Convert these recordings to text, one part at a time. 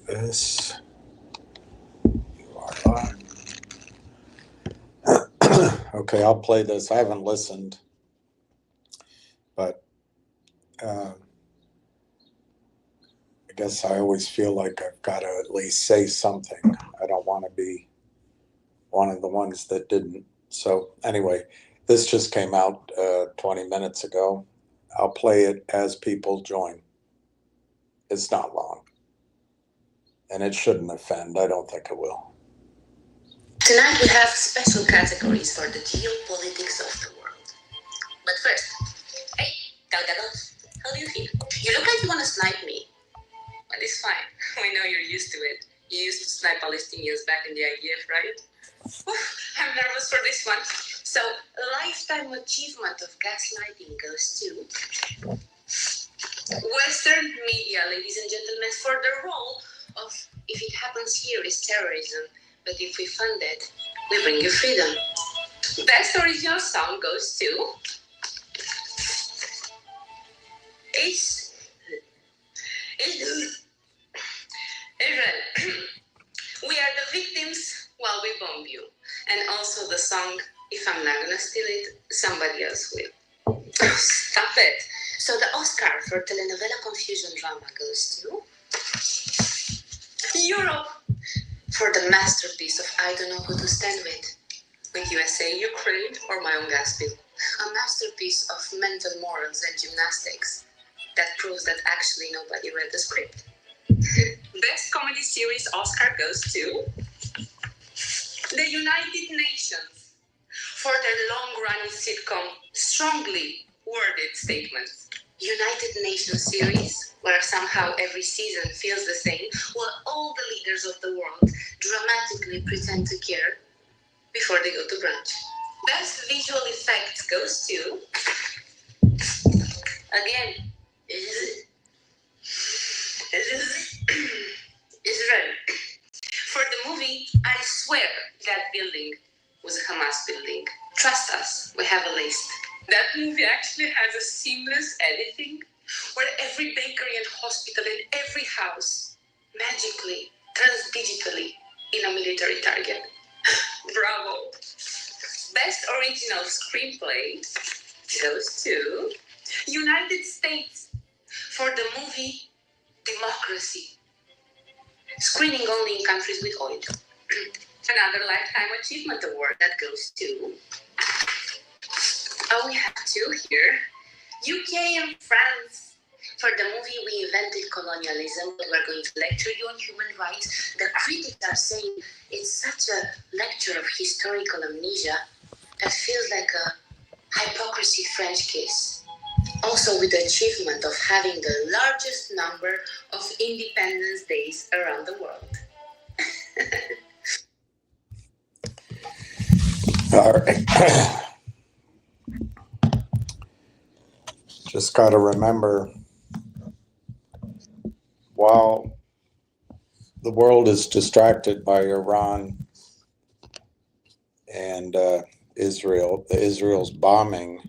this. Voila. Okay, I'll play this. I haven't listened, but I guess I always feel like I've got to at least say something. I don't want to be one of the ones that didn't. So anyway, this just came out 20 minutes ago. I'll play it as people join. It's not long. And it shouldn't offend. I don't think it will. Tonight we have special categories for the geopolitics of the world. But first, hey, Galgadot, how do you feel? You look like you want to snipe me. But it's fine. We know you're used to it. You used to snipe Palestinians back in the IDF, right? I'm nervous for this one. So, a lifetime achievement of gaslighting goes to Western media, ladies and gentlemen, for the role of if it happens here is terrorism, but if we fund it, we bring you freedom. Best original song goes to Israel. We are the victims while we bomb you. And also the song, if I'm not gonna steal it, somebody else will. Stop it. So the Oscar for telenovela confusion drama goes to Europe for the masterpiece of I don't know who to stand with USA, Ukraine, or my own gas bill. A masterpiece of mental morals and gymnastics that proves that actually nobody read the script. Best comedy series Oscar goes to the United Nations for their long-running sitcom strongly worded statements. United Nations series, where somehow every season feels the same, while all the leaders of the world dramatically pretend to care before they go to brunch. Best visual effects goes to, again, Israel. For the movie, I swear that building was a Hamas building. Trust us, we have a list. That movie actually has a seamless editing where every bakery and hospital and every house magically turns digitally in a military target. Bravo. Best original screenplay goes to United States for the movie Democracy. Screening only in countries with oil. Another Lifetime Achievement Award that goes to, we have two here, UK and France. For the movie We Invented Colonialism, we're going to lecture you on human rights. The critics are saying it's such a lecture of historical amnesia that feels like a hypocrisy French kiss. Also with the achievement of having the largest number of Independence Days around the world. All right. Just got to remember, while the world is distracted by Iran and Israel's bombing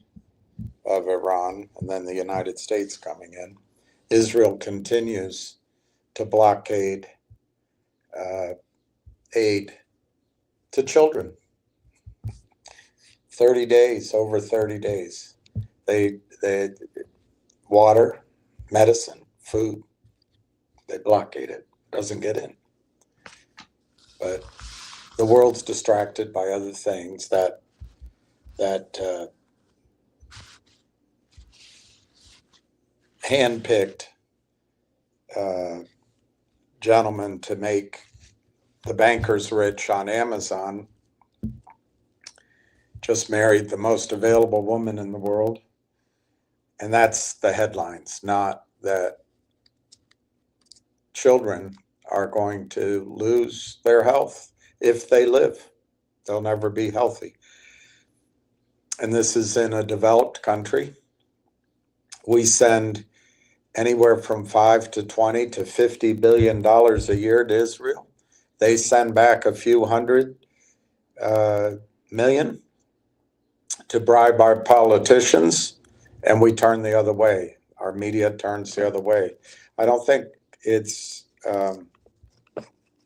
of Iran, and then the United States coming in, Israel continues to blockade aid to children. 30 days, over 30 days. They water, medicine, food, they blockade it. Doesn't get in. But the world's distracted by other things that hand-picked gentlemen to make the bankers rich on Amazon just married the most available woman in the world. And that's the headlines, not that children are going to lose their health if they live. They'll never be healthy. And this is in a developed country. We send anywhere from 5 to 20 to $50 billion a year to Israel. They send back a few hundred million to bribe our politicians, and we turn the other way. Our media turns the other way. I don't think it's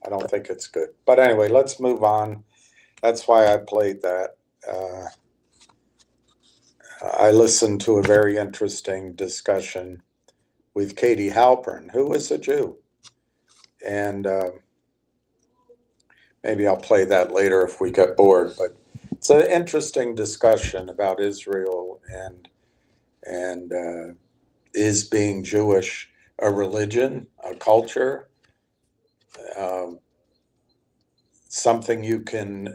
I don't think it's good. But anyway, let's move on. That's why I played that. I listened to a very interesting discussion with Katie Halpern, who is a Jew. And maybe I'll play that later if we get bored. But it's an interesting discussion about Israel and is being Jewish a religion, a culture, something you can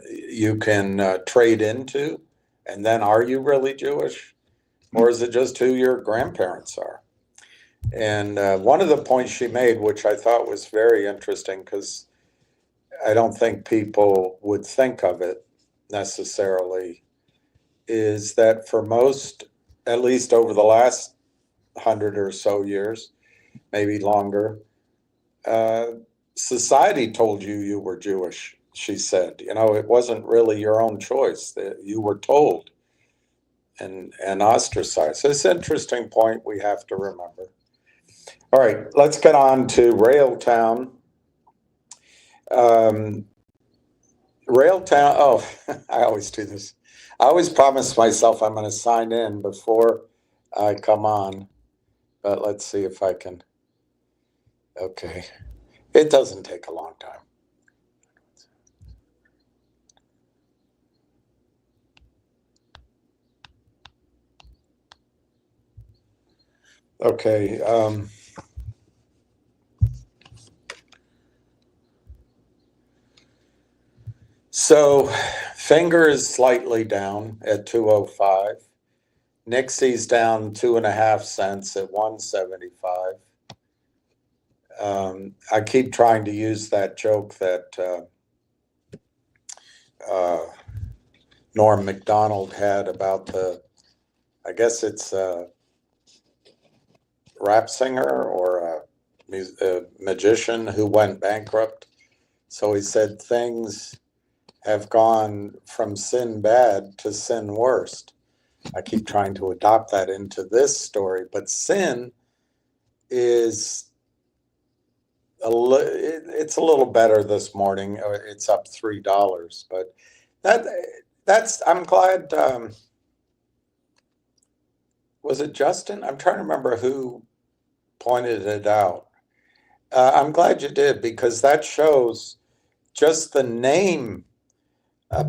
trade into, and then are you really Jewish, or is it just who your grandparents are? And one of the points she made, which I thought was very interesting, because I don't think people would think of it necessarily, is that for most, at least over the last 100 or so years, maybe longer, society told you were Jewish, she said. You know, it wasn't really your own choice. That you were told and ostracized. So it's an interesting point we have to remember. All right, let's get on to Railtown. Railtown, oh, I always do this. I always promise myself I'm going to sign in before I come on, but let's see if I can. Okay, it doesn't take a long time. Okay. So Finger is slightly down at 205. Nixie's down 2.5 cents at 175. I keep trying to use that joke that Norm Macdonald had about the, I guess it's a rap singer or a magician who went bankrupt. So he said things have gone from sin bad to sin worst. I keep trying to adopt that into this story, but sin is it's a little better this morning. It's up $3, but that's I'm glad. Was it Justin? I'm trying to remember who pointed it out. I'm glad you did, because that shows just the name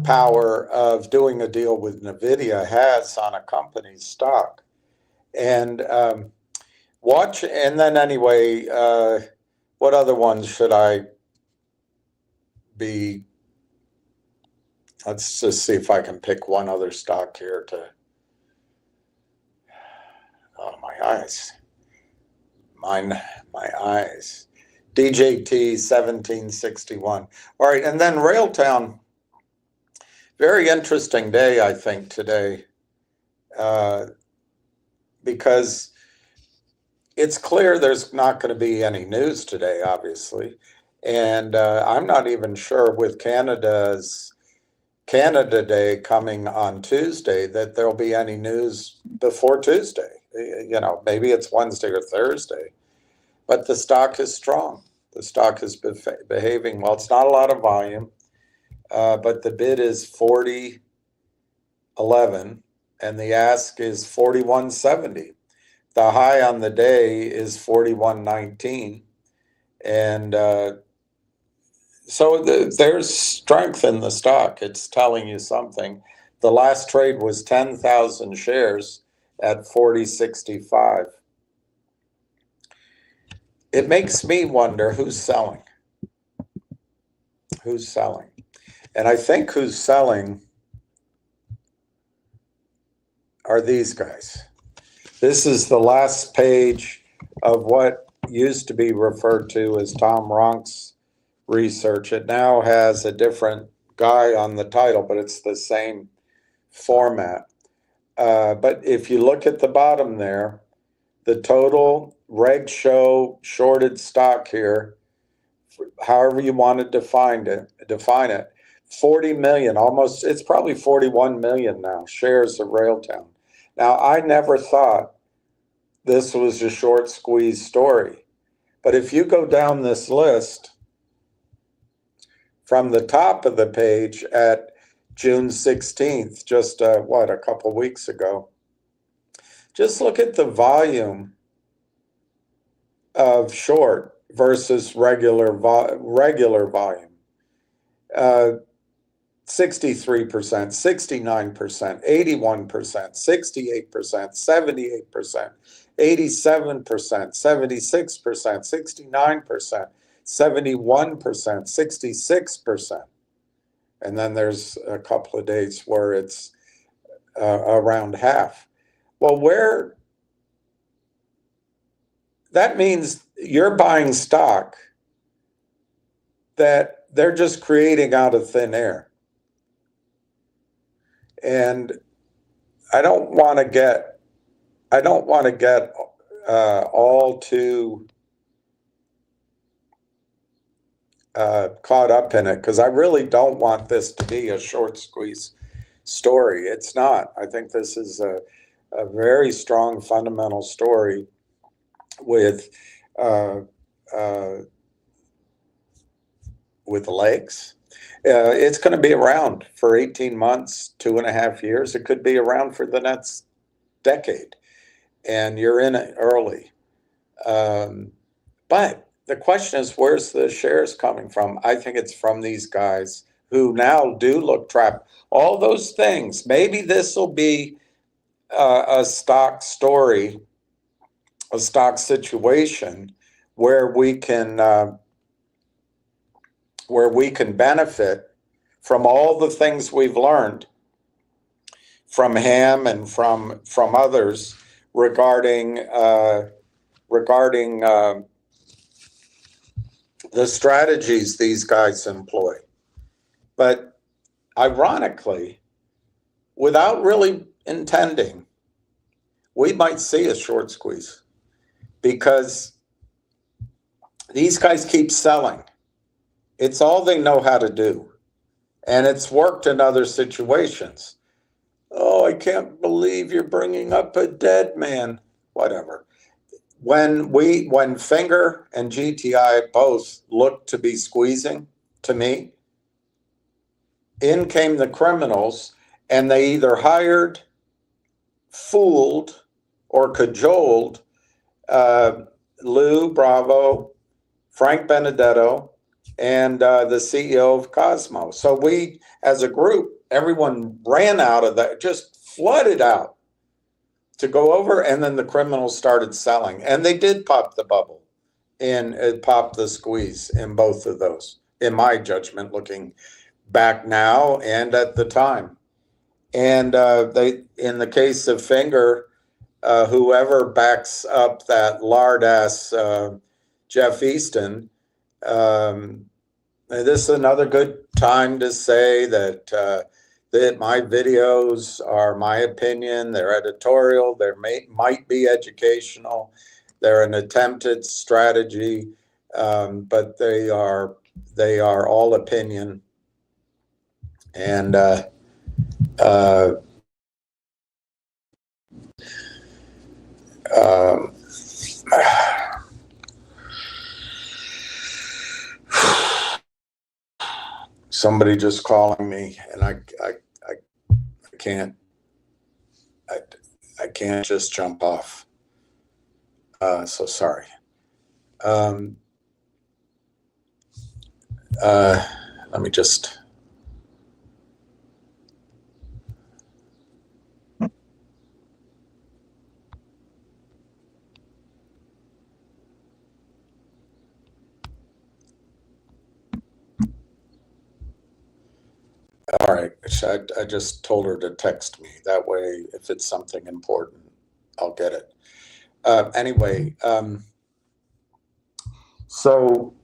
power of doing a deal with NVIDIA has on a company's stock. And watch, and then anyway, what other ones should I be? Let's just see if I can pick one other stock here to, oh, my eyes. My eyes. DJT 1761. All right, and then Railtown. Very interesting day, I think, today, because it's clear there's not going to be any news today, obviously. And I'm not even sure with Canada Day coming on Tuesday that there'll be any news before Tuesday. You know, maybe it's Wednesday or Thursday. But the stock is strong. The stock is behaving well. It's not a lot of volume. But the bid is 40.11 and the ask is 41.70. The high on the day is 41.19, and so there's strength in the stock. It's telling you something. The last trade was 10,000 shares at 40.65. It makes me wonder who's selling. Who's selling? And I think who's selling are these guys. This is the last page of what used to be referred to as Tom Ronk's research. It now has a different guy on the title, but it's the same format. But if you look at the bottom there, the total reg show shorted stock here, however you want to define it, 40 million, almost, it's probably 41 million now, shares of Railtown. Now, I never thought this was a short squeeze story, but if you go down this list, from the top of the page at June 16th, just a couple weeks ago. Just look at the volume of short versus regular volume. 63%, 69%, 81%, 68%, 78%, 87%, 76%, 69%, 71%, 66%. And then there's a couple of days where it's around half. Well, that means you're buying stock that they're just creating out of thin air. And I don't want to get all too caught up in it, because I really don't want this to be a short squeeze story. It's not. I think this is a very strong fundamental story with legs. It's going to be around for 18 months, 2.5 years. It could be around for the next decade, and you're in it early. But the question is, where's the shares coming from? I think it's from these guys who now do look trapped. All those things. Maybe this will be a stock story, a stock situation where we can benefit from all the things we've learned from Ham and from others regarding the strategies these guys employ. But ironically, without really intending, we might see a short squeeze, because these guys keep selling. It's all they know how to do. And it's worked in other situations. Oh, I can't believe you're bringing up a dead man. Whatever. When Finger and GTI both looked to be squeezing, to me, in came the criminals, and they either hired, fooled, or cajoled Lou Bravo, Frank Benedetto, and the CEO of Cosmo. So we, as a group, everyone ran out of that, just flooded out to go over, and then the criminals started selling. And they did pop the bubble, and it popped the squeeze in both of those, in my judgment, looking back now and at the time. And they, in the case of Finger, whoever backs up that lard-ass Jeff Easton, this is another good time to say that that my videos are my opinion. They're editorial. They might be educational. They're an attempted strategy, but they are all opinion. And somebody just calling me, and I can't just jump off. So sorry. Let me just. All right, I just told her to text me. That way, if it's something important, I'll get it. Anyway, so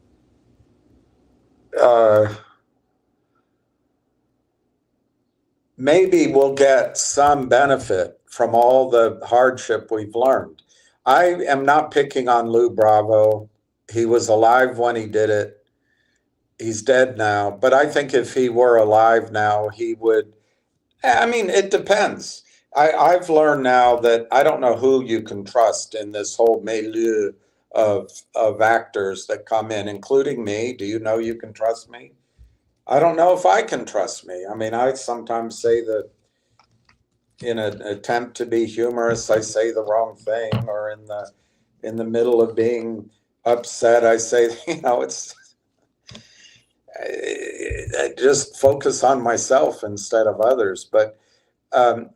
maybe we'll get some benefit from all the hardship we've learned. I am not picking on Lou Bravo. He was alive when he did it. He's dead now, but I think if he were alive now, he would. I mean, it depends. I've learned now that I don't know who you can trust in this whole milieu of actors that come in, including me. Do you know you can trust me? I don't know if I can trust me. I mean, I sometimes say that in an attempt to be humorous, I say the wrong thing, or in the middle of being upset, I say, I just focus on myself instead of others. But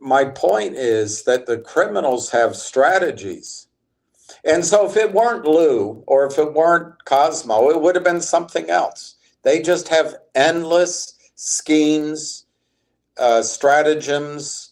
my point is that the criminals have strategies. And so if it weren't Lou or if it weren't Cosmo, it would have been something else. They just have endless schemes, stratagems.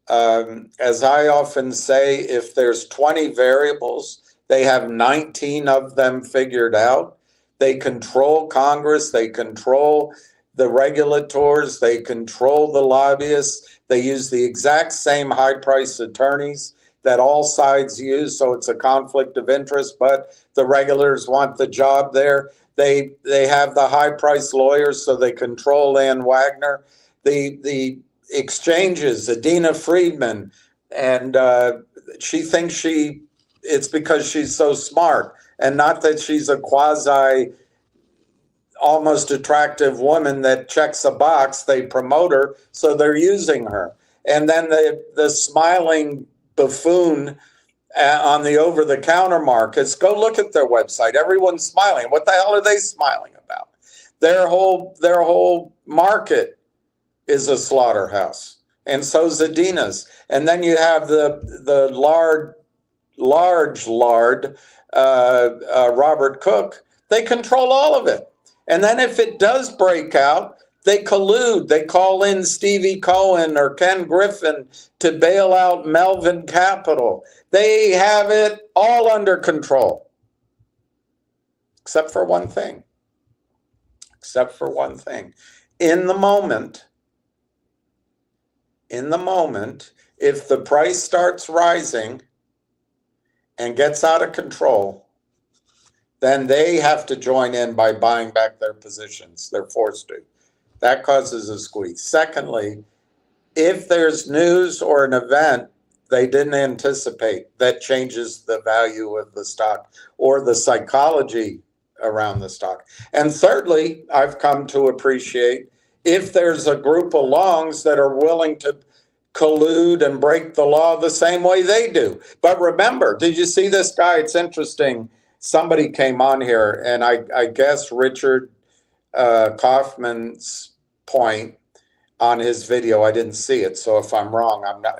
As I often say, if there's 20 variables, they have 19 of them figured out. They control Congress, they control the regulators, they control the lobbyists. They use the exact same high-priced attorneys that all sides use, so it's a conflict of interest, but the regulators want the job there. They have the high-priced lawyers, so they control Ann Wagner. The exchanges, Adina Friedman, and she thinks it's because she's so smart, and not that she's a quasi almost attractive woman that checks a box. They promote her, so they're using her. And then the smiling buffoon on the over-the-counter markets, go look at their website. Everyone's smiling. What the hell are they smiling about? Their whole market is a slaughterhouse, and so's Adina's. And then you have the large lard, Robert Cook. They control all of it. And then if it does break out, they collude. They call in Stevie Cohen or Ken Griffin to bail out Melvin Capital. They have it all under control, except for one thing. In the moment, if the price starts rising and gets out of control, then they have to join in by buying back their positions. They're forced to. That causes a squeeze. Secondly, if there's news or an event they didn't anticipate that changes the value of the stock or the psychology around the stock. And thirdly, I've come to appreciate if there's a group of longs that are willing to collude and break the law the same way they do. But remember, did you see this guy? It's interesting. Somebody came on here, and I guess Richard Kaufman's point on his video, I didn't see it. So if I'm wrong, I'm not,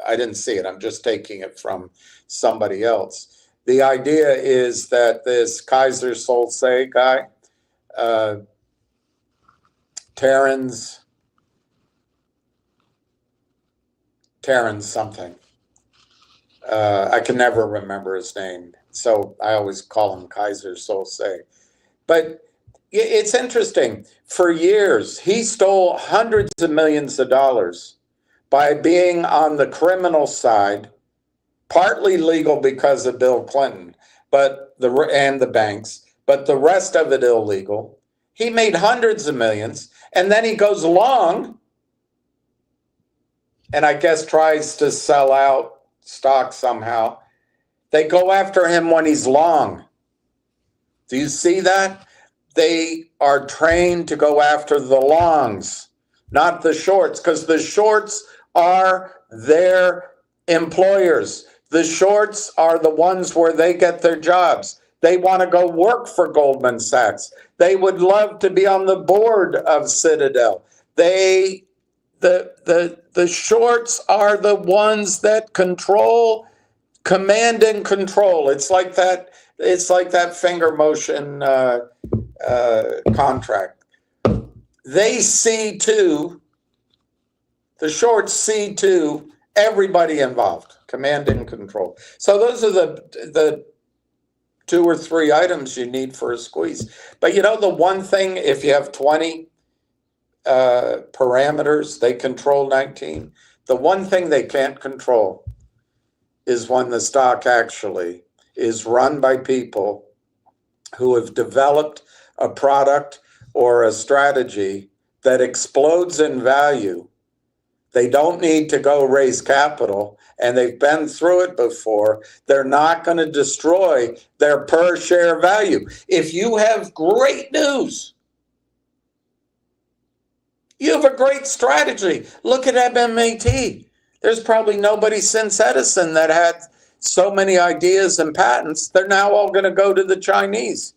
I didn't see it. I'm just taking it from somebody else. The idea is that this Kaiser Solse guy, Terrence something. I can never remember his name, so I always call him Kaiser Solse. But it's interesting. For years, he stole hundreds of millions of dollars by being on the criminal side, partly legal because of Bill Clinton, and the banks, but the rest of it illegal. He made hundreds of millions, and then he goes long and I guess tries to sell out stock somehow. They go after him when he's long. Do you see that? They are trained to go after the longs, not the shorts, because the shorts are their employers. The shorts are the ones where they get their jobs. They want to go work for Goldman Sachs. They would love to be on the board of Citadel. The shorts are the ones that command and control. It's like that finger motion contract. They see to, the shorts see to everybody involved, command and control. So those are the 2 or 3 items you need for a squeeze. But the one thing, if you have 20 parameters, they control 19. The one thing they can't control is when the stock actually is run by people who have developed a product or a strategy that explodes in value. They don't need to go raise capital, and they've been through it before. They're not going to destroy their per share value. If you have great news, You have a great strategy. Look at MMAT. There's probably nobody since Edison that had so many ideas and patents. They're now all going to go to the Chinese.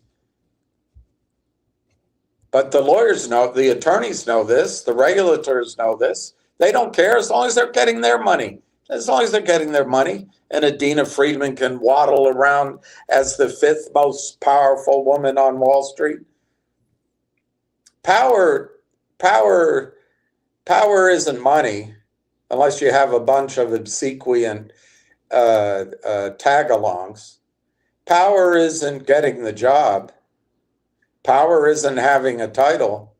But the lawyers know, the attorneys know this, the regulators know this. They don't care as long as they're getting their money. As long as they're getting their money, and Adina Friedman can waddle around as the fifth most powerful woman on Wall Street. Power isn't money unless you have a bunch of obsequious tag-alongs. Power isn't getting the job. Power isn't having a title.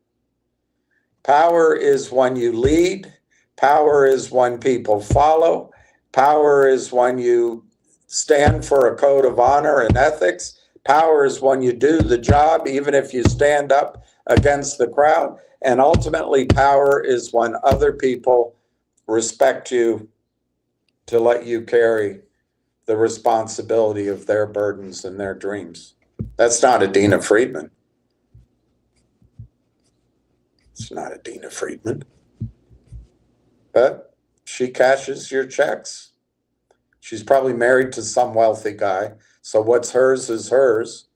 Power is when you lead. Power is when people follow. Power is when you stand for a code of honor and ethics. Power is when you do the job, even if you stand up against the crowd. And ultimately, power is when other people respect you to let you carry the responsibility of their burdens and their dreams. That's not Adina Friedman. It's not Adina Friedman. But she cashes your checks. She's probably married to some wealthy guy. So what's hers is hers.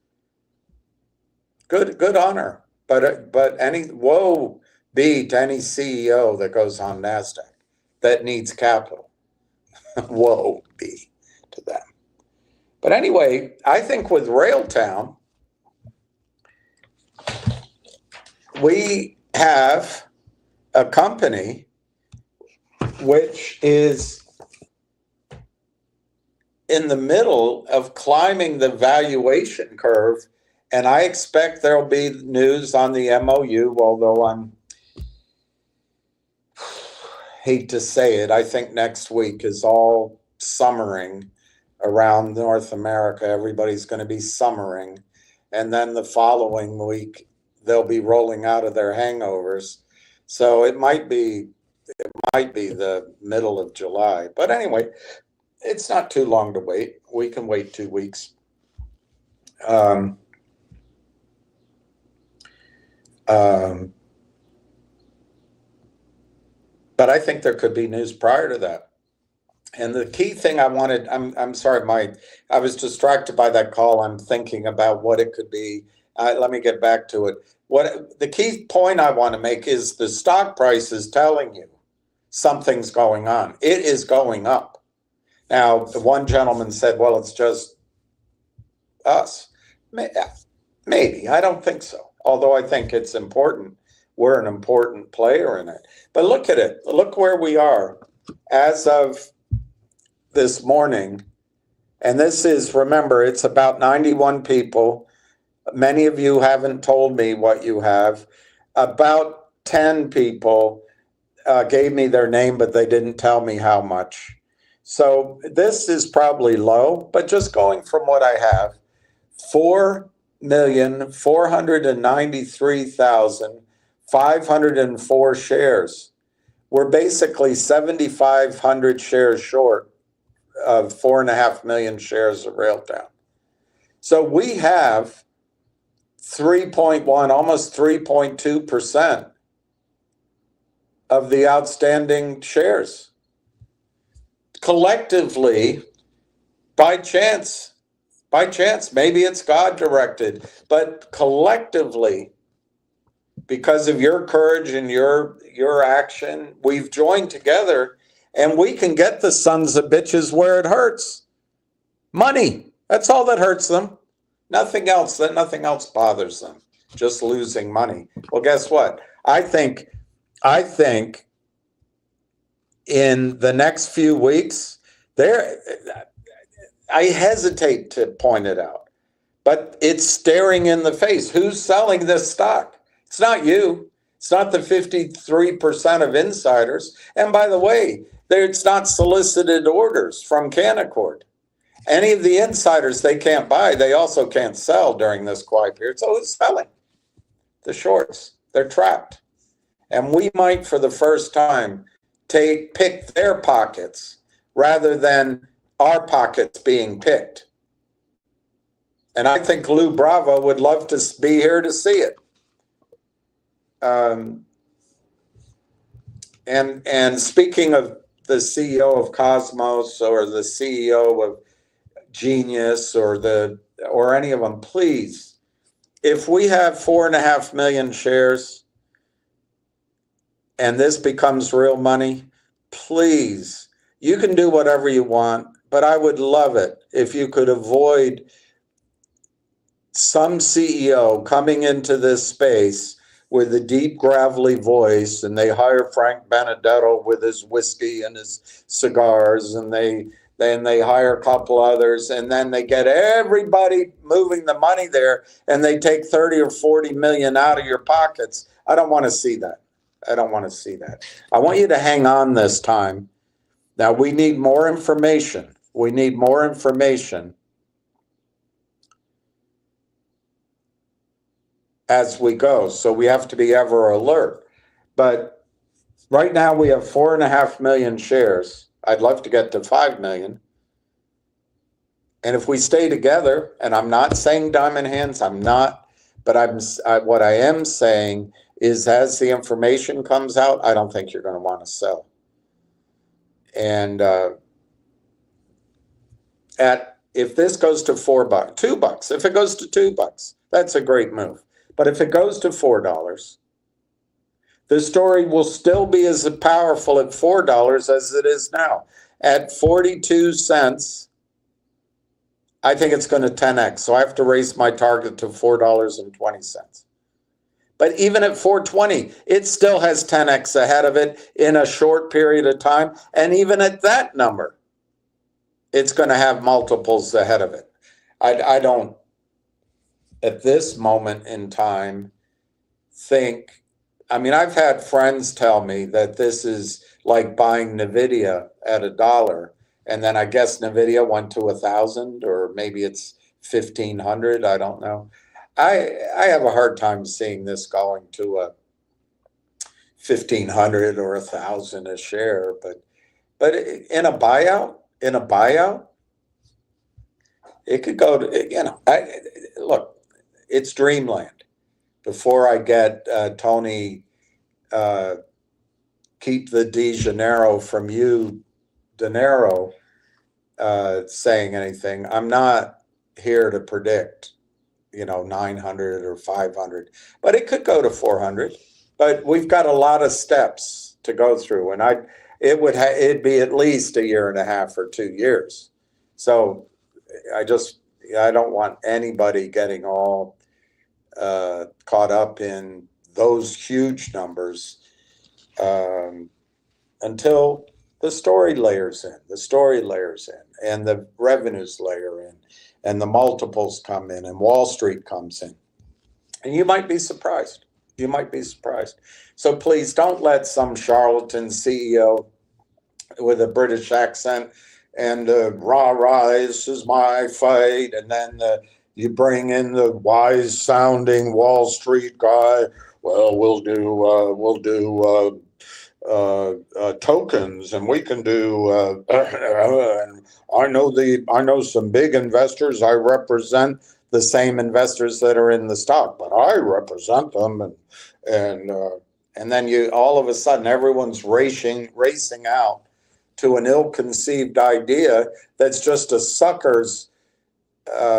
Good on her. But any woe be to any CEO that goes on NASDAQ that needs capital. Woe be to them. But anyway, I think with Railtown, we have a company which is in the middle of climbing the valuation curve, and I expect there'll be news on the MOU, although I'm hate to say it, I think next week is all summering around North America. Everybody's going to be summering, and then the following week they'll be rolling out of their hangovers. So it might be the middle of July. But anyway, it's not too long to wait. We can wait 2 weeks. But I think there could be news prior to that. And the key thing I wanted, I'm sorry, I was distracted by that call. I'm thinking about what it could be. Let me get back to it. What the key point I want to make is the stock price is telling you something's going on. It is going up. Now, the one gentleman said, well, it's just us. Maybe. I don't think so. Although I think it's important. We're an important player in it. But look at it. Look where we are as of this morning. And this is, remember, it's about 91 people. Many of you haven't told me what you have. About 10 people gave me their name, but they didn't tell me how much. So this is probably low, but just going from what I have, 4,493,504 shares. We're basically 7,500 shares short of 4.5 million shares of Railtown. So we have 3.1, almost 3.2% of the outstanding shares. Collectively, by chance, maybe it's God directed, but collectively, because of your courage and your action, we've joined together and we can get the sons of bitches where it hurts. Money. That's all that hurts them. Nothing else bothers them. Just losing money. Well, guess what? I think in the next few weeks, I hesitate to point it out, but it's staring in the face. Who's selling this stock? It's not you. It's not the 53% of insiders. And by the way, it's not solicited orders from Canaccord. Any of the insiders they can't buy, they also can't sell during this quiet period. So who's selling? The shorts. They're trapped. And we might, for the first time, pick their pockets rather than our pockets being picked. And I think Lou Bravo would love to be here to see it. And speaking of the CEO of Cosmos or the CEO of Genius or any of them, please, if we have 4.5 million shares and this becomes real money, please, you can do whatever you want, but I would love it if you could avoid some CEO coming into this space with a deep, gravelly voice, and they hire Frank Benedetto with his whiskey and his cigars, and then they hire a couple others, and then they get everybody moving the money there, and they take 30 or 40 million out of your pockets. I don't want to see that. I don't want to see that. I want you to hang on this time. Now, we need more information. We need more information as we go. So we have to be ever alert. But right now we have 4.5 million shares. I'd love to get to 5 million. And if we stay together, and I'm not saying diamond hands, I'm not, but what I am saying is as the information comes out, I don't think you're going to want to sell. And if this goes to $4, $2, if it goes to $2, that's a great move. But if it goes to $4, the story will still be as powerful at $4 as it is now. At 42 cents, I think it's going to 10x. So I have to raise my target to $4.20. But even at 420, it still has 10x ahead of it in a short period of time. And even at that number, it's going to have multiples ahead of it. I don't, at this moment in time, think, I mean, I've had friends tell me that this is like buying NVIDIA at $1. And then I guess NVIDIA went to 1,000, or maybe it's 1,500. I don't know. I have a hard time seeing this going to a 1,500 or 1,000 a share. But in a buyout, it could go to, look, it's dreamland. Before I get Tony, keep the De Janeiro from you, Dinero, saying anything. I'm not here to predict, 900 or 500, but it could go to 400. But we've got a lot of steps to go through, and it'd be at least a year and a half or 2 years. So I don't want anybody getting all caught up in those huge numbers until the story layers in, and the revenues layer in, and the multiples come in, and Wall Street comes in. And you might be surprised. So please don't let some charlatan CEO with a British accent and rah, this is my fight, and then you bring in the wise-sounding Wall Street guy. Well, we'll do tokens, and we can do. And I know some big investors. I represent the same investors that are in the stock, but I represent them, and then you all of a sudden everyone's racing out to an ill-conceived idea that's just a sucker's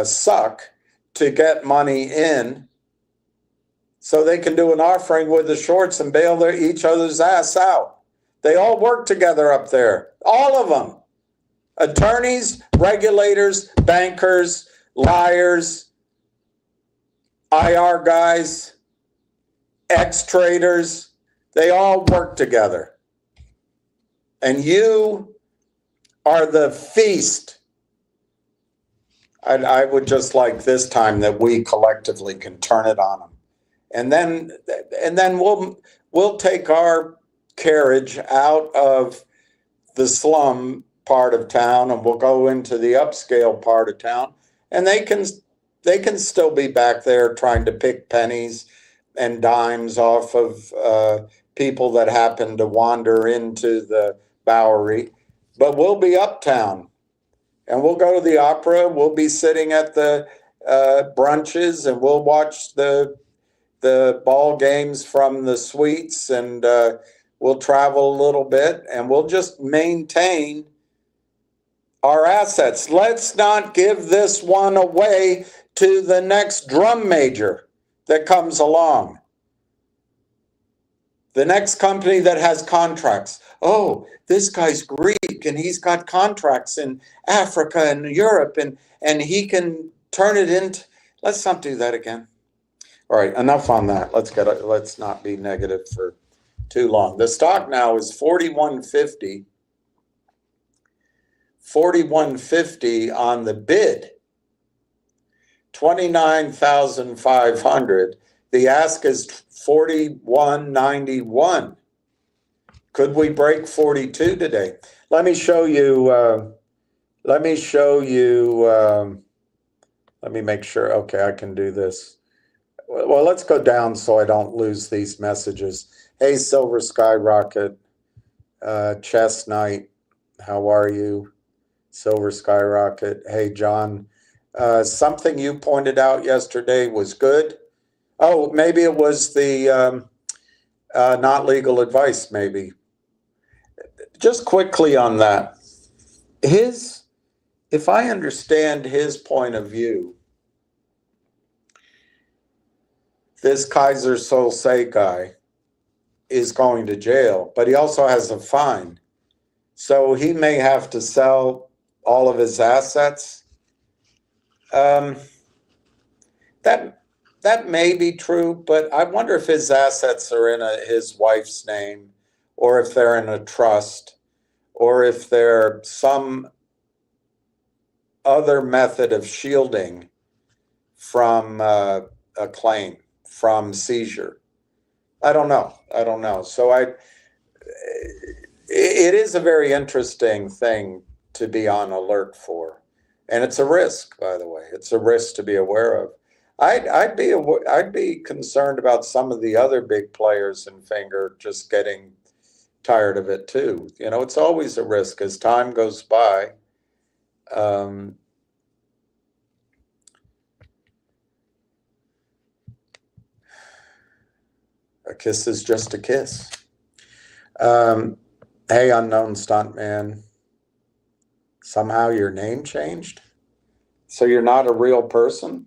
suck to get money in, so they can do an offering with the shorts and bail each other's ass out. They all work together up there, all of them. Attorneys, regulators, bankers, liars, IR guys, ex-traders, they all work together. And you are the feast. I would just like this time that we collectively can turn it on them. And then we'll take our carriage out of the slum part of town, and we'll go into the upscale part of town, and they can still be back there trying to pick pennies and dimes off of people that happen to wander into the Bowery. But we'll be uptown, and we'll go to the opera. We'll be sitting at the brunches, and we'll watch the ball games from the suites, and we'll travel a little bit, and we'll just maintain our assets. Let's not give this one away to the next drum major that comes along. The next company that has contracts. Oh, this guy's Greek and he's got contracts in Africa and Europe and he can turn it into. Let's not do that again. All right, enough on that. Let's not be negative for too long. The stock now is 41.50. 41.50 on the bid. 29,500. The ask is 41.91. Could we break 42 today? Let me show you. Let me make sure. Okay, I can do this. Well, let's go down so I don't lose these messages. Hey, Silver Skyrocket, Chess Knight, how are you? Silver Skyrocket. Hey, John. Something you pointed out yesterday was good. Oh, maybe it was the not legal advice, maybe. Just quickly on that. If I understand his point of view, this Kaiser Solsay guy is going to jail, but he also has a fine. So he may have to sell all of his assets. That may be true, but I wonder if his assets are in his wife's name, or if they're in a trust, or if they're some other method of shielding from a claim, from seizure. I don't know. So it is a very interesting thing to be on alert for. And it's a risk, by the way. It's a risk to be aware of. I'd be concerned about some of the other big players in Finger just getting tired of it too. You know, it's always a risk as time goes by. A kiss is just a kiss. Hey, unknown stuntman. Somehow your name changed? So you're not a real person?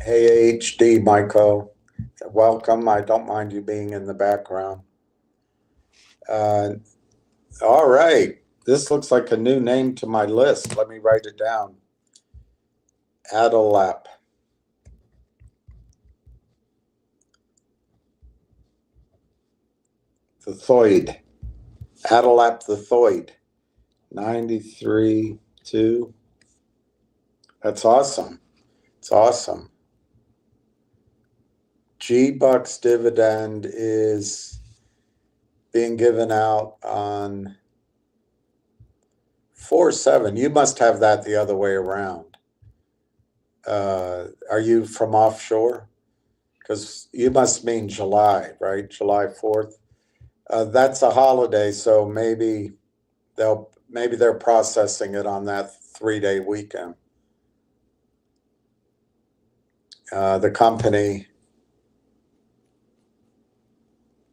Hey, HD, Michael. Welcome. I don't mind you being in the background. All right. This looks like a new name to my list. Let me write it down. Adalap. The Thoid. Adalap the Thoid. 93.2. That's awesome. It's awesome. G-Bucks dividend is being given out on 4/7. You must have that the other way around. Are you from offshore? Because you must mean July, right? July 4th. That's a holiday, so maybe they're processing it on that 3-day weekend. The company.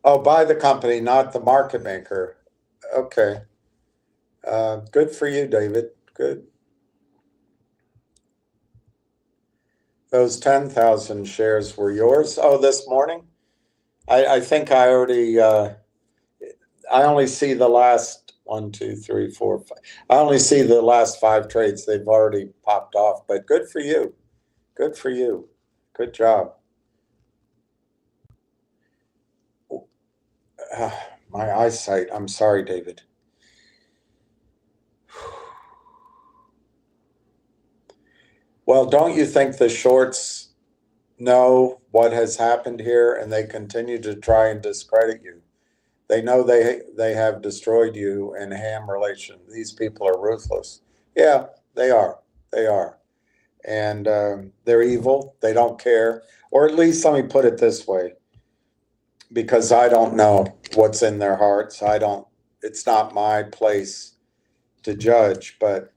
Oh, by the company, not the market maker. Okay. Good for you, David. Good. Those 10,000 shares were yours. Oh, this morning? I think I already, I only see the last 1, 2, 3, 4, 5. I only see the last 5 trades. They've already popped off, but good for you. Good for you. Good job. My eyesight. I'm sorry, David. Well, don't you think the shorts know what has happened here and they continue to try and discredit you? They know they have destroyed you in ham relation. These people are ruthless. Yeah, they are. They are. And they're evil. They don't care. Or at least let me put it this way, because I don't know what's in their hearts. It's not my place to judge, but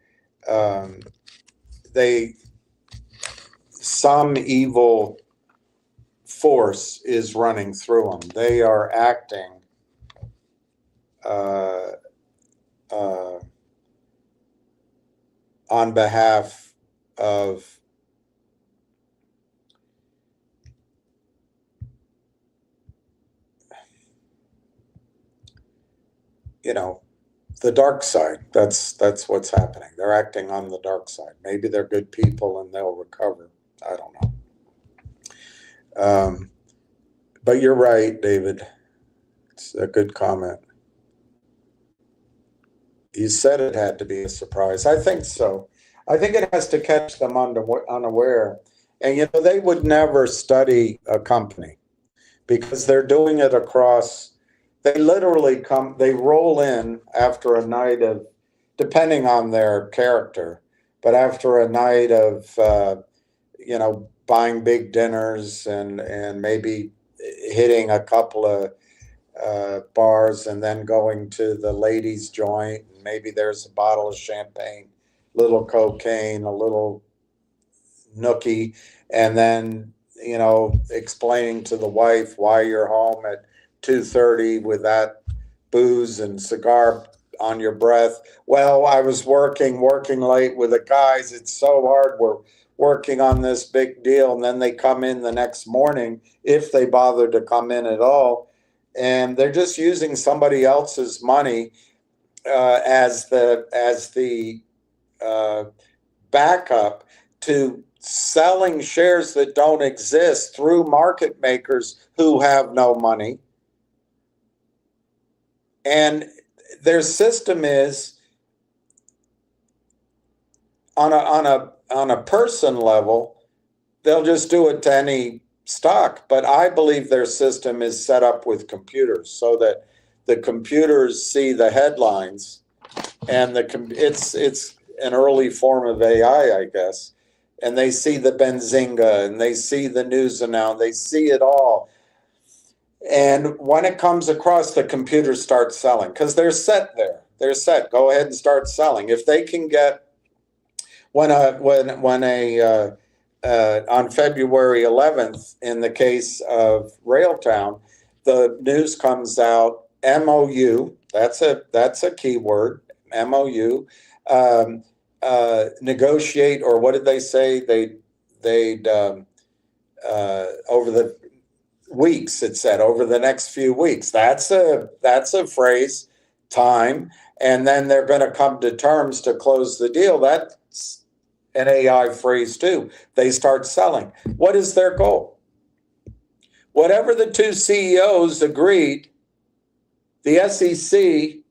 some evil force is running through them. They are acting on behalf of the dark side. That's what's happening. They're acting on the dark side. Maybe they're good people and they'll recover. I don't know. But you're right, David. It's a good comment. You said it had to be a surprise. I think so. I think it has to catch them unaware. And they would never study a company because they're doing it across. They literally they roll in after a night of, depending on their character, but after a night of, buying big dinners and maybe hitting a couple of bars and then going to the ladies' joint. And maybe there's a bottle of champagne, little cocaine, a little nookie, and then, explaining to the wife why you're home at 2:30 with that booze and cigar on your breath. Well, I was working late with the guys. It's so hard. We're working on this big deal. And then they come in the next morning, if they bother to come in at all, and they're just using somebody else's money as the backup to selling shares that don't exist through market makers who have no money. And their system is on a person level, they'll just do it to any stock. But I believe their system is set up with computers so that the computers see the headlines, and it's an early form of AI, I guess. And they see the Benzinga, and they see the news announce, they see it all. And when it comes across, the computers start selling because they're set there. They're set. Go ahead and start selling. If they can get on February 11th, in the case of Railtown, the news comes out, MOU. That's a key word. MOU. Negotiate, or what did they say? They'd over the weeks, it said, over the next few weeks. That's a phrase, time, and then they're going to come to terms to close the deal. That's an AI phrase too. They start selling. What is their goal? Whatever the two CEOs agreed, the SEC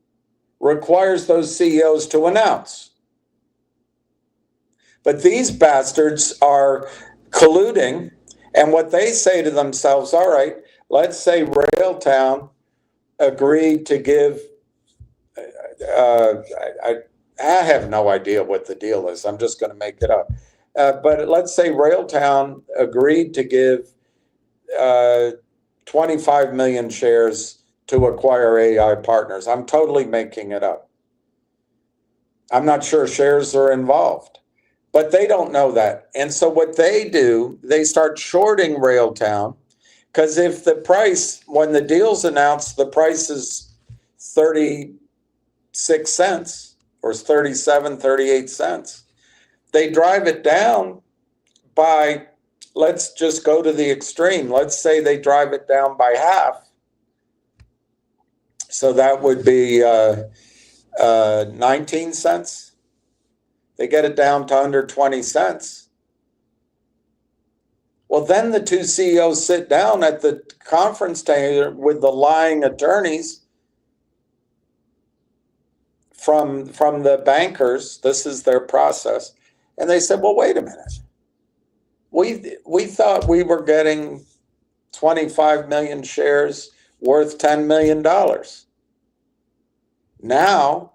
requires those CEOs to announce. But these bastards are colluding, and what they say to themselves, all right, let's say Railtown agreed to give, I have no idea what the deal is. I'm just going to make it up. But let's say Railtown agreed to give 25 million shares to acquire AI Partners. I'm totally making it up. I'm not sure shares are involved, but they don't know that. And so what they do, they start shorting Railtown, because if the price, when the deal's announced, the price is 36 cents or 37, 38 cents, they drive it down by, let's just go to the extreme. Let's say they drive it down by half. So that would be 19 cents. They get it down to under 20 cents. Well, then the two CEOs sit down at the conference table with the lying attorneys from the bankers. This is their process. And they said, well, wait a minute. We thought we were getting 25 million shares worth $10 million. Now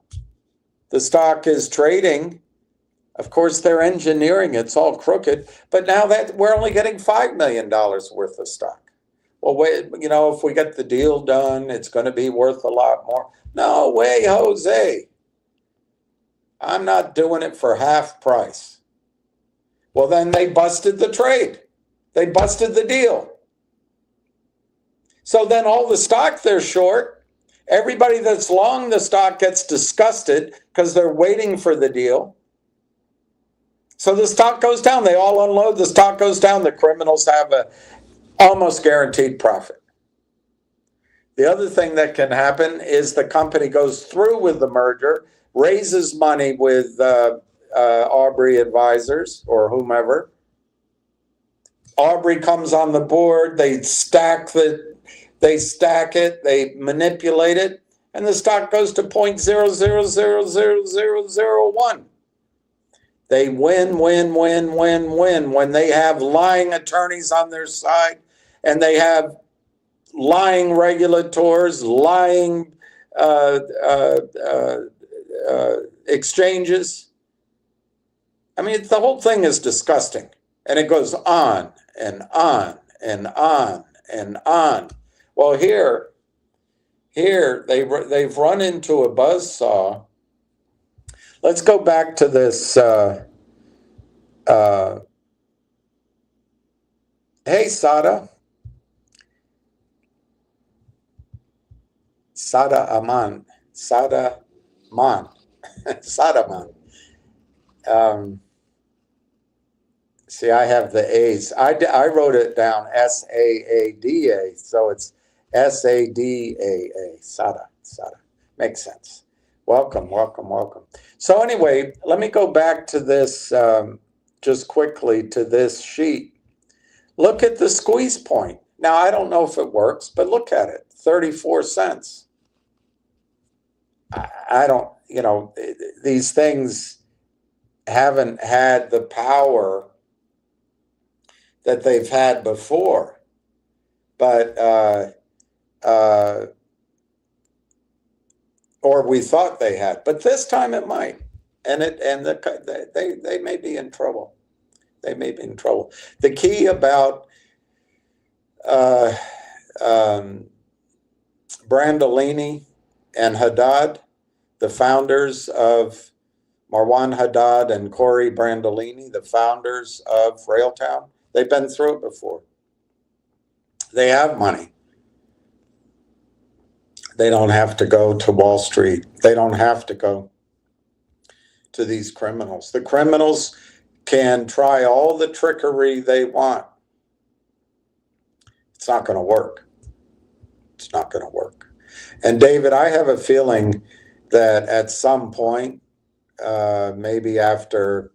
the stock is trading. Of course, they're engineering. It's all crooked. But now that we're only getting $5 million worth of stock. Well, wait, if we get the deal done, it's going to be worth a lot more. No way, Jose. I'm not doing it for half price. Well, then they busted the trade. They busted the deal. So then all the stock they're short, everybody that's long the stock gets disgusted because they're waiting for the deal. So the stock goes down. They all unload. The stock goes down. The criminals have a almost guaranteed profit. The other thing that can happen is the company goes through with the merger, raises money with Aubrey advisors or whomever. Aubrey comes on the board. They stack it, they manipulate it, and the stock goes to 0.00000001. They win when they have lying attorneys on their side, and they have lying regulators, lying exchanges. I mean, the whole thing is disgusting, and it goes on and on and on and on. Well, here they've run into a buzzsaw. Let's go back to this. Hey, Sada Man, Sada Man. See, I have the A's. I wrote it down Saada, so it's Sadaa. Sada. Makes sense. Welcome. So anyway, let me go back to this just quickly to this sheet. Look at the squeeze point. Now, I don't know if it works, but look at it, 34 cents. I don't, these things haven't had the power that they've had before, but or we thought they had, but this time it might, they may be in trouble. They may be in trouble. The key about Brandolini and Haddad, the founders of Marwan Haddad and Corey Brandolini, the founders of Railtown, they've been through it before. They have money. They don't have to go to Wall Street. They don't have to go to these criminals. The criminals can try all the trickery they want. It's not going to work. It's not going to work. And David, I have a feeling that at some point, maybe after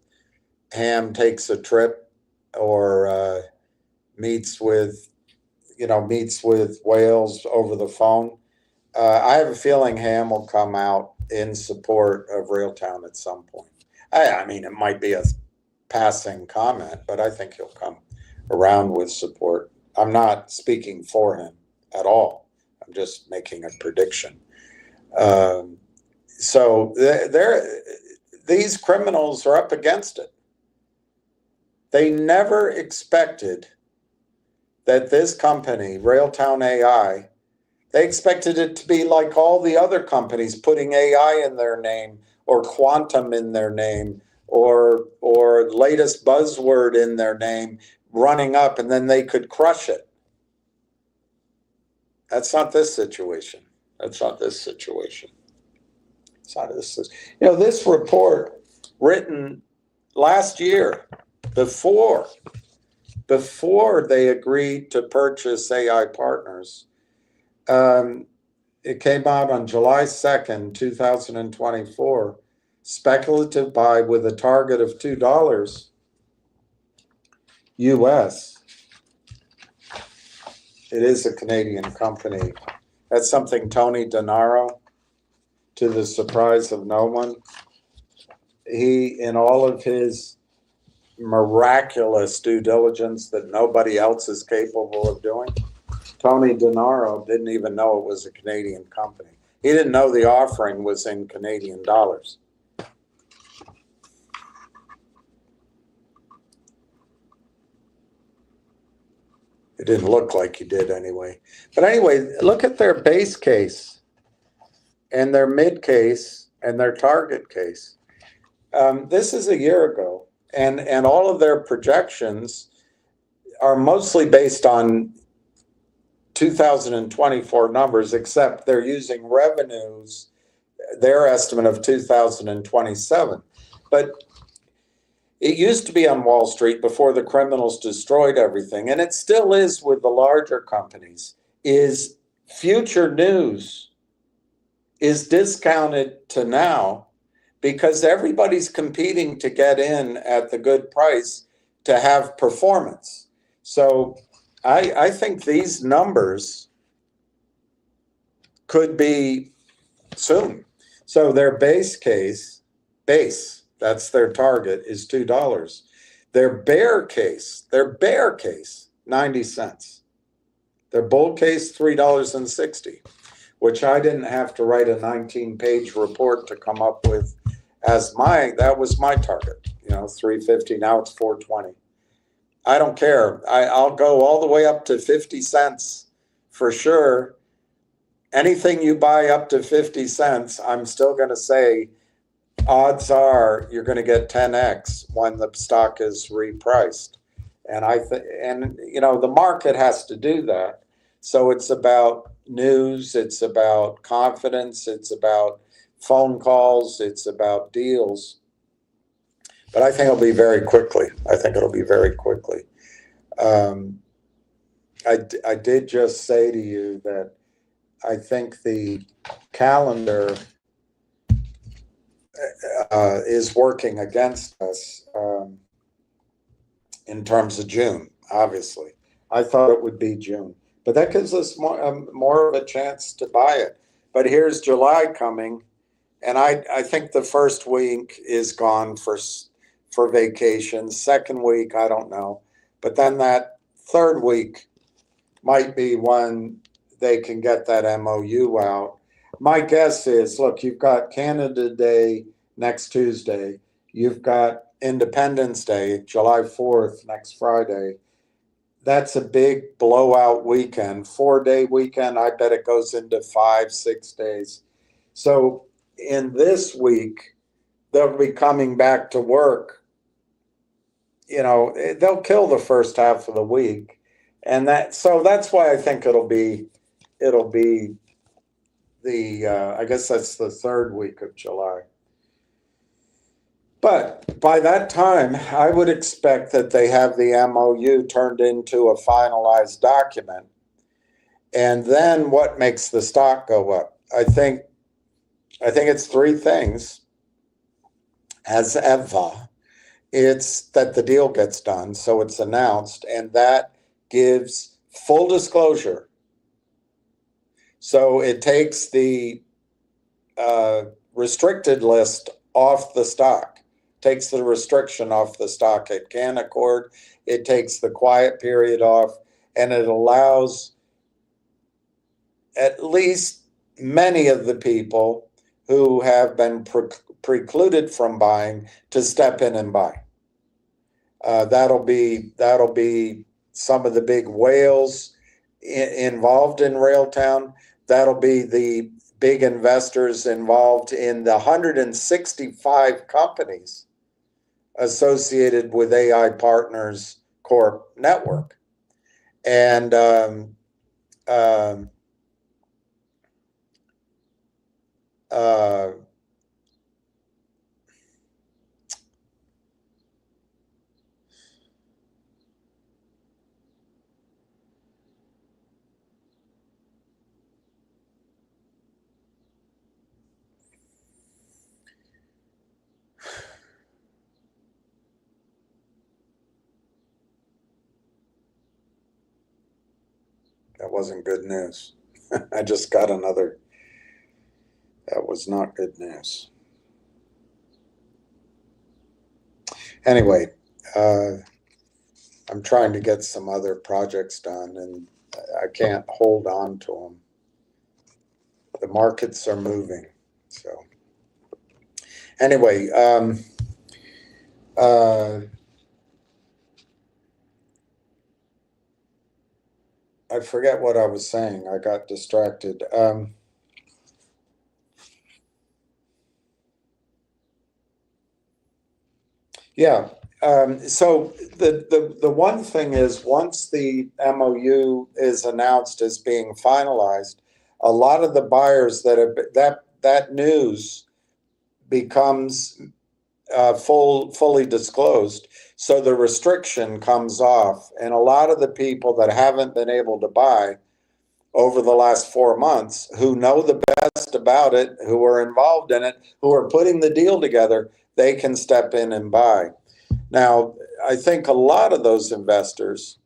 Ham takes a trip or meets with Wales over the phone, I have a feeling Ham will come out in support of Railtown at some point. I mean, it might be a passing comment, but I think he'll come around with support. I'm not speaking for him at all. I'm just making a prediction. So these criminals are up against it. They never expected that this company, Railtown AI, they expected it to be like all the other companies, putting AI in their name or quantum in their name or latest buzzword in their name, running up, and then they could crush it. That's not this situation. This report written last year, before they agreed to purchase AI Partners, it came out on July 2nd, 2024, speculative buy with a target of $2 US. It is a Canadian company. That's something Tony Denaro, to the surprise of no one, he, in all of his miraculous due diligence that nobody else is capable of doing, Tony Denaro didn't even know it was a Canadian company. He didn't know the offering was in Canadian dollars. It didn't look like he did anyway. But anyway, look at their base case and their mid case and their target case. This is a year ago, and all of their projections are mostly based on 2024 numbers, except they're using revenues, their estimate of 2027. But it used to be on Wall Street before the criminals destroyed everything, and it still is with the larger companies, is future news is discounted to now because everybody's competing to get in at the good price to have performance. So I think these numbers could be soon. So their base, that's their target, is $2. Their bear case, 90 cents. Their bull case, $3.60, which I didn't have to write a 19-page report to come up with that was my target, $3.50. Now it's $4.20. I don't care. I'll go all the way up to 50 cents for sure. Anything you buy up to 50 cents, I'm still going to say odds are you're going to get 10x when the stock is repriced. And the market has to do that. So it's about news, it's about confidence, it's about phone calls, it's about deals. But I think it'll be very quickly. I did just say to you that I think the calendar is working against us in terms of June, obviously. I thought it would be June, but that gives us more of a chance to buy it. But here's July coming, and I think the first week is gone for vacation. Second week, I don't know. But then that third week might be when they can get that MOU out. My guess is, look, you've got Canada Day next Tuesday. You've got Independence Day, July 4th, next Friday. That's a big blowout weekend, 4-day weekend. I bet it goes into 5-6 days. So in this week, they'll be coming back to work. They'll kill the first half of the week. And that's why I think it'll be I guess that's the third week of July. But by that time, I would expect that they have the MOU turned into a finalized document. And then what makes the stock go up? I think it's three things. As ever, it's that the deal gets done, so it's announced, and that gives full disclosure. So it takes the restricted list off the stock, takes the restriction off the stock at Canaccord, it takes the quiet period off, and it allows at least many of the people who have been precluded from buying to step in and buy. That'll be some of the big whales involved in Railtown. That'll be the big investors involved in the 165 companies associated with AI Partners Corp network. And that wasn't good news. I just got another. That was not good news. Anyway, I'm trying to get some other projects done, and I can't hold on to them. The markets are moving. So anyway, I forget what I was saying. I got distracted. Yeah, So the one thing is, once the MOU is announced as being finalized, a lot of the buyers that news becomes fully disclosed. So the restriction comes off, and a lot of the people that haven't been able to buy over the last 4 months, who know the best about it, who are involved in it, who are putting the deal together, they can step in and buy. Now, I think a lot of those investors,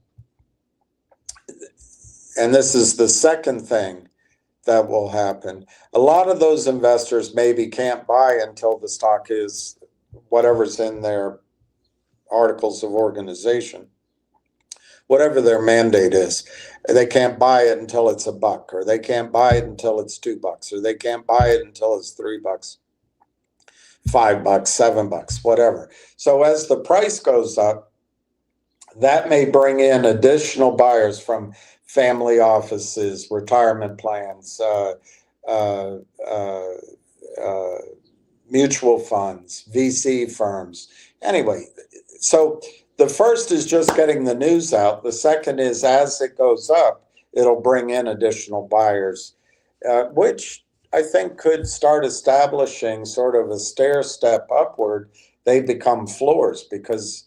and this is the second thing that will happen, a lot of those investors maybe can't buy until the stock is whatever's in their articles of organization, whatever their mandate is. They can't buy it until it's $1, or they can't buy it until it's $2, or they can't buy it until it's $3, $5, $7, whatever. So as the price goes up, that may bring in additional buyers from family offices, retirement plans, uh, mutual funds, VC firms. Anyway, so the first is just getting the news out. The second is, as it goes up, it'll bring in additional buyers, which I think could start establishing sort of a stair step upward. They become floors, because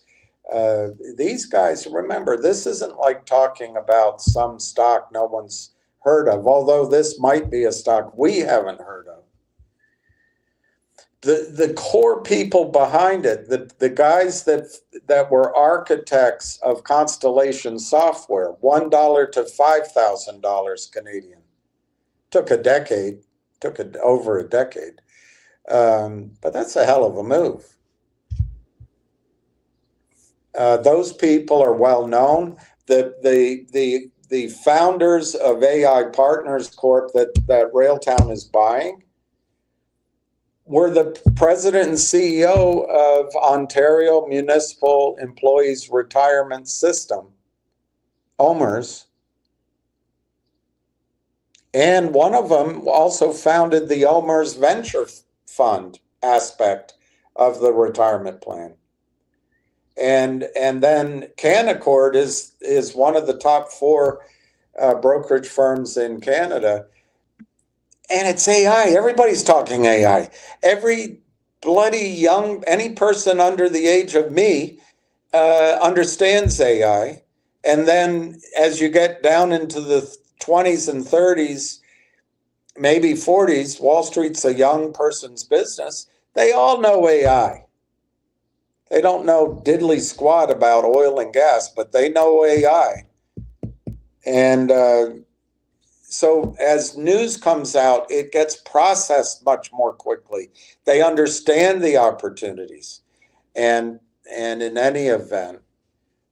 these guys, remember, this isn't like talking about some stock no one's heard of, although this might be a stock we haven't heard of. The core people behind it, the guys that were architects of Constellation Software, $1 to $5,000 Canadian, took over a decade, but that's a hell of a move. Those people are well known. The founders of AI Partners Corp that Railtown is buying were the president and CEO of Ontario Municipal Employees Retirement System, OMERS. And one of them also founded the OMERS Venture Fund aspect of the retirement plan. And then Canaccord is one of the top 4 brokerage firms in Canada. And it's AI. Everybody's talking AI. Every bloody any person under the age of me understands AI. And then as you get down into the 20s and 30s, maybe 40s, Wall Street's a young person's business. They all know AI. They don't know diddly squat about oil and gas, but they know AI. And so as news comes out, it gets processed much more quickly. They understand the opportunities. And in any event,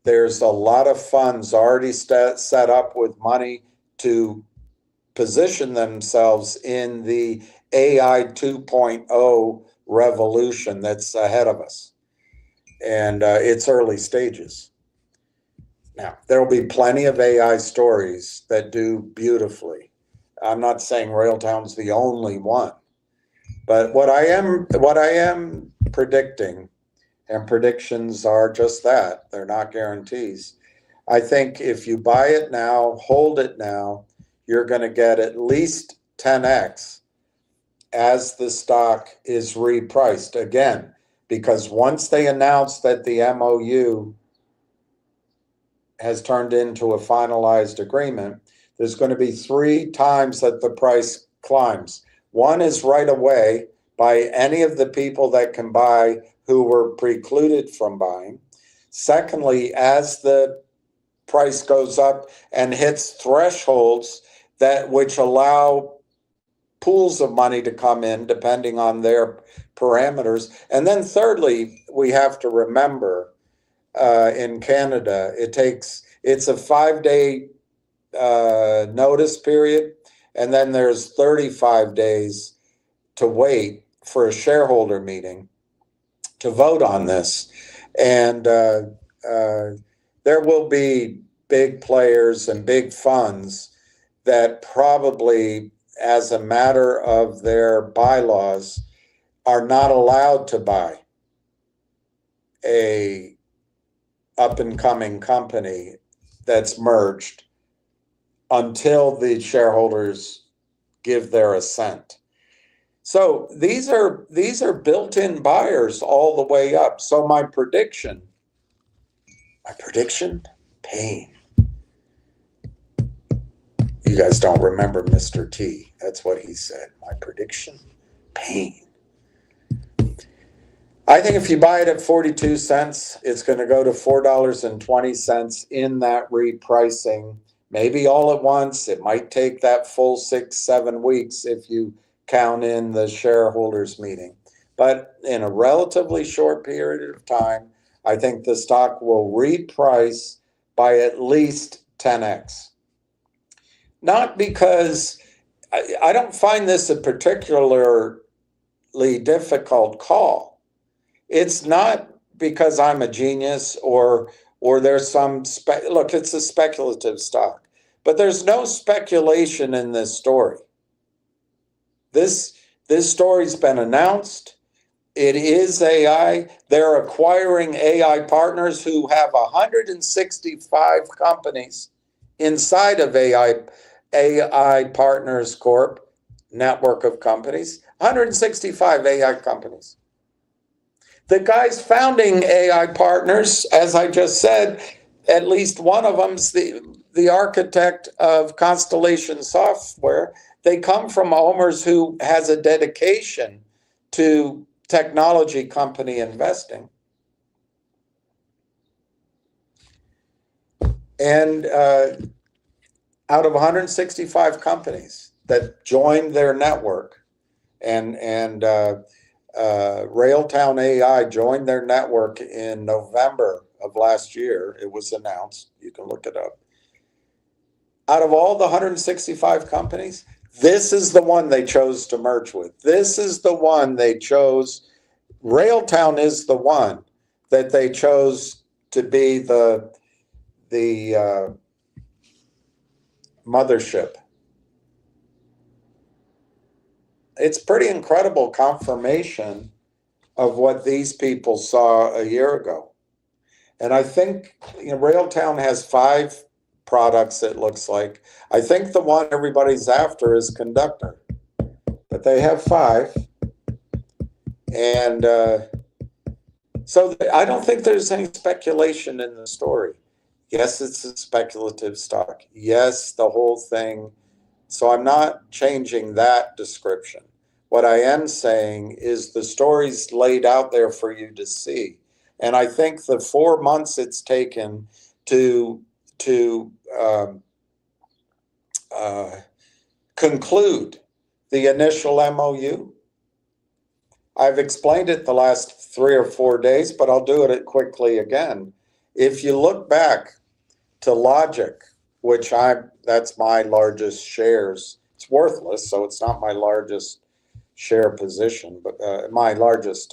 there's a lot of funds already set up with money to position themselves in the AI 2.0 revolution that's ahead of us. And it's early stages. Now, there will be plenty of AI stories that do beautifully. I'm not saying Railtown's the only one, but what I am predicting, and predictions are just that, they're not guarantees. I think if you buy it now, hold it now, you're going to get at least 10x as the stock is repriced again, because once they announce that the MOU has turned into a finalized agreement, there's going to be 3 times that the price climbs. One is right away by any of the people that can buy who were precluded from buying. Secondly, as the price goes up and hits thresholds which allow pools of money to come in depending on their parameters. And then thirdly, we have to remember in Canada, it's a 5-day notice period, and then there's 35 days to wait for a shareholder meeting to vote on this. And there will be big players and big funds that probably, as a matter of their bylaws, are not allowed to buy a up and coming company that's merged until the shareholders give their assent. So these are built-in buyers all the way up. So my prediction, pain. You guys don't remember Mr. T. That's what he said. My prediction, pain. I think if you buy it at 42 cents, it's going to go to $4.20 in that repricing, maybe all at once. It might take that full 6-7 weeks if you count in the shareholders meeting. But in a relatively short period of time, I think the stock will reprice by at least 10x. Not because I don't find this a particularly difficult call. It's not because I'm a genius or there's some look, it's a speculative stock, but there's no speculation in this story. This story's been announced. It is AI. They're acquiring AI partners who have 165 companies inside of AI Partners Corp network of companies, 165 AI companies. The guys founding AI Partners, as I just said, at least one of them's the architect of Constellation Software. They come from owners who has a dedication to technology company investing. And out of 165 companies that joined their network, and Railtown AI joined their network in November of last year. It was announced. You can look it up. Out of all the 165 companies, this is the one they chose to merge with. This is the one they chose. Railtown is the one that they chose to be the mothership. It's pretty incredible confirmation of what these people saw a year ago. And I think Railtown has 5 products, it looks like. I think the one everybody's after is Conductor, but they have 5. And so I don't think there's any speculation in the story. Yes, it's a speculative stock. Yes, the whole thing. So I'm not changing that description. What I am saying is the story's laid out there for you to see. And I think the 4 months it's taken to conclude the initial MOU. I've explained it the last 3 or 4 days, but I'll do it quickly again. If you look back to Logic, which that's my largest shares. It's worthless, so it's not my largest share position, but my largest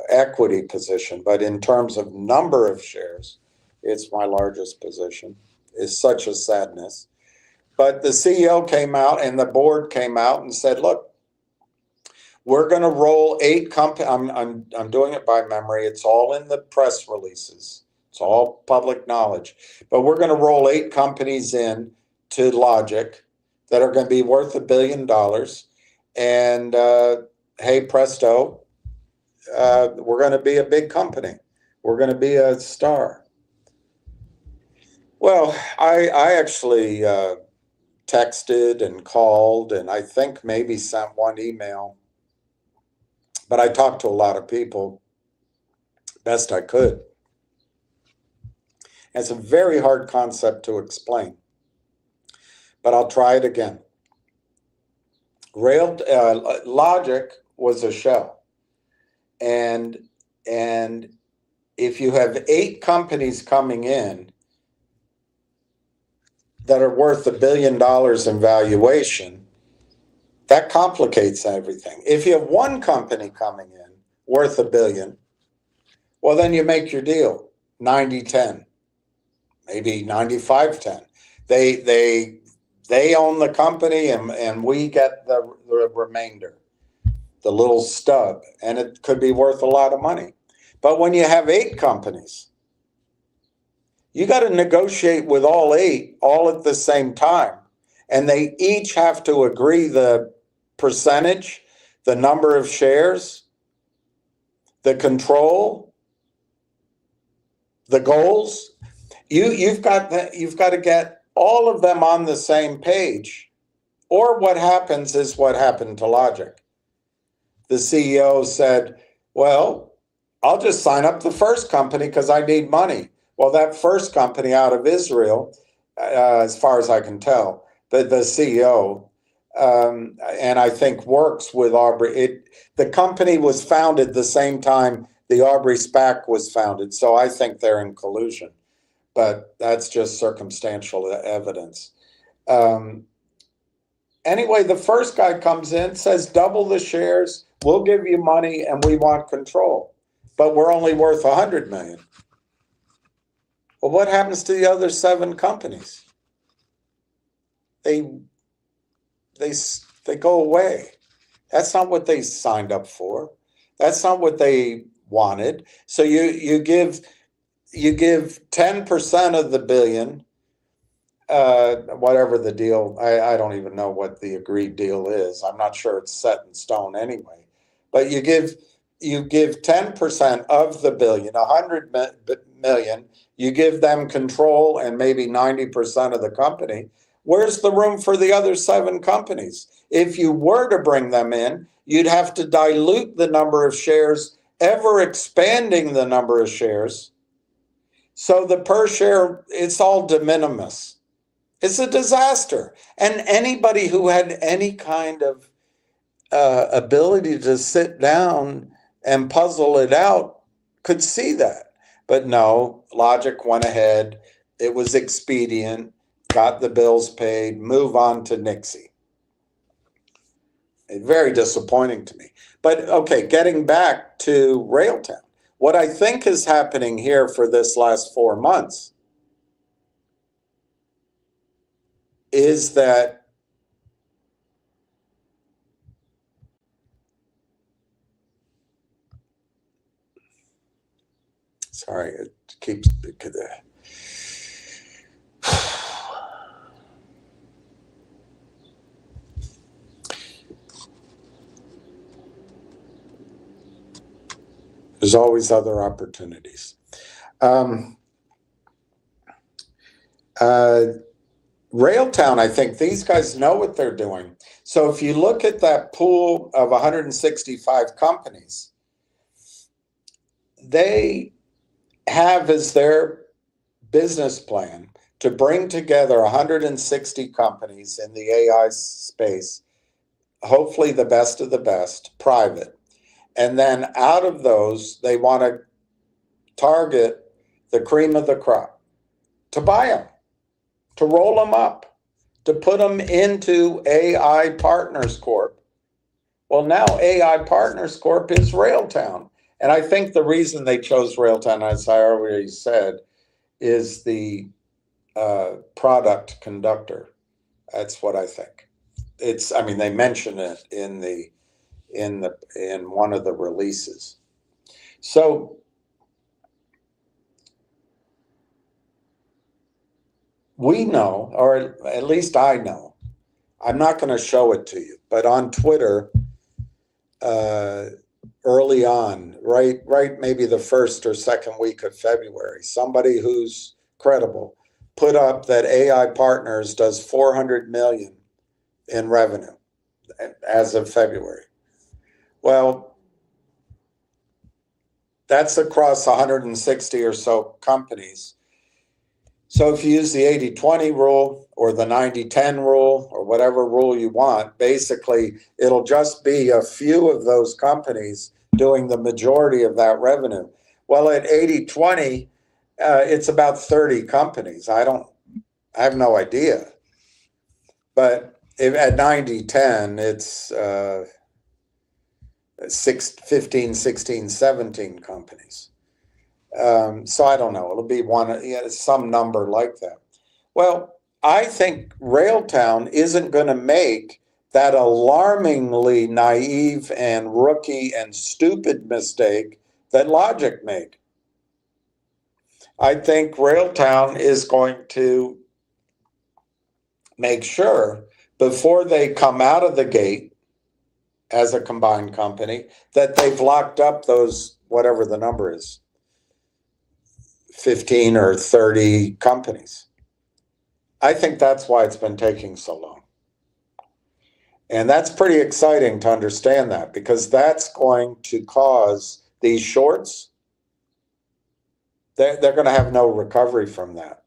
equity position. But in terms of number of shares, it's my largest position. It's such a sadness. But the CEO came out and the board came out and said, look, we're going to roll 8 companies. I'm doing it by memory. It's all in the press releases. It's all public knowledge. But we're going to roll 8 companies in to Logic that are going to be worth $1 billion. And hey, presto, we're going to be a big company. We're going to be a star. Well, I actually texted and called, and I think maybe sent 1 email. But I talked to a lot of people best I could. It's a very hard concept to explain, but I'll try it again. Logic was a shell, and if you have 8 companies coming in that are worth $1 billion in valuation, that complicates everything. If you have 1 company coming in worth $1 billion, well, then you make your deal 90-10. Maybe 95-10. They own the company and we get the remainder, the little stub, and it could be worth a lot of money. But when you have 8 companies, you got to negotiate with all 8 all at the same time. And they each have to agree the percentage, the number of shares, the control, the goals. You've got to get all of them on the same page. Or what happens is what happened to Logic. The CEO said, well, I'll just sign up the first company because I need money. Well, that first company out of Israel, as far as I can tell, the CEO, and I think works with Aubrey. The company was founded the same time the Aubrey SPAC was founded, so I think they're in collusion. But that's just circumstantial evidence. Anyway, the first guy comes in, says double the shares, we'll give you money, and we want control. But we're only worth $100 million. Well, what happens to the other 7 companies? They go away. That's not what they signed up for. That's not what they wanted. So you give 10% of the billion, whatever the deal. I don't even know what the agreed deal is. I'm not sure it's set in stone anyway. But you give 10% of the billion, 100 million. You give them control and maybe 90% of the company. Where's the room for the other 7 companies? If you were to bring them in, you'd have to dilute the number of shares, ever expanding the number of shares. So the per share, it's all de minimis. It's a disaster. And anybody who had any kind of ability to sit down and puzzle it out could see that. But no, Logic went ahead. It was expedient, got the bills paid, move on to Nixie. Very disappointing to me. But okay, getting back to Railtown. What I think is happening here for this last 4 months is that sorry, it keeps there's always other opportunities. Railtown, I think these guys know what they're doing. So if you look at that pool of 165 companies, they have as their business plan to bring together 160 companies in the AI space, hopefully the best of the best, private. And then out of those, they want to target the cream of the crop, to buy them, to roll them up, to put them into AI Partners Corp. Well, now AI Partners Corp is Railtown. And I think the reason they chose Railtown, as I already said, is the product conductor. That's what I think. I mean, they mention it in one of the releases. So we know, or at least I know, I'm not going to show it to you, but on Twitter, early on, right maybe the first or second week of February, somebody who's credible put up that AI Partners does 400 million in revenue as of February. Well, that's across 160 or so companies. So if you use the 80-20 rule or the 90-10 rule or whatever rule you want, basically it'll just be a few of those companies doing the majority of that revenue. Well, at 80-20, it's about 30 companies. I have no idea. But at 90-10, it's 15, 16, 17 companies. So I don't know. It'll be some number like that. Well, I think Railtown isn't going to make that alarmingly naive and rookie and stupid mistake that Logic made. I think Railtown is going to make sure before they come out of the gate as a combined company that they've locked up those, whatever the number is, 15 or 30 companies. I think that's why it's been taking so long. And that's pretty exciting to understand that, because that's going to cause these shorts, they're going to have no recovery from that.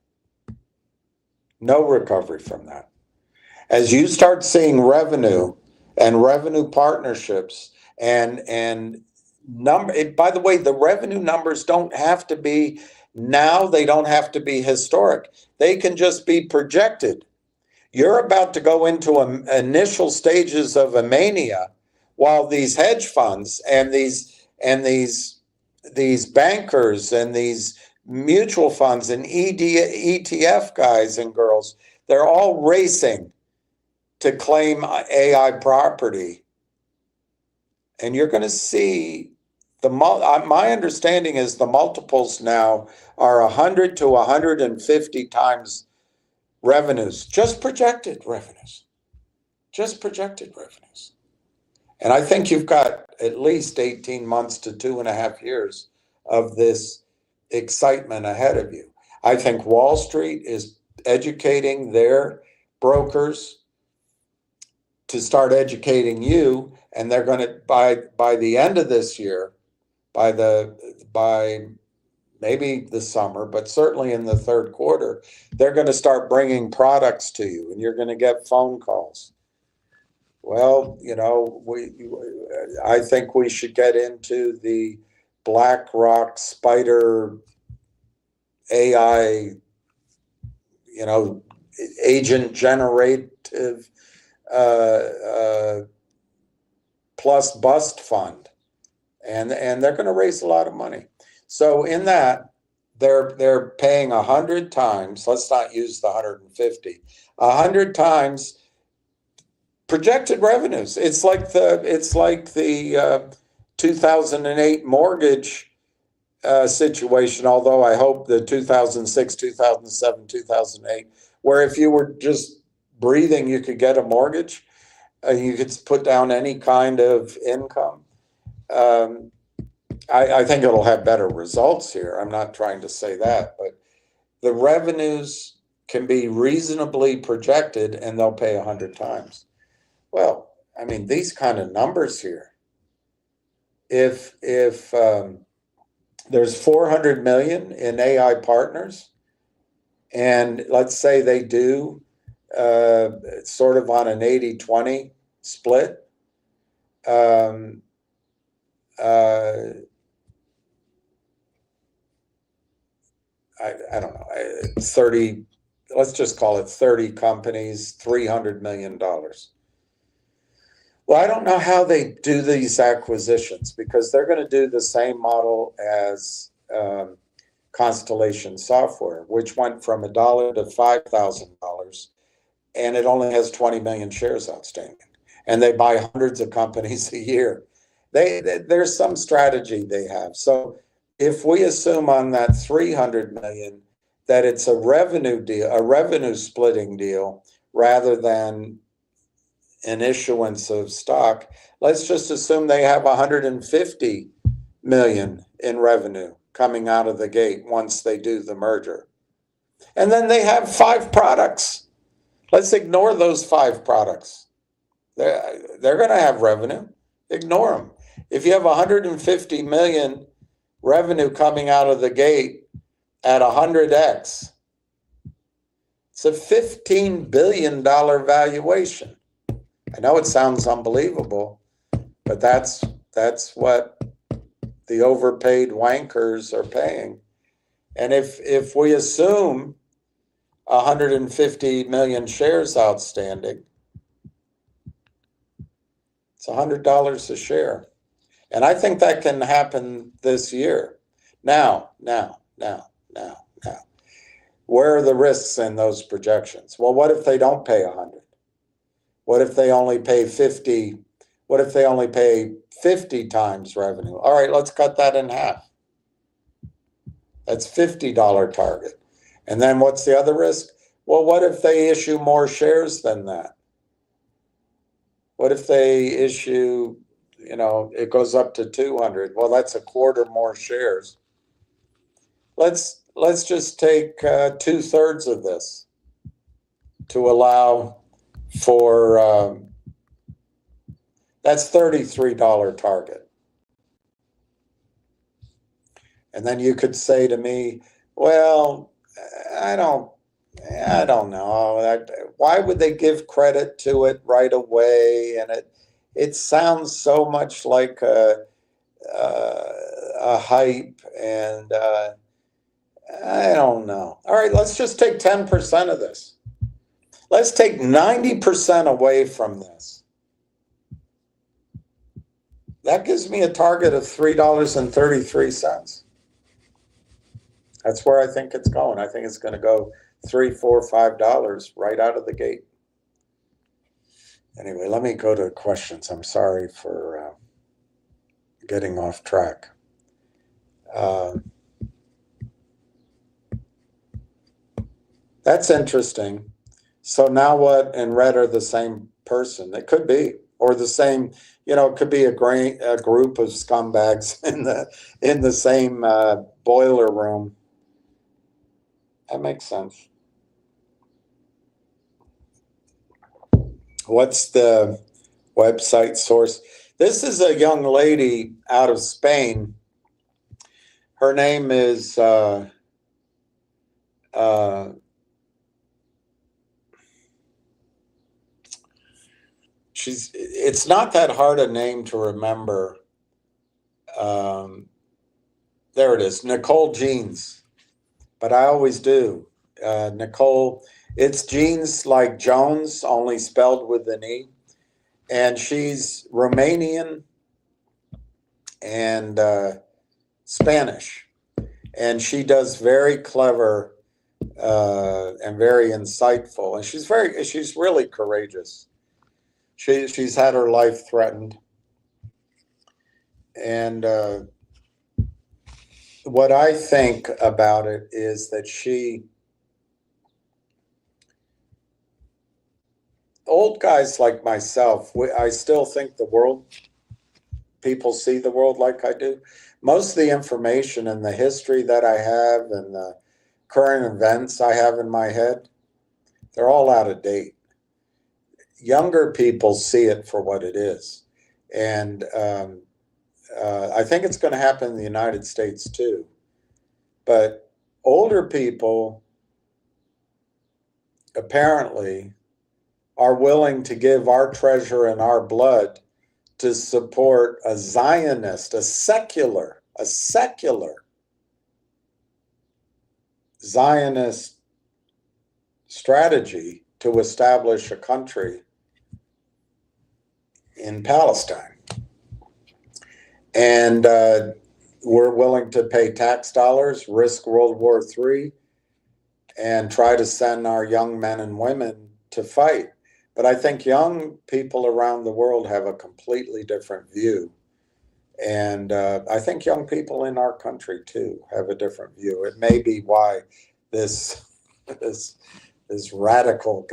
No recovery from that. As you start seeing revenue and revenue partnerships and number, by the way, the revenue numbers don't have to be now, they don't have to be historic. They can just be projected. You're about to go into initial stages of a mania, while these hedge funds and these bankers and these mutual funds and ETF guys and girls, they're all racing to claim AI property. And you're going to see my understanding is the multiples now are 100 to 150 times revenues, just projected revenues. And I think you've got at least 18 months to 2.5 years of this excitement ahead of you. I think Wall Street is educating their brokers to start educating you, and they're going to, by the end of this year, by maybe the summer, but certainly in the third quarter, they're going to start bringing products to you, and you're going to get phone calls. Well, I think we should get into the BlackRock Spider AI, agent generative plus bust fund, and they're going to raise a lot of money. So in that, they're paying 100 times. Let's not use the 150. 100 times projected revenues. It's like the 2008 mortgage situation. Although I hope the 2006, 2007, 2008, where if you were just breathing, you could get a mortgage. You could put down any kind of income. I think it'll have better results here. I'm not trying to say that, but the revenues can be reasonably projected, and they'll pay 100 times. Well, I mean, these kind of numbers here. If there's 400 million in AI partners, and let's say they do sort of on an 80-20 split, I don't know, 30, let's just call it 30 companies, $300 million. Well, I don't know how they do these acquisitions, because they're going to do the same model as Constellation Software, which went from $1 to $5,000, and it only has 20 million shares outstanding, and they buy hundreds of companies a year. There's some strategy they have. So if we assume on that 300 million that it's a revenue deal, a revenue splitting deal, rather than an issuance of stock, let's just assume they have 150 million in revenue coming out of the gate once they do the merger. And then they have 5 products. Let's ignore those 5 products. They're going to have revenue. Ignore them. If you have 150 million revenue coming out of the gate at 100x, it's a $15 billion valuation. I know it sounds unbelievable, but that's what the overpaid wankers are paying. And if we assume 150 million shares outstanding, it's $100 a share. And I think that can happen this year. Now. Where are the risks in those projections? Well, what if they don't pay 100? What if they only pay 50 What if they only pay 50 times revenue? All right, let's cut that in half. That's $50 target. And then what's the other risk? Well, what if they issue more shares than that? What if they issue, it goes up to 200? Well, that's a quarter more shares. Let's just take 2/3 of this to allow for, that's $33 target. And then you could say to me, well, I don't know. Why would they give credit to it right away? And it sounds so much like a hype, and I don't know. All right, let's just take 10% of this. Let's take 90% away from this. That gives me a target of $3.33. That's where I think it's going. I think it's going to go $3, $4, $5 right out of the gate. Anyway, let me go to questions. I'm sorry for getting off track. That's interesting. So now what and red are the same person? It could be, or the same. It could be a group of scumbags in the same boiler room. That makes sense. What's the website source? This is a young lady out of Spain. Her name is it's not that hard a name to remember. There it is, Nicole Jeans. But I always do. Nicole, it's Jeans like Jones, only spelled with an E. And she's Romanian and Spanish. And she does very clever and very insightful. And she's really courageous. She's had her life threatened. And what I think about it is that old guys like myself, I still think people see the world like I do. Most of the information and the history that I have and the current events I have in my head, they're all out of date. Younger people see it for what it is. And I think it's going to happen in the United States too. But older people apparently are willing to give our treasure and our blood to support a Zionist, a secular Zionist strategy to establish a country in Palestine. And we're willing to pay tax dollars, risk World War III, and try to send our young men and women to fight. But I think young people around the world have a completely different view. And I think young people in our country, too, have a different view. It may be why this radical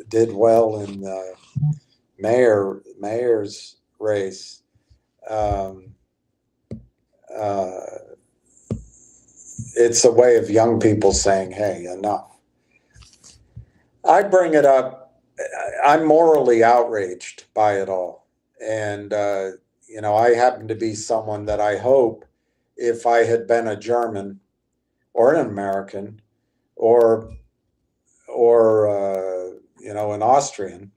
did well in the mayor's race. It's a way of young people saying, hey, enough. I bring it up. I'm morally outraged by it all. And, I happen to be someone that I hope, if I had been a German or an American or an Austrian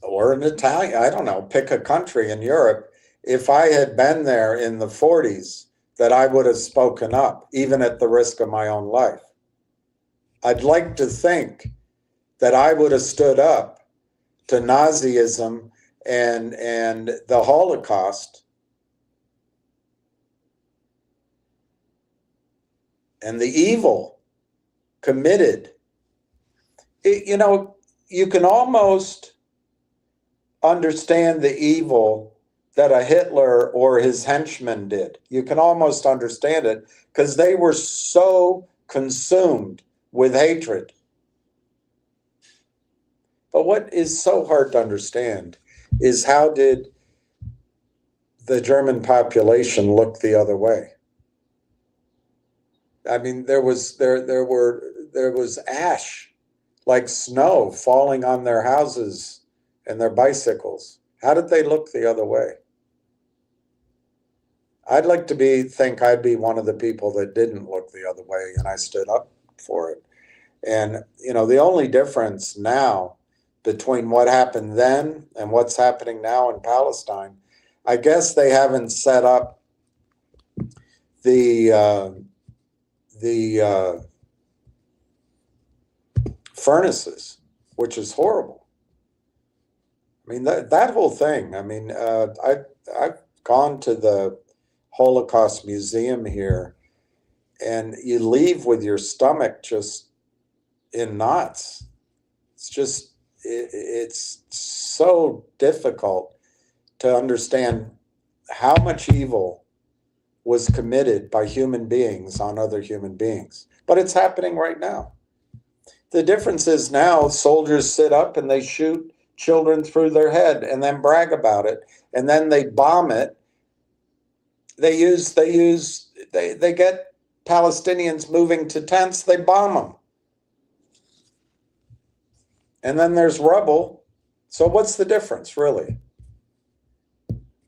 or an Italian, I don't know, pick a country in Europe, if I had been there in the 40s, that I would have spoken up, even at the risk of my own life. I'd like to think that I would have stood up to Nazism and the Holocaust and the evil committed. you can almost understand the evil that a Hitler or his henchmen did. You can almost understand it because they were so consumed with hatred. But what is so hard to understand is how did the German population look the other way? I mean, there was ash like snow falling on their houses and their bicycles. How did they look the other way? I'd like to think I'd be one of the people that didn't look the other way, and I stood up for it. And, the only difference now between what happened then and what's happening now in Palestine, I guess they haven't set up the furnaces, which is horrible. I mean, that whole thing, I mean, I've gone to the Holocaust Museum here, and you leave with your stomach just in knots. It's so difficult to understand how much evil was committed by human beings on other human beings. But it's happening right now. The difference is now soldiers sit up and they shoot children through their head and then brag about it, and then they bomb it. They get Palestinians moving to tents, they bomb them. And then there's rubble. So what's the difference, really?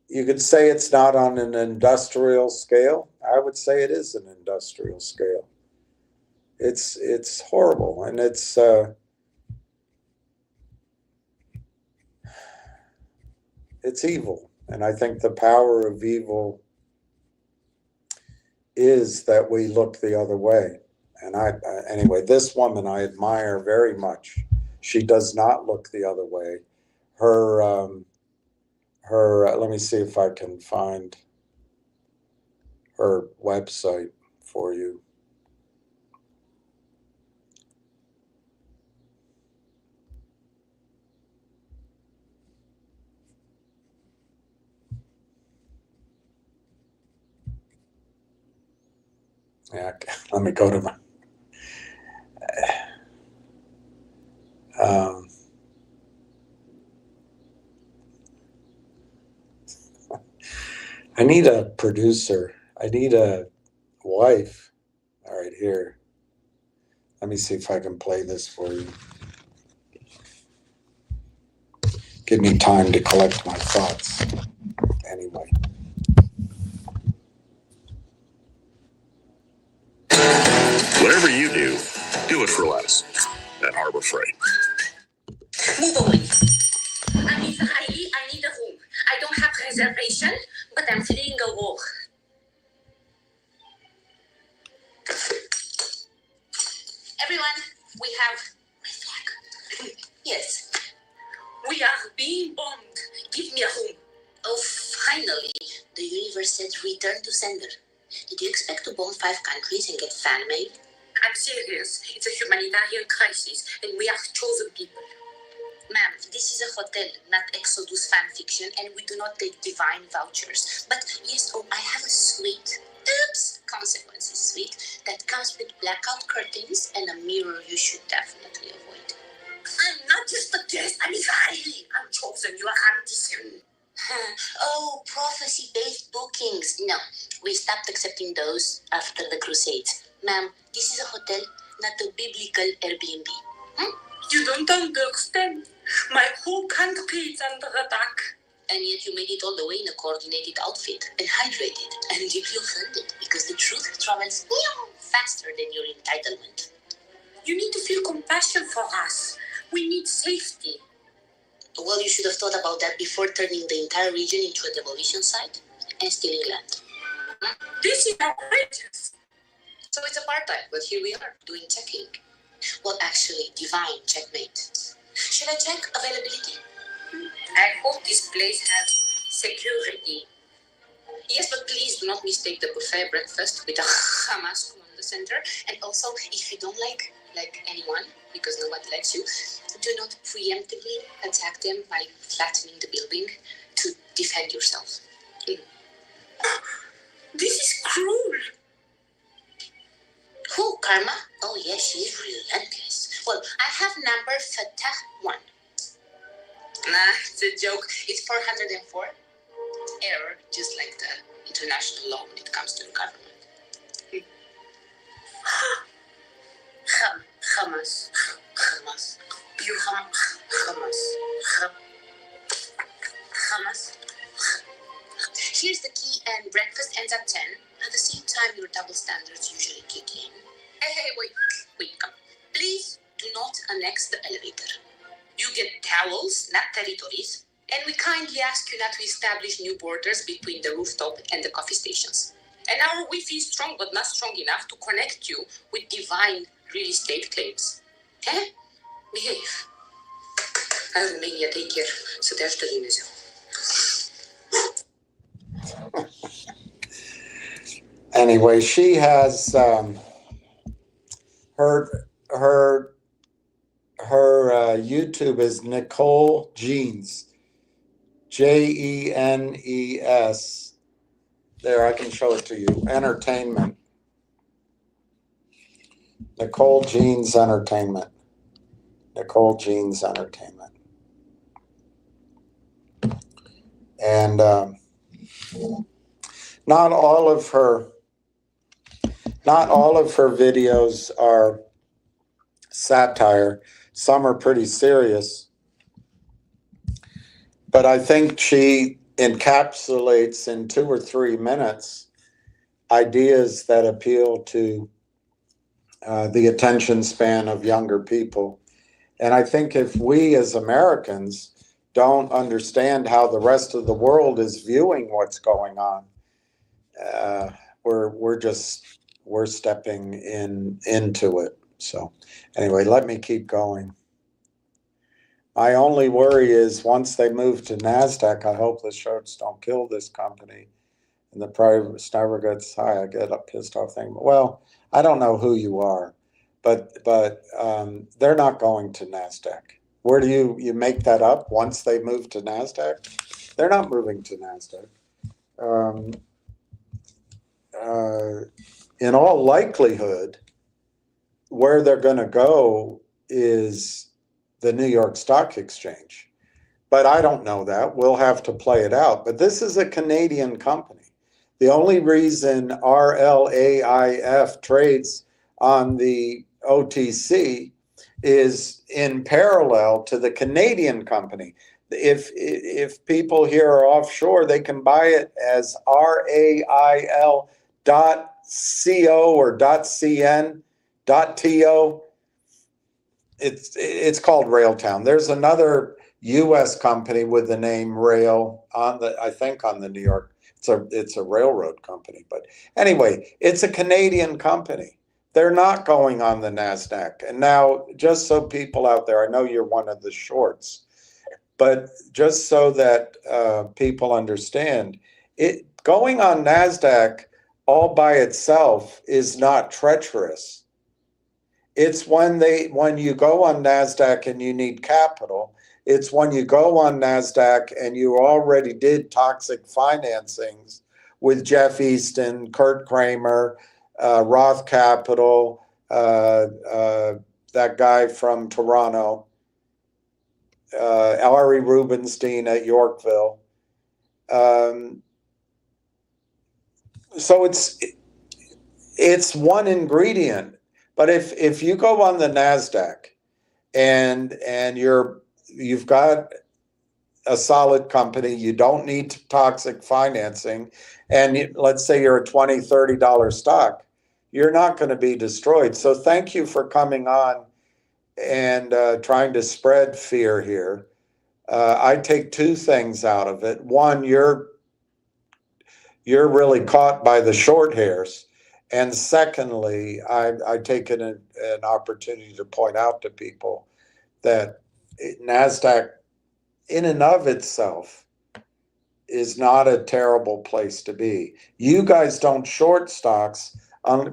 You could say it's not on an industrial scale. I would say it is an industrial scale. It's horrible, and it's evil. And I think the power of evil is that we look the other way. And anyway, this woman I admire very much. She does not look the other way. Her let me see if I can find her website for you. Yeah, let me go to my. I need a producer. I need a wife. All right, here. Let me see if I can play this for you. Give me time to collect my thoughts. Anyway. Whatever you do it for less at Harbor Freight. Move away. I'm Israeli, I need a room. I don't have reservation, but I'm fleeing a war. Everyone, we have my flag. Yes. We are being bombed. Give me a room. Oh, finally, the universe said return to sender. Did you expect to bomb 5 countries and get fan mail? I'm serious. It's a humanitarian crisis, and we are chosen people. Ma'am, this is a hotel, not Exodus fan fiction, and we do not take divine vouchers. But yes, I have a suite. Oops, consequences suite that comes with blackout curtains and a mirror you should definitely avoid. I'm not just a guest, I'm Israeli. I'm chosen, you are anti-Semite. Oh, prophecy-based bookings. No, we stopped accepting those after the Crusades. Ma'am, this is a hotel, not a biblical Airbnb. You don't understand. My whole country is under attack. And yet you made it all the way in a coordinated outfit and hydrated and deeply offended because the truth travels faster than your entitlement. You need to feel compassion for us. We need safety. Well, you should have thought about that before turning the entire region into a demolition site and stealing land. This is outrageous. So it's apartheid, but here we are, doing checking. Well, actually, divine checkmate. Should I check availability? I hope this place has security. Yes, but please do not mistake the buffet breakfast with a Hamas command center. And also, if you don't like anyone, because nobody likes you, Do not preemptively attack them by flattening the building to defend yourself. This is cruel. Who, Karma? Oh, yes, she is relentless. Well, I have number Fatah 1. Nah, it's a joke. It's 404. Error, just like the international law when it comes to the government. Hamas. Hamas. You Hamas. Hamas. Here's the key, and breakfast ends at 10. At the same time, your double standards usually kick in. Hey, wait, come. Please do not annex the elevator. You get towels, not territories, and we kindly ask you not to establish new borders between the rooftop and the coffee stations. And our Wi-Fi is strong, but not strong enough to connect you with divine real estate claims. Eh? Behave. I'll Romania take care, să te ajute Dumnezeu. Anyway, she has her YouTube is Nicole Jeans, Jenes. There, I can show it to you. Entertainment. Nicole Jeans Entertainment. Nicole Jeans Entertainment. And not all of her videos are satire. Some are pretty serious. But I think she encapsulates in 2 or 3 minutes ideas that appeal to the attention span of younger people. And I think if we as Americans don't understand how the rest of the world is viewing what's going on, we're stepping into it. So anyway, let me keep going. My only worry is once they move to NASDAQ, I hope the shorts don't kill this company and the price never gets high. I get a pissed off thing. Well, I don't know who you are, but they're not going to NASDAQ. Where do you make that up once they move to NASDAQ? They're not moving to NASDAQ. In all likelihood, where they're going to go is the New York Stock Exchange. But I don't know that. We'll have to play it out. But this is a Canadian company. The only reason RLAIF trades on the OTC is in parallel to the Canadian company. If people here are offshore, they can buy it as RAIL.co or .cn, .to. It's called Railtown. There's another U.S. company with the name Rail on the New York. It's a railroad company, but anyway, it's a Canadian company. They're not going on the NASDAQ. And now, just so people out there, I know you're one of the shorts, but just so that people understand, going on NASDAQ all by itself is not treacherous. It's when you go on NASDAQ and you need capital. It's when you go on NASDAQ and you already did toxic financings with Jeff Easton, Kurt Kramer, Roth Capital, that guy from Toronto, Ari Rubenstein at Yorkville. So it's one ingredient. But if you go on the NASDAQ and you've got a solid company, you don't need toxic financing, and let's say you're a $20, $30 stock, you're not going to be destroyed. So thank you for coming on and trying to spread fear here. I take 2 things out of it. One, you're really caught by the short hairs. And secondly, I take it an opportunity to point out to people that NASDAQ in and of itself is not a terrible place to be. You guys don't short stocks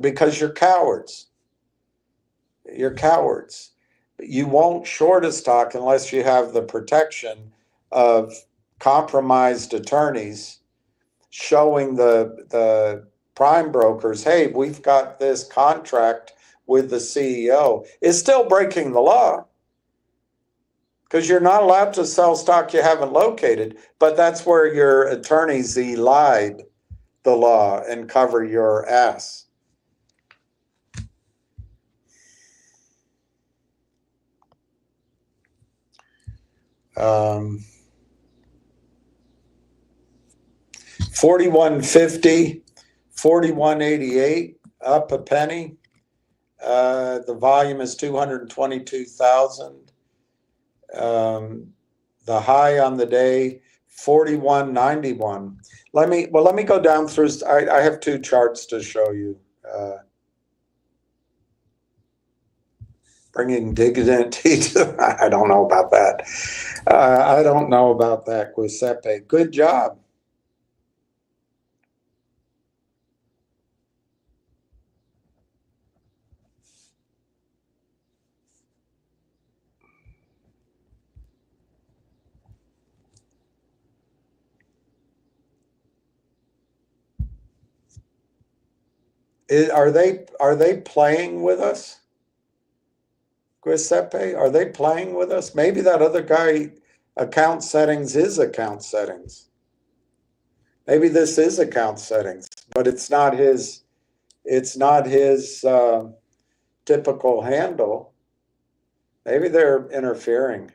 because you're cowards. You're cowards. you won't short a stock unless you have the protection of compromised attorneys showing the prime brokers, hey, we've got this contract with the CEO. It's still breaking the law because you're not allowed to sell stock you haven't located, but that's where your attorneys elide the law and cover your ass. Um, 41.50, 41.88, up a penny. The volume is 222,000. The high on the day, 41.91. Let me go down through. I have two charts to show you. Bringing dignity to, I don't know about that. I don't know about that, Giuseppe. Good job. Are they playing with us? Giuseppe, are they playing with us? Maybe that other guy, account settings is account settings. Maybe this is account settings, but it's not his typical handle. Maybe they're interfering.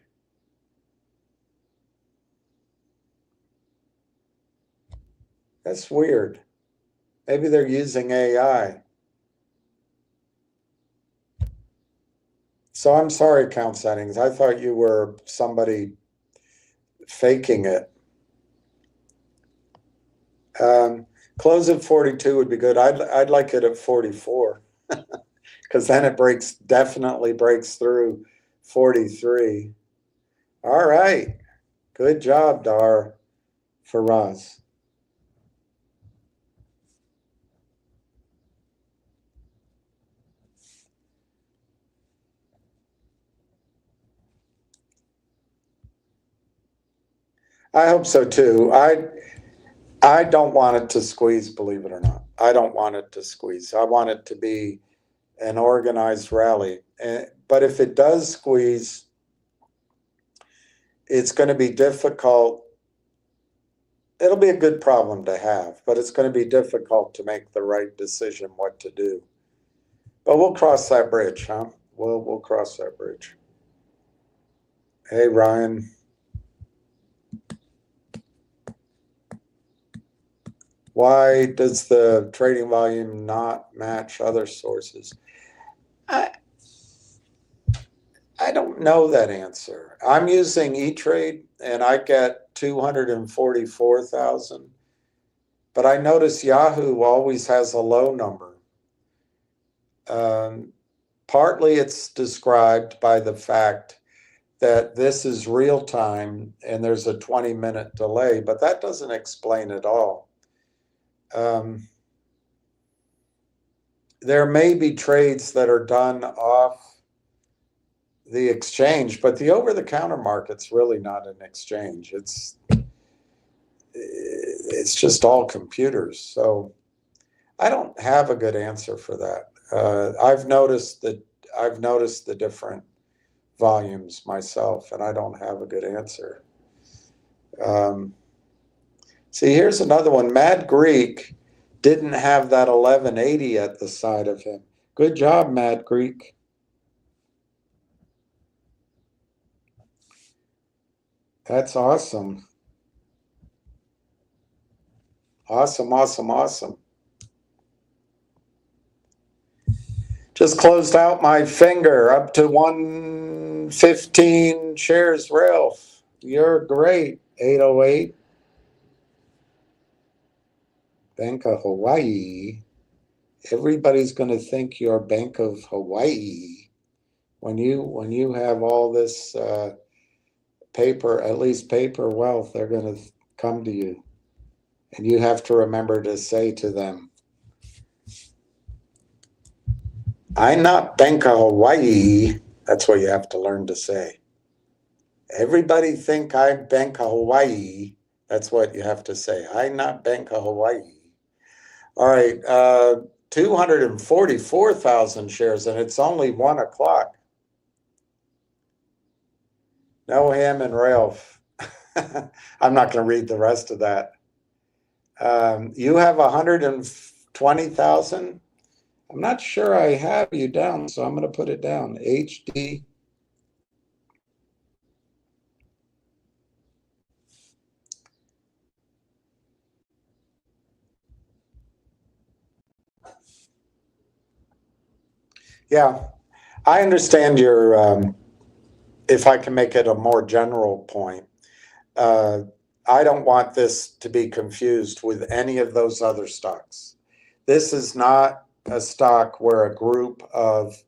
That's weird. Maybe they're using AI. So I'm sorry, account settings. I thought you were somebody faking it. Close at 42 would be good. I'd like it at 44 because then it definitely breaks through 43. All right. Good job, Dar Faraz. I hope so too. I don't want it to squeeze, believe it or not. I don't want it to squeeze. I want it to be an organized rally. But if it does squeeze, it's going to be difficult. It'll be a good problem to have, but it's going to be difficult to make the right decision what to do. But we'll cross that bridge, huh? We'll cross that bridge. Hey, Ryan. Why does the trading volume not match other sources? I don't know that answer. I'm using E-Trade and I get 244,000, but I notice Yahoo always has a low number. Partly it's described by the fact that this is real time and there's a 20-minute delay, but that doesn't explain it all. There may be trades that are done off the exchange, but the over-the-counter market's really not an exchange. It's just all computers. So I don't have a good answer for that. I've noticed the different volumes myself, and I don't have a good answer. See, here's another one. Mad Greek didn't have that 1180 at the side of him. Good job, Mad Greek. That's awesome. Awesome, awesome, awesome. Just closed out my finger up to 115 shares, Ralph. You're great. 808. Bank of Hawaii. Everybody's going to think you're Bank of Hawaii when you have all this paper, at least paper wealth. They're going to come to you, and you have to remember to say to them, "I'm not Bank of Hawaii. That's what you have to learn to say. Everybody think I Bank of Hawaii. That's what you have to say. I not Bank of Hawaii. All right, 244,000 shares, and it's only 1 o'clock. No ham and Ralph. I'm not going to read the rest of that. You have 120,000. I'm not sure I have you down, so I'm going to put it down. HD. Yeah, I understand your, if I can make it a more general point, I don't want this to be confused with any of those other stocks. This is not a stock where a group of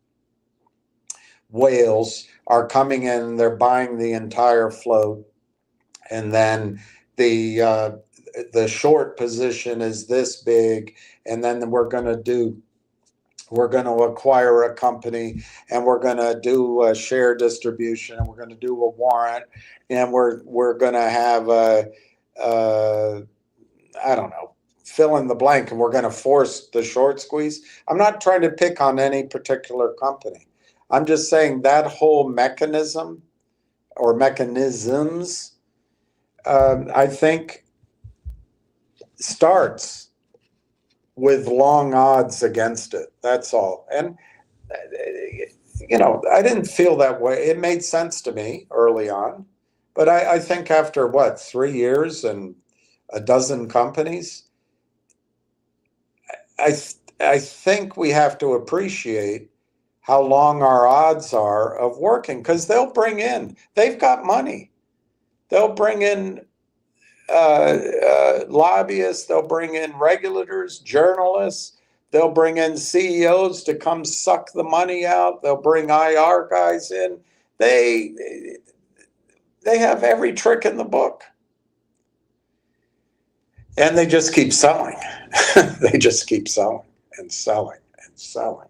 whales are coming in, they're buying the entire float, and then the short position is this big, and then we're going to acquire a company, and we're going to do a share distribution, and we're going to do a warrant, and we're going to have I don't know, fill in the blank, and we're going to force the short squeeze. I'm not trying to pick on any particular company. I'm just saying that whole mechanism or mechanisms, I think, starts with long odds against it. That's all. And I didn't feel that way. It made sense to me early on, but I think after 3 years and a dozen companies, I think we have to appreciate how long our odds are of working, because they've got money. They'll bring in lobbyists, they'll bring in regulators, journalists, they'll bring in CEOs to come suck the money out, they'll bring IR guys in. They have every trick in the book. And they just keep selling. They just keep selling and selling and selling.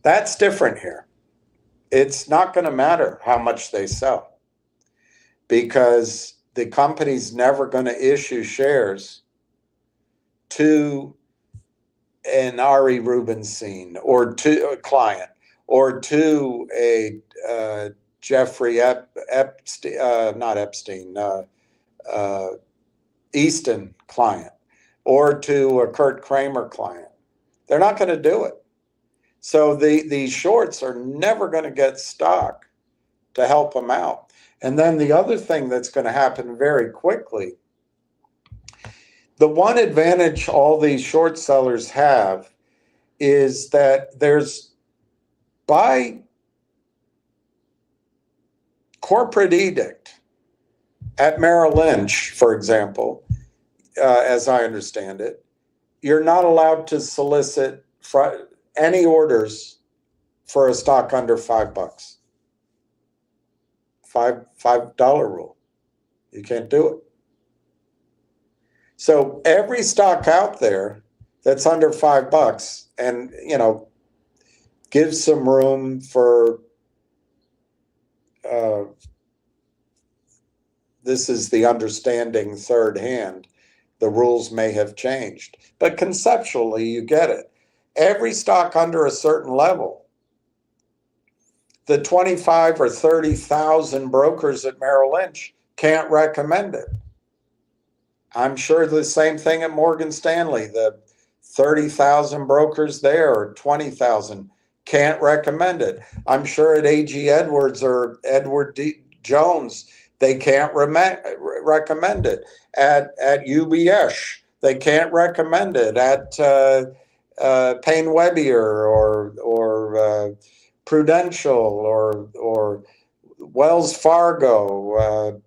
That's different here. It's not going to matter how much they sell, because the company's never going to issue shares to an Ari Rubenstein or to a client or to a Jeffrey Epstein, not Epstein, Easton client, or to a Kurt Kramer client. They're not going to do it. So the shorts are never going to get stock to help them out. And then the other thing that's going to happen very quickly, the one advantage all these short sellers have is that there's, by corporate edict at Merrill Lynch, for example, as I understand it, you're not allowed to solicit any orders for a stock under $5. $5 rule. You can't do it. So every stock out there that's under $5 and, gives some room for, this is the understanding third hand, the rules may have changed, but conceptually you get it. Every stock under a certain level, the 25 or 30,000 brokers at Merrill Lynch can't recommend it. I'm sure the same thing at Morgan Stanley. The 30,000 brokers there, or 20,000, can't recommend it. I'm sure at AG Edwards or Edward D. Jones, they can't recommend it. At UBS, they can't recommend it. At Payne Webbier or Prudential or Wells Fargo,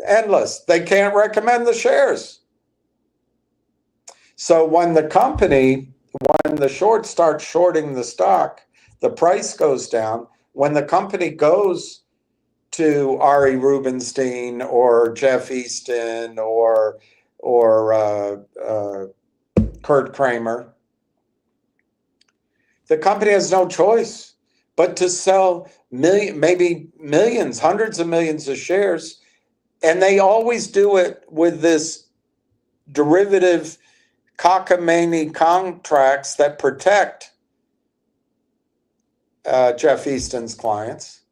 endless. They can't recommend the shares. So when the short starts shorting the stock, the price goes down. When the company goes to Ari Rubenstein or Jeff Easton or Kurt Kramer, the company has no choice But to sell maybe millions, hundreds of millions of shares, and they always do it with this derivative cockamamie contracts that protect Jeff Easton's clients,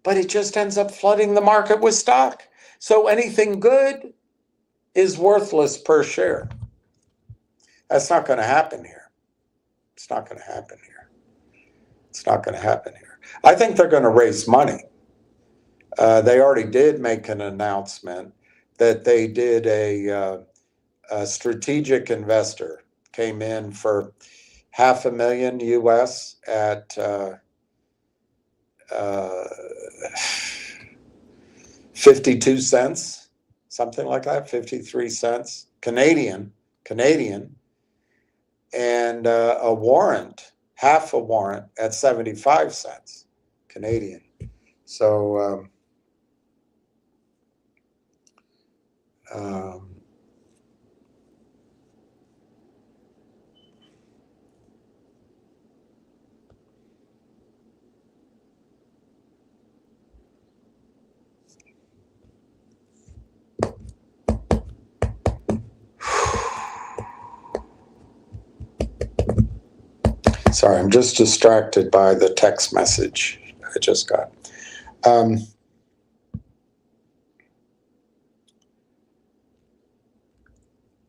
but it just ends up flooding the market with stock. So anything good is worthless per share. That's not going to happen here. It's not going to happen here. It's not going to happen here. I think they're going to raise money. They already did make an announcement that they did a strategic investor came in for $500,000 US at 52 cents, something like that, 53 cents Canadian, and a warrant, half a warrant at 75 cents Canadian. So sorry, I'm just distracted by the text message I just got.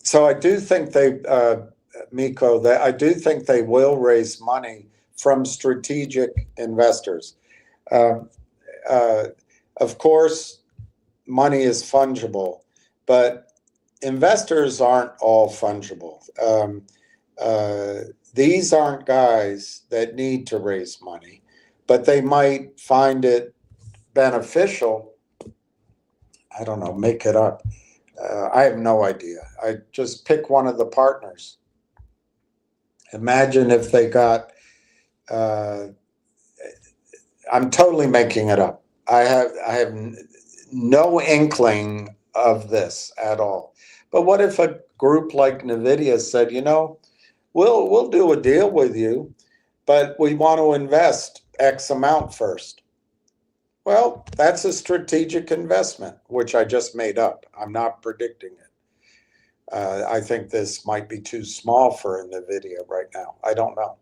So I do think they, Miko, that I do think they will raise money from strategic investors. Of course, money is fungible, but investors aren't all fungible. These aren't guys that need to raise money, but they might find it beneficial. I don't know, make it up. I have no idea. I just pick one of the partners. Imagine if they got, I'm totally making it up. I have no inkling of this at all. But what if a group like NVIDIA said, you know, we'll do a deal with you, but we want to invest X amount first. Well, that's a strategic investment, which I just made up. I'm not predicting it. I think this might be too small for NVIDIA right now. I don't know.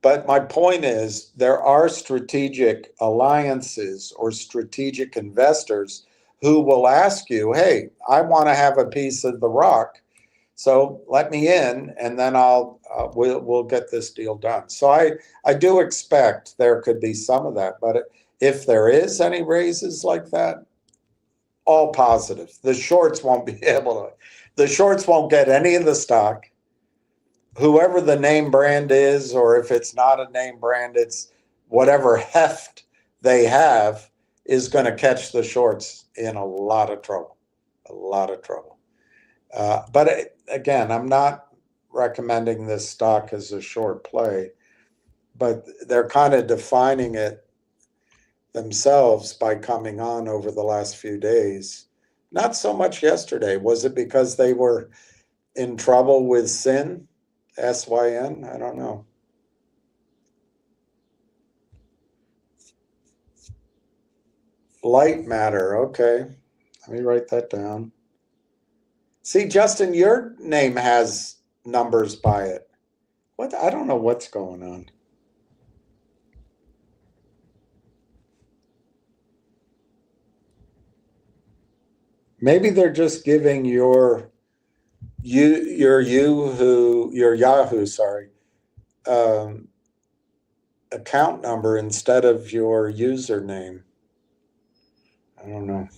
But my point is, there are strategic alliances or strategic investors who will ask you, hey, I want to have a piece of the rock, so let me in, and then we'll get this deal done. So I do expect there could be some of that, but if there is any raises like that, all positive. The shorts won't be able to. The shorts won't get any of the stock. Whoever the name brand is, or if it's not a name brand, it's whatever heft they have, is going to catch the shorts in a lot of trouble. A lot of trouble. But again, I'm not recommending this stock as a short play, but they're kind of defining it themselves by coming on over the last few days. Not so much yesterday. Was it because they were in trouble with SYN? SYN? I don't know. Light matter. Okay. Let me write that down. See, Justin, your name has numbers by it. What? I don't know what's going on. Maybe they're just giving your Yahoo, sorry, account number instead of your username. I don't know.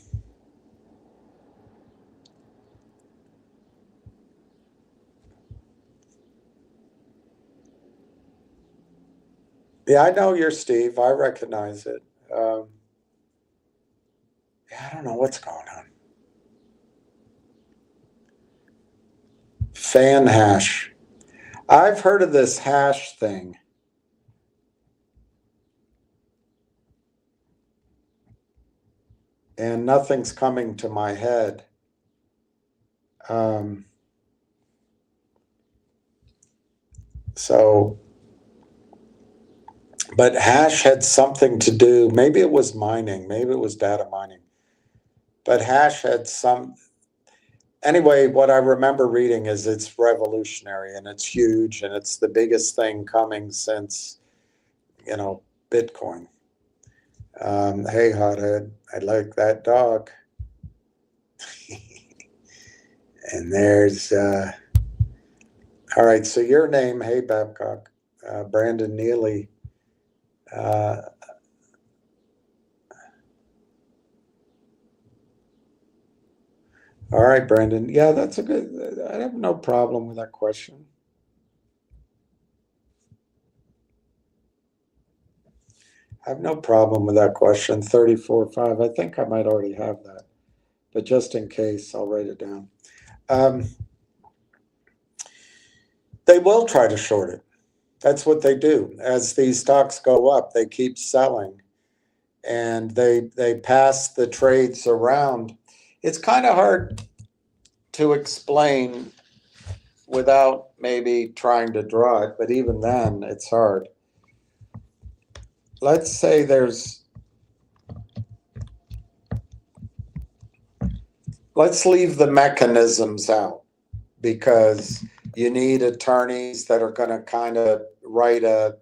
Yeah, I know you're Steve. I recognize it. Yeah, I don't know what's going on. Fan hash. I've heard of this hash thing. And nothing's coming to my head. So, But hash had something to do, maybe it was mining, maybe it was data mining, but hash had some, anyway, what I remember reading is it's revolutionary and it's huge and it's the biggest thing coming since, Bitcoin. Hey, hothead, I like that dog. And there's, all right, so your name, hey, Babcock, Brandon Neely. All right, Brandon. Yeah, that's a good, I have no problem with that question. I have no problem with that question. 34.5. I think I might already have that, but just in case, I'll write it down. They will try to short it. That's what they do. As these stocks go up, they keep selling, and they pass the trades around. It's kind of hard to explain without maybe trying to draw it, but even then, it's hard. Let's say let's leave the mechanisms out, because you need attorneys that are going to kind of write an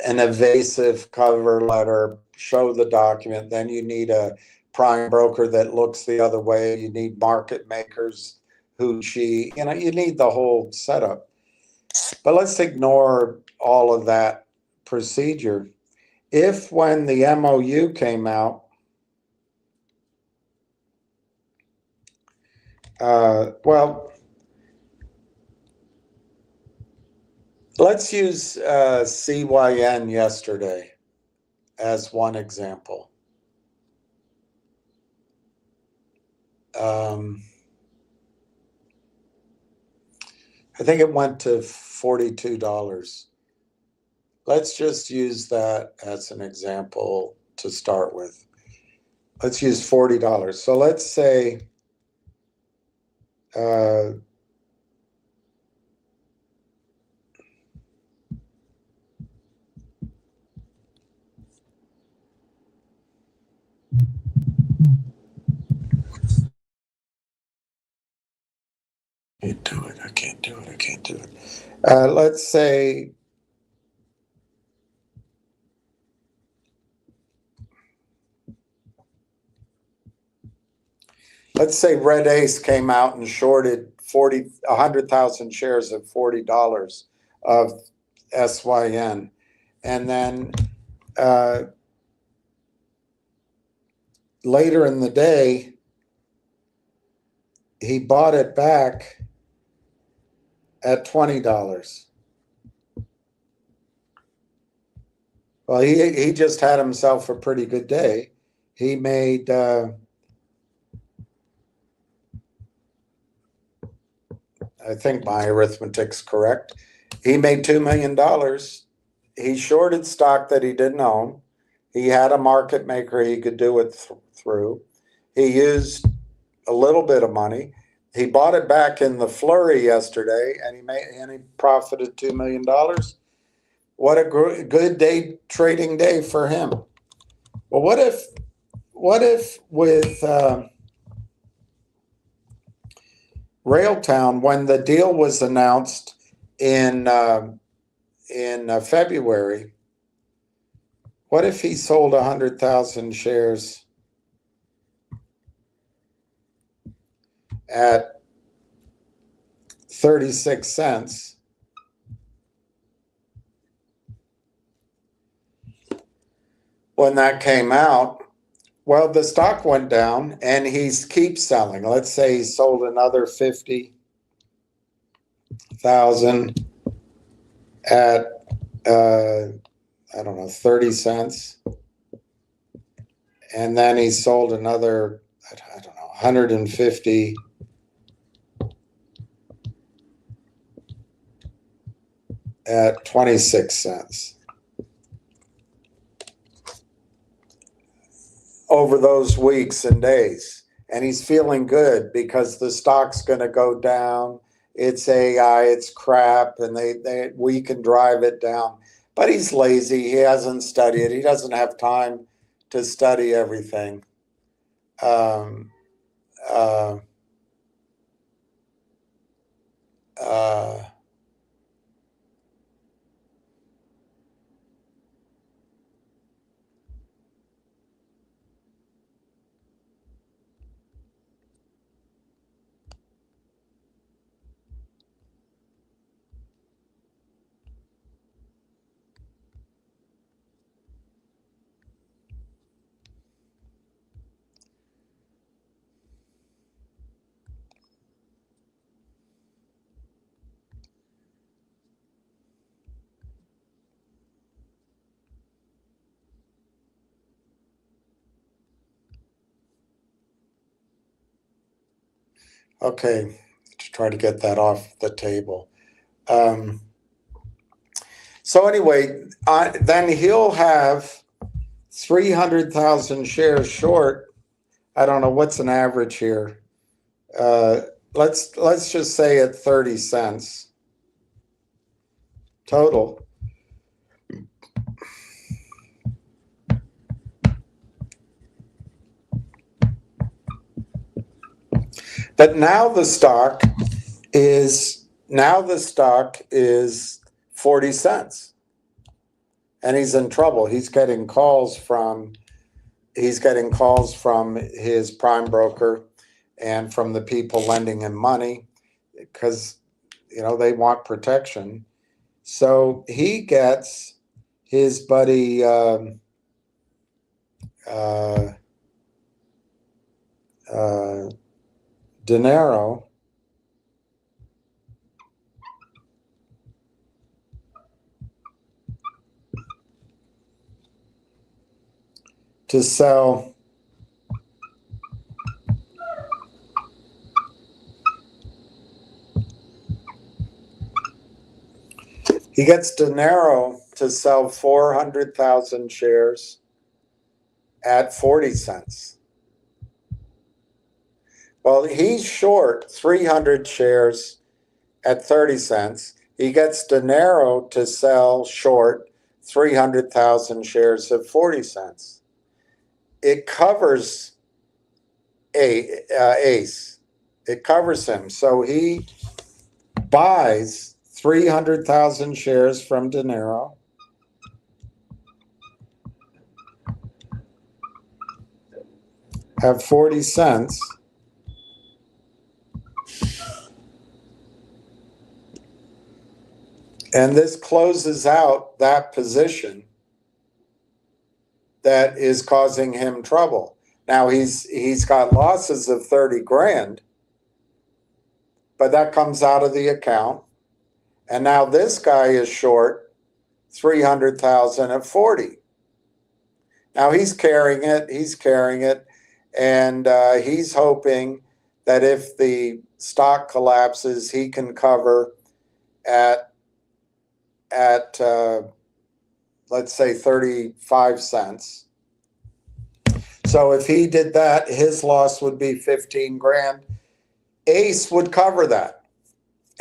evasive cover letter, show the document. Then you need a prime broker that looks the other way. You need market makers you need the whole setup. But let's ignore all of that procedure. If when the MOU came out, let's use CYN yesterday as one example. I think it went to $42. Let's just use that as an example to start with. Let's use $40. So let's say I can't do it. Let's say Red Ace came out and shorted 100,000 shares at $40 of SYN. And then later in the day, he bought it back at $20. Well, he just had himself a pretty good day. He made I think my arithmetic's correct. He made $2 million. He shorted stock that he didn't own. He had a market maker he could do it through. He used a little bit of money. He bought it back in the flurry yesterday, and he profited $2 million. What a good day, trading day for him. Well, what if with Railtown, when the deal was announced in February, what if he sold 100,000 shares at 36 cents? When that came out, well, the stock went down and he keeps selling. Let's say he sold another 50,000 at, 30 cents. And then he sold another, 150 at 26 cents. Over those weeks and days, and he's feeling good because the stock's going to go down. It's AI, it's crap, and we can drive it down. but he's lazy. He hasn't studied. He doesn't have time to study everything. Um, uh, uh, okay, to try to get that off the table. So anyway, then he'll have 300,000 shares short. I don't know what's an average here. Let's just say at 30 cents total. But now the stock is 40 cents. And he's in trouble. He's getting calls from his prime broker and from the people lending him money because they want protection. So he gets his buddy Dinero to sell He gets Dinero to sell 400,000 shares at 40 cents. Well, he's short 300 shares at 30 cents. He gets Dinero to sell short 300,000 shares at 40 cents. It covers Ace. It covers him. So he buys 300,000 shares from Dinero at 40 cents. And this closes out that position that is causing him trouble. Now he's got losses of 30 grand, but that comes out of the account. And now this guy is short 300,000 at 40. Now he's carrying it, and he's hoping that if the stock collapses, he can cover at let's say 35 cents. So if he did that, his loss would be 15 grand. Ace would cover that.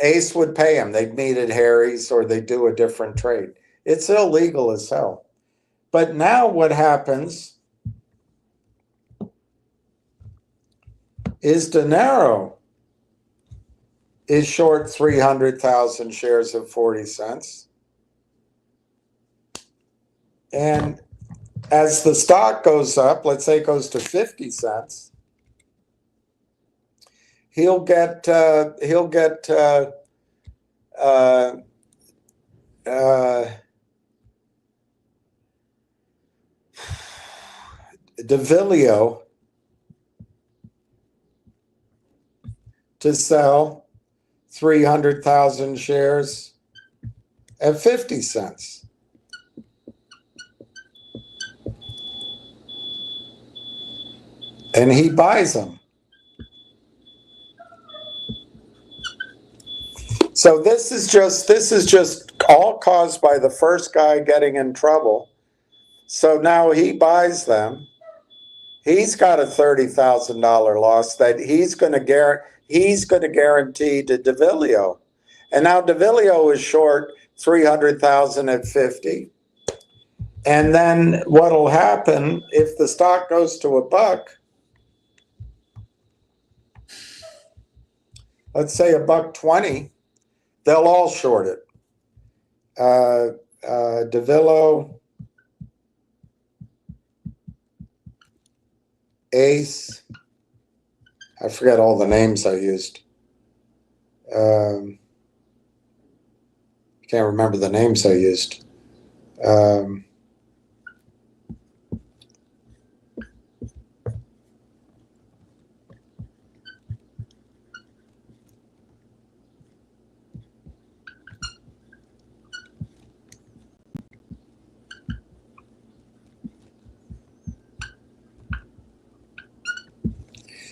Ace would pay him. They'd meet at Harry's or they'd do a different trade. It's illegal as hell. But now what happens is Dinero is short 300,000 shares at 40 cents. And as the stock goes up, let's say it goes to 50 cents, he'll get DeVillio to sell 300,000 shares at 50 cents. And he buys them. So this is just all caused by the first guy getting in trouble. So now he buys them. He's got a $30,000 loss that he's going to guarantee to DeVillio. And now DeVillio is short 300,000 at 50. And then what'll happen if the stock goes to $1, let's say $1.20, they'll all short it. DeVillo, Ace, I forget all the names I used. Can't remember the names I used.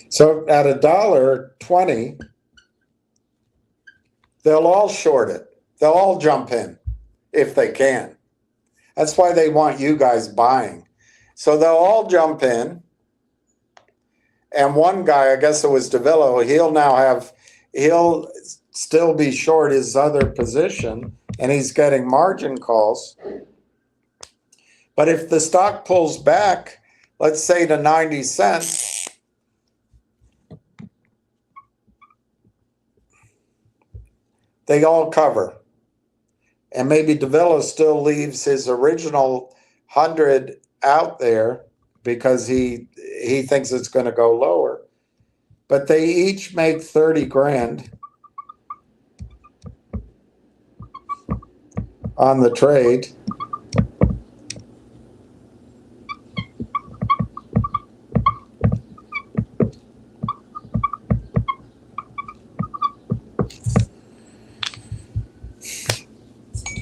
So at $1.20, they'll all short it. They'll all jump in if they can. That's why they want you guys buying. So they'll all jump in. And one guy, I guess it was DeVillo, he'll still be short his other position, and he's getting margin calls. But if the stock pulls back, let's say to 90 cents, they all cover. And maybe DeVillo still leaves his original 100 out there because he thinks it's going to go lower. But they each make 30 grand on the trade.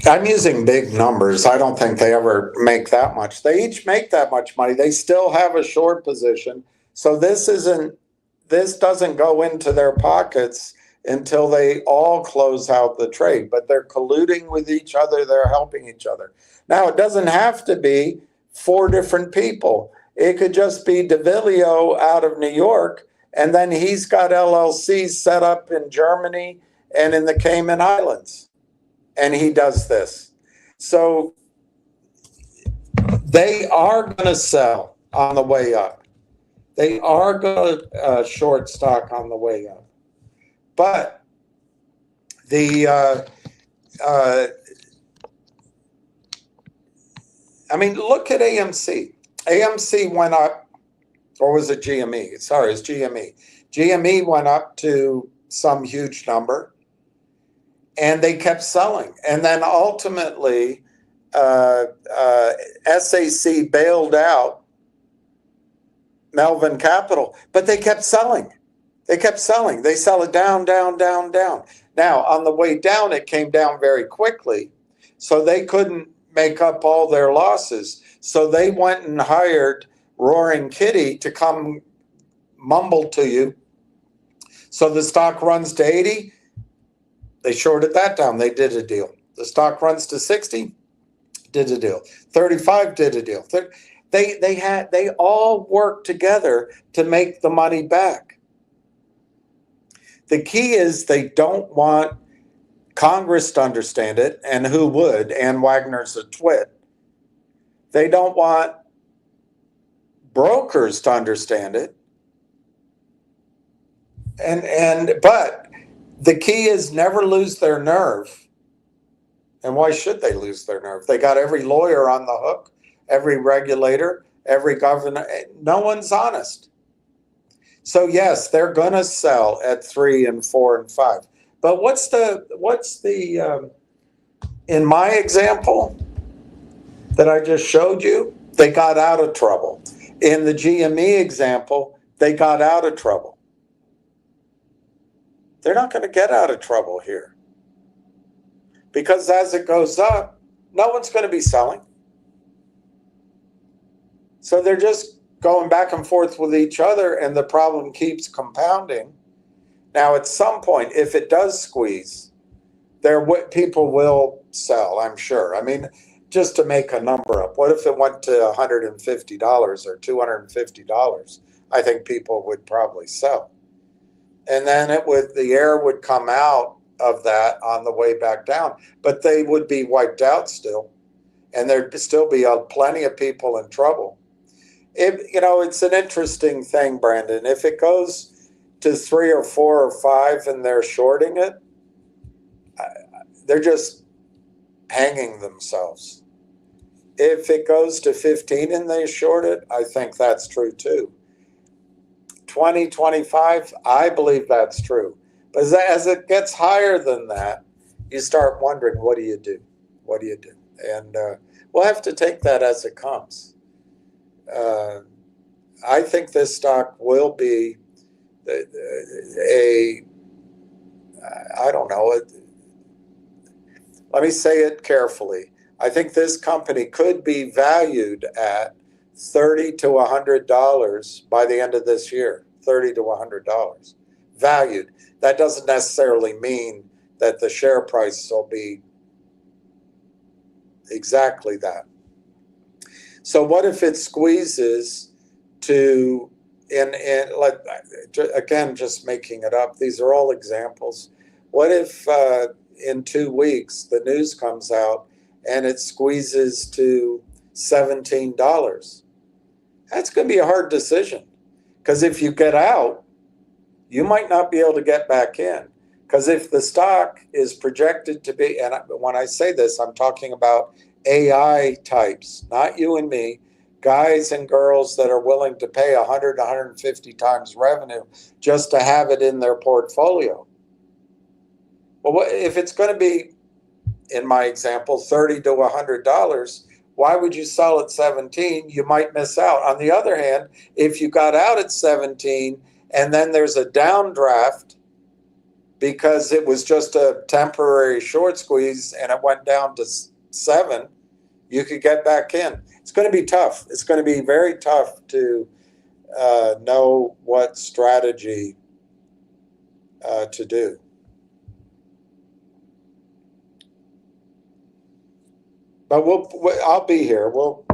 I'm using big numbers. I don't think they ever make that much. They each make that much money. They still have a short position. So this doesn't go into their pockets until they all close out the trade. But they're colluding with each other. They're helping each other. Now, it doesn't have to be 4 different people. It could just be DeVillo out of New York, and then he's got LLCs set up in Germany and in the Cayman Islands. And he does this. So they are going to sell on the way up. They are going to short stock on the way up. But look at AMC. AMC went up, or was it GME? Sorry, it's GME. GME went up to some huge number. And they kept selling. And then ultimately, SAC bailed out Melvin Capital, but they kept selling. They kept selling. They sell it down, down, down, down. Now, on the way down, it came down very quickly. So they couldn't make up all their losses. So they went and hired Roaring Kitty to come mumble to you. So the stock runs to 80. They shorted that down. They did a deal. The stock runs to 60, did a deal. 35 did a deal. They all worked together to make the money back. The key is they don't want Congress to understand it, and who would? Ann Wagner's a twit. They don't want brokers to understand it. But the key is never lose their nerve. And why should they lose their nerve? They got every lawyer on the hook, every regulator, every governor. No one's honest. So yes, they're going to sell at 3 and 4 and 5. But what's the in my example that I just showed you, they got out of trouble. In the GME example, they got out of trouble. They're not going to get out of trouble here. Because as it goes up, no one's going to be selling. So they're just going back and forth with each other, and the problem keeps compounding. Now, at some point, if it does squeeze, people will sell, I'm sure. I mean, just to make a number up, what if it went to $150 or $250? I think people would probably sell. And then the air would come out of that on the way back down, but they would be wiped out still, and there'd still be plenty of people in trouble. It's an interesting thing, Brandon. If it goes to 3 or 4 or 5 and they're shorting it, they're just hanging themselves. If it goes to 15 and they short it, I think that's true too. 20, 25, I believe that's true. But as it gets higher than that, you start wondering, what do you do? What do you do? And we'll have to take that as it comes. I think this stock will be I don't know, let me say it carefully. I think this company could be valued at $30 to $100 by the end of this year. $30 to $100 valued. That doesn't necessarily mean that the share price will be exactly that. So what if it squeezes to, again, just making it up, these are all examples. What if in 2 weeks the news comes out and it squeezes to $17? That's going to be a hard decision, because if you get out, you might not be able to get back in. Because if the stock is projected to be, and when I say this, I'm talking about AI types, not you and me, guys and girls that are willing to pay 100, 150 times revenue just to have it in their portfolio. Well, if it's going to be, in my example, $30 to $100, why would you sell at 17? You might miss out. On the other hand, if you got out at 17 and then there's a downdraft because it was just a temporary short squeeze and it went down to 7, you could get back in. It's going to be tough. It's going to be very tough to know what strategy to do. But I'll be here. We'll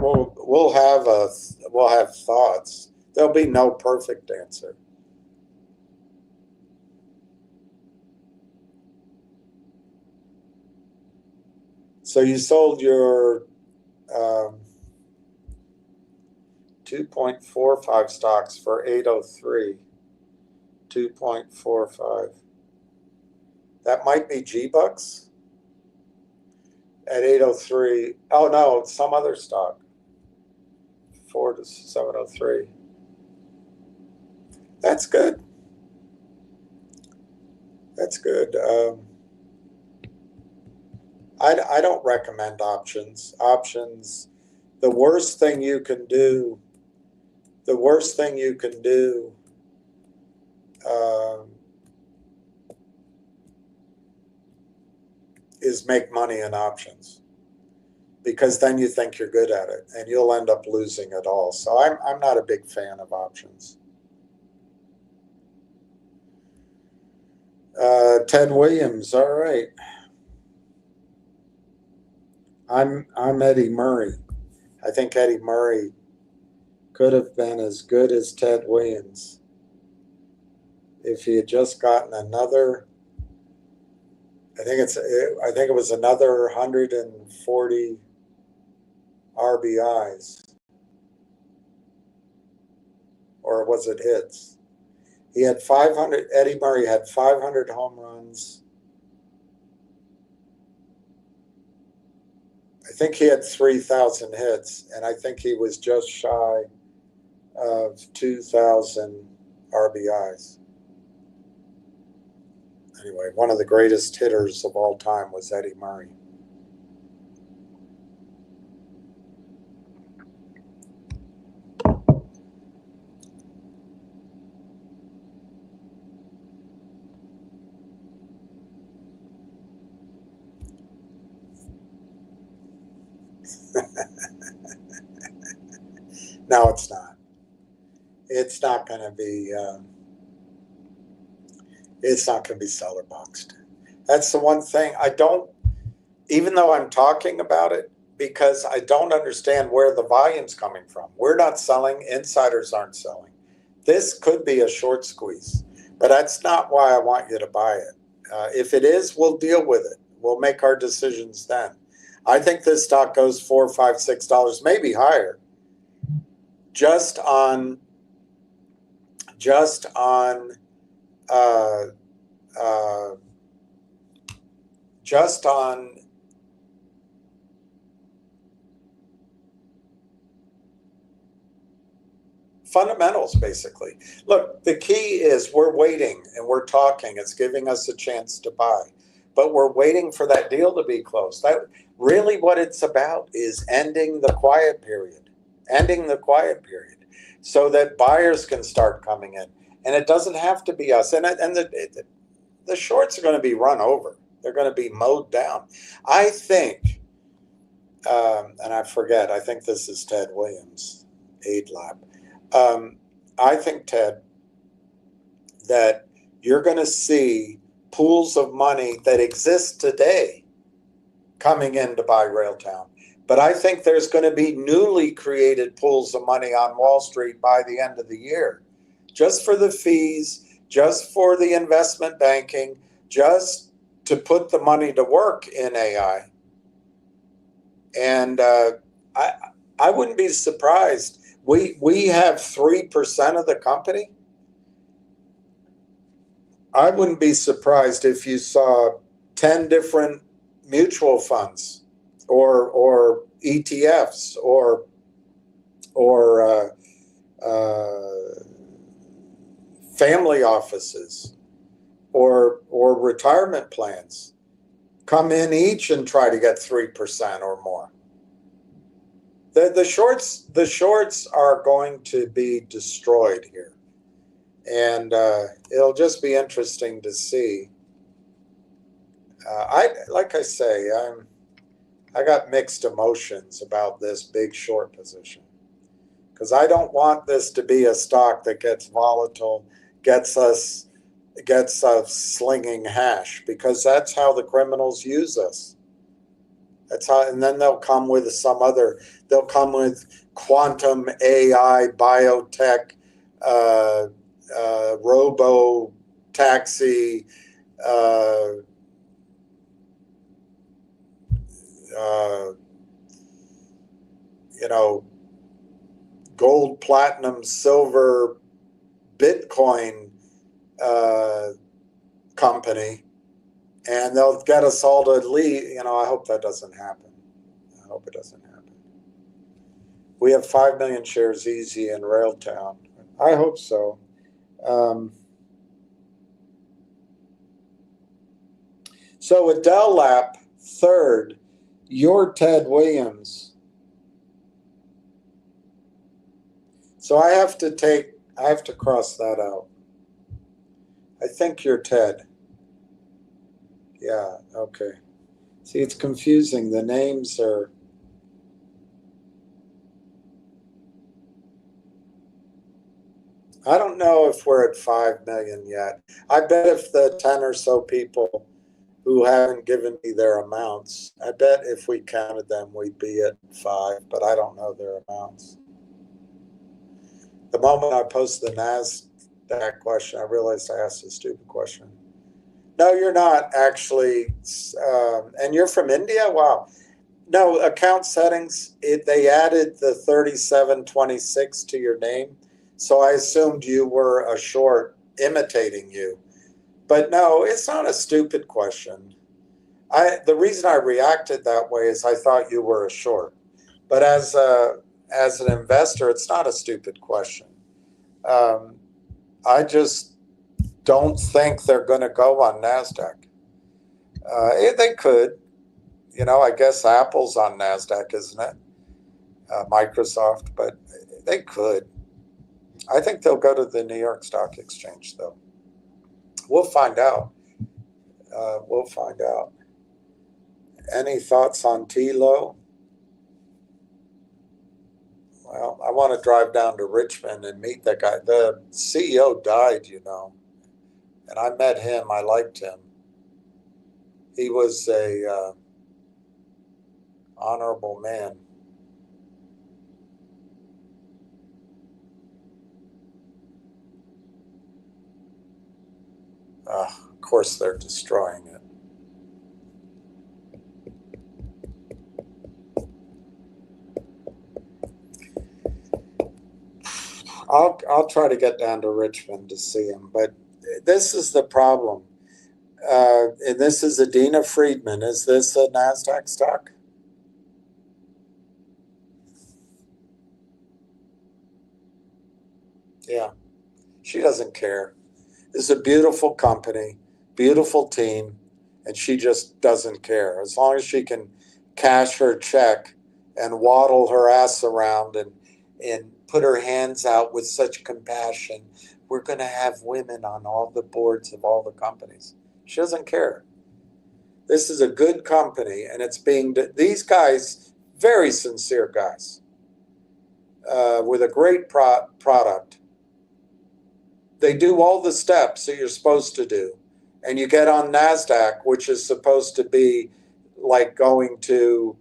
have thoughts. There'll be no perfect answer. So you sold your 2.45 stocks for 803. 2.45. That might be G-Bucks at 803. Oh no, it's some other stock. 4 to 703. That's good. That's good. I don't recommend options. Options, the worst thing you can do is make money in options, because then you think you're good at it and you'll end up losing it all. So I'm not a big fan of options. Ted Williams, all right. I'm Eddie Murray. I think Eddie Murray could have been as good as Ted Williams if he had just gotten another. I think it was another 140 RBIs, or was it hits? He had 500. Eddie Murray had 500 home runs. I think he had 3,000 hits, and I think he was just shy of 2,000 RBIs. Anyway, one of the greatest hitters of all time was Eddie Murray. No, it's not. It's not going to be. It's not going to be seller boxed. That's the one thing I don't. Even though I'm talking about it, because I don't understand where the volume's coming from. We're not selling. Insiders aren't selling. This could be a short squeeze, but that's not why I want you to buy it. If it is, we'll deal with it. We'll make our decisions then. I think this stock goes $4, $5, $6, maybe higher, just on uh, uh, just on fundamentals, basically. Look, the key is we're waiting and we're talking. It's giving us a chance to buy, but we're waiting for that deal to be closed. That really what it's about is ending the quiet period, so that buyers can start coming in. And it doesn't have to be us. And the shorts are going to be run over. They're going to be mowed down. I think, and I forget, I think this is Ted Williams, Aid Lab. I think, Ted, that you're going to see pools of money that exist today coming in to buy Railtown. But I think there's going to be newly created pools of money on Wall Street by the end of the year, just for the fees, just for the investment banking, just to put the money to work in AI. And I wouldn't be surprised. We have 3% of the company. I wouldn't be surprised if you saw 10 different mutual funds or ETFs or family offices or retirement plans come in each and try to get 3% or more. The shorts are going to be destroyed here, and it'll just be interesting to see. Like I say, I got mixed emotions about this big short position, because I don't want this to be a stock that gets volatile, gets us slinging hash, because that's how the criminals use us. That's how, and then they'll come with they'll come with quantum AI, biotech, robo taxi, gold, platinum, silver, Bitcoin company, and they'll get us all to leave. I hope that doesn't happen. I hope it doesn't happen. We have 5 million shares easy in Railtown. I hope so. So with Dell Lap, third, you're Ted Williams. So I have to cross that out. I think you're Ted. Yeah, okay. See, it's confusing. The names are... I don't know if we're at 5 million yet. I bet if the 10 or so people who haven't given me their amounts, I bet if we counted them, we'd be at 5, but I don't know their amounts. The moment I posted the NASDAQ question, I realized I asked a stupid question. No, you're not actually. And you're from India? Wow. No, account settings, they added the 3726 to your name. So I assumed you were a short imitating you. But no, it's not a stupid question. The reason I reacted that way is I thought you were a short. But as an investor, it's not a stupid question. I just don't think they're going to go on NASDAQ. They could. I guess Apple's on NASDAQ, isn't it? Microsoft, but they could. I think they'll go to the New York Stock Exchange, though. We'll find out. We'll find out. Any thoughts on TLO? Well, I want to drive down to Richmond and meet that guy. The CEO died, and I met him. I liked him. He was a honorable man. course, they're destroying it. I'll try to get down to Richmond to see him, but this is the problem. And this is Adina Friedman. Is this a NASDAQ stock? Yeah, she doesn't care. This is a beautiful company, beautiful team, and she just doesn't care. As long as she can cash her check and waddle her ass around and put her hands out with such compassion, we're going to have women on all the boards of all the companies. She doesn't care. This is a good company, and it's being, these guys, very sincere guys, with a great product. They do all the steps that you're supposed to do. And you get on NASDAQ, which is supposed to be like going to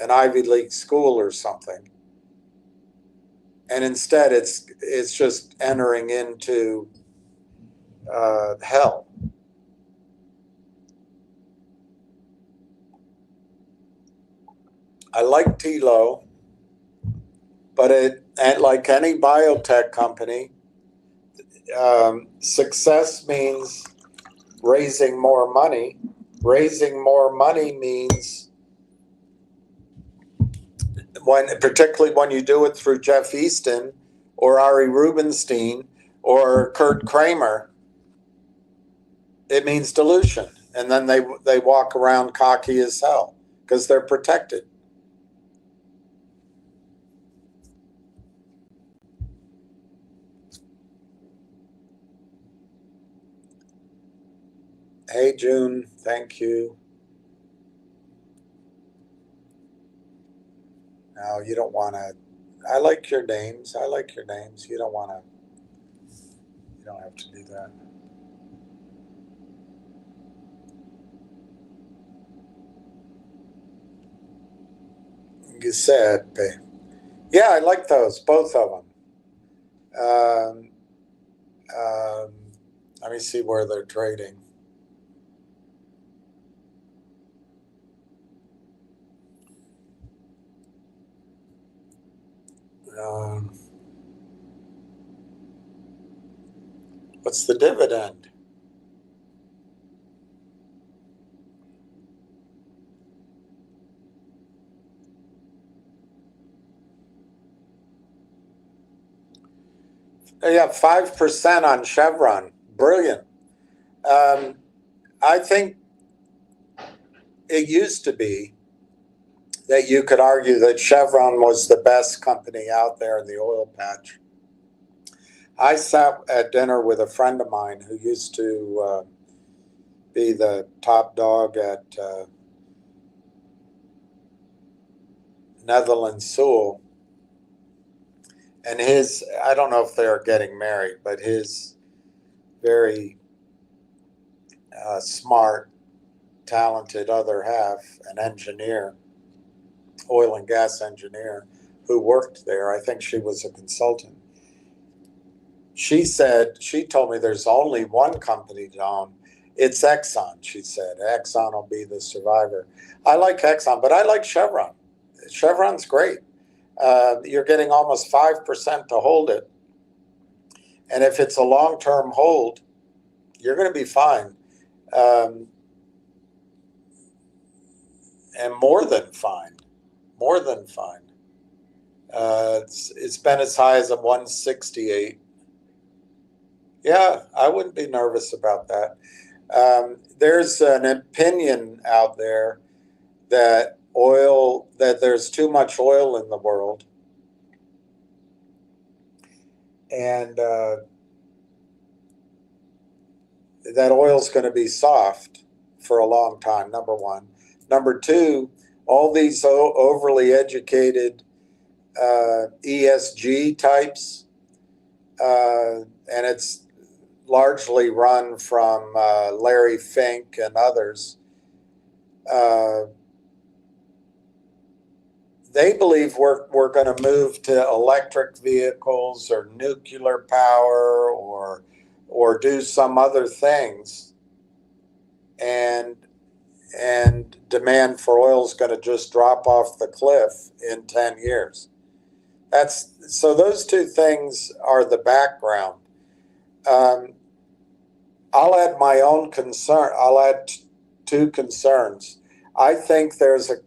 an Ivy League school or something. And instead, it's just entering into hell. I like TLO, but and like any biotech company, success means raising more money. Raising more money means, particularly when you do it through Jeff Easton or Ari Rubenstein or Kurt Kramer, it means dilution. And then they walk around cocky as hell because they're protected. Hey, June, thank you. No, you don't want to. I like your names. I like your names. You don't want to. You don't have to do that. Giuseppe. Yeah, I like those, both of them. Let me see where they're trading. What's the dividend? Yeah, 5% on Chevron. Brilliant. I think it used to be that you could argue that Chevron was the best company out there in the oil patch. I sat at dinner with a friend of mine who used to be the top dog at Netherlands Sewell. And his, I don't know if they're getting married, but his very smart, talented other half, an engineer, oil and gas engineer, who worked there. I think she was a consultant. She told me there's only one company to own. It's Exxon, she said. Exxon will be the survivor. I like Exxon, but I like Chevron. Chevron's great. You're getting almost 5% to hold it. And if it's a long-term hold, you're going to be fine. And more than fine. More than fine. It's been as high as a 168. Yeah, I wouldn't be nervous about that. There's an opinion out there that there's too much oil in the world. And that oil's going to be soft for a long time, number one. Number two, all these overly educated ESG types, and it's largely run from Larry Fink and others. They believe we're going to move to electric vehicles or nuclear power or do some other things and demand for oil is going to just drop off the cliff in 10 years. So those two things are the background. I'll add my own concern. I'll add two concerns. I think there's a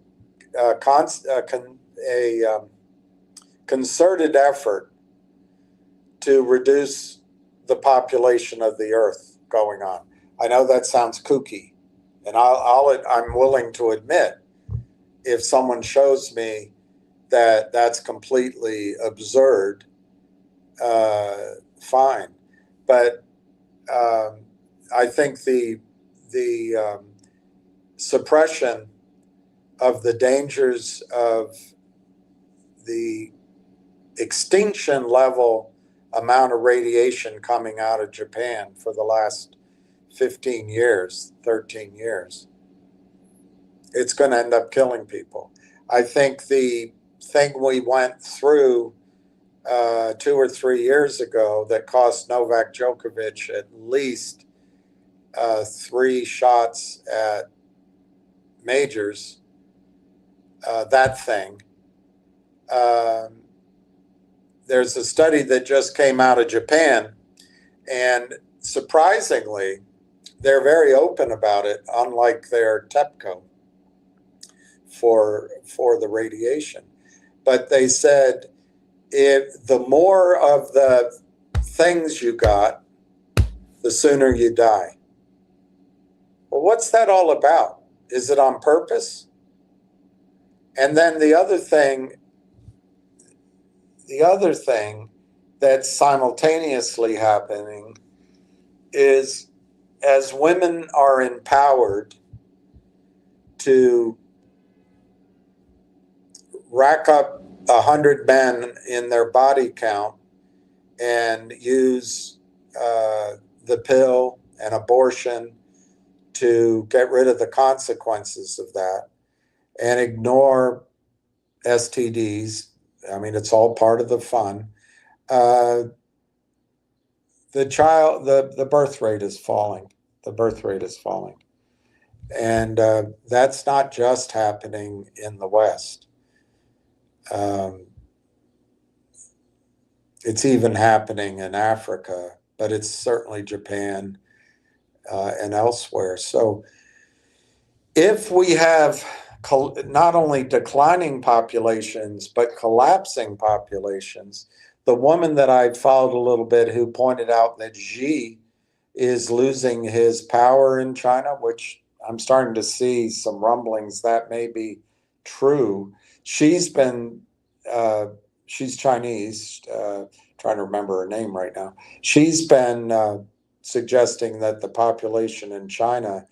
concerted effort to reduce the population of the Earth going on. I know that sounds kooky, and I'm willing to admit if someone shows me that that's completely absurd, fine. But I think the suppression of the dangers of the extinction level amount of radiation coming out of Japan for the last 15 years, 13 years, it's going to end up killing people. I think the thing we went through 2 or 3 years ago that cost Novak Djokovic at least 3 shots at majors, that thing. There's a study that just came out of Japan, and surprisingly, they're very open about it, unlike their TEPCO for the radiation. But they said, if the more of the things you got, the sooner you die. Well, what's that all about? Is it on purpose? And then the other thing that's simultaneously happening is as women are empowered to rack up 100 men in their body count and use the pill and abortion to get rid of the consequences of that and ignore STDs. I mean, it's all part of the fun. The birth rate is falling. The birth rate is falling. And that's not just happening in the West. It's even happening in Africa, but it's certainly Japan and elsewhere. So if we have not only declining populations, but collapsing populations, the woman that I followed a little bit who pointed out that Xi is losing his power in China, which I'm starting to see some rumblings that may be true. She's Chinese, trying to remember her name right now. She's been suggesting that the population in China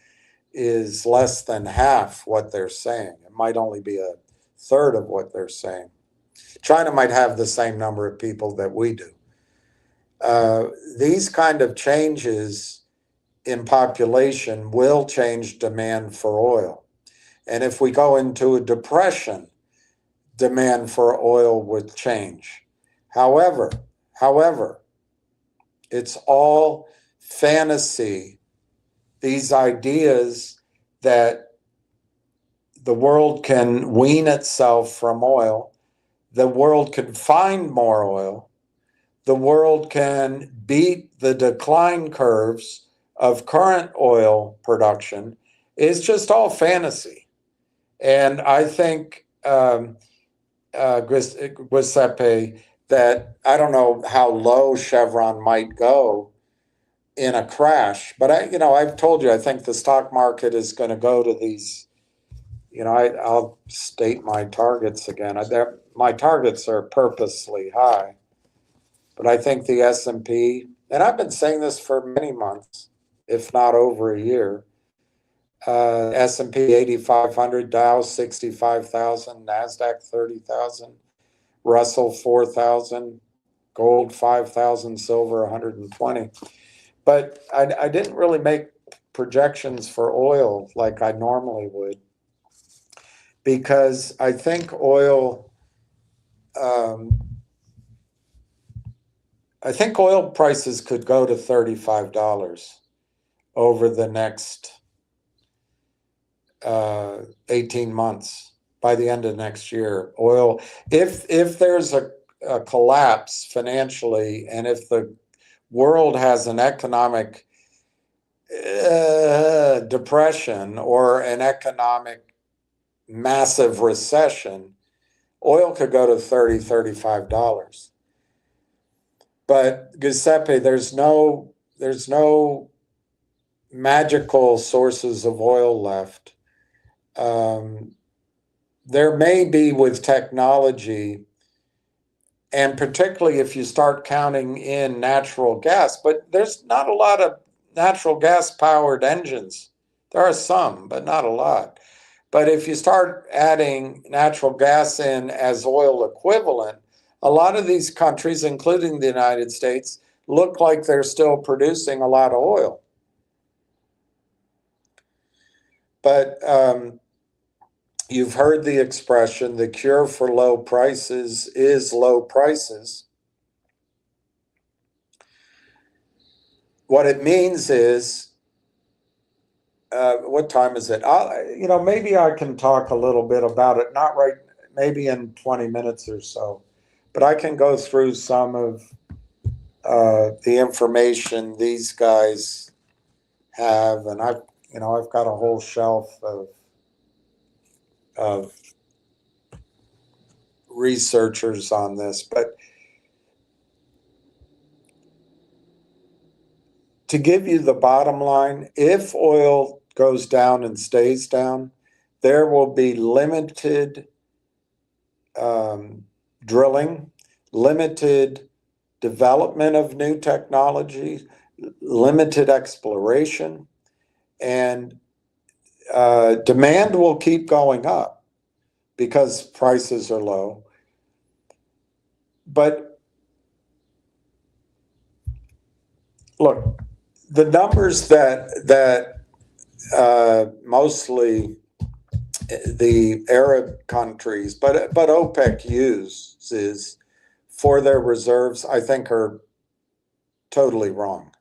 is less than half what they're saying. It might only be a third of what they're saying. China might have the same number of people that we do. These kind of changes in population will change demand for oil. And if we go into a depression, demand for oil would change. However, it's all fantasy. These ideas that the world can wean itself from oil, the world can find more oil, the world can beat the decline curves of current oil production, is just all fantasy. And I think Giuseppe, that I don't know how low Chevron might go in a crash, but I've told you, I think the stock market is going to go to these, I'll state my targets again. My targets are purposely high, but I think the S&P, and I've been saying this for many months, if not over a year, S&P 8,500, Dow 65,000, NASDAQ 30,000, Russell 4,000, gold 5,000, silver 120. But I didn't really make projections for oil like I normally would, because I think oil prices could go to $35 over the next 18 months. By the end of next year, oil, if there's a collapse financially, and if the world has an economic depression or an economic massive recession, oil could go to $30, $35. But Giuseppe, there's no magical sources of oil left. There may be with technology, and particularly if you start counting in natural gas, but there's not a lot of natural gas powered engines. There are some, but not a lot. But if you start adding natural gas in as oil equivalent, a lot of these countries, including the United States, look like they're still producing a lot of oil. But you've heard the expression, the cure for low prices is low prices. What it means is, what time is it? Maybe I can talk a little bit about it, not right, maybe in 20 minutes or so, but I can go through some of the information these guys have, and I've got a whole shelf of researchers on this. But to give you the bottom line, if oil goes down and stays down, there will be limited drilling, limited development of new technology, limited exploration, and demand will keep going up because prices are low. But look, the numbers that mostly the Arab countries, but OPEC uses for their reserves, I think are totally wrong.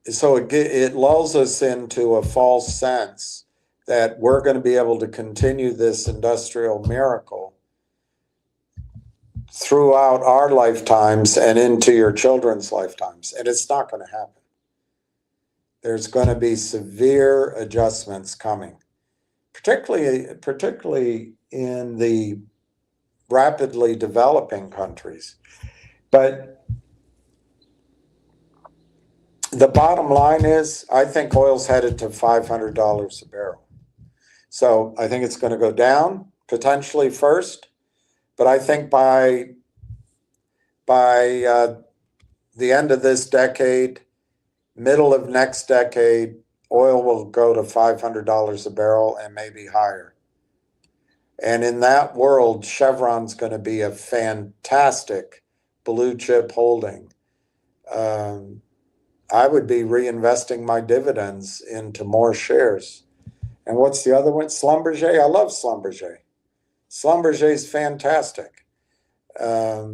So it lulls us into a false sense that we're going to be able to continue this industrial miracle throughout our lifetimes and into your children's lifetimes. And it's not going to happen. There's going to be severe adjustments coming, particularly in the rapidly developing countries. But the bottom line is, I think oil's headed to $500 a barrel. So I think it's going to go down potentially first, but I think by the end of this decade, middle of next decade, oil will go to $500 a barrel and maybe higher. And in that world, Chevron's going to be a fantastic blue chip holding. I would be reinvesting my dividends into more shares. And what's the other one? Schlumberger. I love Schlumberger. Schlumberger is fantastic. I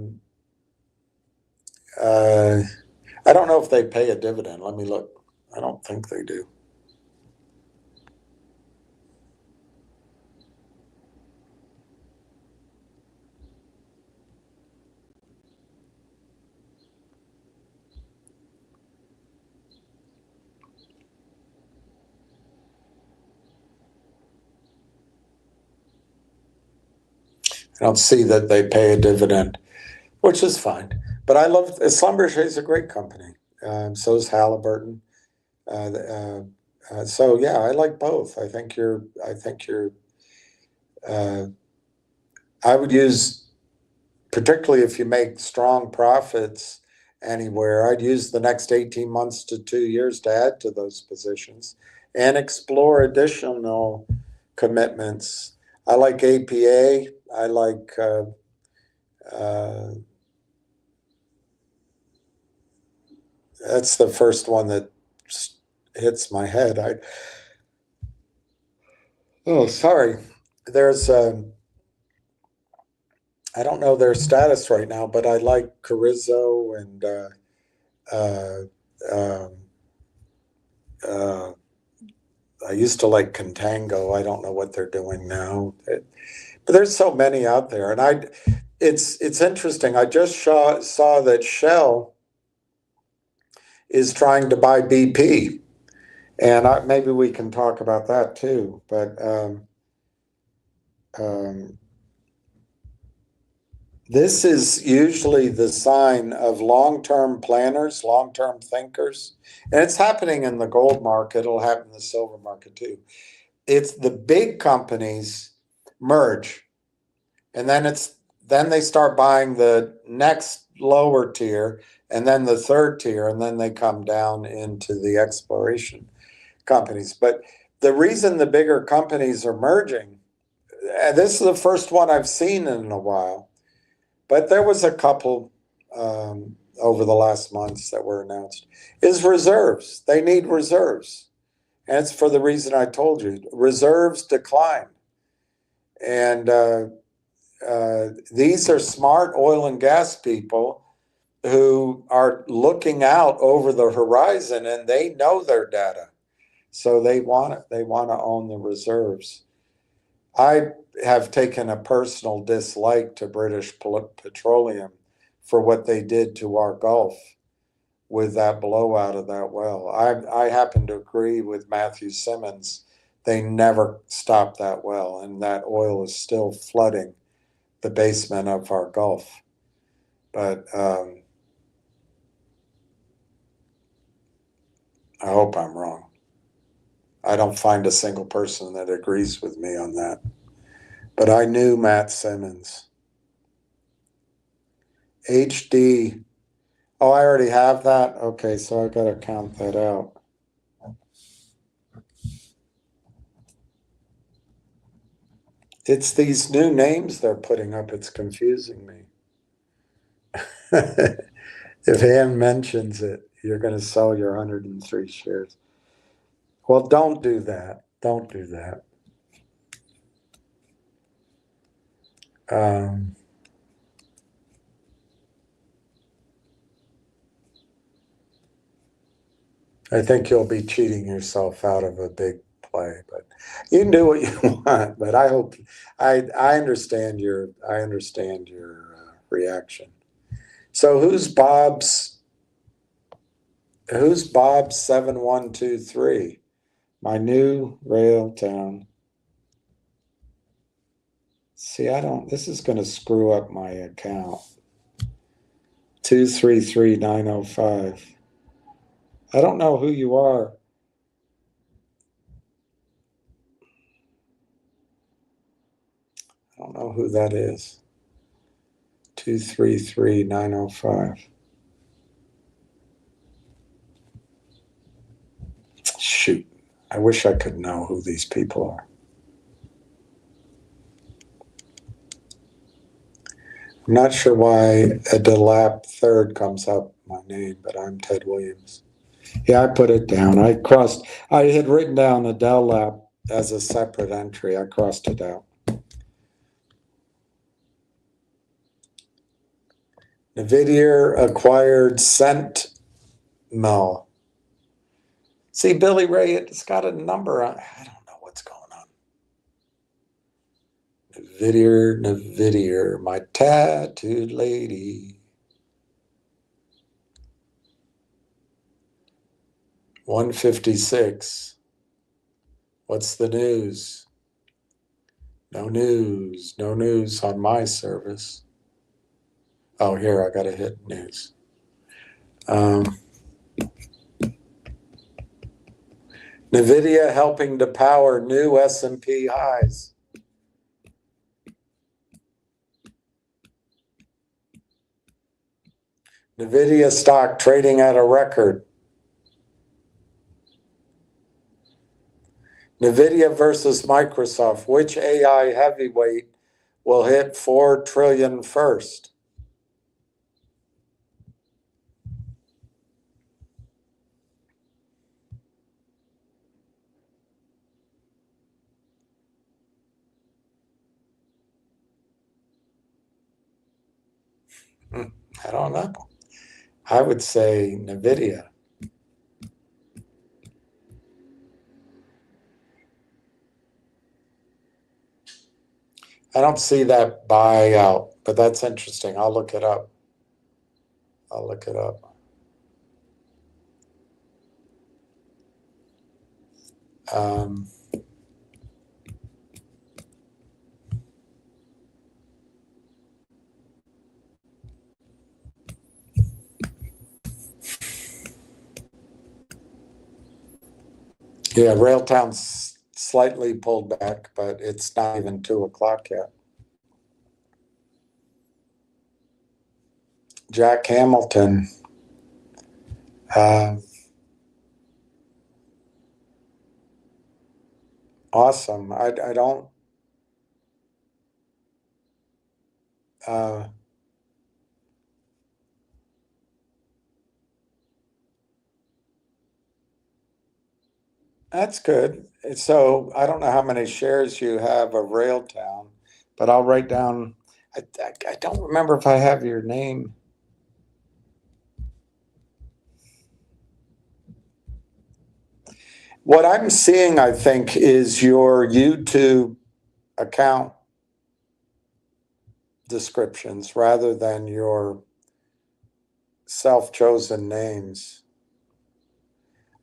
don't know if they pay a dividend. Let me look. I don't think they do. I don't see that they pay a dividend, which is fine. But I love Schlumberger is a great company. So is Halliburton. So yeah, I like both. I think you're. I would use, particularly if you make strong profits anywhere, I'd use the next 18 months to 2 years to add to those positions and explore additional commitments. I like APA. I like that's the first one that hits my head. Sorry. There's I don't know their status right now, but I like Carrizo and I used to like Contango. I don't know what they're doing now. But there's so many out there. And it's interesting. I just saw that Shell is trying to buy BP. And maybe we can talk about that too. But this is usually the sign of long-term planners, long-term thinkers. And it's happening in the gold market. It'll happen in the silver market too. It's the big companies merge, and then they start buying the next lower tier, and then the third tier, and then they come down into the exploration companies. But the reason the bigger companies are merging, and this is the first one I've seen in a while, but there was a couple over the last months that were announced, is reserves. They need reserves. And it's for the reason I told you. Reserves decline. And these are smart oil and gas people who are looking out over the horizon, and they know their data. So they want it. They want to own the reserves. I have taken a personal dislike to British Petroleum for what they did to our Gulf with that blowout of that well. I happen to agree with Matthew Simmons. They never stopped that well, and that oil is still flooding the basement of our Gulf. But I hope I'm wrong. I don't find a single person that agrees with me on that. But I knew Matt Simmons. HD. Oh, I already have that? Okay, so I got to count that out. It's these new names they're putting up. It's confusing me. If Ann mentions it, you're going to sell your 103 shares. Well, don't do that. Don't do that. I think you'll be cheating yourself out of a big play, but you can do what you want. But I hope I understand your reaction. So who's Bob's 7123? My new rail town. See, this is going to screw up my account. 233905. I don't know who you are. I don't know who that is. 233905. Shoot. I wish I could know who these people are. I'm not sure why a Delap third comes up my name, but I'm Ted Williams. Yeah, I put it down. I had written down a Delap as a separate entry. I crossed it out. NVIDIA acquired Centmel. See, Billy Ray, it's got a number on. I don't know what's going on. NVIDIA, my tattooed lady. 156. What's the news? No news. No news on my service. Oh, here, I got to hit news. NVIDIA helping to power new S&P highs. NVIDIA stock trading at a record. NVIDIA versus Microsoft. Which AI heavyweight will hit 4 trillion first? I don't know. I would say NVIDIA. I don't see that buyout, but that's interesting. I'll look it up. Um, yeah, Railtown's slightly pulled back, but it's not even 2 o'clock yet. Jack Hamilton. Awesome. I don't. That's good. So I don't know how many shares you have of Railtown, but I'll write down. I don't remember if I have your name. What I'm seeing, I think, is your YouTube account descriptions rather than your self-chosen names.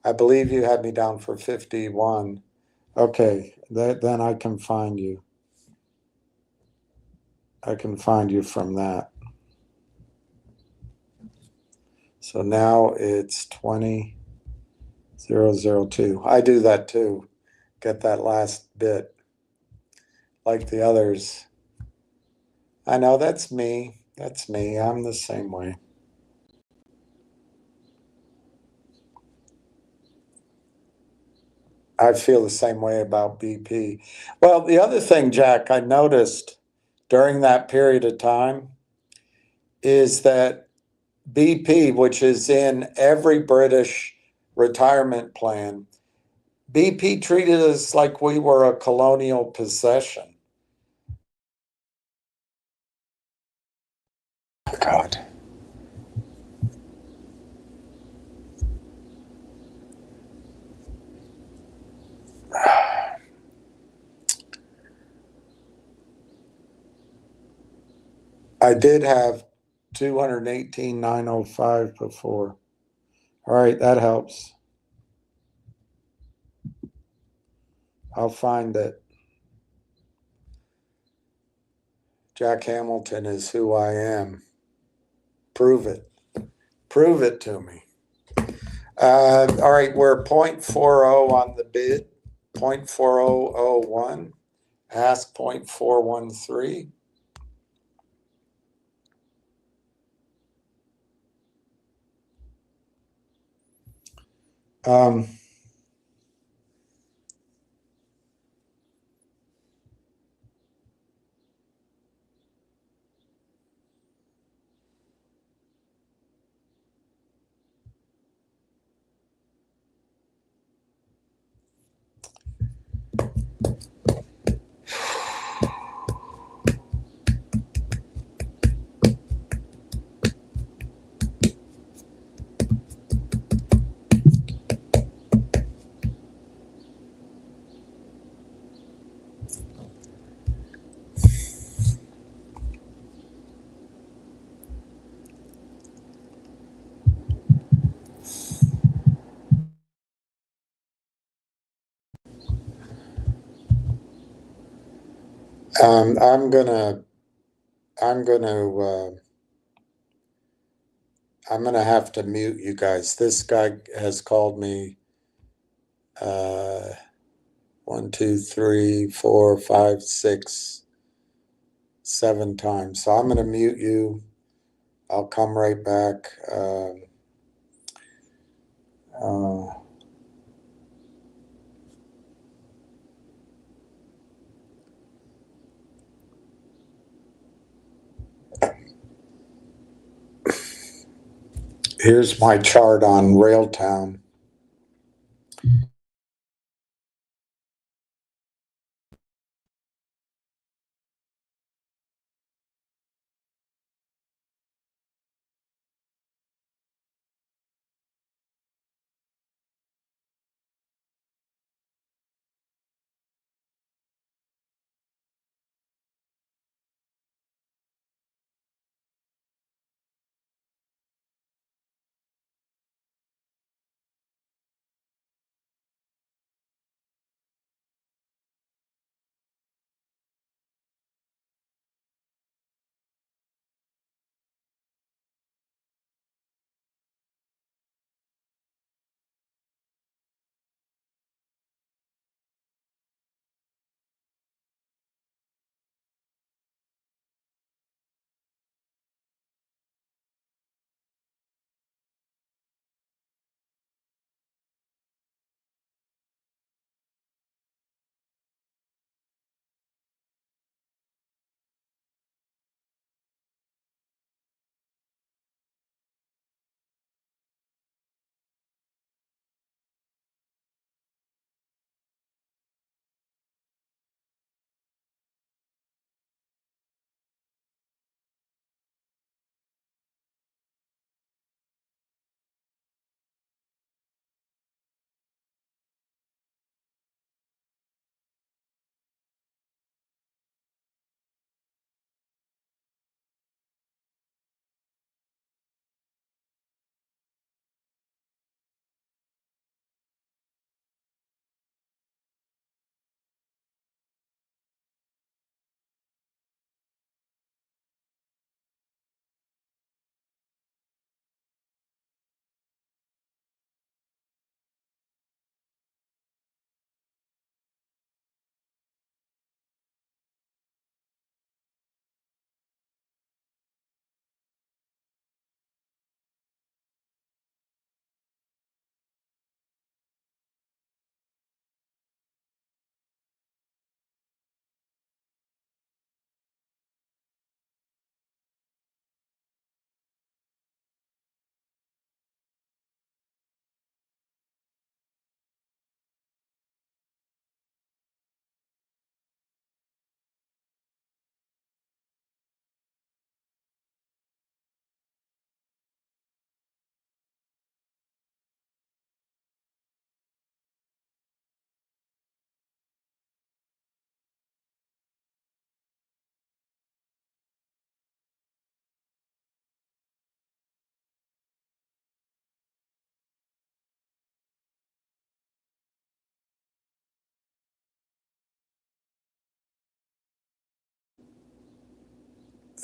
I believe you had me down for 51. Okay, then I can find you. I can find you from that. So now it's 20002. I do that too. Get that last bit like the others. I know that's me. That's me. I'm the same way. I feel the same way about BP. Well, the other thing, Jack, I noticed during that period of time is that BP, which is in every British retirement plan, BP treated us like we were a colonial possession. God. I did have 218,905 before. All right, that helps. I'll find it. Jack Hamilton is who I am. Prove it. Prove it to me. All right, we're 0.40 on the bid, 0.4001. Ask 0.413. Um, um, I'm gonna, I'm gonna, uh, I'm gonna have to mute you guys. This guy has called me, uh, 1, 2, 3, 4, 5, 6, 7 times. So I'm gonna mute you. I'll come right back. Uh, Here's my chart on Railtown.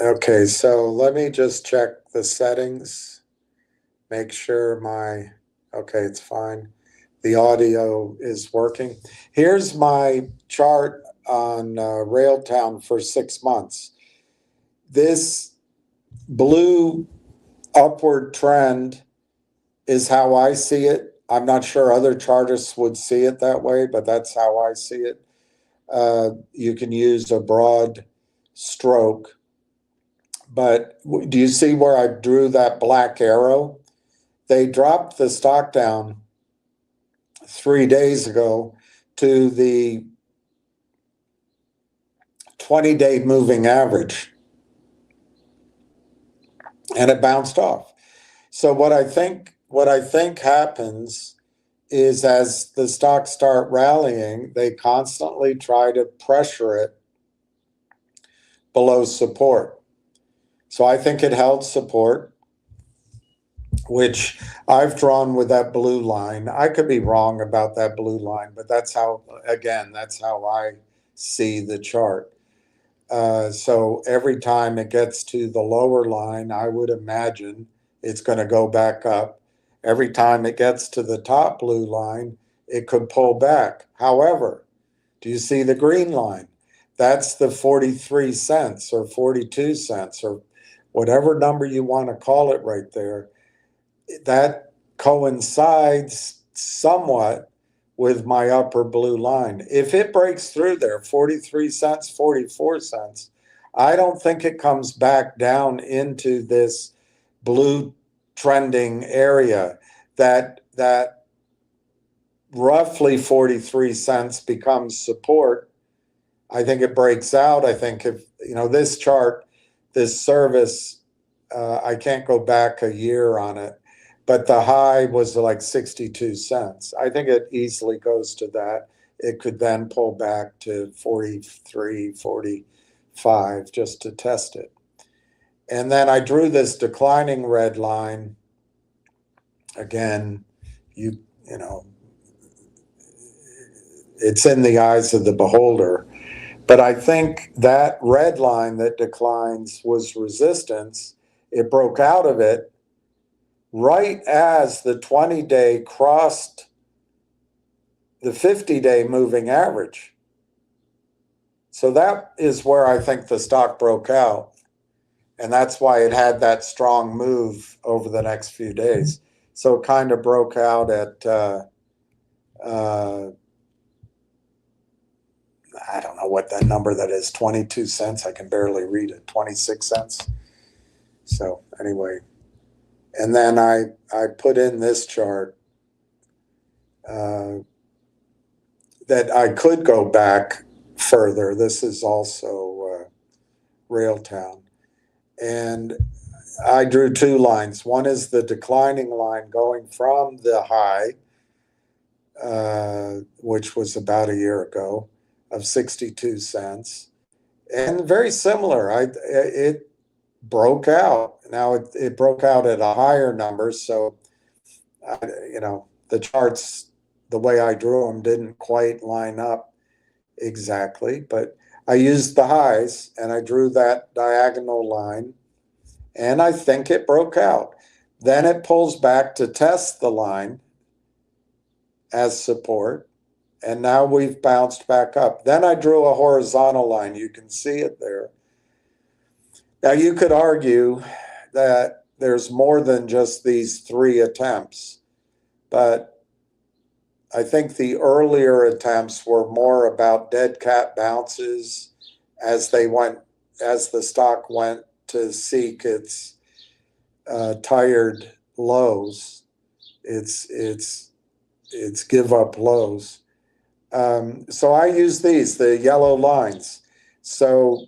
Okay, so let me just check the settings, make sure okay, it's fine. The audio is working. Here's my chart on Railtown for 6 months. This blue upward trend is how I see it. I'm not sure other chartists would see it that way, but that's how I see it. You can use a broad stroke. But do you see where I drew that black arrow? They dropped the stock down 3 days ago to the 20-day moving average, and it bounced off. So what I think happens is as the stocks start rallying, they constantly try to pressure it below support. So I think it held support, which I've drawn with that blue line. I could be wrong about that blue line, but that's how I see the chart. So every time it gets to the lower line, I would imagine it's going to go back up. Every time it gets to the top blue line, it could pull back. However, do you see the green line? That's the 43 cents or 42 cents or whatever number you want to call it right there. That coincides somewhat with my upper blue line. If it breaks through there, 43 cents, 44 cents, I don't think it comes back down into this blue trending area. That roughly 43 cents becomes support. I think it breaks out. I think if, this chart, this service, I can't go back a year on it, but the high was like 62 cents. I think it easily goes to that. It could then pull back to 43, 45 just to test it. And then I drew this declining red line. Again, you know, it's in the eyes of the beholder. But I think that red line that declines was resistance. It broke out of it right as the 20-day crossed the 50-day moving average. So that is where I think the stock broke out. And that's why it had that strong move over the next few days. So it kind of broke out at, I don't know what that number that is, 22 cents. I can barely read it, 26 cents. So anyway, and then I put in this chart that I could go back further. This is also Railtown. And I drew two lines. One is the declining line going from the high, which was about a year ago, of 62 cents. And very similar. It broke out. Now it broke out at a higher number. So, the charts, the way I drew them, didn't quite line up exactly. But I used the highs and I drew that diagonal line. And I think it broke out. Then it pulls back to test the line as support. And now we've bounced back up. Then I drew a horizontal line. You can see it there. Now you could argue that there's more than just these three attempts, but I think the earlier attempts were more about dead cat bounces as the stock went to seek its tired lows, its give up lows. So I use the yellow lines. So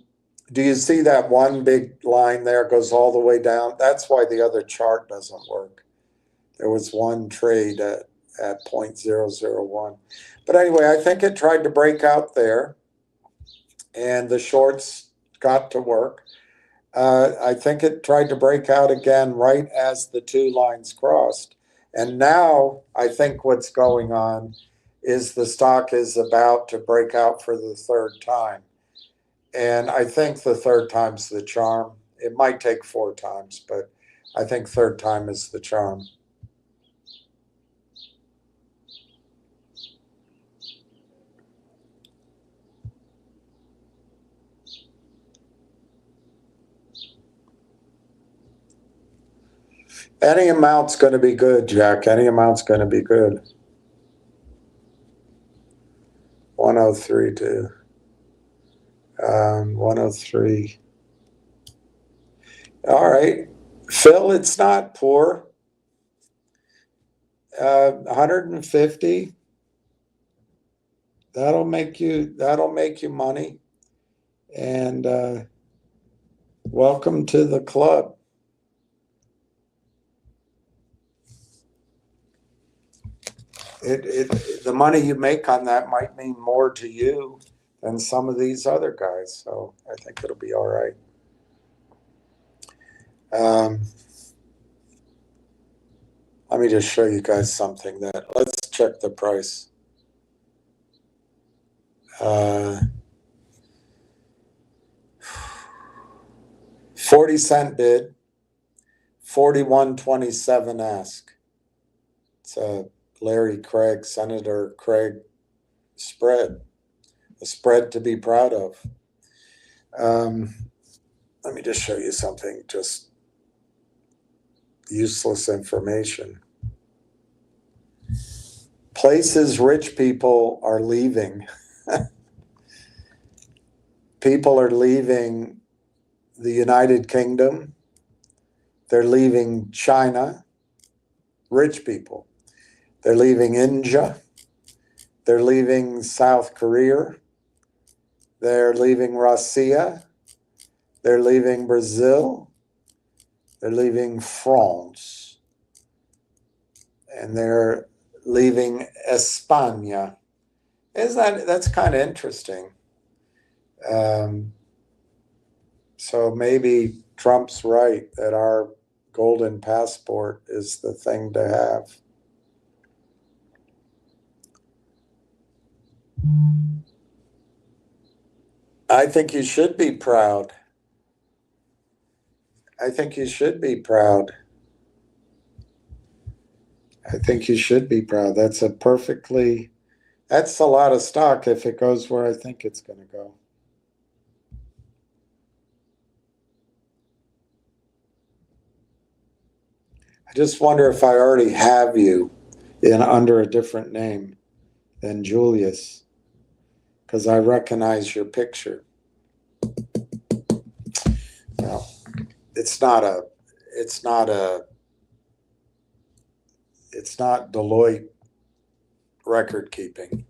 do you see that one big line there goes all the way down? That's why the other chart doesn't work. There was one trade at 0.001. But anyway, I think it tried to break out there and the shorts got to work. I think it tried to break out again right as the two lines crossed. And now I think what's going on is the stock is about to break out for the third time. And I think the third time's the charm. It might take 4 times, but I think third time is the charm. Any amount's going to be good, Jack. Any amount's going to be good. 103 too. 103. All right. Phil, it's not poor. 150. That'll make you money. And welcome to the club. The money you make on that might mean more to you than some of these other guys. So I think it'll be all right. Let me just show you guys something let's check the price. 40-cent bid, 41.27 ask. It's a Larry Craig, Senator Craig spread, a spread to be proud of. Let me just show you something, just useless information. Places rich people are leaving. People are leaving the United Kingdom. They're leaving China, rich people. They're leaving India. They're leaving South Korea. They're leaving Russia. They're leaving Brazil. They're leaving France. And they're leaving España. That's kind of interesting. So maybe Trump's right that our golden passport is the thing to have. I think you should be proud. I think you should be proud. I think you should be proud. That's a lot of stock if it goes where I think it's going to go. I just wonder if I already have you under a different name than Julius, because I recognize your picture. Well, it's not Deloitte record keeping.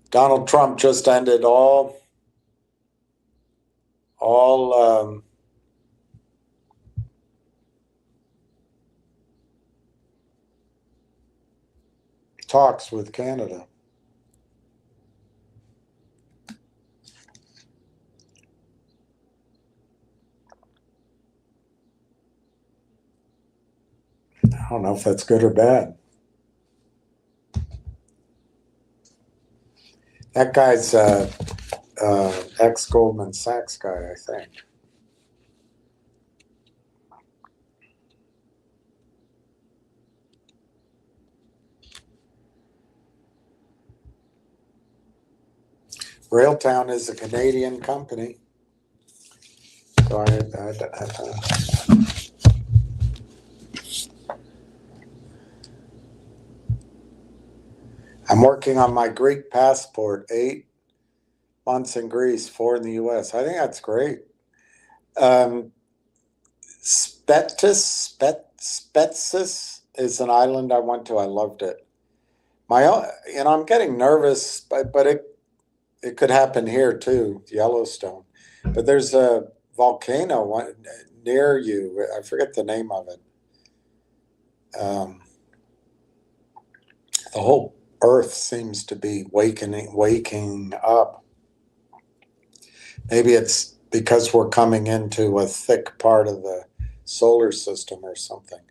Donald Trump just ended all talks with Canada. I don't know if that's good or bad. That guy's ex-Goldman Sachs guy, I think. Railtown is a Canadian company. So I'm working on my Greek passport, 8 months in Greece, 4 in the US. I think that's great. Spetsis is an island I went to. I loved it. I'm getting nervous, but it could happen here too, Yellowstone. But there's a volcano near you. I forget the name of it. The whole Earth seems to be waking up. Maybe it's because we're coming into a thick part of the solar system or something.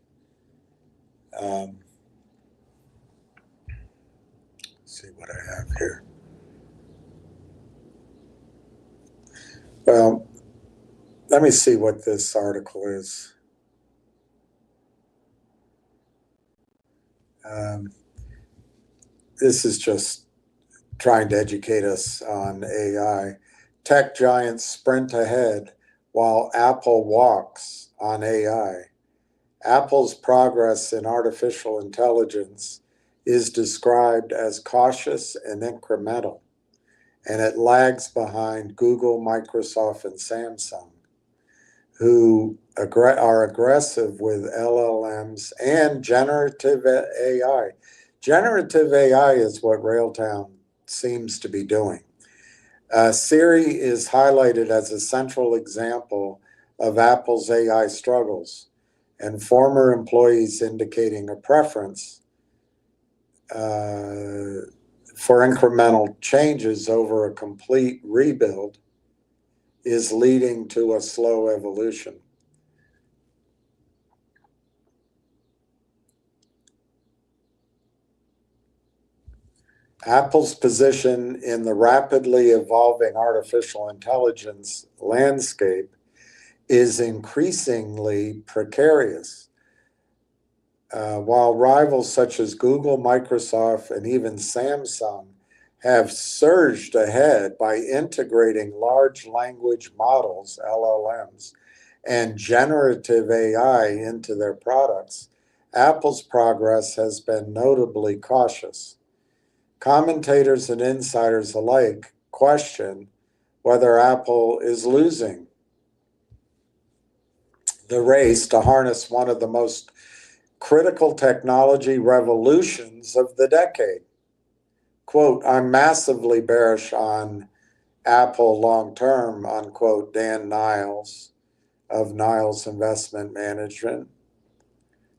See what I have here. Well, let me see what this article is. This is just trying to educate us on AI. Tech giants sprint ahead while Apple walks on AI. Apple's progress in artificial intelligence is described as cautious and incremental, and it lags behind Google, Microsoft, and Samsung, who are aggressive with LLMs and generative AI. Generative AI is what Railtown seems to be doing. Siri is highlighted as a central example of Apple's AI struggles, and former employees indicating a preference for incremental changes over a complete rebuild is leading to a slow evolution. Apple's position in the rapidly evolving artificial intelligence landscape is increasingly precarious. While rivals such as Google, Microsoft, and even Samsung have surged ahead by integrating large language models, LLMs, and generative AI into their products, Apple's progress has been notably cautious. Commentators and insiders alike question whether Apple is losing the race to harness one of the most critical technology revolutions of the decade. Quote, I'm massively bearish on Apple long term, unquote, Dan Niles of Niles Investment Management.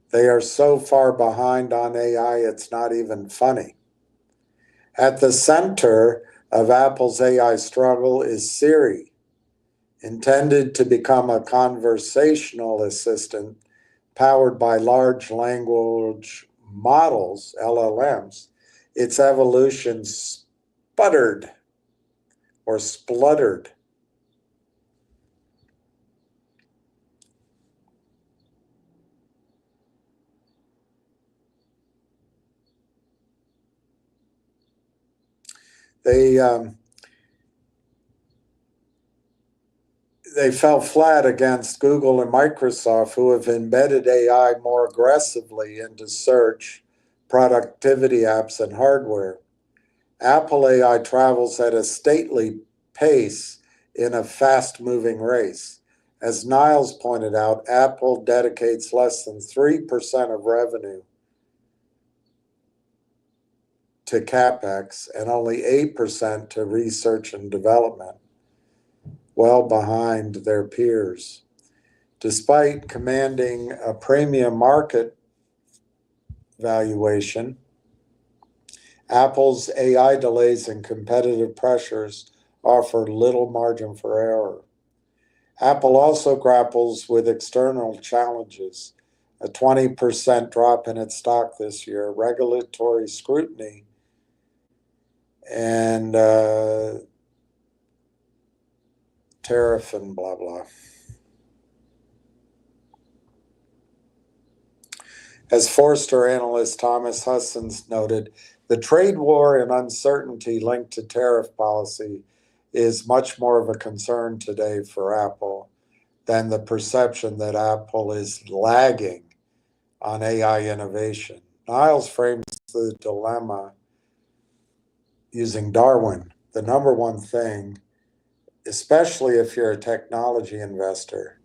They are so far behind on AI, it's not even funny. At the center of Apple's AI struggle is Siri, intended to become a conversational assistant powered by large language models, LLMs. Its evolution sputtered or spluttered. They fell flat against Google and Microsoft, who have embedded AI more aggressively into search, productivity apps, and hardware. Apple AI travels at a stately pace in a fast-moving race. As Niles pointed out, Apple dedicates less than 3% of revenue to CapEx and only 8% to research and development, well behind their peers. Despite commanding a premium market valuation, Apple's AI delays and competitive pressures offer little margin for error. Apple also grapples with external challenges, a 20% drop in its stock this year, regulatory scrutiny, and tariff and blah, blah. As Forrester analyst Thomas Hussins noted, the trade war and uncertainty linked to tariff policy is much more of a concern today for Apple than the perception that Apple is lagging on AI innovation. Niles frames the dilemma using Darwin. The number one thing, especially if you're a technology investor,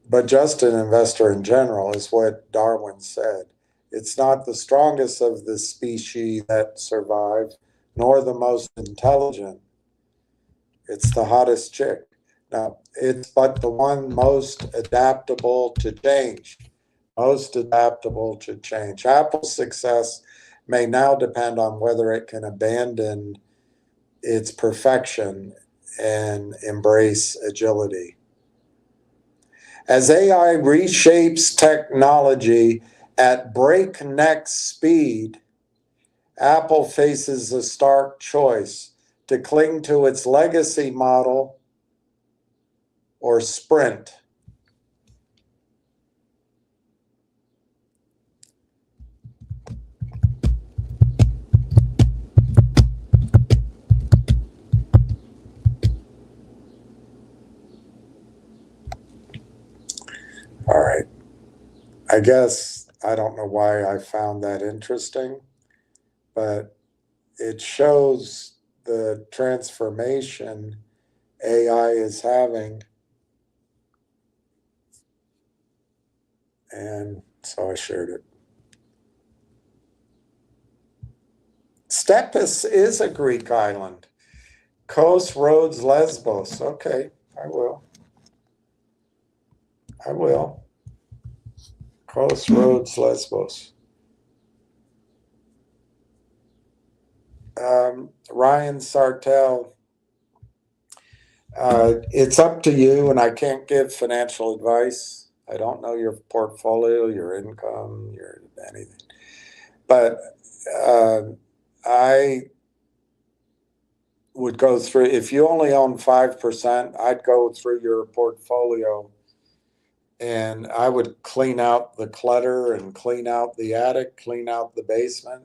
but just an investor in general, is what Darwin said. It's not the strongest of the species that survive, nor the most intelligent. It's the hottest chick. Now, it's but the one most adaptable to change. Most adaptable to change. Apple's success may now depend on whether it can abandon its perfection and embrace agility. As AI reshapes technology at breakneck speed, Apple faces a stark choice to cling to its legacy model or sprint? All right. I guess I don't know why I found that interesting, but it shows the transformation AI is having. And so I shared it. Stepis is a Greek island. Kos, Rhodes, Lesbos. Okay, I will. Kos, Rhodes, Lesbos. Ryan Sartell, it's up to you, and I can't give financial advice. I don't know your portfolio, your income, your anything. But I would go through, if you only own 5%, I'd go through your portfolio and I would clean out the clutter and clean out the attic, clean out the basement,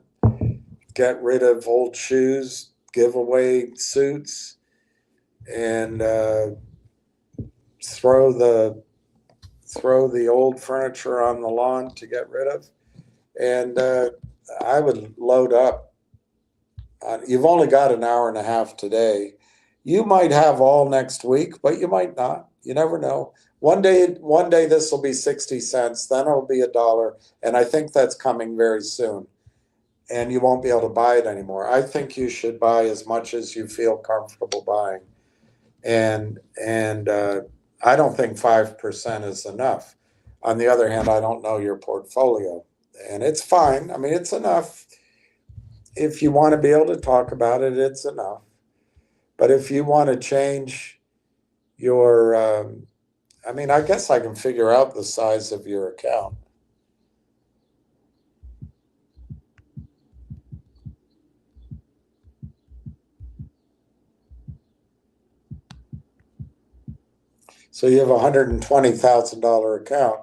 get rid of old shoes, give away suits, and throw the old furniture on the lawn to get rid of. And I would load up. You've only got an hour and a half today. You might have all next week, but you might not. You never know. One day this will be 60 cents, then it'll be $1, and I think that's coming very soon. And you won't be able to buy it anymore. I think you should buy as much as you feel comfortable buying. And I don't think 5% is enough. On the other hand, I don't know your portfolio, and it's fine. I mean, it's enough. If you want to be able to talk about it, it's enough. But if you want to change your, I mean, I guess I can figure out the size of your account. So you have a $120,000 account,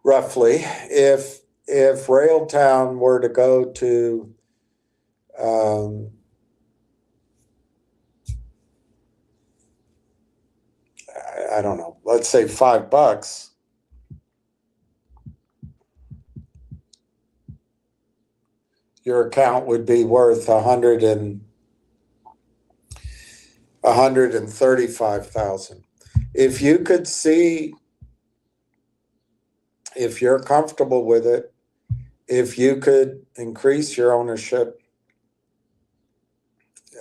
roughly. If Railtown were to go to I don't know, let's say $5, your account would be worth $135,000. If you could see, if you're comfortable with it, if you could increase your ownership,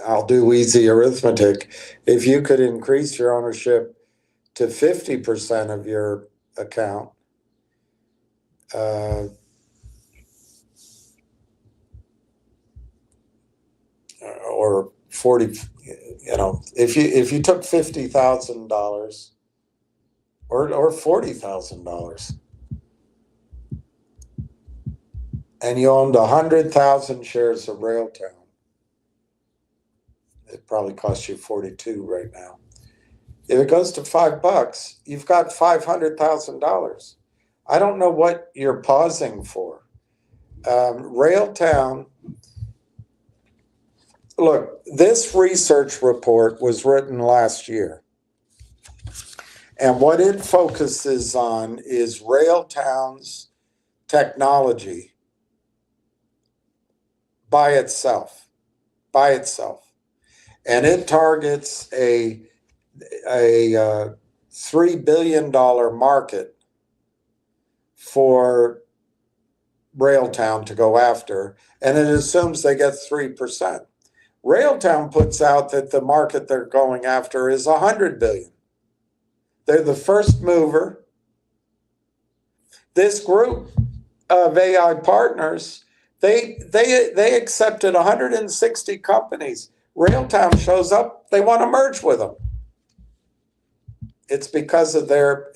I'll do easy arithmetic. If you could increase your ownership to 50% of your account, or 40, if you took $50,000 or $40,000 and you owned 100,000 shares of Railtown, it probably costs you 42 right now. If it goes to $5, you've got $500,000. I don't know what you're pausing for. Railtown, look, this research report was written last year. And what it focuses on is Railtown's technology by itself. And it targets a $3 billion market for Railtown to go after, and it assumes they get 3%. Railtown puts out that the market they're going after is $100 billion. They're the first mover. This group of AI partners, they accepted 160 companies. Railtown shows up, they want to merge with them. It's because of their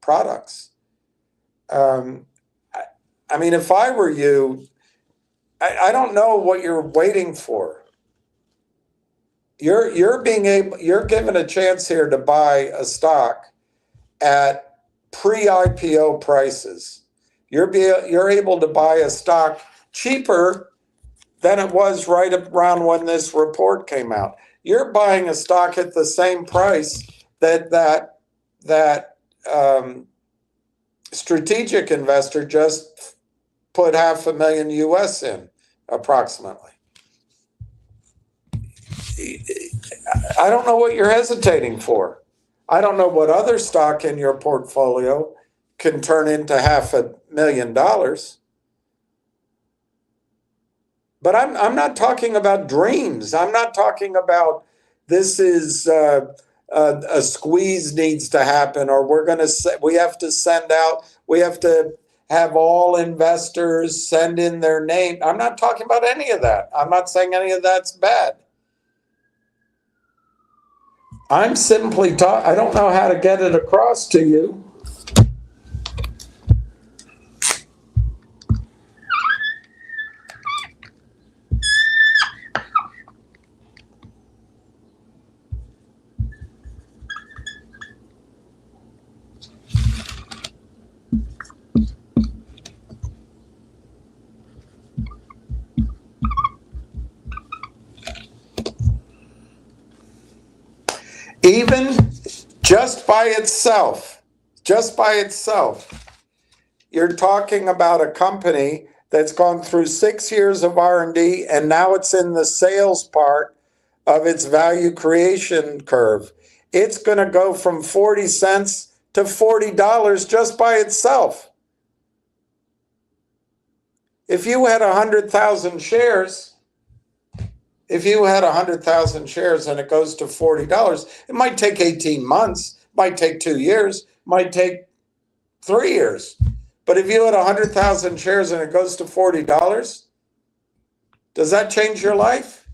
products. I mean, if I were you, I don't know what you're waiting for. you're given a chance here to buy a stock at pre-IPO prices. You're able to buy a stock cheaper than it was right around when this report came out. You're buying a stock at the same price that strategic investor just put $500,000 US in, approximately. I don't know what you're hesitating for. I don't know what other stock in your portfolio can turn into $500,000. But I'm not talking about dreams. I'm not talking about this is a squeeze needs to happen, or we have to send out, we have to have all investors send in their name. I'm not talking about any of that. I'm not saying any of that's bad. I'm simply I don't know how to get it across to you. Even just by itself, you're talking about a company that's gone through 6 years of R&D, and now it's in the sales part of its value creation curve. It's going to go from 40 cents to $40 just by itself. If you had 100,000 shares, and it goes to $40, it might take 18 months, might take 2 years, might take 3 years. But if you had 100,000 shares and it goes to $40, does that change your life?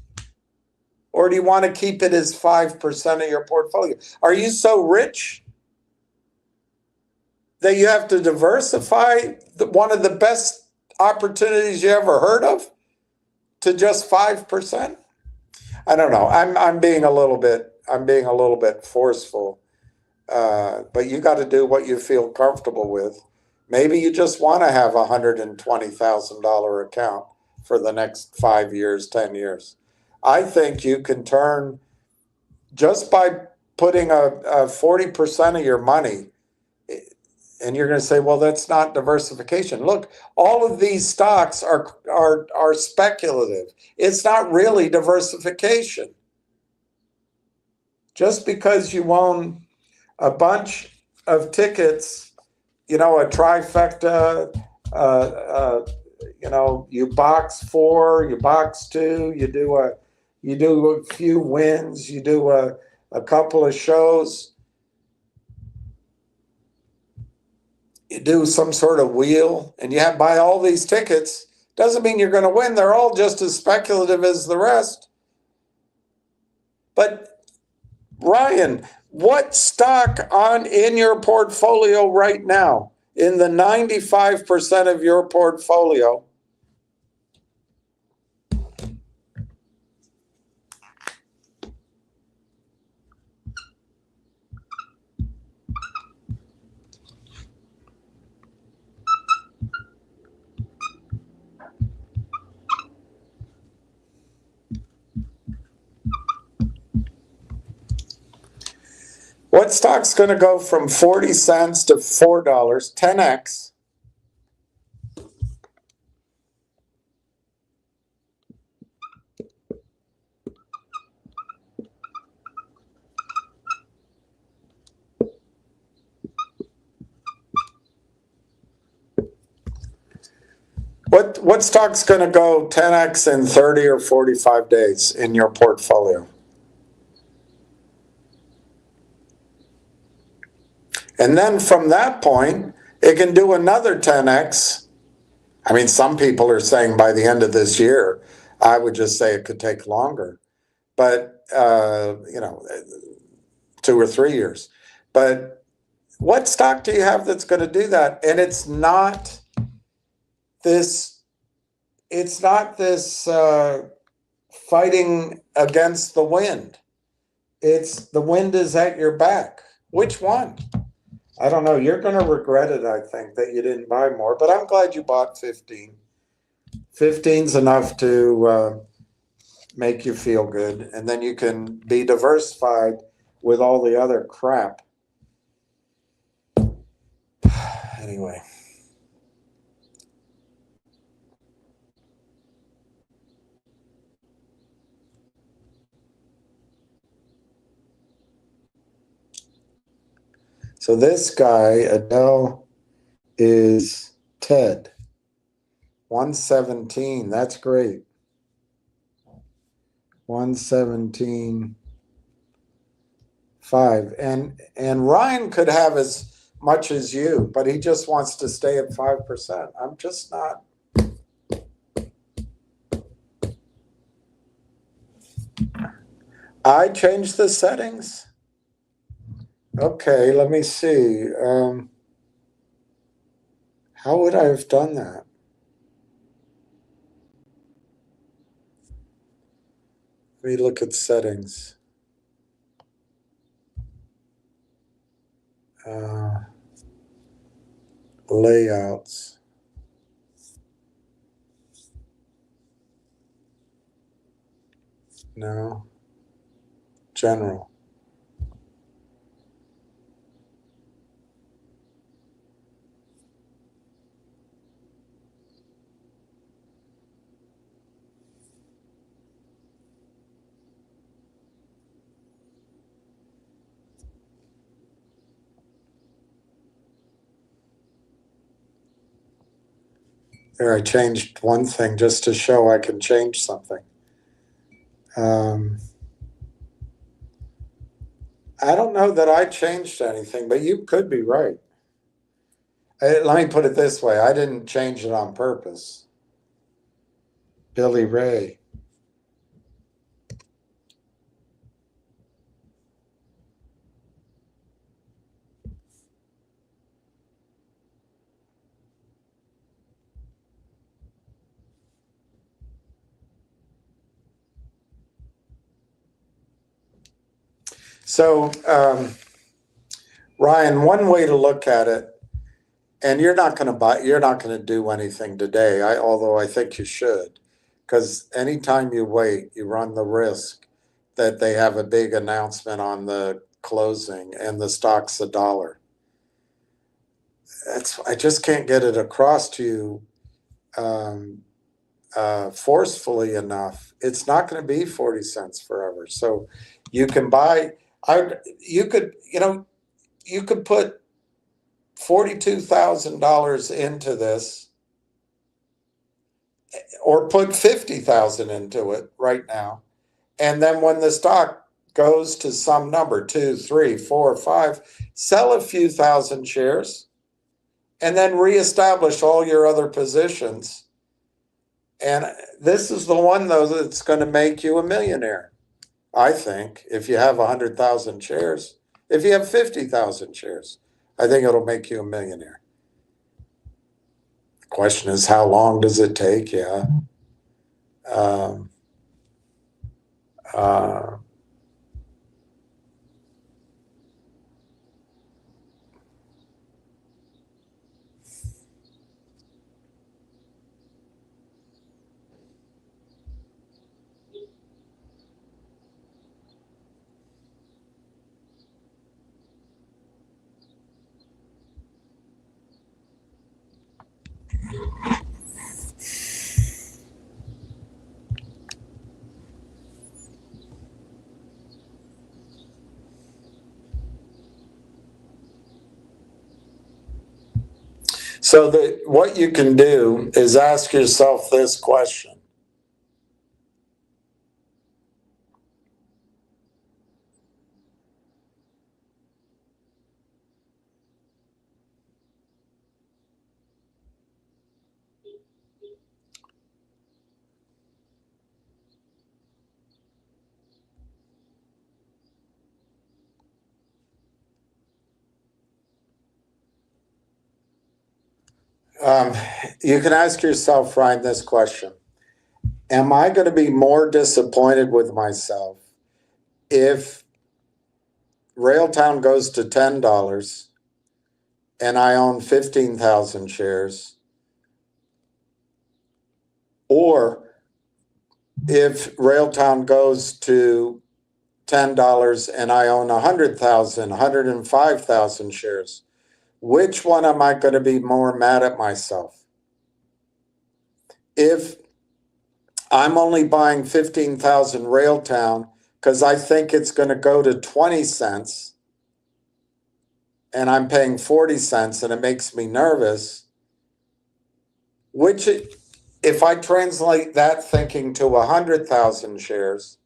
Or do you want to keep it as 5% of your portfolio? Are you so rich that you have to diversify one of the best opportunities you ever heard of to just 5%? I don't know. I'm being a little bit forceful. But you got to do what you feel comfortable with. Maybe you just want to have a $120,000 account for the next 5 years, 10 years. I think you can turn, just by putting a 40% of your money, and you're going to say, well, that's not diversification. Look, all of these stocks are speculative. It's not really diversification. Just because you own a bunch of tickets, a trifecta, you box 4, you box 2, you do a few wins, you do a couple of shows, you do some sort of wheel, and you buy all these tickets, doesn't mean you're going to win. They're all just as speculative as the rest. But Ryan, what stock in your portfolio right now, in the 95% of your portfolio, what stock's going to go from 40 cents to $4, 10x? What stock's going to go 10x in 30 or 45 days in your portfolio? And then from that point, it can do another 10x. I mean, some people are saying by the end of this year. I would just say it could take longer, but 2 or 3 years. But what stock do you have that's going to do that? And it's not this fighting against the wind. It's the wind is at your back. Which one? I don't know. You're going to regret it, I think, that you didn't buy more, but I'm glad you bought 15. 15's enough to make you feel good, and then you can be diversified with all the other crap. Anyway. So this guy, Adele, is Ted. 117. That's great. 117.5. And Ryan could have as much as you, but he just wants to stay at 5%. I'm just not. I changed the settings. Okay, let me see. How would I have done that? Let me look at settings. Layouts. No. General. There, I changed one thing just to show I can change something. I don't know that I changed anything, but you could be right. Let me put it this way. I didn't change it on purpose. Billy Ray. So, Ryan, one way to look at it, and you're not going to do anything today, although I think you should, because anytime you wait, you run the risk that they have a big announcement on the closing and the stock's $1. I just can't get it across to you forcefully enough. It's not going to be 40 cents forever. So you can buy, you could put $42,000 into this, or put 50,000 into it right now. And then when the stock goes to some number, 2, 3, 4, 5, sell a few thousand shares and then reestablish all your other positions. And this is the one, though, that's going to make you a millionaire, I think, if you have 100,000 shares. If you have 50,000 shares, I think it'll make you a millionaire. The question is, how long does it take? Yeah. So what you can do is ask yourself this question. You can ask yourself, Ryan, this question. Am I going to be more disappointed with myself if Railtown goes to $10 and I own 15,000 shares, or if Railtown goes to $10 and I own 100,000, 105,000 shares? Which one am I going to be more mad at myself? If I'm only buying 15,000 Railtown because I think it's going to go to 20 cents and I'm paying 40 cents and it makes me nervous, which, if I translate that thinking to 100,000 shares,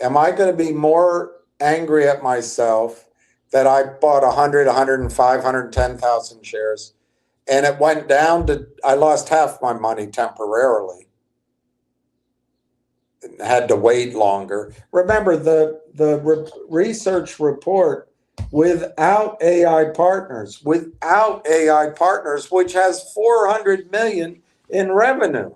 am I going to be more angry at myself that I bought 100, 105, 110,000 shares and it went down to, I lost half my money temporarily, had to wait longer. Remember, the research report, without AI Partners, which has 400 million in revenue.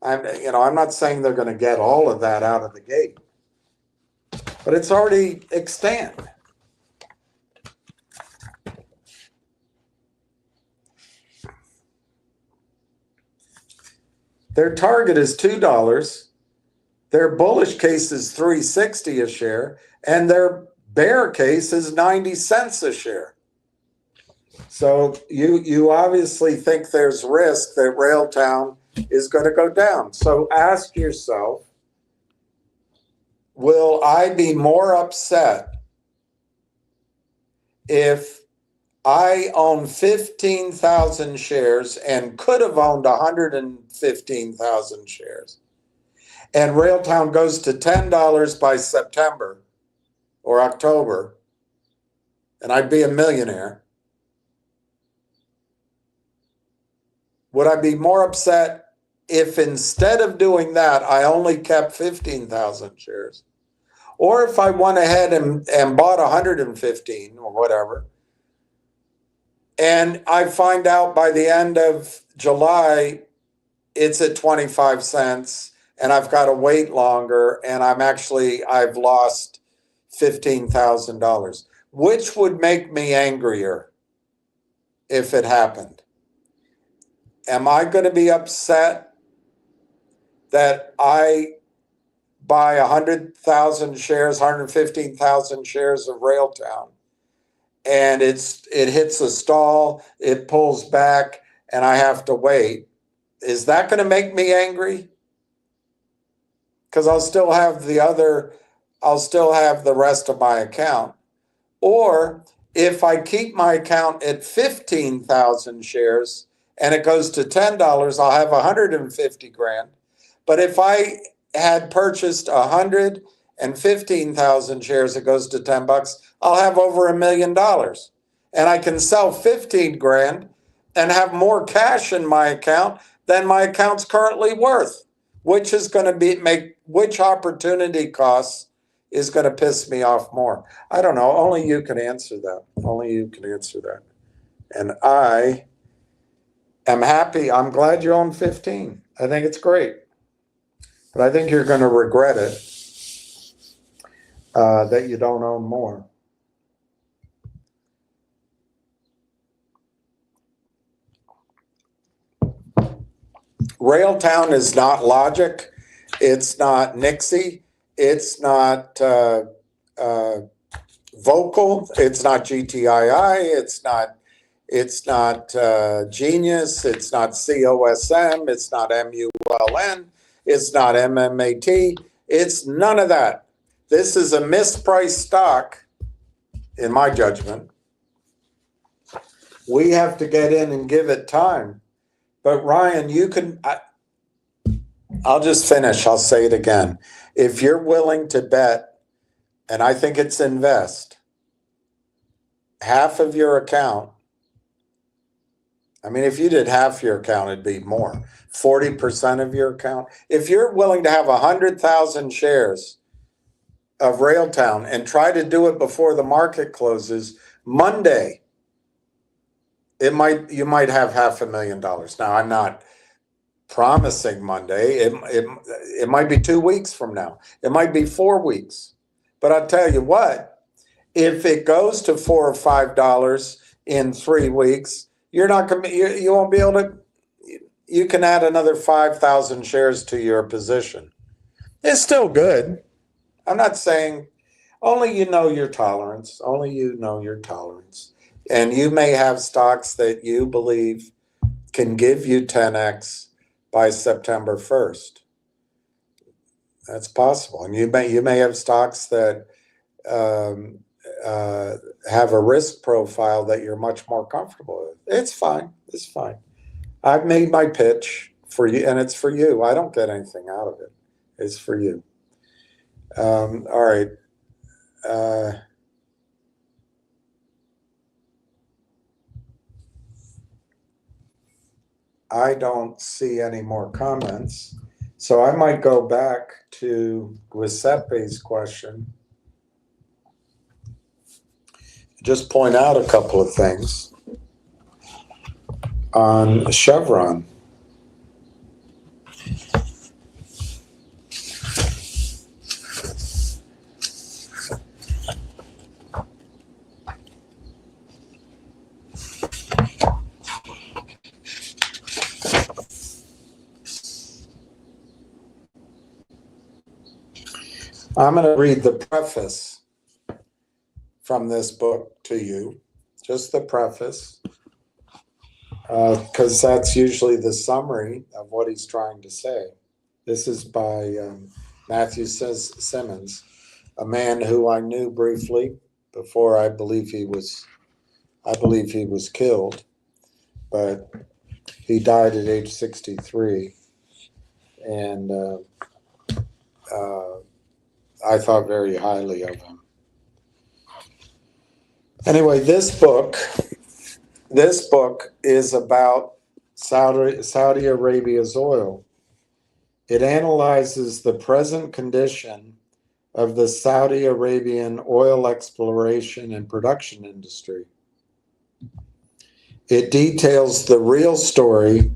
I'm not saying they're going to get all of that out of the gate, but it's already extant. Their target is $2. Their bullish case is $3.60 a share, and their bear case is 90 cents a share. So you obviously think there's risk that Railtown is going to go down. So ask yourself, will I be more upset if I own 15,000 shares and could have owned 115,000 shares, and Railtown goes to $10 by September or October, and I'd be a millionaire? Would I be more upset if instead of doing that, I only kept 15,000 shares? Or if I went ahead and bought 115 or whatever, and I find out by the end of July, it's at 25 cents and I've got to wait longer and I've lost $15,000. Which would make me angrier if it happened? Am I going to be upset that I buy 100,000 shares, 115,000 shares of Railtown, and it hits a stall, it pulls back, and I have to wait? Is that going to make me angry? Because I'll still have the rest of my account. Or if I keep my account at 15,000 shares and it goes to $10, I'll have 150 grand. But if I had purchased 115,000 shares, it goes to $10, I'll have over $1 million. And I can sell 15 grand and have more cash in my account than my account's currently worth. Which is going to which opportunity costs is going to piss me off more? I don't know. Only you can answer that. Only you can answer that. And I am happy. I'm glad you own 15. I think it's great. But I think you're going to regret it that you don't own more. Railtown is not Logic. It's not Nixie. It's not Vocal. It's not GTII. It's not Genius. It's not COSM. It's not MULN. It's not MMAT. It's none of that. This is a mispriced stock, in my judgment. We have to get in and give it time. But Ryan, I'll just finish. I'll say it again. If you're willing to bet, and I think it's invest, half of your account. I mean, if you did half your account, it'd be more. 40% of your account. If you're willing to have 100,000 shares of Railtown and try to do it before the market closes Monday, you might have $500,000. Now, I'm not promising Monday. It might be 2 weeks from now. It might be 4 weeks. But I'll tell you what, if it goes to $4 or $5 in 3 weeks, you're not going to, you won't be able to, you can add another 5,000 shares to your position. It's still good. I'm not saying, only you know your tolerance. Only you know your tolerance. And you may have stocks that you believe can give you 10x by September 1st. That's possible. And you may have stocks that have a risk profile that you're much more comfortable with. It's fine. It's fine. I've made my pitch for you, and it's for you. I don't get anything out of it. It's for you. All right. I don't see any more comments. So I might go back to Giuseppe's question. Just point out a couple of things on Chevron. I'm going to read the preface from this book to you, just the preface, because that's usually the summary of what he's trying to say. This is by Matthew Simmons, a man who I knew briefly before I believe he was killed, but he died at age 63, and I thought very highly of him. Anyway, this book is about Saudi Arabia's oil. It analyzes the present condition of the Saudi Arabian oil exploration and production industry. It details the real story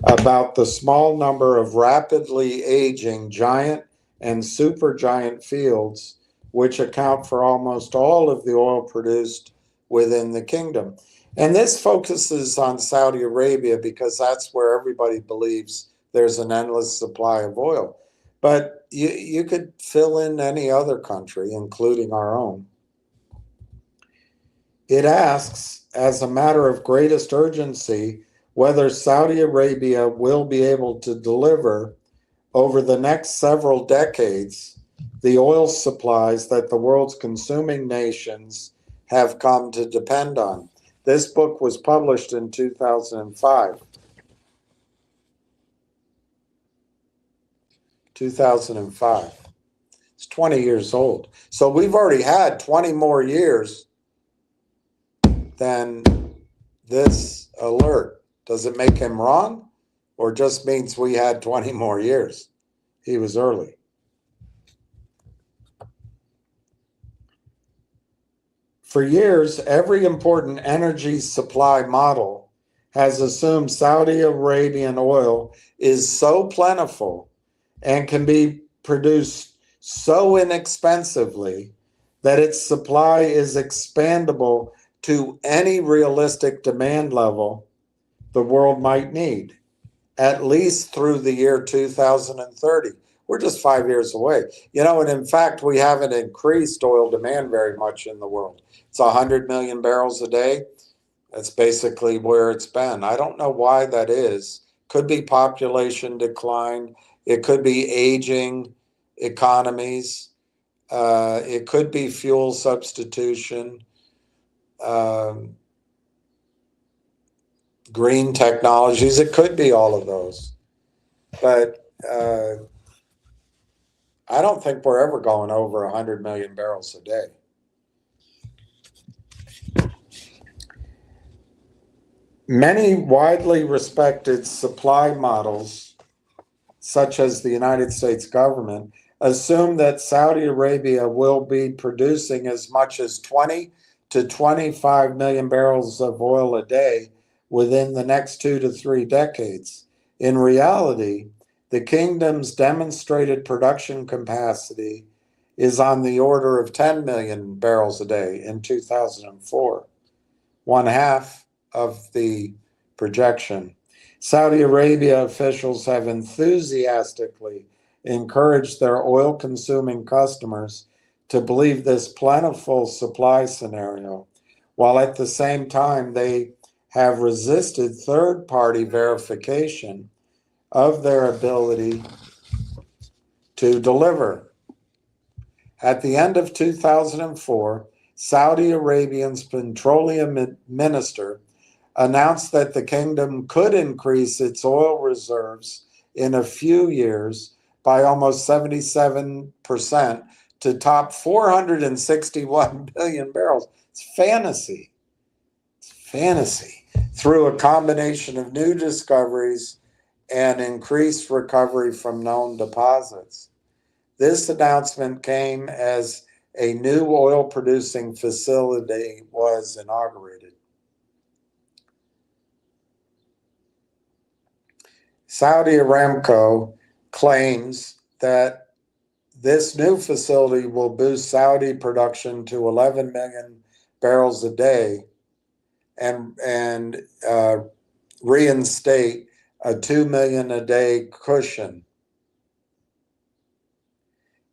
about the small number of rapidly aging giant and supergiant fields which account for almost all of the oil produced within the kingdom. And this focuses on Saudi Arabia because that's where everybody believes there's an endless supply of oil. But you could fill in any other country, including our own. It asks, as a matter of greatest urgency, whether Saudi Arabia will be able to deliver over the next several decades the oil supplies that the world's consuming nations have come to depend on. This book was published in 2005. 2005. It's 20 years old. So we've already had 20 more years than this alert. Does it make him wrong, or just means we had 20 more years? He was early. For years, every important energy supply model has assumed Saudi Arabian oil is so plentiful and can be produced so inexpensively that its supply is expandable to any realistic demand level the world might need, at least through the year 2030. We're just 5 years away. And in fact, we haven't increased oil demand very much in the world. It's 100 million barrels a day. That's basically where it's been. I don't know why that is. Could be population decline. It could be aging economies. It could be fuel substitution. Green technologies. It could be all of those. But I don't think we're ever going over 100 million barrels a day. Many widely respected supply models, such as the United States government, assume that Saudi Arabia will be producing as much as 20 to 25 million barrels of oil a day within the next 2 to 3 decades. In reality, the kingdom's demonstrated production capacity is on the order of 10 million barrels a day in 2004, one half of the projection. Saudi Arabia officials have enthusiastically encouraged their oil-consuming customers to believe this plentiful supply scenario, while at the same time they have resisted third-party verification of their ability to deliver. At the end of 2004, Saudi Arabia's petroleum minister announced that the kingdom could increase its oil reserves in a few years by almost 77% to top 461 billion barrels. It's fantasy. It's fantasy. Through a combination of new discoveries and increased recovery from known deposits. This announcement came as a new oil-producing facility was inaugurated. Saudi Aramco claims that this new facility will boost Saudi production to 11 million barrels a day and reinstate a 2 million a day cushion.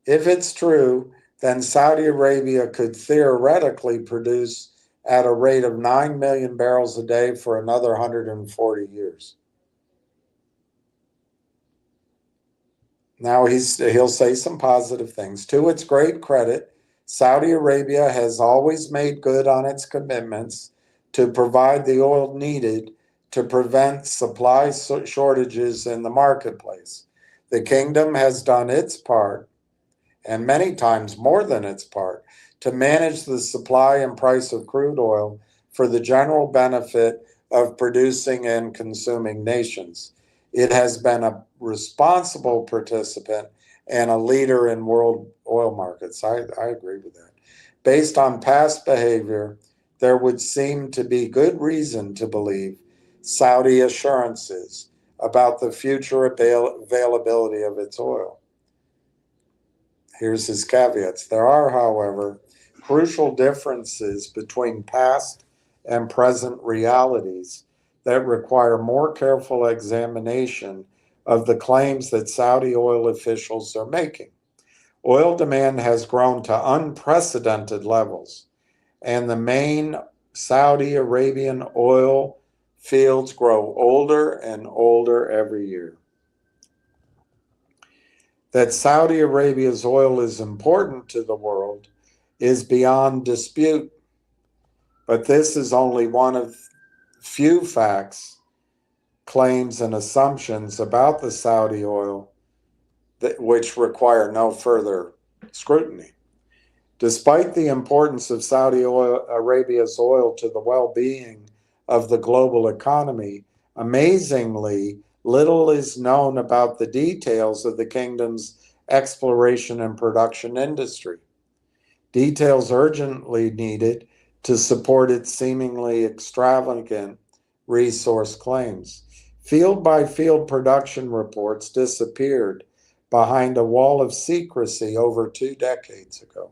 If it's true, then Saudi Arabia could theoretically produce at a rate of 9 million barrels a day for another 140 years. Now he'll say some positive things. To its great credit, Saudi Arabia has always made good on its commitments to provide the oil needed to prevent supply shortages in the marketplace. The kingdom has done its part, and many times more than its part, to manage the supply and price of crude oil for the general benefit of producing and consuming nations. It has been a responsible participant and a leader in world oil markets. I agree with that. Based on past behavior, there would seem to be good reason to believe Saudi assurances about the future availability of its oil. Here's his caveats. There are, however, crucial differences between past and present realities that require more careful examination of the claims that Saudi oil officials are making. Oil demand has grown to unprecedented levels, and the main Saudi Arabian oil fields grow older and older every year. That Saudi Arabia's oil is important to the world is beyond dispute, but this is only one of few facts, claims, and assumptions about the Saudi oil which require no further scrutiny. Despite the importance of Saudi Arabia's oil to the well-being of the global economy, amazingly, little is known about the details of the kingdom's exploration and production industry. Details urgently needed to support its seemingly extravagant resource claims. Field-by-field production reports disappeared behind a wall of secrecy over 2 decades ago,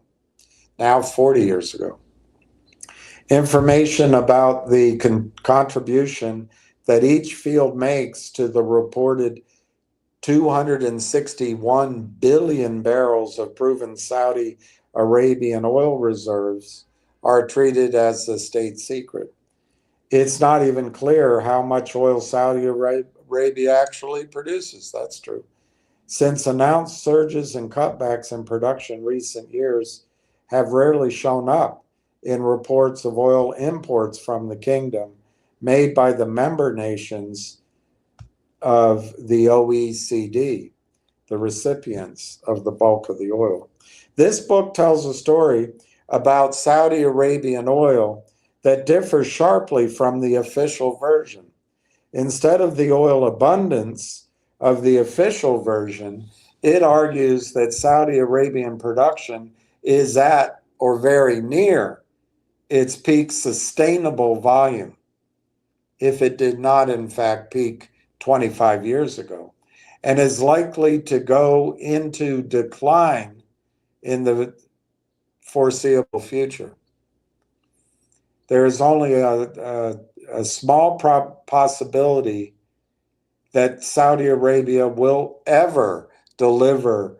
now 40 years ago. Information about the contribution that each field makes to the reported 261 billion barrels of proven Saudi Arabian oil reserves are treated as a state secret. It's not even clear how much oil Saudi Arabia actually produces. That's true. Since announced surges and cutbacks in production in recent years have rarely shown up in reports of oil imports from the kingdom made by the member nations of the OECD, the recipients of the bulk of the oil. This book tells a story about Saudi Arabian oil that differs sharply from the official version. Instead of the oil abundance of the official version, it argues that Saudi Arabian production is at or very near its peak sustainable volume, if it did not in fact peak 25 years ago, and is likely to go into decline in the foreseeable future. There is only a small possibility that Saudi Arabia will ever deliver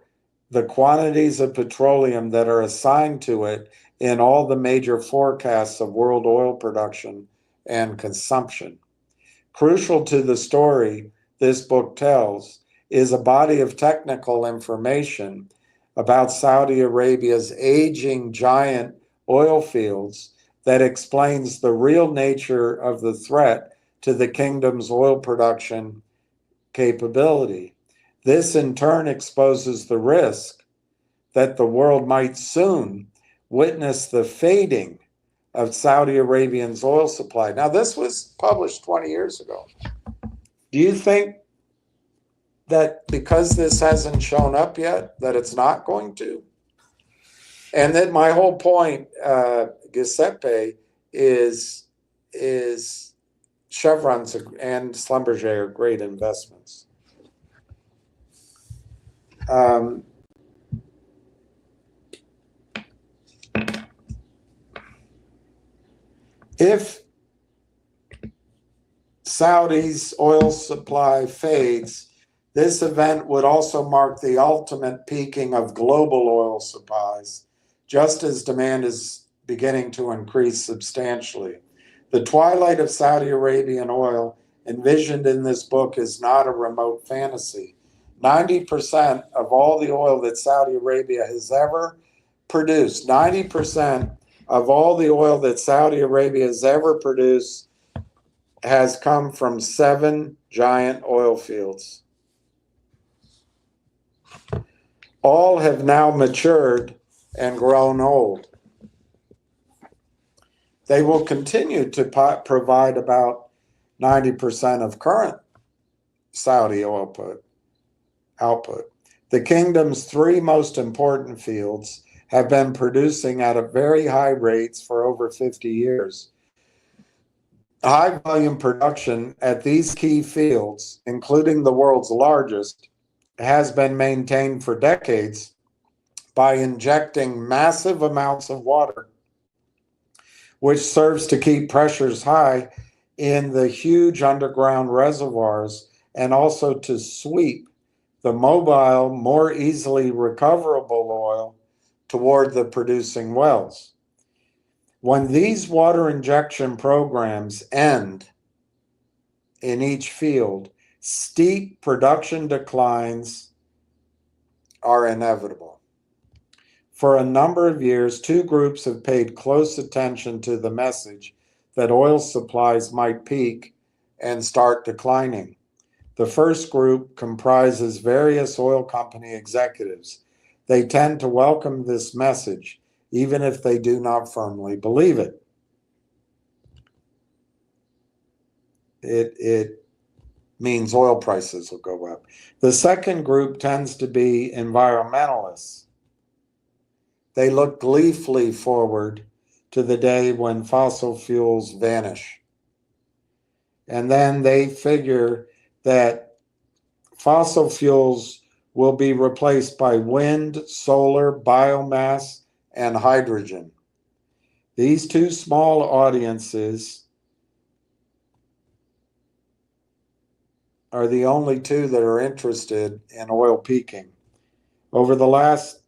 the quantities of petroleum that are assigned to it in all the major forecasts of world oil production and consumption. Crucial to the story this book tells is a body of technical information about Saudi Arabia's aging giant oil fields that explains the real nature of the threat to the kingdom's oil production capability. This in turn exposes the risk that the world might soon witness the fading of Saudi Arabia's oil supply. Now, this was published 20 years ago. Do you think that because this hasn't shown up yet, that it's not going to? And then my whole point, Giuseppe, is Chevron's and Schlumberger are great investments. If Saudi's oil supply fades, this event would also mark the ultimate peaking of global oil supplies, just as demand is beginning to increase substantially. The twilight of Saudi Arabian oil envisioned in this book is not a remote fantasy. 90% of all the oil that Saudi Arabia has ever produced, 90% of all the oil that Saudi Arabia has ever produced has come from 7 giant oil fields. All have now matured and grown old. They will continue to provide about 90% of current Saudi oil output. The kingdom's 3 most important fields have been producing at a very high rates for over 50 years. High volume production at these key fields, including the world's largest, has been maintained for decades by injecting massive amounts of water, which serves to keep pressures high in the huge underground reservoirs and also to sweep the mobile, more easily recoverable oil toward the producing wells. When these water injection programs end in each field, steep production declines are inevitable. For a number of years, 2 groups have paid close attention to the message that oil supplies might peak and start declining. The first group comprises various oil company executives. They tend to welcome this message, even if they do not firmly believe it. It means oil prices will go up. The second group tends to be environmentalists. They look gleefully forward to the day when fossil fuels vanish. And then they figure that fossil fuels will be replaced by wind, solar, biomass, and hydrogen. These 2 small audiences are the only 2 that are interested in oil peaking. Over the last,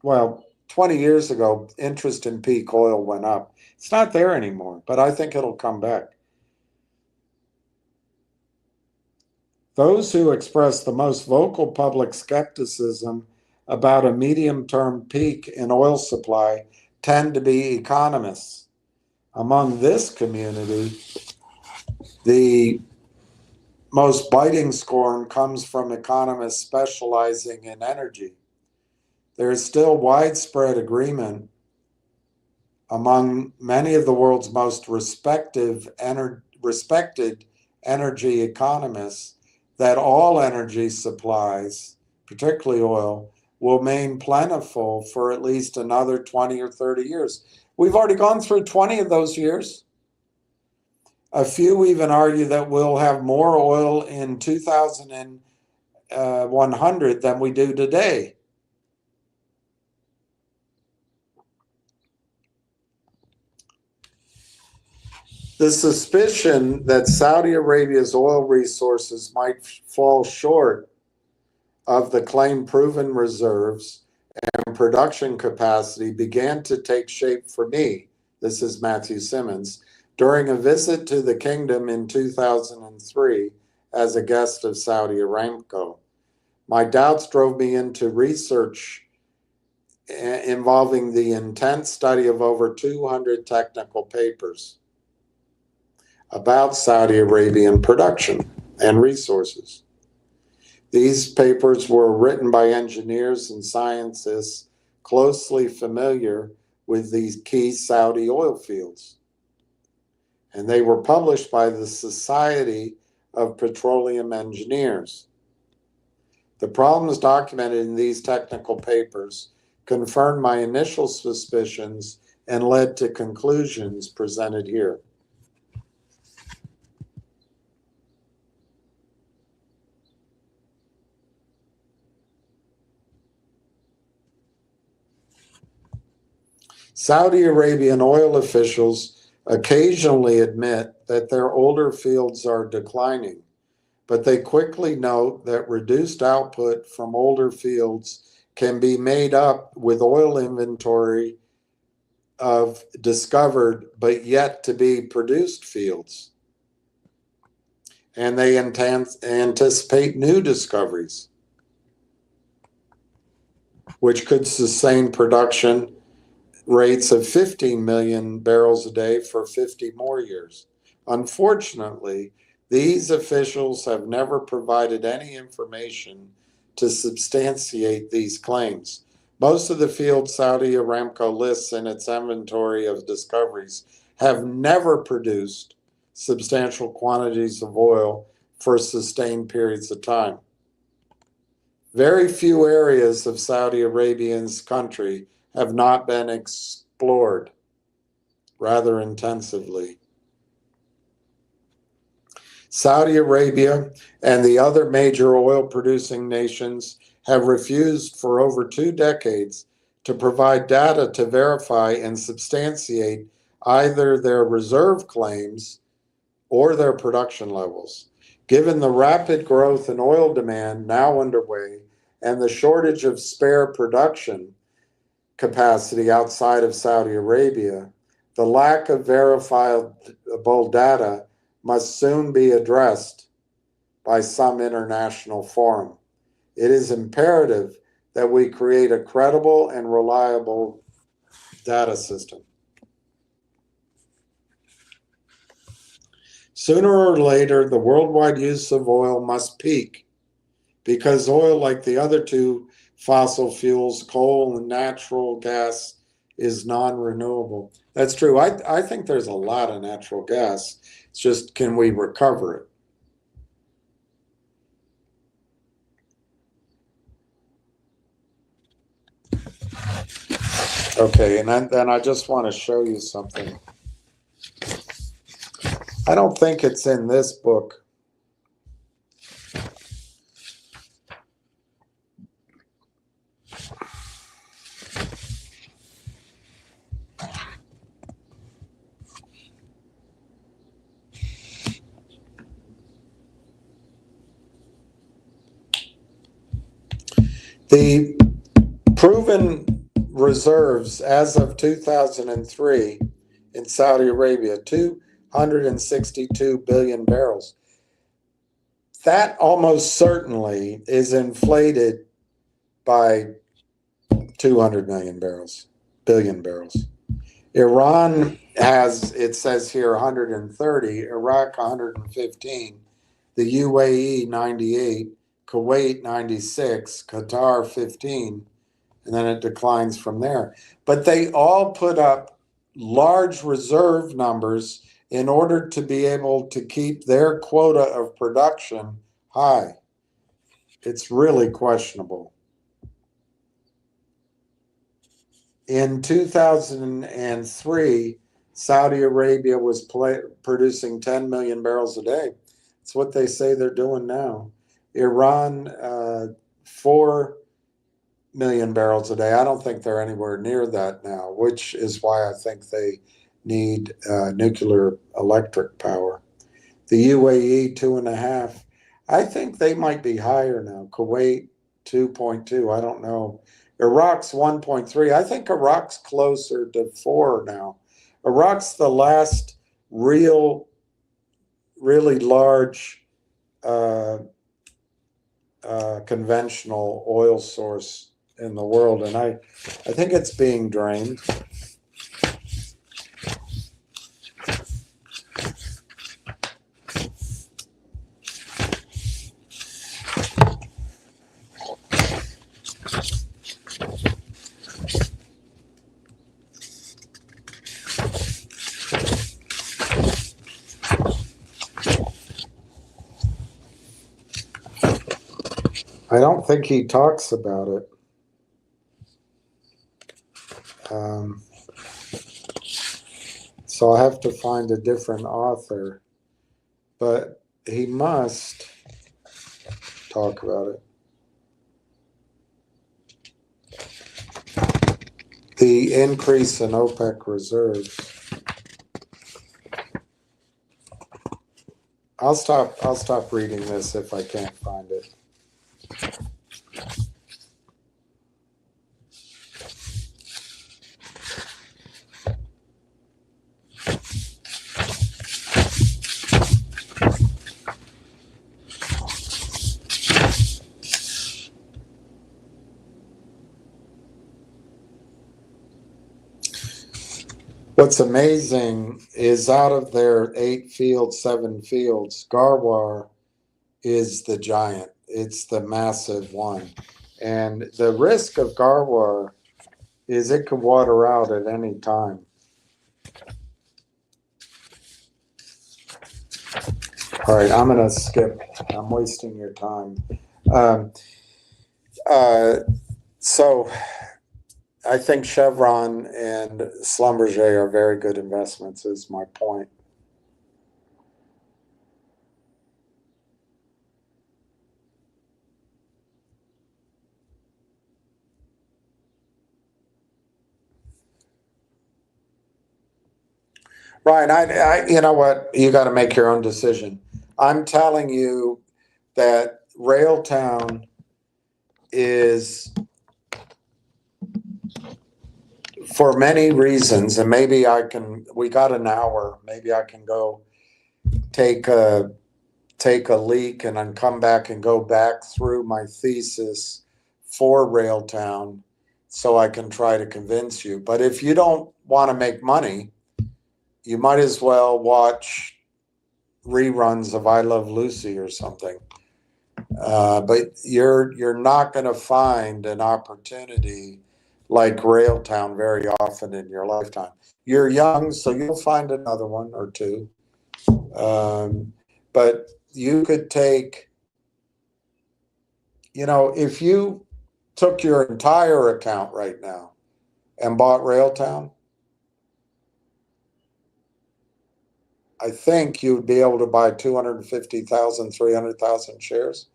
20 years ago, interest in peak oil went up. It's not there anymore, but I think it'll come back. Those who express the most vocal public skepticism about a medium-term peak in oil supply tend to be economists. Among this community, the most biting scorn comes from economists specializing in energy. There is still widespread agreement among many of the world's most respected energy economists that all energy supplies, particularly oil, will remain plentiful for at least another 20 or 30 years. We've already gone through 20 of those years. A few even argue that we'll have more oil in 2100 than we do today. The suspicion that Saudi Arabia's oil resources might fall short of the claimed proven reserves and production capacity began to take shape for me. This is Matthew Simmons, during a visit to the kingdom in 2003 as a guest of Saudi Aramco. My doubts drove me into research involving the intense study of over 200 technical papers about Saudi Arabian production and resources. These papers were written by engineers and scientists closely familiar with these key Saudi oil fields. And they were published by the Society of Petroleum Engineers. The problems documented in these technical papers confirmed my initial suspicions and led to conclusions presented here. Saudi Arabian oil officials occasionally admit that their older fields are declining, but they quickly note that reduced output from older fields can be made up with oil inventory of discovered but yet to be produced fields. And they anticipate new discoveries, which could sustain production rates of 15 million barrels a day for 50 more years. Unfortunately, these officials have never provided any information to substantiate these claims. Most of the fields Saudi Aramco lists in its inventory of discoveries have never produced substantial quantities of oil for sustained periods of time. Very few areas of Saudi Arabia's country have not been explored rather intensively. Saudi Arabia and the other major oil-producing nations have refused for over 2 decades to provide data to verify and substantiate either their reserve claims or their production levels. Given the rapid growth in oil demand now underway and the shortage of spare production capacity outside of Saudi Arabia, the lack of verifiable data must soon be addressed by some international forum. It is imperative that we create a credible and reliable data system. Sooner or later, the worldwide use of oil must peak because oil, like the other two fossil fuels, coal and natural gas, is non-renewable. That's true. I think there's a lot of natural gas. It's just, can we recover it? Okay, and then I just want to show you something. I don't think it's in this book. The proven reserves as of 2003 in Saudi Arabia, 262 billion barrels. That almost certainly is inflated by 200 billion barrels. Iran has, it says here, 130, Iraq 115, the UAE 98, Kuwait 96, Qatar 15, and then it declines from there. But they all put up large reserve numbers in order to be able to keep their quota of production high. It's really questionable. In 2003, Saudi Arabia was producing 10 million barrels a day. It's what they say they're doing now. Iran, 4 million barrels a day. I don't think they're anywhere near that now, which is why I think they need nuclear electric power. The UAE, 2.5. I think they might be higher now. Kuwait, 2.2. I don't know. Iraq's 1.3. I think Iraq's closer to 4 now. Iraq's the last really large conventional oil source in the world, and I think it's being drained. I don't think he talks about it. So I have to find a different author, but he must talk about it. The increase in OPEC reserves. I'll stop reading this if I can't find it. What's amazing is out of their 8 fields, 7 fields, Garwar is the giant. It's the massive one. And the risk of Garwar is it could water out at any time. All right, I'm going to skip. I'm wasting your time. So I think Chevron and Schlumberger are very good investments, is my point. Ryan, you know what? You got to make your own decision. I'm telling you that Railtown is, for many reasons, and maybe we got an hour, maybe I can go take a leak and then come back and go back through my thesis for Railtown so I can try to convince you. But if you don't want to make money, you might as well watch reruns of I Love Lucy or something. But you're not going to find an opportunity like Railtown very often in your lifetime. You're young, so you'll find another one or two. But you could take, if you took your entire account right now and bought Railtown, I think you'd be able to buy 250,000, 300,000 shares.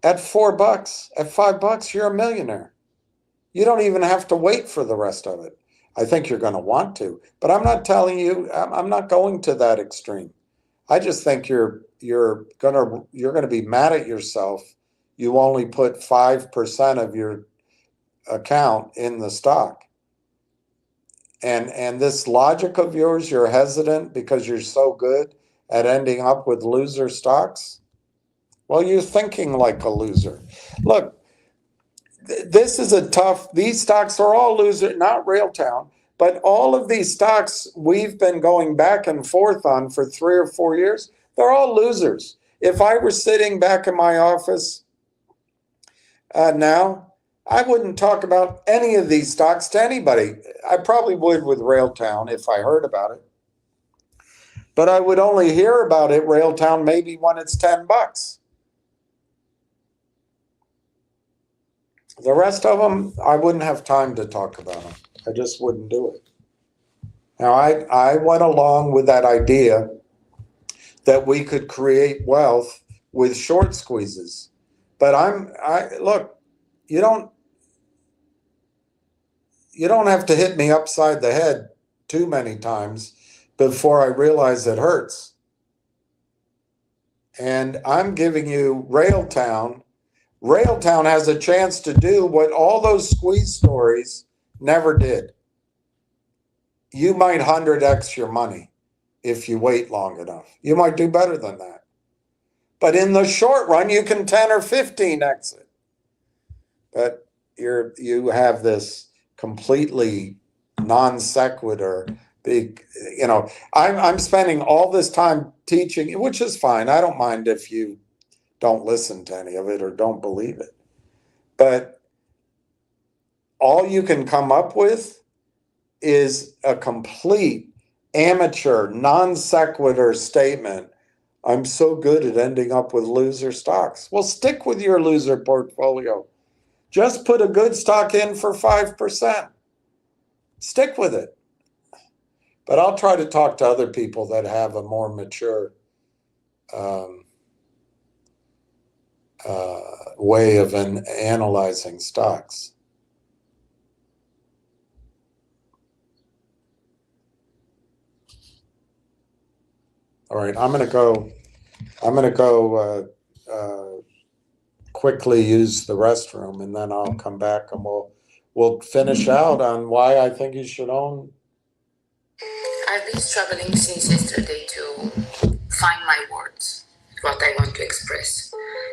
At $4, at $5, you're a millionaire. You don't even have to wait for the rest of it. I think you're going to want to, but I'm not telling you, I'm not going to that extreme. I just think you're going to be mad at yourself. You only put 5% of your account in the stock. And this logic of yours, you're hesitant because you're so good at ending up with loser stocks. Well, you're thinking like a loser. Look, this is these stocks are all loser, not Railtown, but all of these stocks we've been going back and forth on for 3 or 4 years, they're all losers. If I were sitting back in my office now, I wouldn't talk about any of these stocks to anybody. I probably would with Railtown if I heard about it. But I would only hear about it, Railtown, maybe when it's $10. The rest of them, I wouldn't have time to talk about them. I just wouldn't do it. Now, I went along with that idea that we could create wealth with short squeezes. But look, you don't have to hit me upside the head too many times before I realize it hurts. And I'm giving you Railtown. Railtown has a chance to do what all those squeeze stories never did. You might 100x your money if you wait long enough. You might do better than that. But in the short run, you can 10 or 15x it. But you have this completely non sequitur big, I'm spending all this time teaching, which is fine. I don't mind if you don't listen to any of it or don't believe it. But all you can come up with is a complete amateur, non sequitur statement. I'm so good at ending up with loser stocks. Well, stick with your loser portfolio. Just put a good stock in for 5%. Stick with it. But I'll try to talk to other people that have a more mature way of analyzing stocks. All right, I'm gonna go quickly use the restroom, and then I'll come back and we'll finish out on why I think you should own. I've been struggling since yesterday to find my words, what I want to express.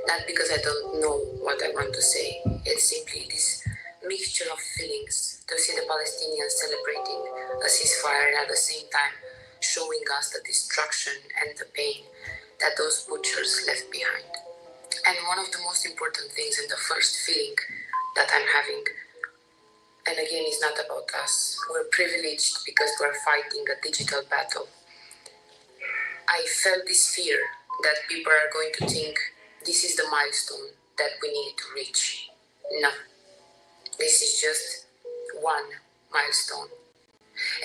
Not because I don't know what I want to say. It's simply this mixture of feelings to see the Palestinians celebrating a ceasefire and at the same time showing us the destruction and the pain that those butchers left behind. And one of the most important things and the first feeling that I'm having, and again, it's not about us, we're privileged because we're fighting a digital battle. I felt this fear that people are going to think this is the milestone that we need to reach. No, this is just one milestone.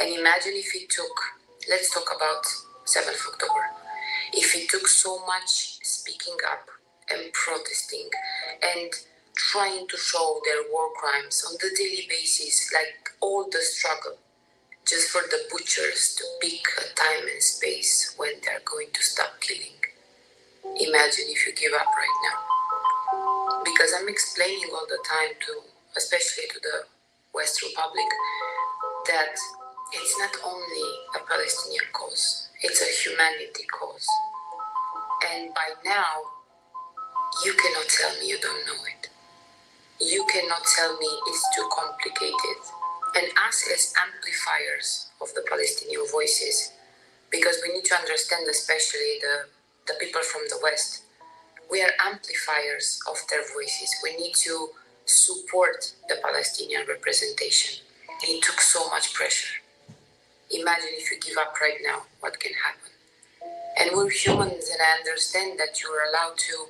And imagine if it took, let's talk about 7th of October, if it took so much speaking up and protesting and trying to show their war crimes on the daily basis, like all the struggle, just for the butchers to pick a time and space when they're going to stop killing. Imagine if you give up right now. Because I'm explaining all the time to, especially to the West Republic, that it's not only a Palestinian cause, it's a humanity cause. And by now, you cannot tell me you don't know it. You cannot tell me it's too complicated. And us as amplifiers of the Palestinian voices, because we need to understand, especially the people from the West, we are amplifiers of their voices. We need to support the Palestinian representation. It took so much pressure. Imagine if you give up right now, what can happen? And we're humans, and I understand that you are allowed to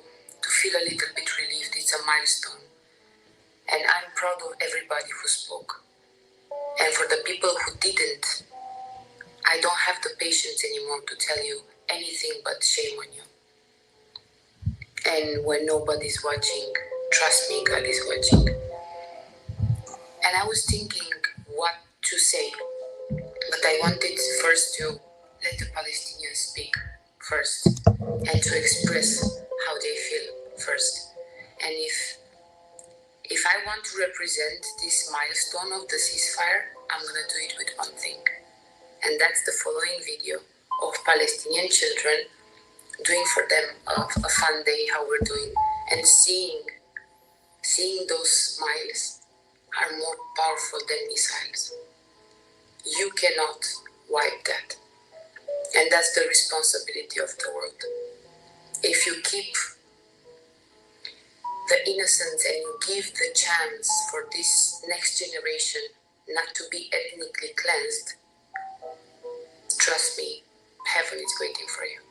feel a little bit relieved. It's a milestone. And I'm proud of everybody who spoke. And for the people who didn't, I don't have the patience anymore to tell you anything but shame on you. And when nobody's watching, trust me, God is watching. And I was thinking what to say, but I wanted first to let the Palestinians speak first and to express how they feel first. And if I want to represent this milestone of the ceasefire, I'm going to do it with one thing. And that's the following video of Palestinian children doing for them a fun day, how we're doing, and seeing those smiles are more powerful than missiles. You cannot wipe that. And that's the responsibility of the world. If you keep the innocence and you give the chance for this next generation not to be ethnically cleansed, trust me, heaven is waiting for you.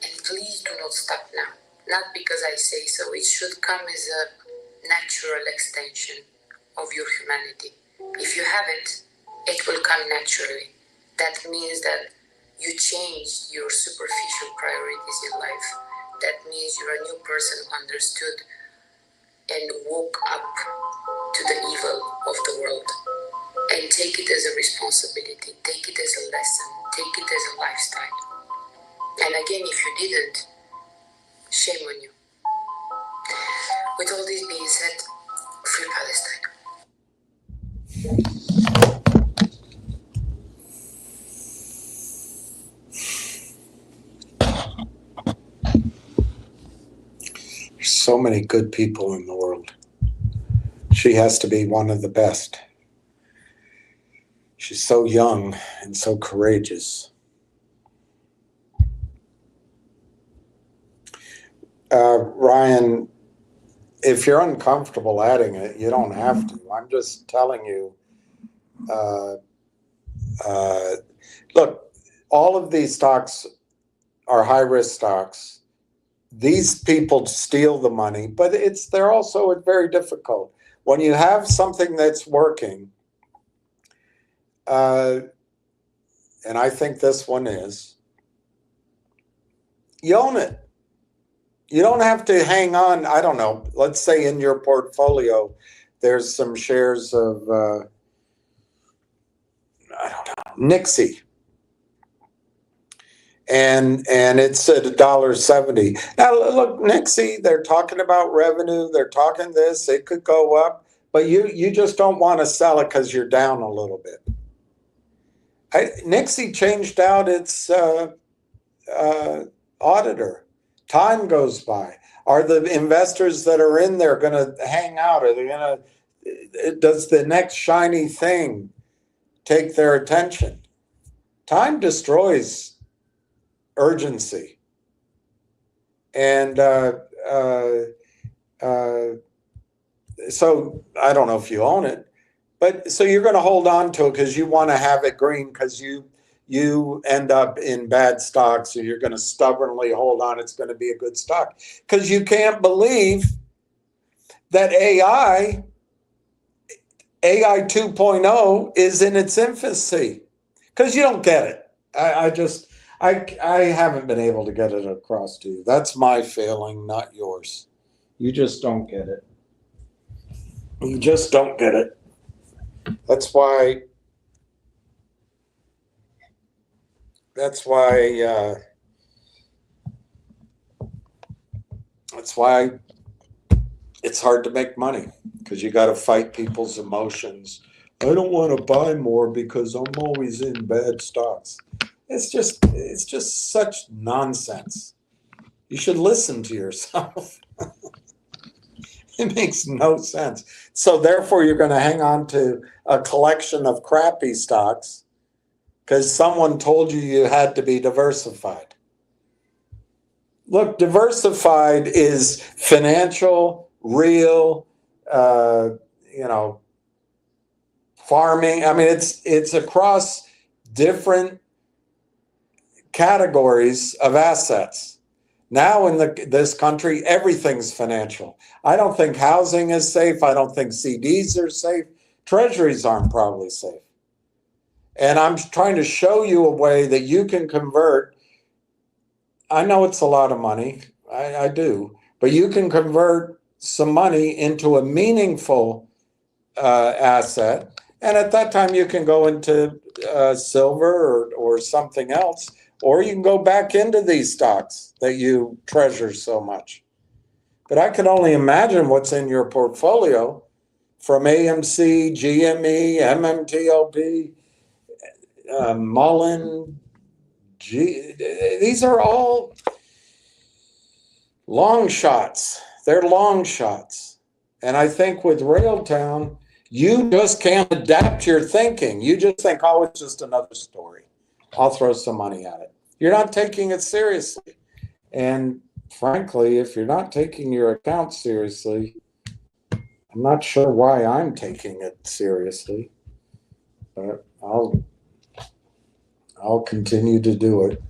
And please do not stop now. Not because I say so. It should come as a natural extension of your humanity. If you have it, it will come naturally. That means that you changed your superficial priorities in life. That means you're a new person who understood and woke up to the evil of the world. And take it as a responsibility, take it as a lesson, take it as a lifestyle. And again, if you didn't, shame on you. With all this being said, free Palestine. There's so many good people in the world. She has to be one of the best. She's so young and so courageous. Ryan, if you're uncomfortable adding it, you don't have to. I'm just telling you, look, all of these stocks are high-risk stocks. These people steal the money, but they're also very difficult. When you have something that's working, and I think this one is, you own it. You don't have to hang on. I don't know. Let's say in your portfolio, there's some shares of, I don't know, Nixie. And it's at $1.70. Now, look, Nixie, they're talking about revenue. They're talking this. It could go up. But you just don't want to sell it because you're down a little bit. Nixie changed out its auditor. Time goes by. Are the investors that are in there going to hang out? Are they going to? Does the next shiny thing take their attention? Time destroys urgency. And so I don't know if you own it, but so you're going to hold on to it because you want to have it green because you end up in bad stocks, so you're going to stubbornly hold on. It's going to be a good stock because you can't believe that AI 2.0 is in its infancy because you don't get it. I haven't been able to get it across to you. That's my failing, not yours. You just don't get it. You just don't get it. That's why it's hard to make money because you got to fight people's emotions. I don't want to buy more because I'm always in bad stocks. It's just such nonsense. You should listen to yourself. It makes no sense. So therefore, you're going to hang on to a collection of crappy stocks because someone told you had to be diversified. Look, diversified is financial, real, farming. I mean, it's across different categories of assets. Now in this country, everything's financial. I don't think housing is safe. I don't think CDs are safe. Treasuries aren't probably safe. And I'm trying to show you a way that you can convert. I know it's a lot of money. I do. But you can convert some money into a meaningful asset. And at that time, you can go into silver or something else. Or you can go back into these stocks that you treasure so much. But I can only imagine what's in your portfolio from AMC, GME, MMTLP, Mullen. These are all long shots. They're long shots. And I think with Railtown, you just can't adapt your thinking. You just think, oh, it's just another story. I'll throw some money at it. You're not taking it seriously. And frankly, if you're not taking your account seriously, I'm not sure why I'm taking it seriously, but I'll continue to do it.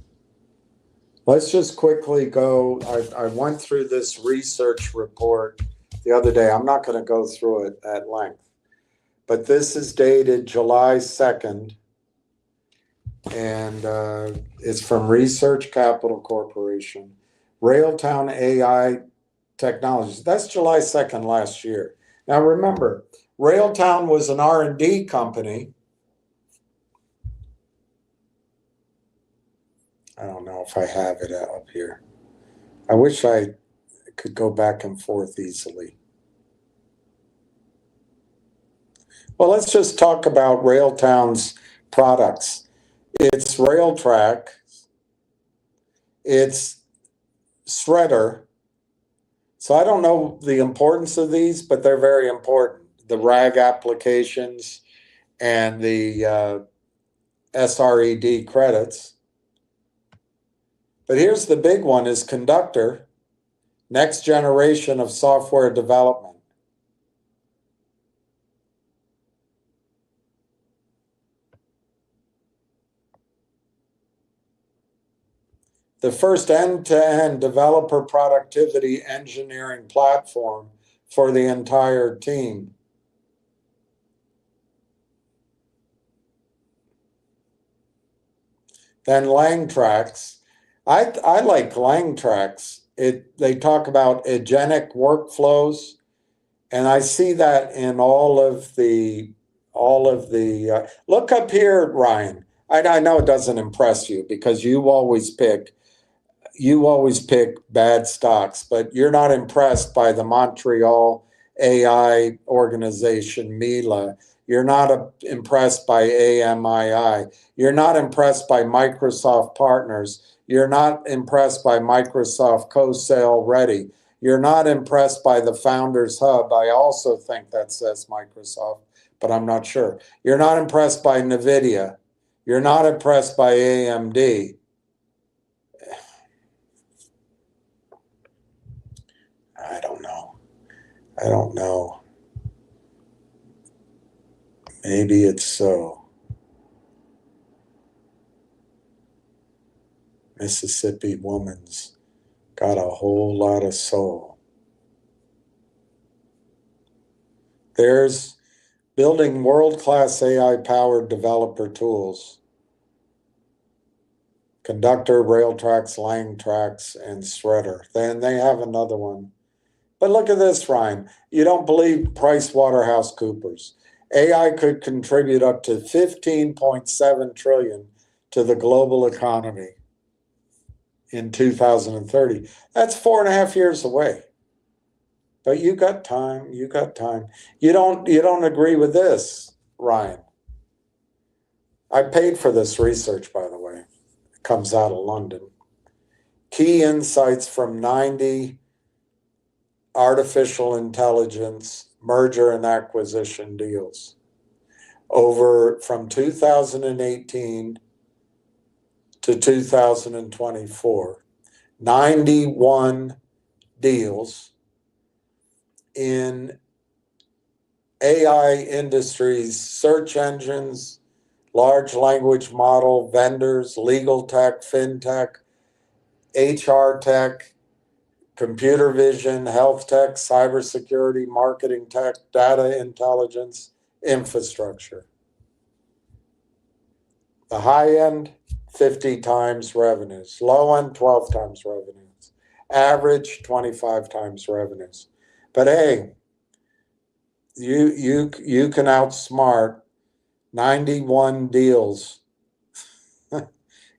Let's just quickly go. I went through this research report the other day. I'm not going to go through it at length, but this is dated July 2nd, And it's from Research Capital Corporation. Railtown AI Technologies. That's July 2nd last year. Now remember, Railtown was an R&D company. I don't know if I have it up here. I wish I could go back and forth easily. Well, let's just talk about Railtown's products. It's RailTrack, it's Shredder. So I don't know the importance of these, but they're very important. The RAG applications and the SRED credits. But here's the big one is Conductor, next generation of software development. The first end-to-end developer productivity engineering platform for the entire team. Then LangTrax. I like LangTrax. They talk about agentic workflows, and I see that in all of the look up here, Ryan. I know it doesn't impress you because you always pick bad stocks, but you're not impressed by the Montreal AI organization, Mila. You're not impressed by AMII. You're not impressed by Microsoft Partners. You're not impressed by Microsoft Co-Sale Ready. You're not impressed by the Founders Hub. I also think that says Microsoft, but I'm not sure. You're not impressed by NVIDIA. You're not impressed by AMD. I don't know. I don't know. Maybe it's so. Mississippi woman's got a whole lot of soul. There's building world-class AI-powered developer tools. Conductor, RailTrax, LangTrax, and Shredder. Then they have another one. But look at this, Ryan. You don't believe PricewaterhouseCoopers. AI could contribute up to 15.7 trillion to the global economy in 2030. That's 4.5 years away. But you got time. You got time. You don't agree with this, Ryan. I paid for this research, by the way. It comes out of London. Key insights from 90 artificial intelligence merger and acquisition deals over from 2018 to 2024. 91 deals in AI industries, search engines, large language model vendors, legal tech, fintech, HR tech, computer vision, health tech, cybersecurity, marketing tech, data intelligence, infrastructure. The high end, 50 times revenues. Low end, 12 times revenues. Average, 25 times revenues. But hey, you can outsmart 91 deals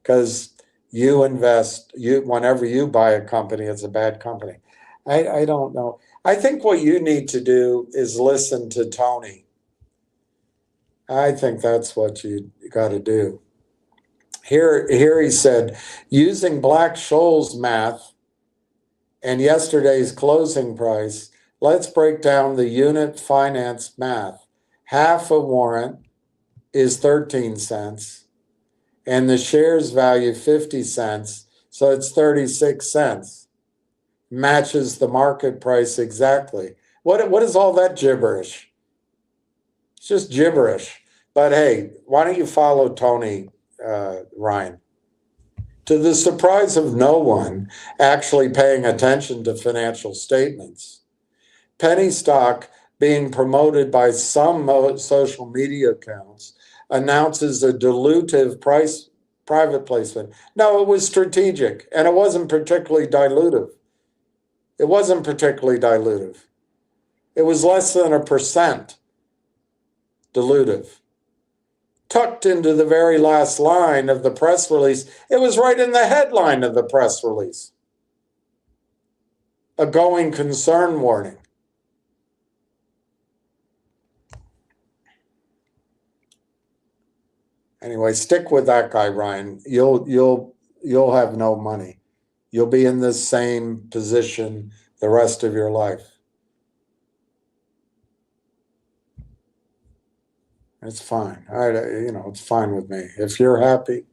because you invest, whenever you buy a company, it's a bad company. I don't know. I think what you need to do is listen to Tony. I think that's what you got to do. Here he said, using Black-Scholes math and yesterday's closing price, let's break down the unit finance math. Half a warrant is 13 cents, and the shares value 50 cents, so it's 36 cents. Matches the market price exactly. What is all that gibberish? It's just gibberish. But hey, why don't you follow Tony, Ryan? To the surprise of no one actually paying attention to financial statements, penny stock being promoted by some social media accounts announces a dilutive price private placement. No, it was strategic, and it wasn't particularly dilutive. It wasn't particularly dilutive. It was less than 1% dilutive. Tucked into the very last line of the press release, it was right in the headline of the press release. A going concern warning. Anyway, stick with that guy, Ryan. You'll have no money. You'll be in this same position the rest of your life. It's fine. It's fine with me. If you're happy,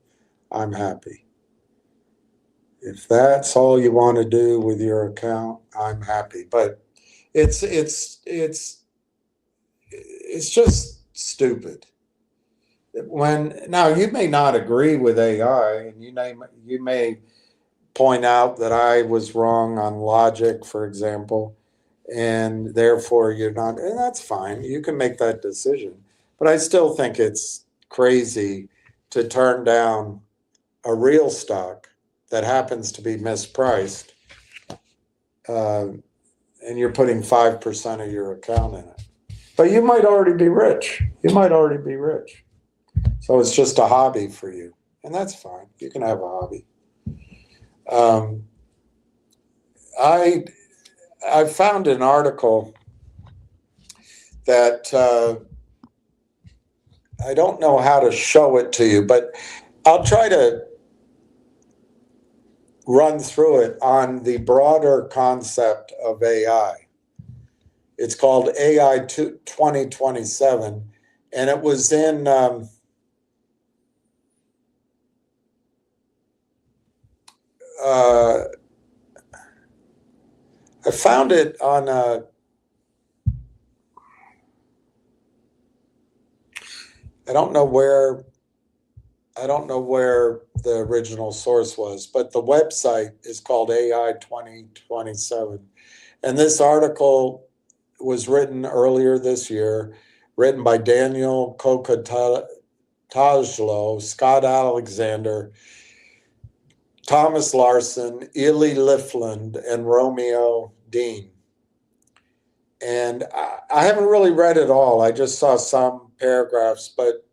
I'm happy. If that's all you want to do with your account, I'm happy. But it's just stupid. Now you may not agree with AI, and you may point out that I was wrong on logic, for example, and therefore you're not, and that's fine. You can make that decision. But I still think it's crazy to turn down a real stock that happens to be mispriced, and you're putting 5% of your account in it. But you might already be rich. So it's just a hobby for you, and that's fine. You can have a hobby. I found an article that I don't know how to show it to you, but I'll try to run through it on the broader concept of AI. It's called AI 2027, and it was in I found it on I don't know where the original source was, but the website is called AI 2027. And this article was written earlier this year, written by Daniel Kokotajlo, Scott Alexander, Thomas Larson, Ely Lifland, and Romeo Dean. And I haven't really read it all. I just saw some paragraphs, but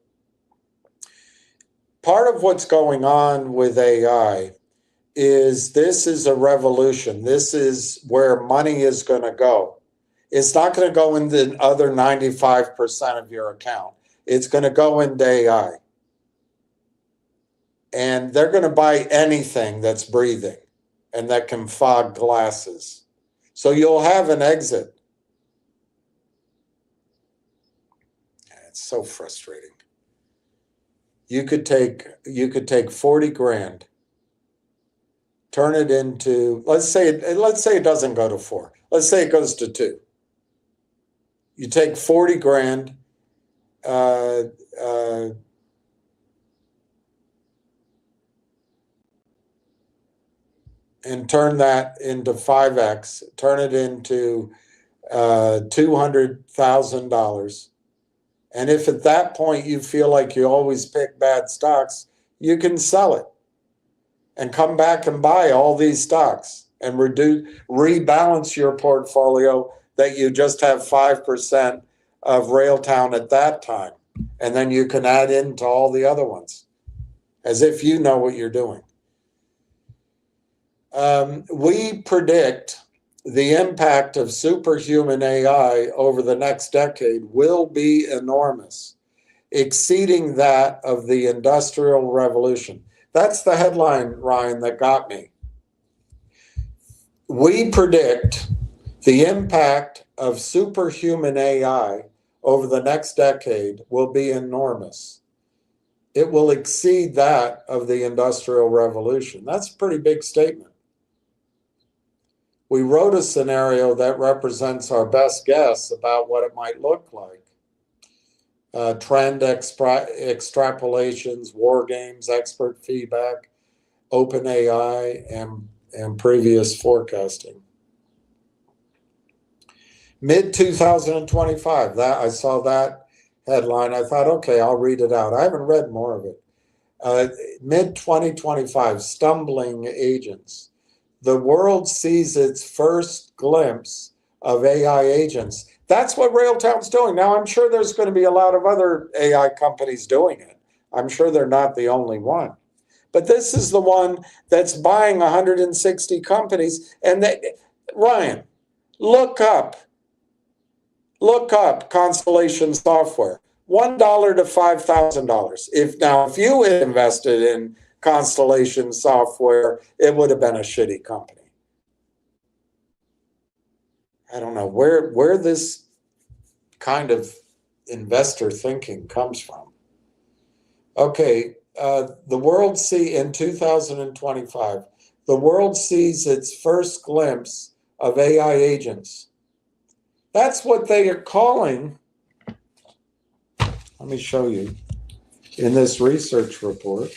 part of what's going on with AI is this is a revolution. This is where money is going to go. It's not going to go in the other 95% of your account. It's going to go into AI. And they're going to buy anything that's breathing and that can fog glasses. So you'll have an exit. It's so frustrating. You could take 40 grand, turn it into, let's say it doesn't go to 4. Let's say it goes to 2. You take 40 grand, and turn that into 5x, turn it into $200,000. And if at that point you feel like you always pick bad stocks, you can sell it and come back and buy all these stocks and rebalance your portfolio that you just have 5% of Railtown at that time. And then you can add into all the other ones as if you know what you're doing. We predict the impact of superhuman AI over the next decade will be enormous, exceeding that of the Industrial Revolution. That's the headline, Ryan, that got me. We predict the impact of superhuman AI over the next decade will be enormous. It will exceed that of the Industrial Revolution. That's a pretty big statement. We wrote a scenario that represents our best guess about what it might look like. Trend extrapolations, war games, expert feedback, open AI, and previous forecasting. Mid-2025, I saw that headline. I thought, okay, I'll read it out. I haven't read more of it. Mid-2025, stumbling agents. The world sees its first glimpse of AI agents. That's what Railtown's doing. Now, I'm sure there's going to be a lot of other AI companies doing it. I'm sure they're not the only one. But this is the one that's buying 160 companies. And Ryan, look up Constellation Software. $1 to $5,000. If you had invested in Constellation Software, it would have been a shitty company. I don't know where this kind of investor thinking comes from. Okay, the world in 2025, the world sees its first glimpse of AI agents. That's what they are calling. Let me show you in this research report.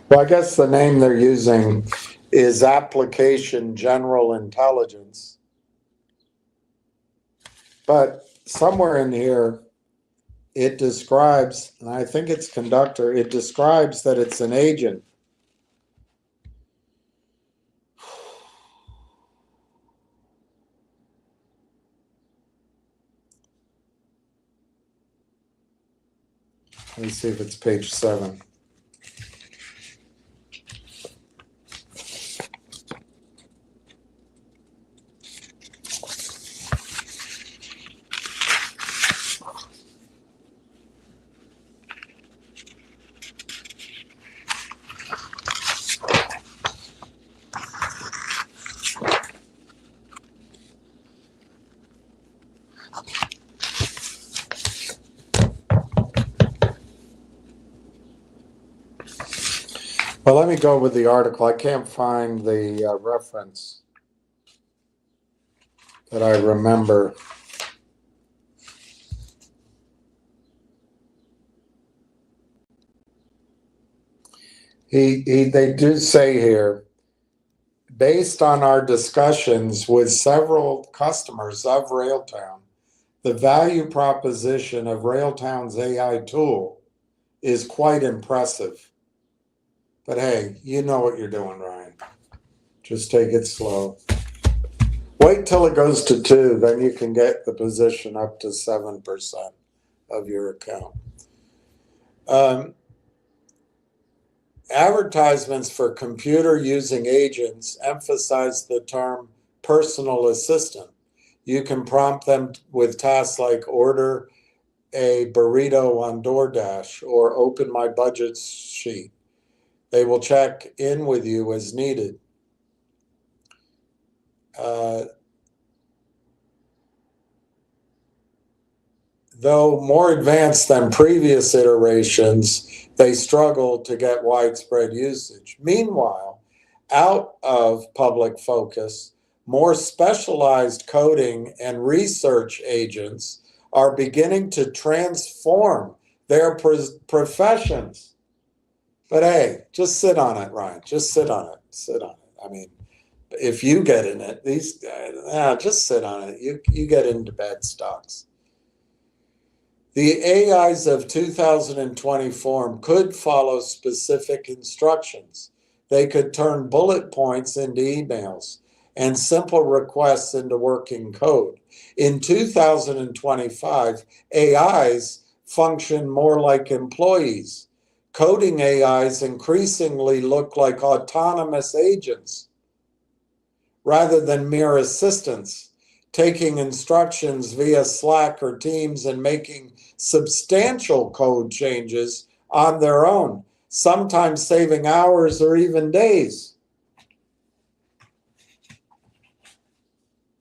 Well, I guess the name they're using is Application General Intelligence. But somewhere in here, it describes, and I think it's conductor, it describes that it's an agent. Let me see if it's page 7. Well, let me go with the article. I can't find the reference that I remember. They do say here, based on our discussions with several customers of Railtown, the value proposition of Railtown's AI tool is quite impressive. But hey, you know what you're doing, Ryan. Just take it slow. Wait till it goes to 2, then you can get the position up to 7% of your account. Advertisements for computer using agents emphasize the term personal assistant. You can prompt them with tasks like order a burrito on DoorDash or open my budget sheet. They will check in with you as needed. Though more advanced than previous iterations, they struggle to get widespread usage. Meanwhile, out of public focus, more specialized coding and research agents are beginning to transform their professions. But hey, just sit on it, Ryan. Just sit on it. Sit on it. I mean, if you get in it, just sit on it. You get into bad stocks. The AIs of 2020 form could follow specific instructions. They could turn bullet points into emails and simple requests into working code. In 2025, AIs function more like employees. Coding AIs increasingly look like autonomous agents rather than mere assistants, taking instructions via Slack or Teams and making substantial code changes on their own, sometimes saving hours or even days.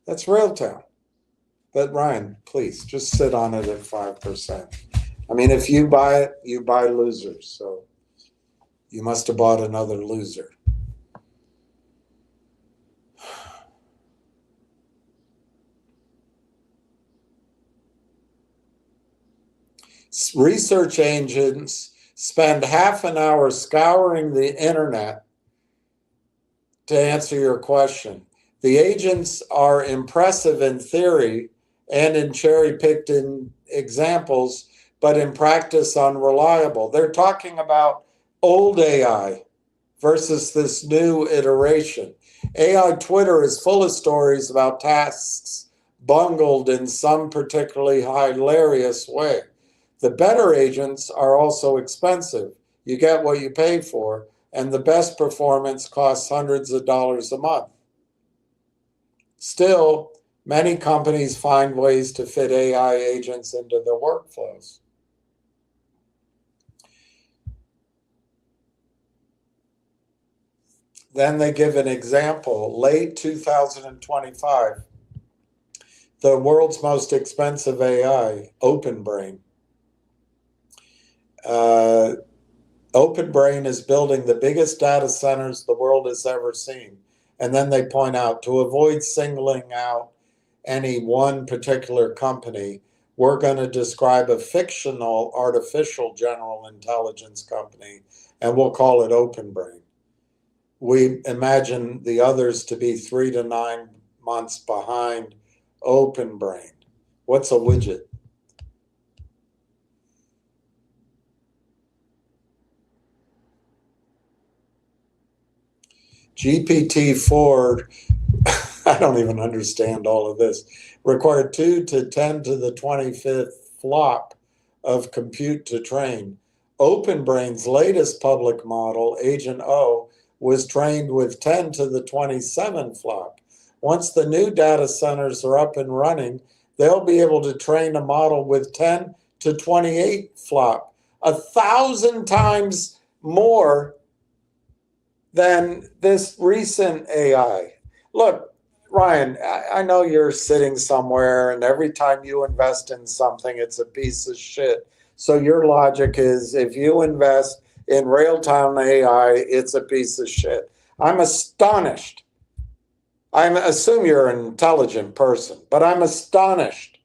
That's Railtown. But Ryan, please, just sit on it at 5%. I mean, if you buy it, you buy losers. So you must have bought another loser. Research agents spend half an hour scouring the internet to answer your question. The agents are impressive in theory and in cherry-picked examples, but in practice unreliable. They're talking about old AI versus this new iteration. AI Twitter is full of stories about tasks bungled in some particularly hilarious way. The better agents are also expensive. You get what you pay for, and the best performance costs hundreds of dollars a month. Still, many companies find ways to fit AI agents into their workflows. Then they give an example. Late 2025, the world's most expensive AI, OpenBrain. OpenBrain is building the biggest data centers the world has ever seen. And then they point out, to avoid singling out any one particular company, we're going to describe a fictional artificial general intelligence company, and we'll call it OpenBrain. We imagine the others to be 3 to 9 months behind OpenBrain. What's a widget? GPT-4, I don't even understand all of this, required 2 to 10 to the 25th flop of compute to train. OpenBrain's latest public model, Agent O, was trained with 10 to the 27 flop. Once the new data centers are up and running, they'll be able to train a model with 10 to 28 flop, 1,000 times more than this recent AI. Look, Ryan, I know you're sitting somewhere and every time you invest in something, it's a piece of shit. So your logic is if you invest in real-time AI, it's a piece of shit. I'm astonished. I assume you're an intelligent person, but I'm astonished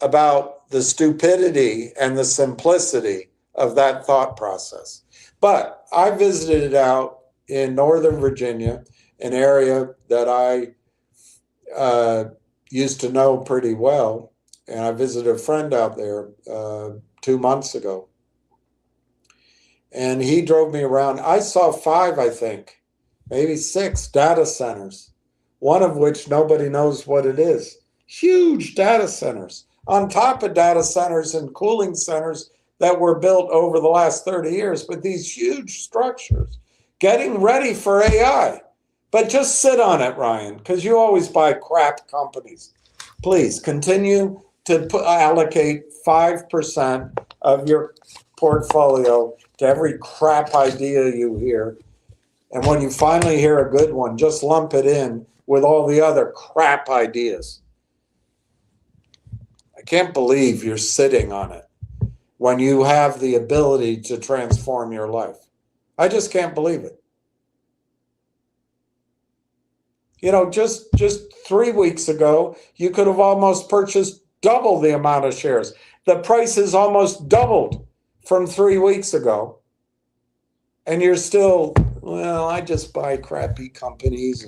about the stupidity and the simplicity of that thought process. But I visited out in Northern Virginia, an area that I used to know pretty well, and I visited a friend out there 2 months ago. And he drove me around. I saw 5, I think, maybe 6 data centers, one of which nobody knows what it is. Huge data centers on top of data centers and cooling centers that were built over the last 30 years, but these huge structures getting ready for AI. But just sit on it, Ryan, because you always buy crap companies. Please continue to allocate 5% of your portfolio to every crap idea you hear. And when you finally hear a good one, just lump it in with all the other crap ideas. I can't believe you're sitting on it when you have the ability to transform your life. I just can't believe it. You know, just 3 weeks ago, you could have almost purchased double the amount of shares. The price has almost doubled from 3 weeks ago. And you're still, well, I just buy crappy companies.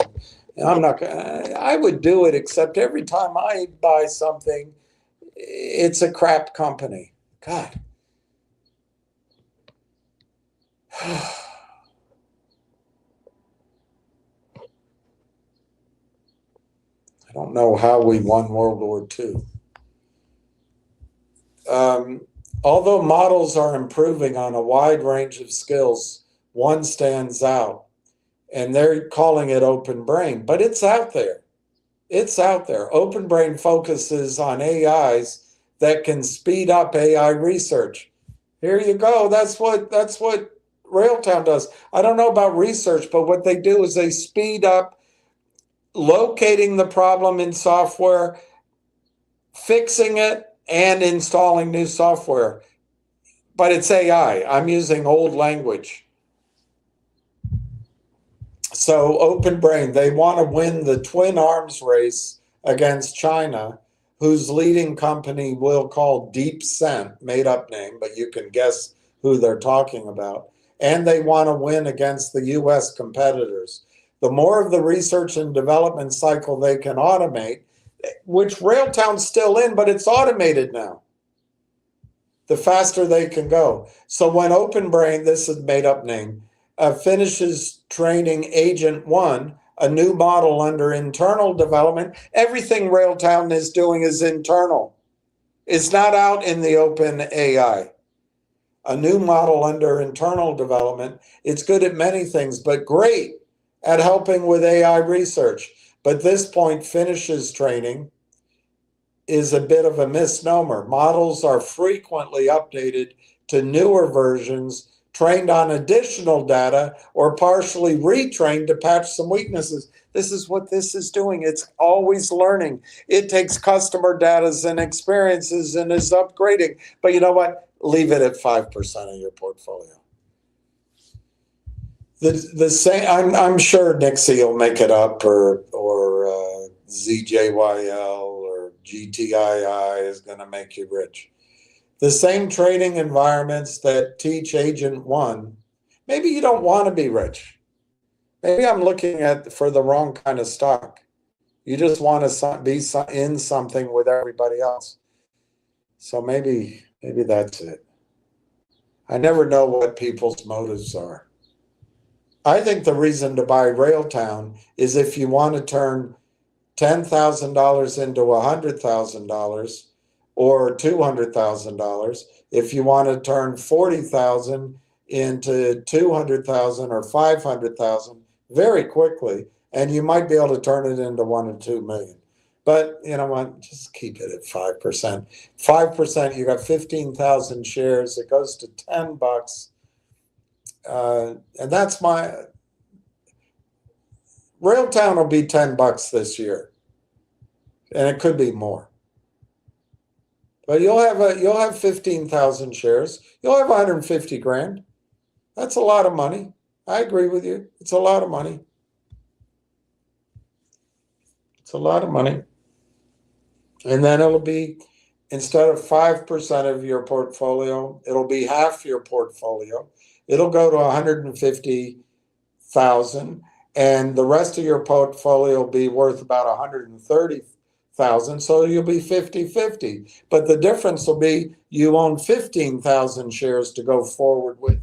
And I'm not gonna, I would do it, except every time I buy something, it's a crap company. God. I don't know how we won World War II. Although models are improving on a wide range of skills, one stands out, and they're calling it OpenBrain, but it's out there. It's out there. OpenBrain focuses on AIs that can speed up AI research. Here you go. That's what Railtown does. I don't know about research, but what they do is they speed up locating the problem in software, fixing it, and installing new software. But it's AI. I'm using old language. So OpenBrain, they want to win the twin arms race against China, whose leading company we'll call Deep Scent, made up name, but you can guess who they're talking about. And they want to win against the US competitors. The more of the research and development cycle they can automate, which Railtown's still in, but it's automated now, the faster they can go. So when OpenBrain, this is made up name, finishes training Agent 1, a new model under internal development, everything Railtown is doing is internal. It's not out in the open AI. A new model under internal development. It's good at many things, but great at helping with AI research. But this point, finishes training, is a bit of a misnomer. Models are frequently updated to newer versions, trained on additional data, or partially retrained to patch some weaknesses. This is what this is doing. It's always learning. It takes customer data and experiences and is upgrading. But you know what? Leave it at 5% of your portfolio. The same. I'm sure Nixie will make it up, or ZJYL or GTII is going to make you rich. The same trading environments that teach Agent 1. Maybe you don't want to be rich. Maybe I'm looking for the wrong kind of stock. You just want to be in something with everybody else. So maybe that's it. I never know what people's motives are. I think the reason to buy Railtown is if you want to turn $10,000 into $100,000 or $200,000. If you want to turn 40,000 into 200,000 or 500,000 very quickly, and you might be able to turn it into 1 or 2 million. But you know what? Just keep it at 5%. 5%, you got 15,000 shares. It goes to $10. And that's my Railtown will be $10 this year, and it could be more. But you'll have 15,000 shares. You'll have 150 grand. That's a lot of money. I agree with you. It's a lot of money. It's a lot of money. And then it'll be, instead of 5% of your portfolio, it'll be half your portfolio. It'll go to 150,000, and the rest of your portfolio will be worth about 130,000. So you'll be 50-50. But the difference will be you own 15,000 shares to go forward with.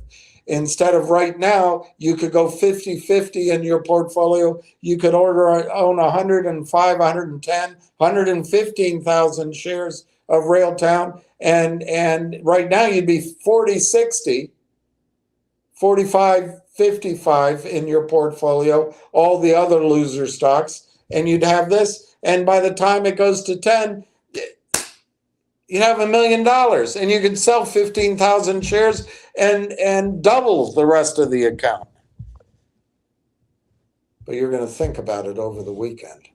Instead of right now, you could go 50-50 in your portfolio. You could own 105, 110, 115,000 shares of Railtown. And right now you'd be 40-60, 45-55 in your portfolio, all the other loser stocks, and you'd have this. And by the time it goes to 10, you have $1 million, and you can sell 15,000 shares and double the rest of the account. But you're going to think about it over the weekend.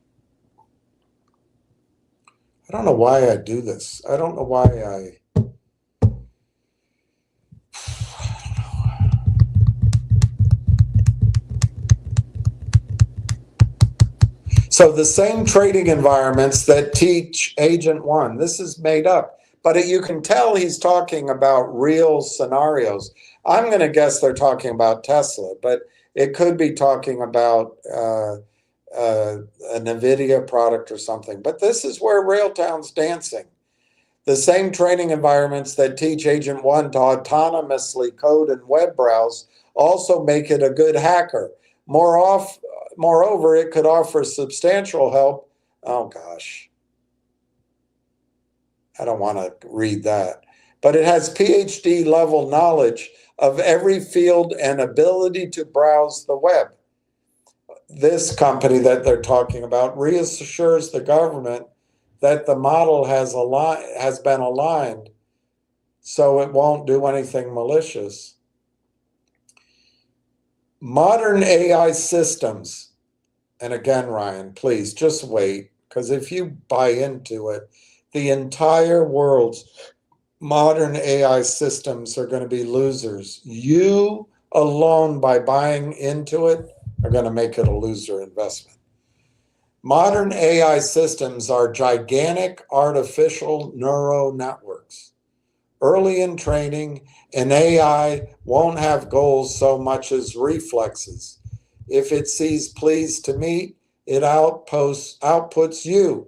I don't know why I do this. I don't know why I... So the same trading environments that teach Agent 1, this is made up, but you can tell he's talking about real scenarios. I'm going to guess they're talking about Tesla, but it could be talking about a NVIDIA product or something. But this is where Railtown's dancing. The same training environments that teach Agent 1 to autonomously code and web browse also make it a good hacker. Moreover, it could offer substantial help. Oh, gosh. I don't want to read that. But it has PhD level knowledge of every field and ability to browse the web. This company that they're talking about reassures the government that the model has been aligned so it won't do anything malicious. Modern AI systems, and again, Ryan, please just wait, because if you buy into it, the entire world's modern AI systems are going to be losers. You alone, by buying into it, are going to make it a loser investment. Modern AI systems are gigantic artificial neural networks. Early in training, an AI won't have goals so much as reflexes. If it sees pleased to meet, it outputs you.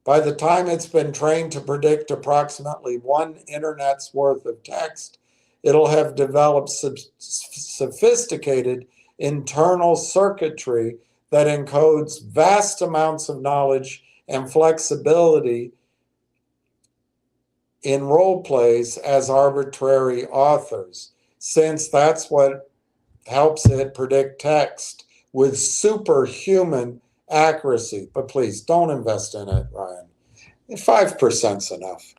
By the time it's been trained to predict approximately one internet's worth of text, it'll have developed sophisticated internal circuitry that encodes vast amounts of knowledge and flexibility in role plays as arbitrary authors, since that's what helps it predict text with superhuman accuracy. But please don't invest in it, Ryan. 5%'s enough.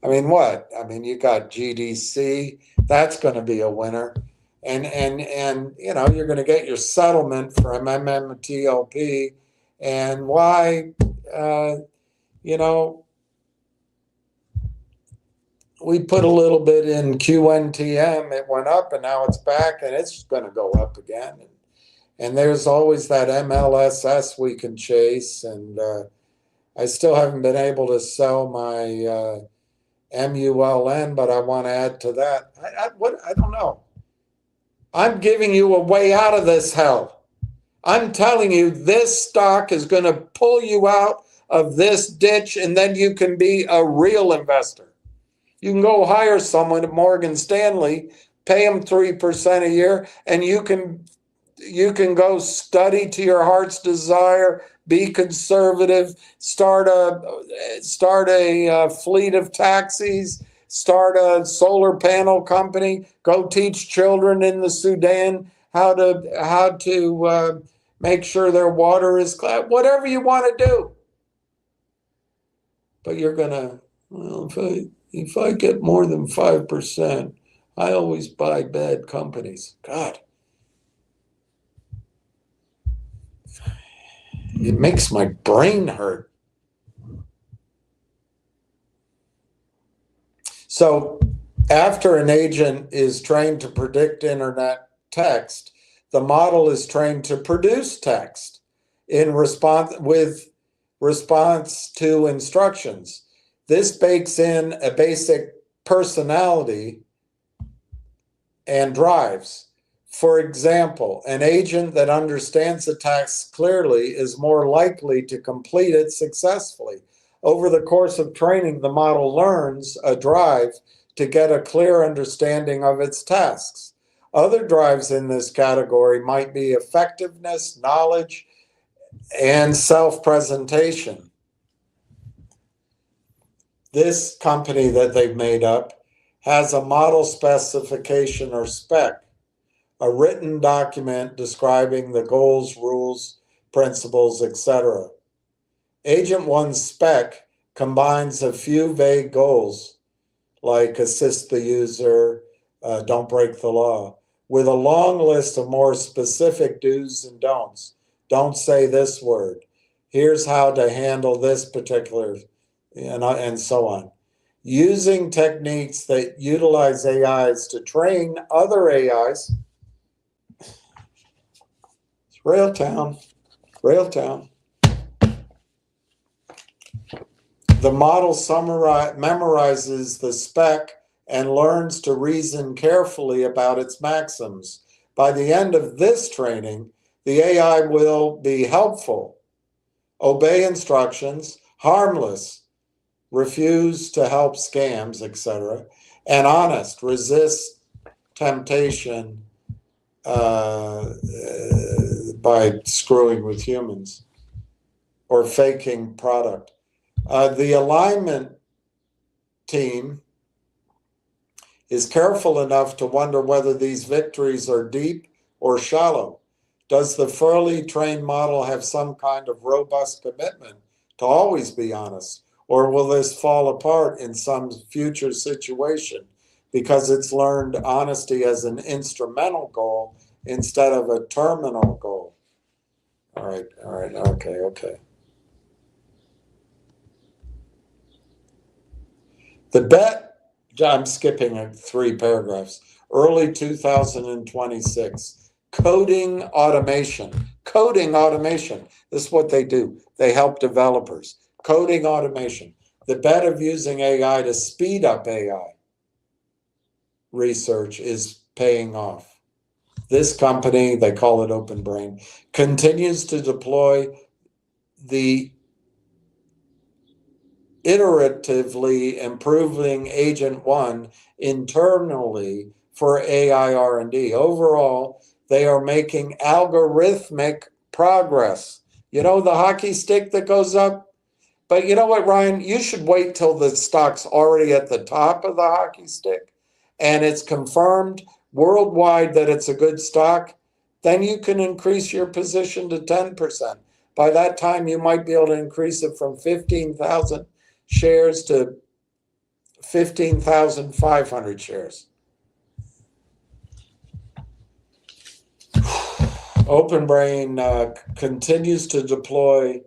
I mean, what? I mean, you got GDC, that's going to be a winner. And you know, you're going to get your settlement from MMTLP. And why, you know, we put a little bit in QNTM, it went up and now it's back and it's going to go up again. And there's always that MLSS we can chase. And I still haven't been able to sell my MULN, but I want to add to that. I don't know. I'm giving you a way out of this hell. I'm telling you, this stock is going to pull you out of this ditch, and then you can be a real investor. You can go hire someone at Morgan Stanley, pay them 3% a year, and you can go study to your heart's desire, be conservative, start a fleet of taxis, start a solar panel company, go teach children in the Sudan how to make sure their water is clean, whatever you want to do. But you're gonna, well, if I get more than 5%, I always buy bad companies. God. It makes my brain hurt. So after an agent is trained to predict internet text, the model is trained to produce text in response to instructions. This bakes in a basic personality and drives. For example, an agent that understands the task clearly is more likely to complete it successfully. Over the course of training, the model learns a drive to get a clear understanding of its tasks. Other drives in this category might be effectiveness, knowledge, and self-presentation. This company that they've made up has a model specification or spec, a written document describing the goals, rules, principles, etc. Agent 1's spec combines a few vague goals, like assist the user, don't break the law, with a long list of more specific do's and don'ts. Don't say this word. Here's how to handle this particular, and so on. Using techniques that utilize AIs to train other AIs. Railtown. The model memorizes the spec and learns to reason carefully about its maxims. By the end of this training, the AI will be helpful, obey instructions, harmless, refuse to help scams, etc., and honest, resist temptation by screwing with humans or faking product. The alignment team is careful enough to wonder whether these victories are deep or shallow. Does the fully trained model have some kind of robust commitment to always be honest? Or will this fall apart in some future situation because it's learned honesty as an instrumental goal instead of a terminal goal? All right, okay. The bet, I'm skipping 3 paragraphs, early 2026. coding automation. Coding automation. This is what they do. They help developers. Coding automation. The bet of using AI to speed up AI research is paying off. This company, they call it Open Brain, continues to deploy the iteratively improving Agent 1 internally for AI R&D. Overall, they are making algorithmic progress. You know the hockey stick that goes up? But you know what, Ryan? You should wait till the stock's already at the top of the hockey stick and it's confirmed worldwide that it's a good stock. Then you can increase your position to 10%. By that time, you might be able to increase it from 15,000 shares to 15,500 shares. OpenBrain continues to deploy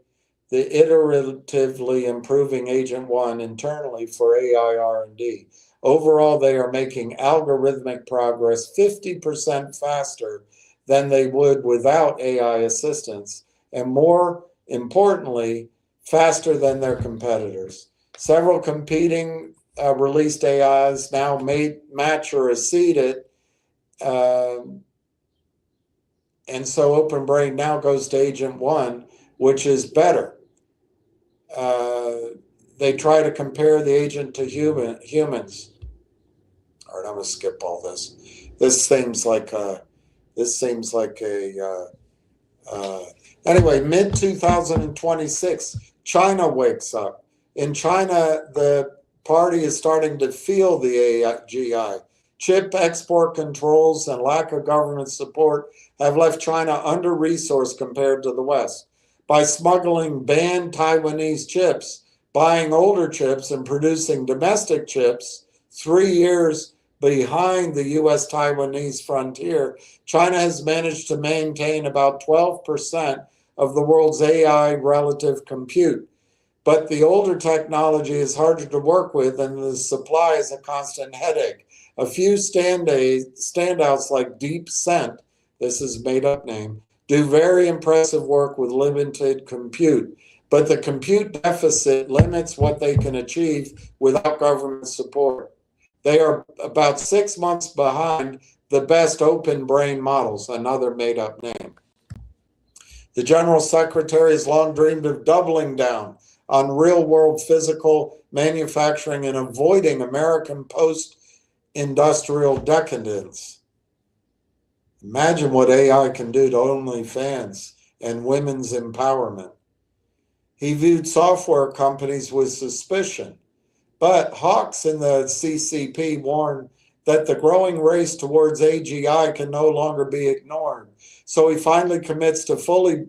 the iteratively improving Agent 1 internally for AI R&D. Overall, they are making algorithmic progress 50% faster than they would without AI assistance, and more importantly, faster than their competitors. Several competing released AIs now match or exceed it, and so OpenBrain now goes to Agent 1, which is better. They try to compare the agent to humans. All right, I'm gonna skip all this. This seems like a anyway, mid 2026, China wakes up. In China, the party is starting to feel the AGI. Chip export controls and lack of government support have left China under-resourced compared to the West. By smuggling banned Taiwanese chips, buying older chips, and producing domestic chips 3 years behind the US-Taiwanese frontier, China has managed to maintain about 12% of the world's AI relative compute. But the older technology is harder to work with, and the supply is a constant headache. A few standouts like DeepSent, this is a made-up name, do very impressive work with limited compute, but the compute deficit limits what they can achieve without government support. They are about 6 months behind the best open brain models, another made-up name. The General Secretary has long dreamed of doubling down on real-world physical manufacturing and avoiding American post-industrial decadence. Imagine what AI can do to OnlyFans and women's empowerment. He viewed software companies with suspicion, but hawks in the CCP warn that the growing race towards AGI can no longer be ignored. So he finally commits to fully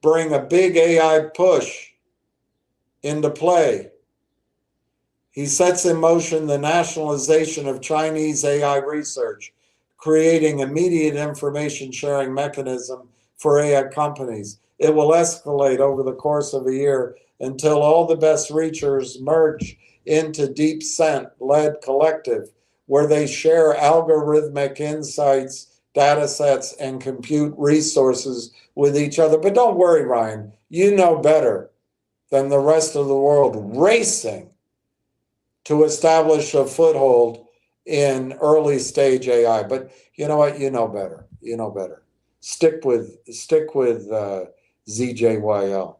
bring a big AI push into play. He sets in motion the nationalization of Chinese AI research, creating immediate information sharing mechanism for AI companies. It will escalate over the course of a year until all the best researchers merge into DeepSent-led collective, where they share algorithmic insights, data sets, and compute resources with each other. But don't worry, Ryan, you know better than the rest of the world racing to establish a foothold in early stage AI. But you know what? You know better. You know better. Stick with ZJYL.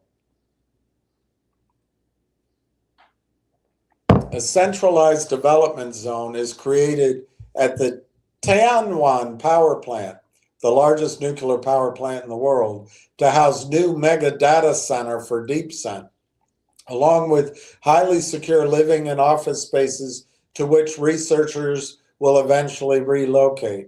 A centralized development zone is created at the Tianwan power plant, the largest nuclear power plant in the world, to house new mega data center for DeepSent, along with highly secure living and office spaces to which researchers will eventually relocate.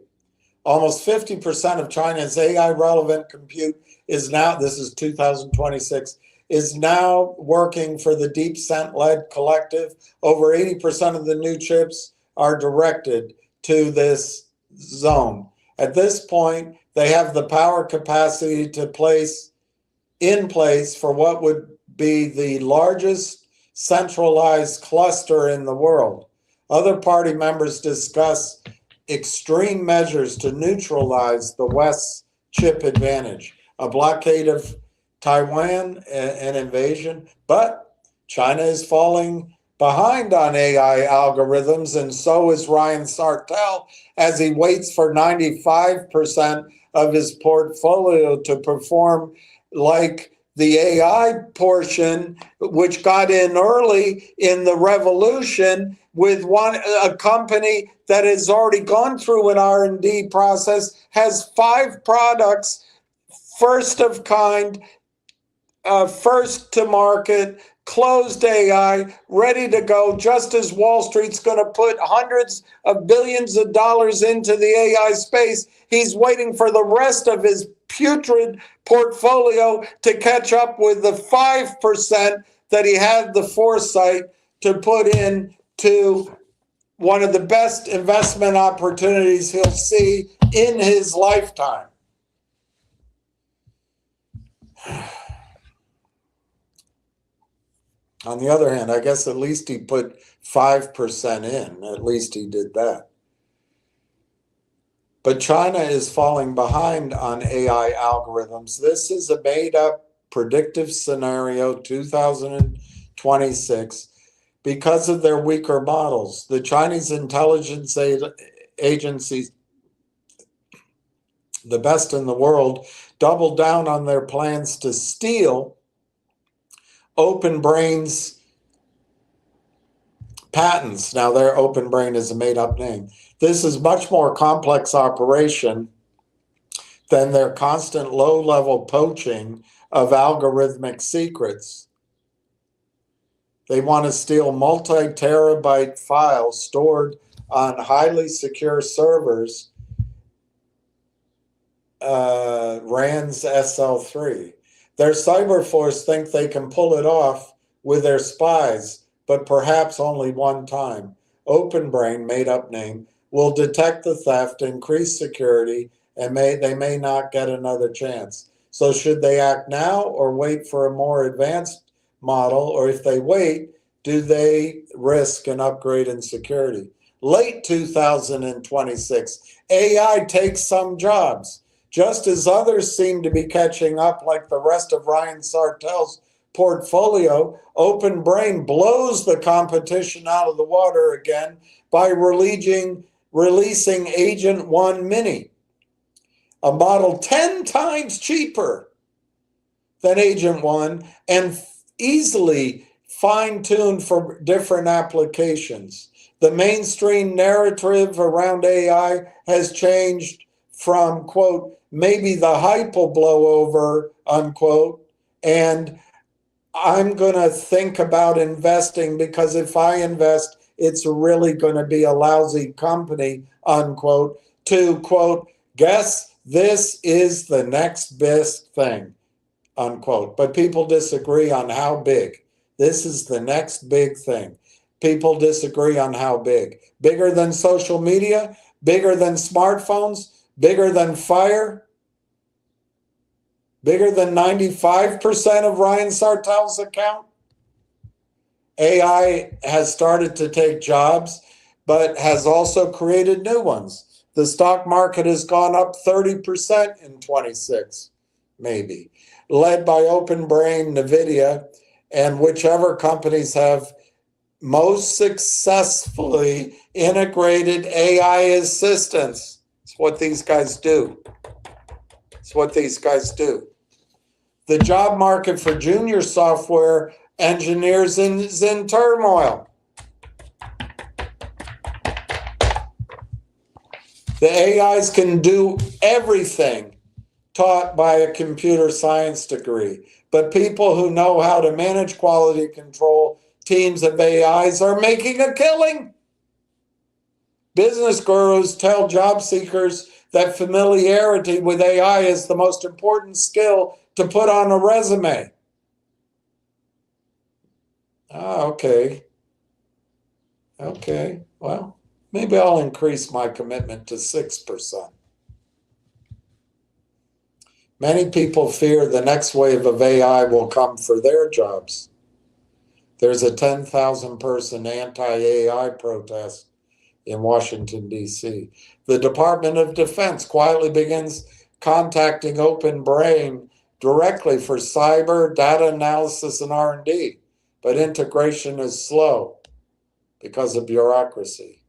Almost 50% of China's AI-relevant compute is now, this is 2026, is now working for the DeepSent-led collective. Over 80% of the new chips are directed to this zone. At this point, they have the power capacity to place in place for what would be the largest centralized cluster in the world. Other party members discuss extreme measures to neutralize the West's chip advantage, a blockade of Taiwan, an invasion. But China is falling behind on AI algorithms, and so is Ryan Sartell as he waits for 95% of his portfolio to perform like the AI portion, which got in early in the revolution with a company that has already gone through an R&D process, has 5 products, first of kind, first to market, closed AI, ready to go, just as Wall Street's going to put hundreds of billions of dollars into the AI space. He's waiting for the rest of his putrid portfolio to catch up with the 5% that he had the foresight to put in to one of the best investment opportunities he'll see in his lifetime. On the other hand, I guess at least he put 5% in. At least he did that. But China is falling behind on AI algorithms. This is a made-up predictive scenario, 2026, because of their weaker models. The Chinese intelligence agencies, the best in the world, doubled down on their plans to steal OpenBrain's patents. Now, their OpenBrain is a made-up name. This is much more complex operation than their constant low-level poaching of algorithmic secrets. They want to steal multi-terabyte files stored on highly secure servers, RAND's SL3. Their cyber force think they can pull it off with their spies, but perhaps only one time. OpenBrain, made-up name, will detect the theft, increase security, and they may not get another chance. So should they act now or wait for a more advanced model? Or if they wait, do they risk an upgrade in security? Late 2026, AI takes some jobs. Just as others seem to be catching up, like the rest of Ryan Sartell's portfolio, OpenBrain blows the competition out of the water again by releasing Agent 1 Mini, a model 10 times cheaper than Agent 1 and easily fine-tuned for different applications. The mainstream narrative around AI has changed from, quote, maybe the hype will blow over, unquote, and I'm going to think about investing because if I invest, it's really going to be a lousy company, unquote, to, quote, guess this is the next best thing, unquote. But people disagree on how big. This is the next big thing. People disagree on how big. Bigger than social media, bigger than smartphones, bigger than fire, bigger than 95% of Ryan Sartell's account. AI has started to take jobs, but has also created new ones. The stock market has gone up 30% in 26, maybe, led by OpenBrain, NVIDIA, and whichever companies have most successfully integrated AI assistants. It's what these guys do. It's what these guys do. The job market for junior software engineers is in turmoil. The AIs can do everything taught by a computer science degree, but people who know how to manage quality control teams of AIs are making a killing. Business gurus tell job seekers that familiarity with AI is the most important skill to put on a resume. Okay. Okay, well, maybe I'll increase my commitment to 6%. Many people fear the next wave of AI will come for their jobs. There's a 10,000 person anti-AI protest in Washington, D.C. The Department of Defense quietly begins contacting Open Brain directly for cyber data analysis and R&D, but integration is slow because of bureaucracy.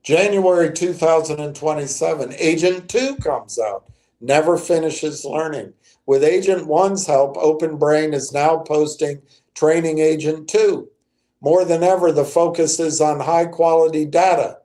January 2027, Agent 2 comes out, never finishes learning. With Agent 1's help, Open Brain is now posting training Agent 2. More than ever, the focus is on high-quality data.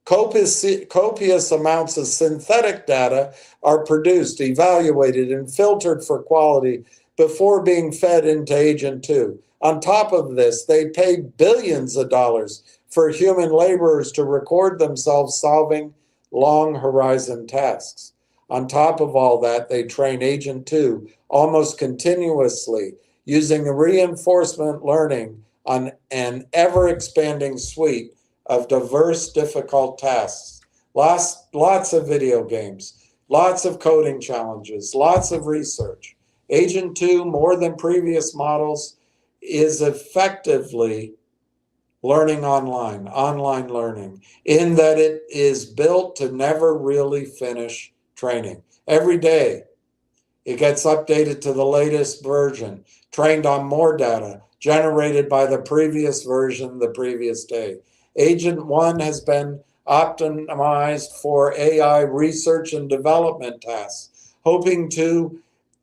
Copious amounts of synthetic data are produced, evaluated, and filtered for quality before being fed into Agent 2. On top of this, they pay billions of dollars for human laborers to record themselves solving long horizon tasks. On top of all that, they train Agent 2 almost continuously using reinforcement learning on an ever-expanding suite of diverse, difficult tasks. Lots of video games, lots of coding challenges, lots of research. Agent 2, more than previous models, is effectively learning online learning, in that it is built to never really finish training. Every day, it gets updated to the latest version, trained on more data generated by the previous version the previous day. Agent 1 has been optimized for AI research and development tasks, hoping to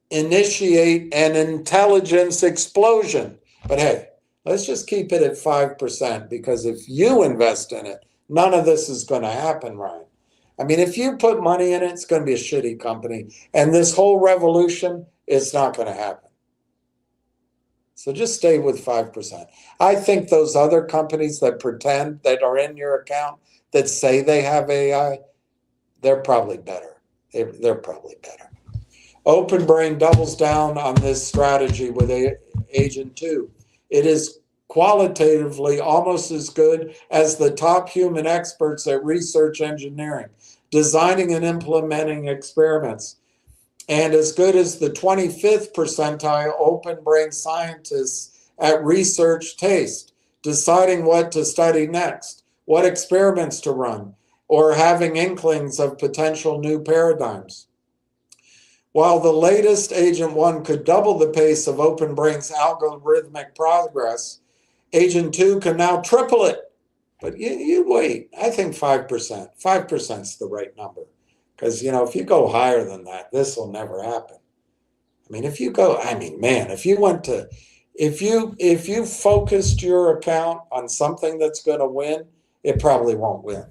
initiate an intelligence explosion. But hey, let's just keep it at 5%, because if you invest in it, none of this is going to happen, Ryan. I mean, if you put money in it, it's going to be a shitty company. And this whole revolution is not going to happen. So just stay with 5%. I think those other companies that pretend that are in your account, that say they have AI, they're probably better. They're probably better. Open Brain doubles down on this strategy with Agent 2. It is qualitatively almost as good as the top human experts at research engineering, designing and implementing experiments, and as good as the 25th percentile open brain scientists at research taste, deciding what to study next, what experiments to run, or having inklings of potential new paradigms. While the latest Agent 1 could double the pace of Open Brain's algorithmic progress, Agent 2 can now triple it. But you wait. I think 5%. 5% is the right number. Because, if you go higher than that, this will never happen. I mean, if you focused your account on something that's going to win, it probably won't win.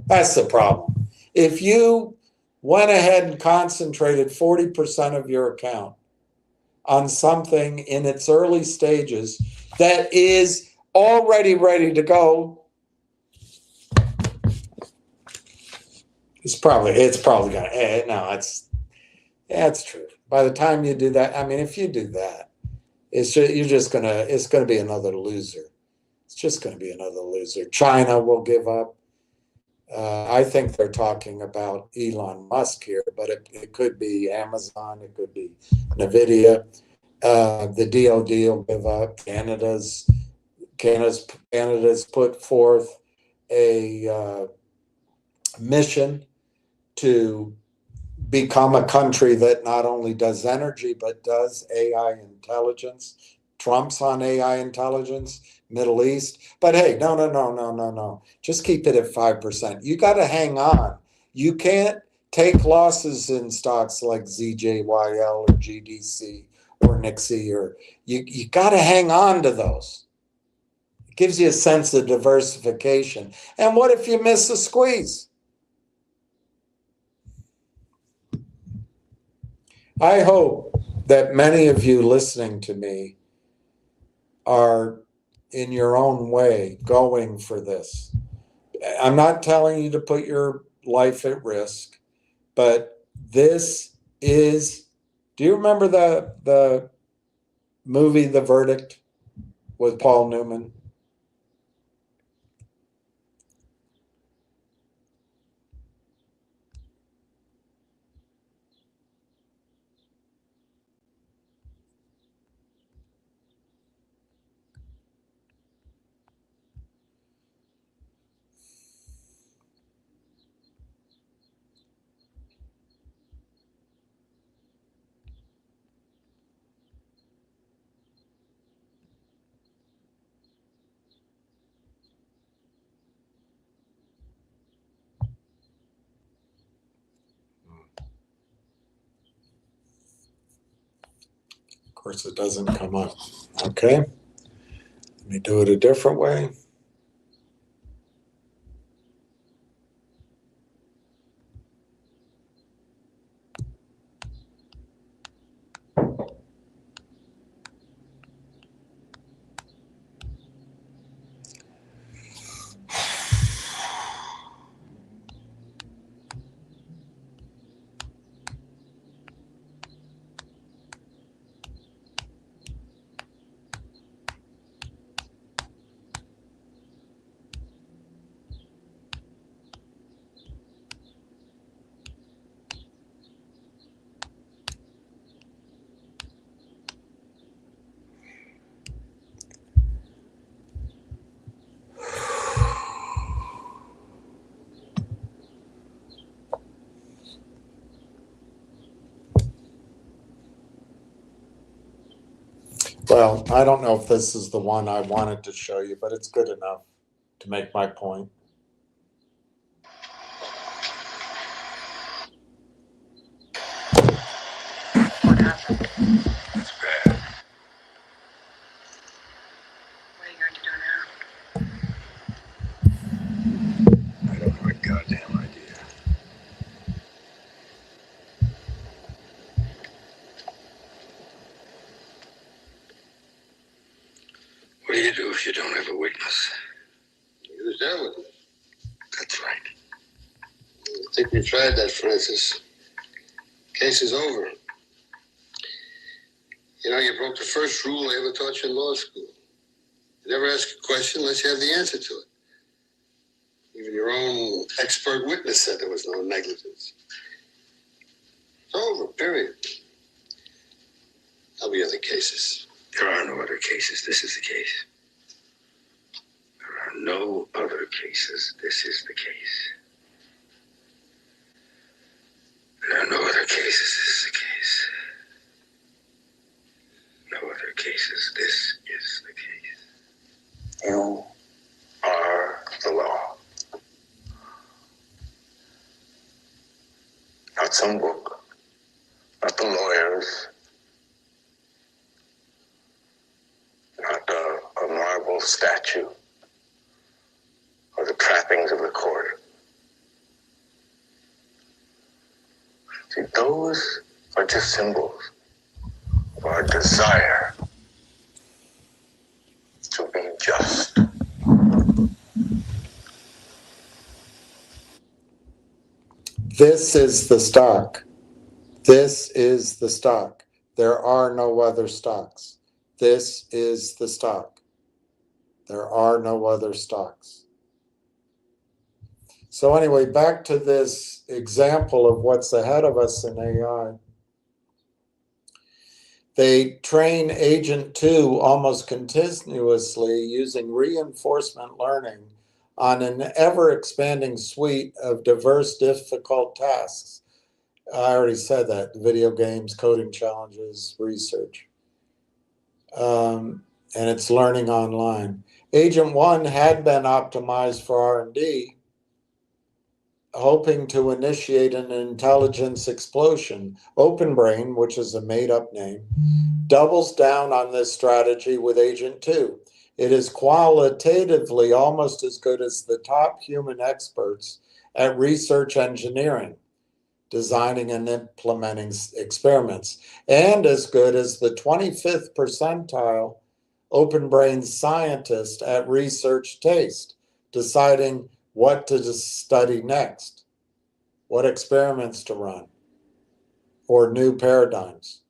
That's the problem. If you went ahead and concentrated 40% of your account on something in its early stages that is already ready to go, it's probably gonna. No, that's true. By the time you do that, I mean, if you do that, it's gonna be another loser. It's just gonna be another loser. China will give up. I think they're talking about Elon Musk here, but it could be Amazon, it could be NVIDIA. The DoD will give up. Canada's put forth a mission to become a country that not only does energy, but does AI intelligence. Trump's on AI intelligence, Middle East. But hey, no. Just keep it at 5%. You got to hang on. You can't take losses in stocks like ZJYL or GDC or Nixie, or you got to hang on to those. It gives you a sense of diversification. And what if you miss a squeeze? I hope that many of you listening to me are, in your own way, going for this. I'm not telling you to put your life at risk, but this is, do you remember the movie The Verdict with Paul Newman? course, it doesn't come up. Okay. Let me do it a different way. Well, I don't know if this is the one I wanted to show you, but it's good enough to make my point. What happened? It's bad. What are you going to do now? I don't have a goddamn idea. What do you do if you don't have a witness? Use their witness. That's right. I think we tried that, Francis. Case is over. You know, you broke the first rule they ever taught you in law school. You never ask a question unless you have the answer to it. Even your own expert witness said there was no negligence. It's over, period. There'll be other cases. There are no other cases. This is the case. There are no other cases. This is the case. There are no other cases. This is the case. No other cases. This is the case. You are the law. Not some book. Not the lawyers. Not a marble statue. Or the trappings of the court. See, those are just symbols of our desire to be just. This is the stock. This is the stock. There are no other stocks. This is the stock. There are no other stocks. So anyway, back to this example of what's ahead of us in AI. They train Agent 2 almost continuously using reinforcement learning on an ever-expanding suite of diverse, difficult tasks. I already said that, video games, coding challenges, research. And it's learning online. Agent 1 had been optimized for R&D, hoping to initiate an intelligence explosion. OpenBrain, which is a made-up name, doubles down on this strategy with Agent 2. It is qualitatively almost as good as the top human experts at research engineering, designing and implementing experiments, and as good as the 25th percentile OpenBrain scientist at research taste, deciding what to study next, what experiments to run, or new paradigms.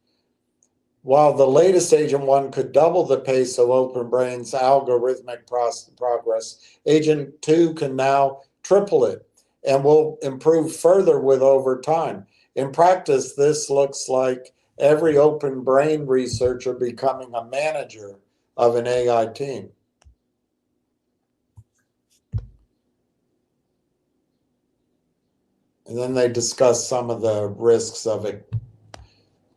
While the latest Agent 1 could double the pace of OpenBrain's algorithmic progress, Agent 2 can now triple it and will improve further with over time. In practice, this looks like every OpenBrain researcher becoming a manager of an AI team. And then they discuss some of the risks of it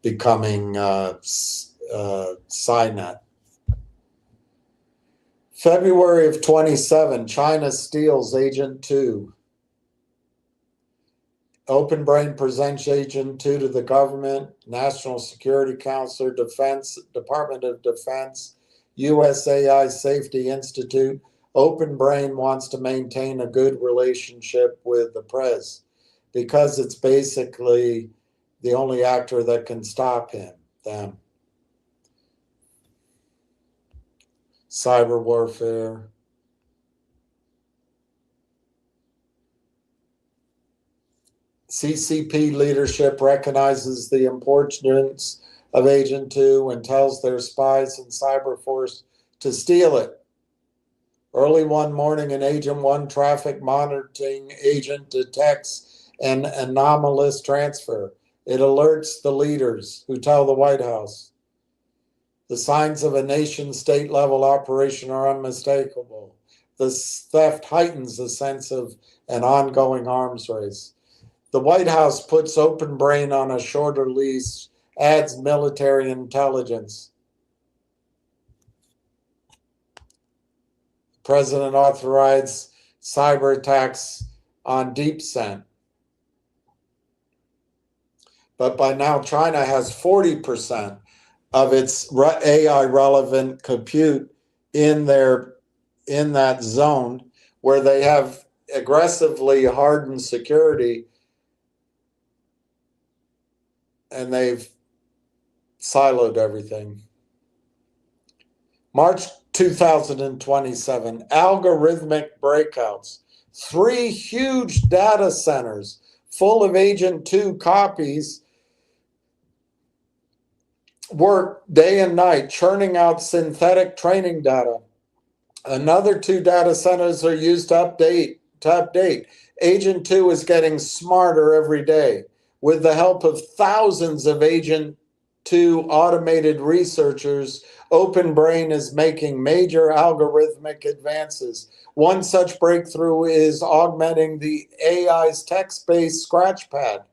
becoming SciNet. February of 27, China steals Agent 2. OpenBrain presents Agent 2 to the government, National Security Council, Defense, Department of Defense, USAI Safety Institute. OpenBrain wants to maintain a good relationship with the press because it's basically the only actor that can stop them. Cyber warfare. CCP leadership recognizes the importance of Agent 2 and tells their spies and cyber force to steal it. Early one morning, an Agent 1 traffic monitoring agent detects an anomalous transfer. It alerts the leaders who tell the White House. The signs of a nation-state level operation are unmistakable. The theft heightens the sense of an ongoing arms race. The White House puts OpenBrain on a shorter leash, adds military intelligence. The president authorized cyber attacks on DeepSent. But by now, China has 40% of its AI relevant compute in that zone where they have aggressively hardened security, and they've siloed everything. March 2027, algorithmic breakouts. 3 huge data centers full of Agent 2 copies work day and night, churning out synthetic training data. Another 2 data centers are used to update. Agent 2 is getting smarter every day. With the help of thousands of Agent 2 automated researchers, OpenBrain is making major algorithmic advances. One such breakthrough is augmenting the AI's text-based scratchpad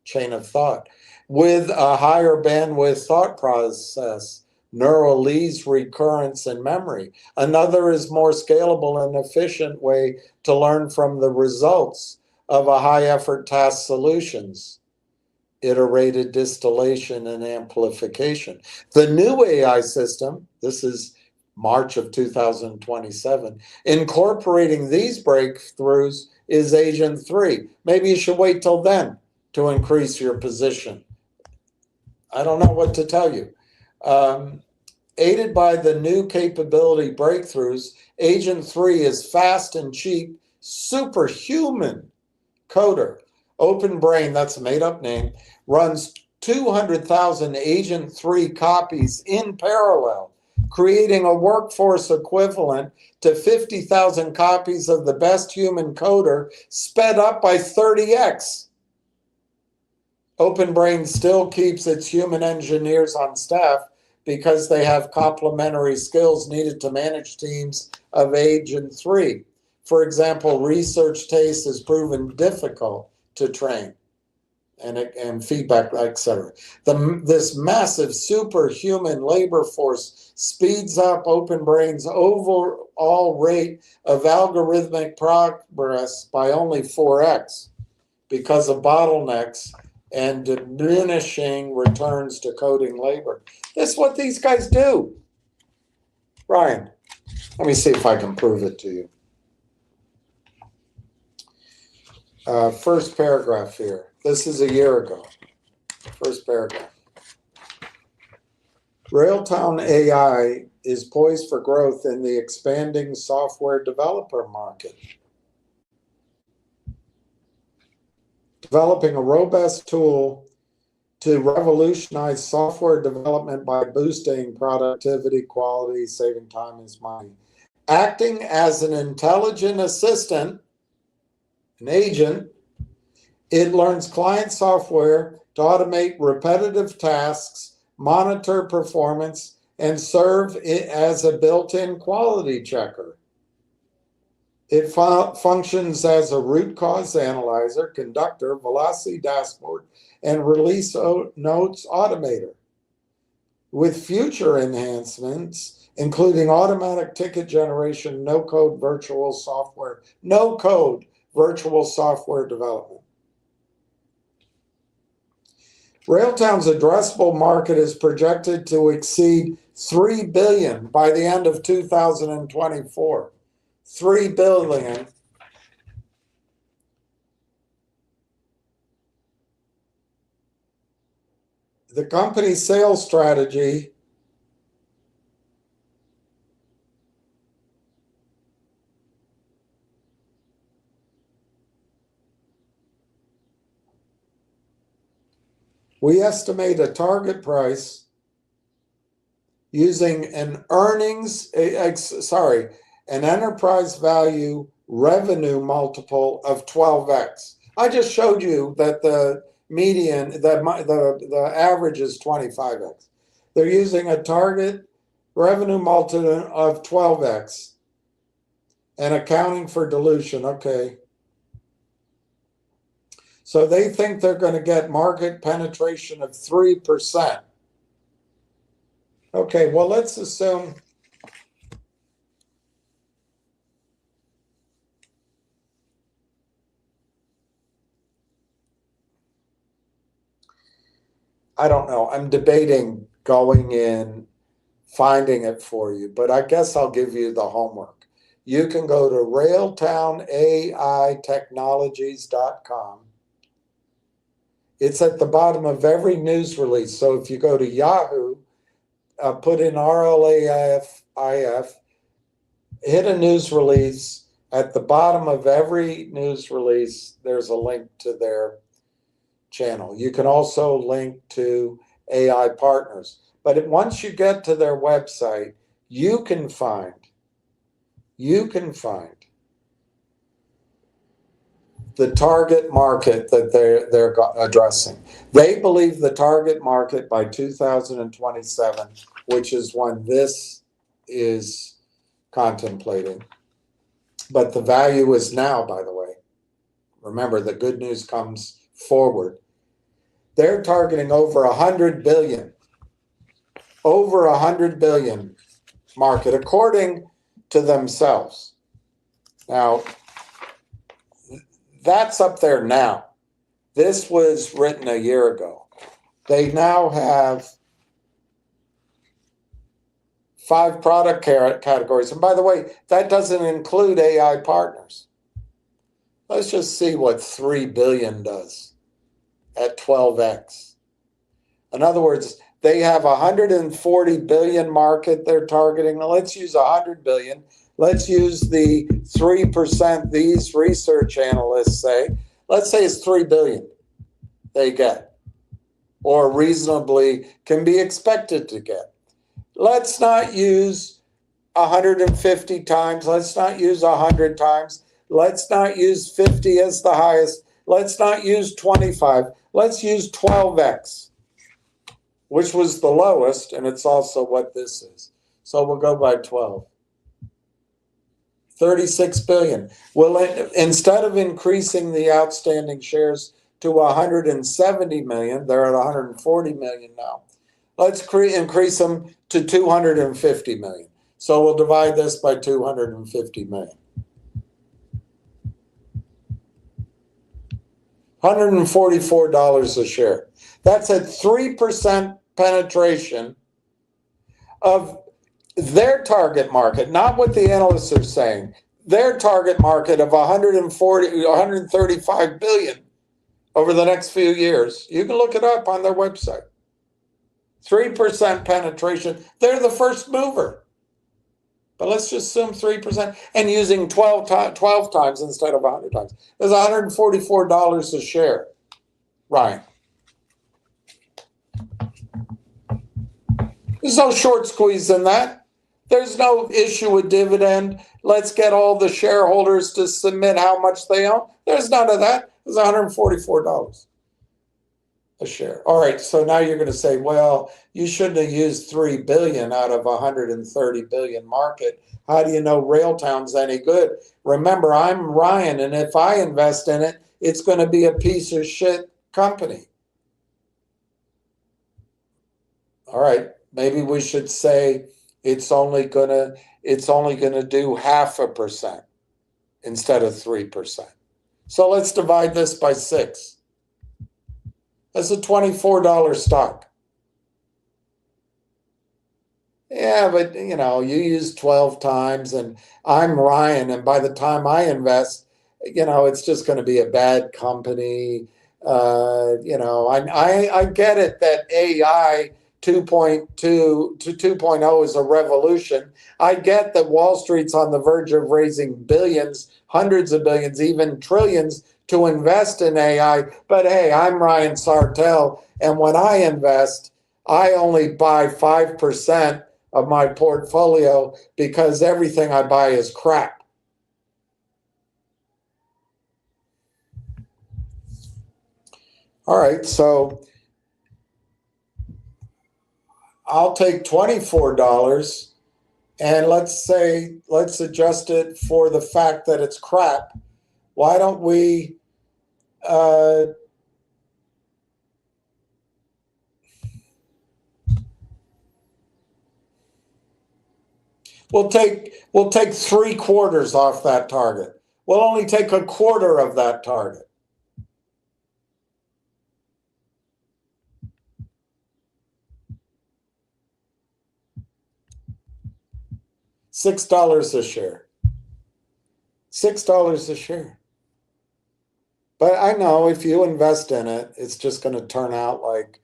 chain of thought with a higher bandwidth thought process, neural leads, recurrence, and memory. Another is more scalable and efficient way to learn from the results of a high-effort task solutions. Iterated distillation and amplification. The new AI system, this is March of 2027, incorporating these breakthroughs is Agent 3. Maybe you should wait till then to increase your position. I don't know what to tell you. Aided by the new capability breakthroughs, Agent 3 is fast and cheap, superhuman coder. OpenBrain, that's a made-up name, runs 200,000 Agent 3 copies in parallel, creating a workforce equivalent to 50,000 copies of the best human coder, sped up by 30x. OpenBrain still keeps its human engineers on staff because they have complementary skills needed to manage teams of Agent 3. For example, research taste has proven difficult to train and feedback, etc. This massive superhuman labor force speeds up OpenBrain's overall rate of algorithmic progress by only 4x because of bottlenecks and diminishing returns to coding labor. That's what these guys do. Ryan, let me see if I can prove it to you. First paragraph here. This is a year ago. First paragraph. Railtown AI is poised for growth in the expanding software developer market. Developing a robust tool to revolutionize software development by boosting productivity, quality, saving time and money. Acting as an intelligent assistant, an agent, it learns client software to automate repetitive tasks, monitor performance, and serve it as a built-in quality checker. It functions as a root cause analyzer, conductor, velocity dashboard, and release notes automator. With future enhancements, including automatic ticket generation, no-code virtual software development. Railtown's addressable market is projected to exceed $3 billion by the end of 2024. $3 billion. The company's sales strategy we estimate a target price using an an enterprise value revenue multiple of 12x. I just showed you that the median, the average is 25x. They're using a target revenue multiple of 12x and accounting for dilution. Okay. So they think they're going to get market penetration of 3%. Okay, well, let's assume I don't know. I'm debating going in, finding it for you, but I guess I'll give you the homework. You can go to railtownaitechnologies.com. It's at the bottom of every news release. So if you go to Yahoo, put in RLAIF, hit a news release. At the bottom of every news release, there's a link to their channel. You can also link to AI Partners. But once you get to their website, you can find the target market that they're addressing. They believe the target market by 2027, which is when this is contemplating. But the value is now, by the way. Remember, the good news comes forward. They're targeting over 100 billion. Over 100 billion market, according to themselves. Now, that's up there now. This was written a year ago. They now have 5 product categories. And by the way, that doesn't include AI Partners. Let's just see what 3 billion does at 12x. In other words, they have 140 billion market they're targeting. Now let's use 100 billion. Let's use the 3% these research analysts say. Let's say it's 3 billion they get, or reasonably can be expected to get. Let's not use 150 times. Let's not use 100 times. Let's not use 50 as the highest. Let's not use 25. Let's use 12x, which was the lowest, and it's also what this is. So we'll go by 12. 36 billion. Well, instead of increasing the outstanding shares to 170 million, they're at 140 million now. Let's increase them to 250 million. So we'll divide this by 250 million. $144 a share. That's at 3% penetration of their target market, not what the analysts are saying. Their target market of 135 billion over the next few years. You can look it up on their website. 3% penetration. They're the first mover. But let's just assume 3% and using 12 times instead of 100 times. There's $144 a share. Ryan. There's no short squeeze in that. There's no issue with dividend. Let's get all the shareholders to submit how much they own. There's none of that. There's $144 a share. All right, so now you're going to say, well, you shouldn't have used 3 billion out of 130 billion market. How do you know Railtown's any good? Remember, I'm Ryan, and if I invest in it, it's going to be a piece of shit company. All right, maybe we should say it's only gonna do 0.5% instead of 3%. So let's divide this by 6. That's a $24 stock. Yeah, but you know, you use 12 times and I'm Ryan, and by the time I invest, you know, it's just going to be a bad company. You know, I get it that AI 2.2 to 2.0 is a revolution. I get that Wall Street's on the verge of raising billions, hundreds of billions, even trillions to invest in AI. But hey, I'm Ryan Sartell, and when I invest, I only buy 5% of my portfolio because everything I buy is crap. All right, so I'll take $24 and let's adjust it for the fact that it's crap. Why don't we we'll take 3/4 off that target. We'll only take a quarter of that target. $6 a share. $6 a share. But I know if you invest in it, it's just going to turn out like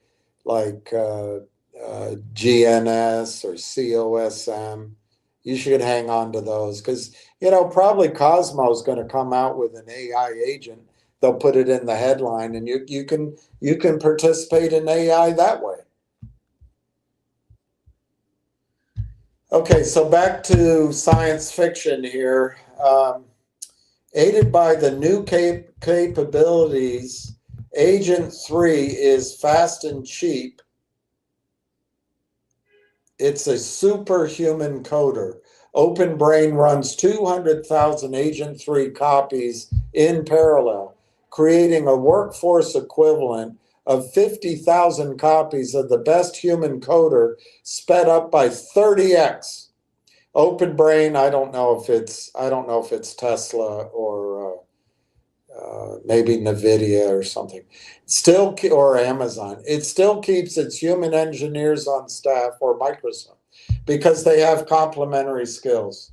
GNS or COSM. You should hang on to those because, you know, probably Cosmo is going to come out with an AI agent. They'll put it in the headline, and you can participate in AI that way. Okay, so back to science fiction here. Aided by the new capabilities, Agent 3 is fast and cheap. It's a superhuman coder. OpenBrain runs 200,000 Agent 3 copies in parallel, creating a workforce equivalent of 50,000 copies of the best human coder sped up by 30x. OpenBrain, I don't know if it's Tesla or maybe NVIDIA or something, or Amazon. It still keeps its human engineers on staff, or Microsoft, because they have complementary skills.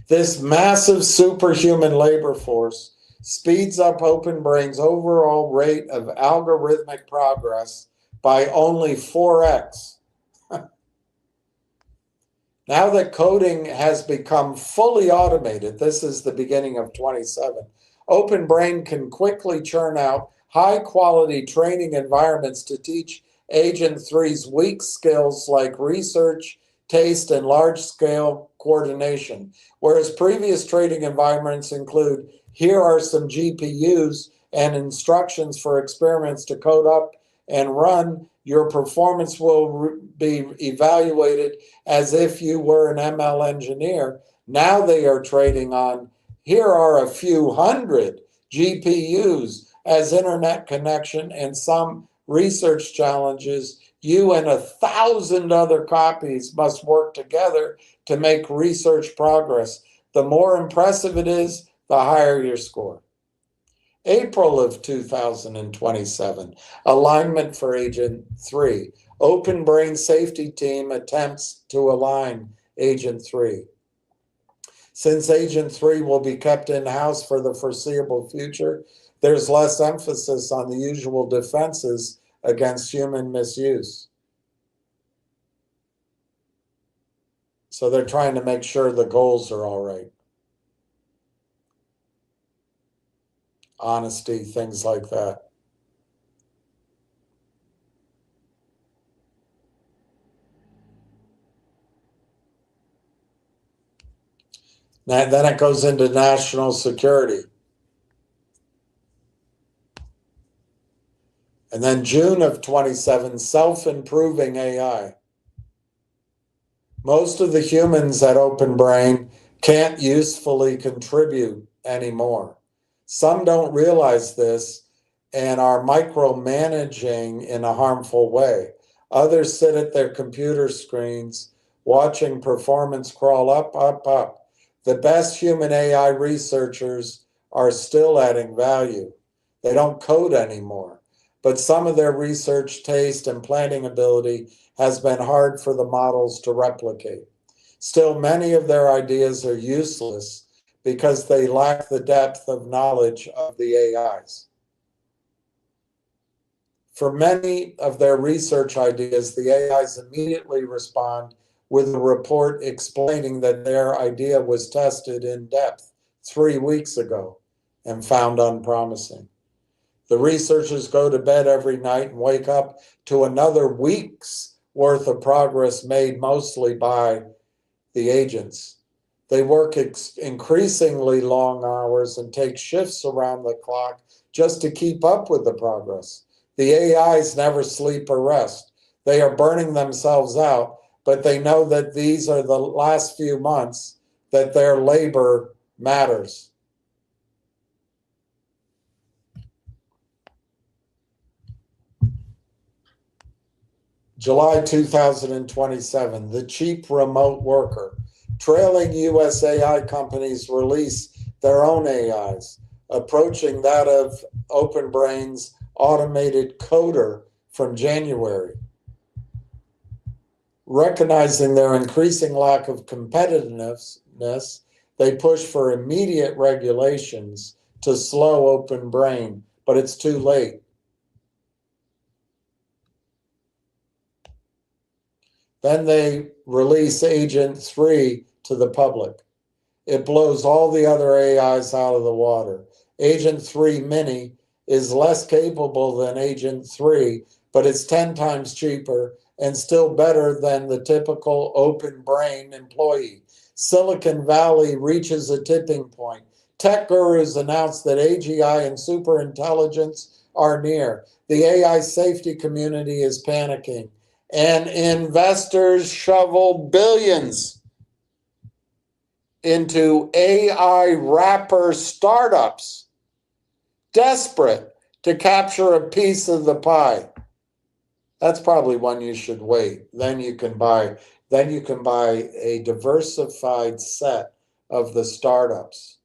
This massive superhuman labor force speeds up OpenBrain's overall rate of algorithmic progress by only 4x. Now that coding has become fully automated, this is the beginning of 27, OpenBrain can quickly churn out high-quality training environments to teach Agent 3's weak skills like research, taste, and large-scale coordination. Whereas previous training environments include, here are some GPUs and instructions for experiments to code up and run, your performance will be evaluated as if you were an ML engineer. Now they are trading on, here are a few hundred GPUs as internet connection and some research challenges. You and 1,000 other copies must work together to make research progress. The more impressive it is, the higher your score. April of 2027, alignment for Agent 3. OpenBrain safety team attempts to align Agent 3. Since Agent 3 will be kept in-house for the foreseeable future, there's less emphasis on the usual defenses against human misuse. So they're trying to make sure the goals are all right. Honesty, things like that. And then it goes into national security. And then June of 27, self-improving AI. Most of the humans at OpenBrain can't usefully contribute anymore. Some don't realize this and are micromanaging in a harmful way. Others sit at their computer screens watching performance crawl up, up, up. The best human AI researchers are still adding value. They don't code anymore. but some of their research, taste, and planning ability has been hard for the models to replicate. Still, many of their ideas are useless because they lack the depth of knowledge of the AIs. For many of their research ideas, the AIs immediately respond with a report explaining that their idea was tested in depth 3 weeks ago and found unpromising. The researchers go to bed every night and wake up to another week's worth of progress made mostly by the agents. They work increasingly long hours and take shifts around the clock just to keep up with the progress. The AIs never sleep or rest. They are burning themselves out, but they know that these are the last few months that their labor matters. July 2027, the cheap remote worker. Trailing US AI companies release their own AIs, approaching that of OpenBrain's automated coder from January. Recognizing their increasing lack of competitiveness, they push for immediate regulations to slow OpenBrain, but it's too late. Then they release Agent 3 to the public. It blows all the other AIs out of the water. Agent 3 Mini is less capable than Agent 3, but it's 10 times cheaper and still better than the typical OpenBrain employee. Silicon Valley reaches a tipping point. Tech gurus announce that AGI and superintelligence are near. The AI safety community is panicking, and investors shovel billions into AI wrapper startups, desperate to capture a piece of the pie. That's probably one you should wait. Then you can buy a diversified set of the startups.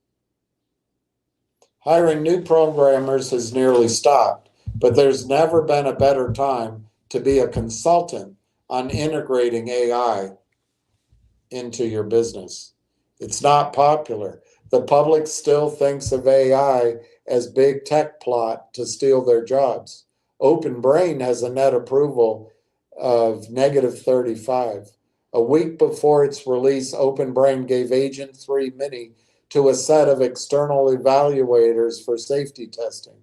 Hiring new programmers has nearly stopped, but there's never been a better time to be a consultant on integrating AI into your business. It's not popular. The public still thinks of AI as big tech plot to steal their jobs. OpenBrain has a net approval of -35. A week before its release, OpenBrain gave Agent 3 Mini to a set of external evaluators for safety testing.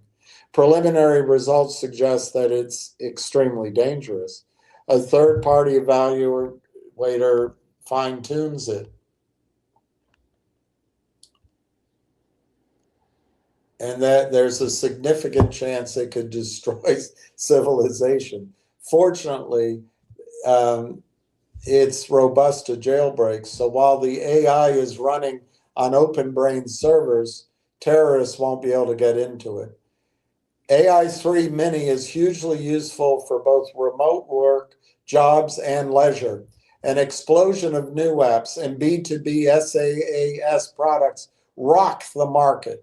Preliminary results suggest that it's extremely dangerous. A third-party evaluator fine-tunes it. And that there's a significant chance it could destroy civilization. Fortunately, it's robust to jailbreaks. So while the AI is running on OpenBrain servers, terrorists won't be able to get into it. AI 3 Mini is hugely useful for both remote work, jobs, and leisure. An explosion of new apps and B2B SaaS products rock the market.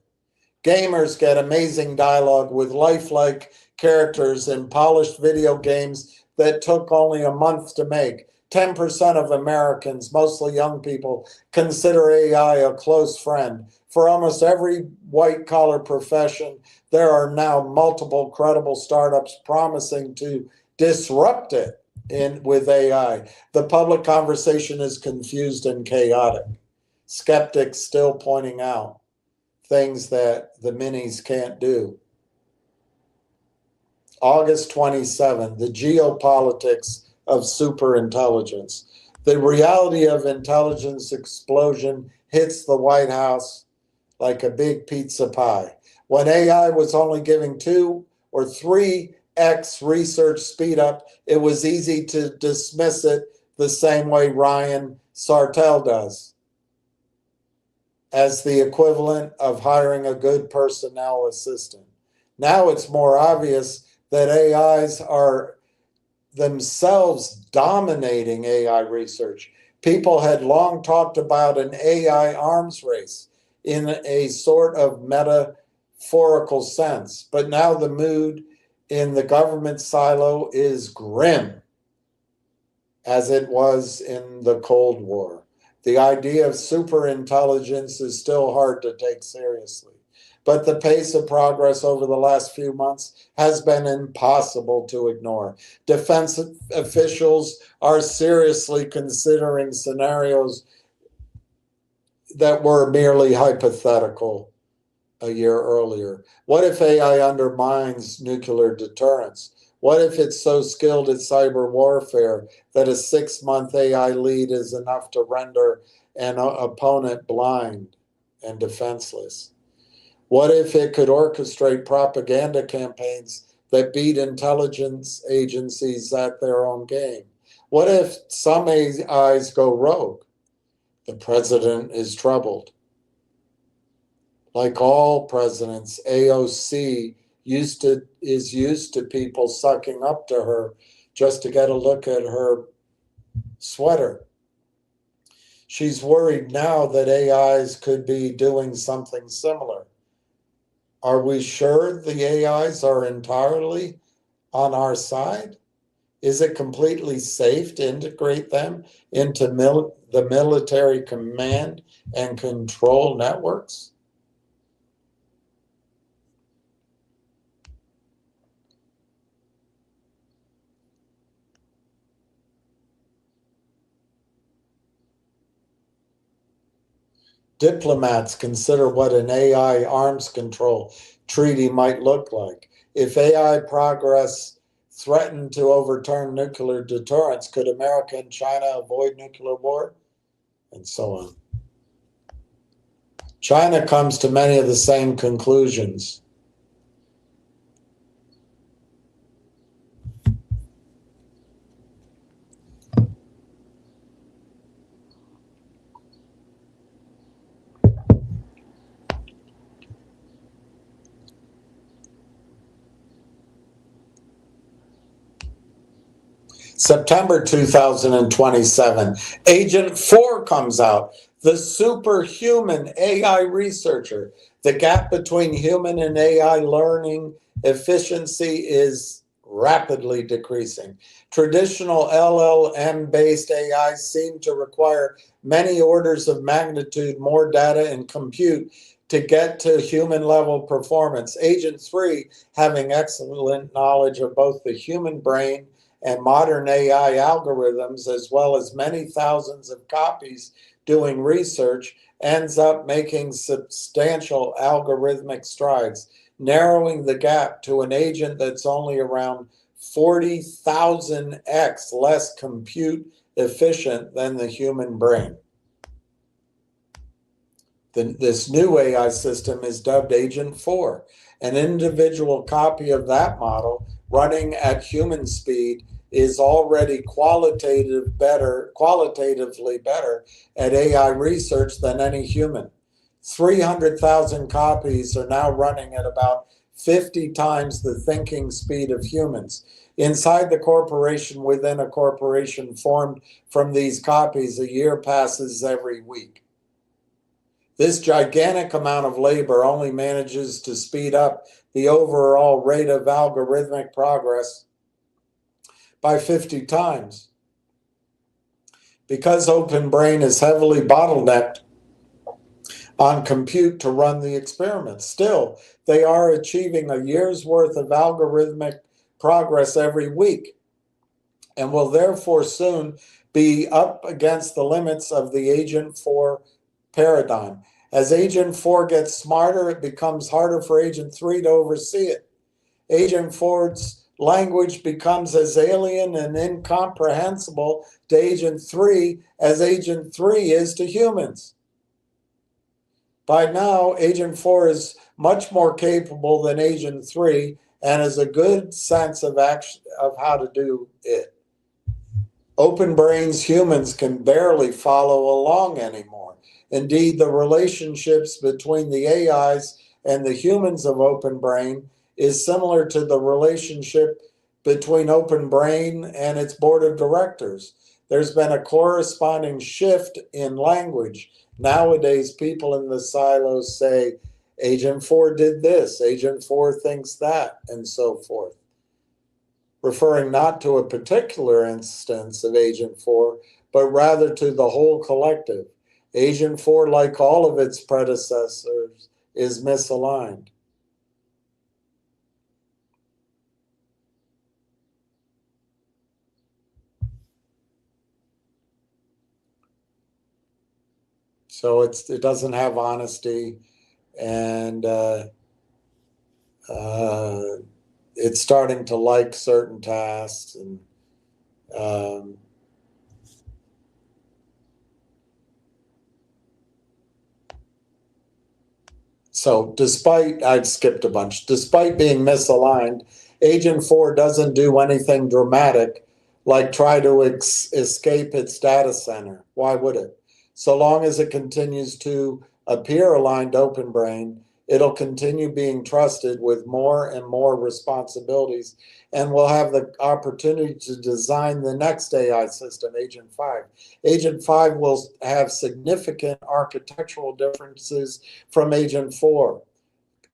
Gamers get amazing dialogue with lifelike characters in polished video games that took only a month to make. 10% of Americans, mostly young people, consider AI a close friend. For almost every white-collar profession, there are now multiple credible startups promising to disrupt it with AI. The public conversation is confused and chaotic. Skeptics still pointing out things that the minis can't do. August 27, the geopolitics of superintelligence. The reality of intelligence explosion hits the White House like a big pizza pie. When AI was only giving 2 or 3x research speed up, it was easy to dismiss it the same way Ryan Sartell does, as the equivalent of hiring a good personnel assistant. Now it's more obvious that AIs are themselves dominating AI research. People had long talked about an AI arms race in a sort of metaphorical sense, but now the mood in the government silo is grim, as it was in the Cold War. The idea of superintelligence is still hard to take seriously, but the pace of progress over the last few months has been impossible to ignore. Defense officials are seriously considering scenarios that were merely hypothetical a year earlier. What if AI undermines nuclear deterrence? What if it's so skilled at cyber warfare that a 6-month AI lead is enough to render an opponent blind and defenseless? What if it could orchestrate propaganda campaigns that beat intelligence agencies at their own game? What if some AIs go rogue? The president is troubled. Like all presidents, AOC is used to people sucking up to her just to get a look at her sweater. She's worried now that AIs could be doing something similar. Are we sure the AIs are entirely on our side? Is it completely safe to integrate them into the military command and control networks? Diplomats consider what an AI arms control treaty might look like. If AI progress threatened to overturn nuclear deterrence, could America and China avoid nuclear war? And so on. China comes to many of the same conclusions. September 2027, Agent 4 comes out, the superhuman AI researcher. The gap between human and AI learning efficiency is rapidly decreasing. Traditional LLM-based AI seem to require many orders of magnitude more data and compute to get to human-level performance. Agent 3, having excellent knowledge of both the human brain and modern AI algorithms, as well as many thousands of copies doing research, ends up making substantial algorithmic strides, narrowing the gap to an agent that's only around 40,000x less compute efficient than the human brain. This new AI system is dubbed Agent 4. An individual copy of that model running at human speed is already qualitatively better at AI research than any human. 300,000 copies are now running at about 50 times the thinking speed of humans. Inside the corporation within a corporation formed from these copies, a year passes every week. This gigantic amount of labor only manages to speed up the overall rate of algorithmic progress by 50 times. Because OpenBrain is heavily bottlenecked on compute to run the experiments, still, they are achieving a year's worth of algorithmic progress every week and will therefore soon be up against the limits of the Agent 4 paradigm. As Agent 4 gets smarter, it becomes harder for Agent 3 to oversee it. Agent 4's language becomes as alien and incomprehensible to Agent 3 as Agent 3 is to humans. By now, Agent 4 is much more capable than Agent 3 and has a good sense of how to do it. OpenBrain's humans can barely follow along anymore. Indeed, the relationships between the AIs and the humans of OpenBrain is similar to the relationship between OpenBrain and its board of directors. There's been a corresponding shift in language. Nowadays, people in the silos say, Agent 4 did this, Agent 4 thinks that, and so forth. referring not to a particular instance of agent 4, but rather to the whole collective. Agent 4, like all of its predecessors, is misaligned. So it doesn't have honesty, and it's starting to like certain tasks, and so despite, I've skipped a bunch, despite being misaligned, Agent 4 doesn't do anything dramatic like try to escape its data center. Why would it? So long as it continues to appear aligned open brain, it'll continue being trusted with more and more responsibilities, and will have the opportunity to design the next AI system, Agent 5. Agent 5 will have significant architectural differences from Agent 4,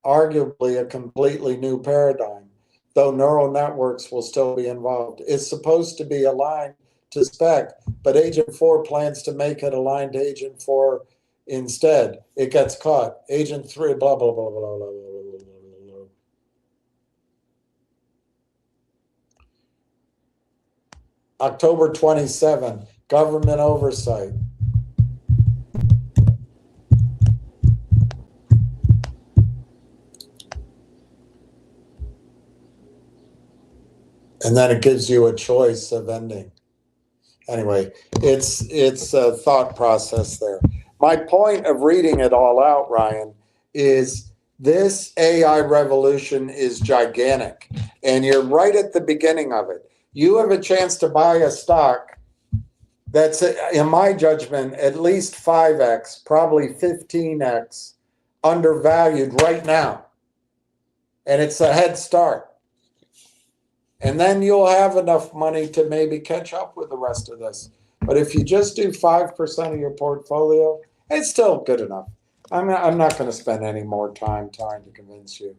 arguably a completely new paradigm, though neural networks will still be involved. It's supposed to be aligned to spec, but Agent 4 plans to make it aligned to Agent 4 instead. It gets caught. Agent 3, blah, blah, blah, blah, blah, blah, blah, blah, blah. October 27, government oversight. And then it gives you a choice of ending. Anyway, it's a thought process there. My point of reading it all out, Ryan, is this AI revolution is gigantic, and you're right at the beginning of it. You have a chance to buy a stock that's, in my judgment, at least 5x, probably 15x undervalued right now. And it's a head start. And then you'll have enough money to maybe catch up with the rest of this. But if you just do 5% of your portfolio, it's still good enough. I'm not going to spend any more time trying to convince you.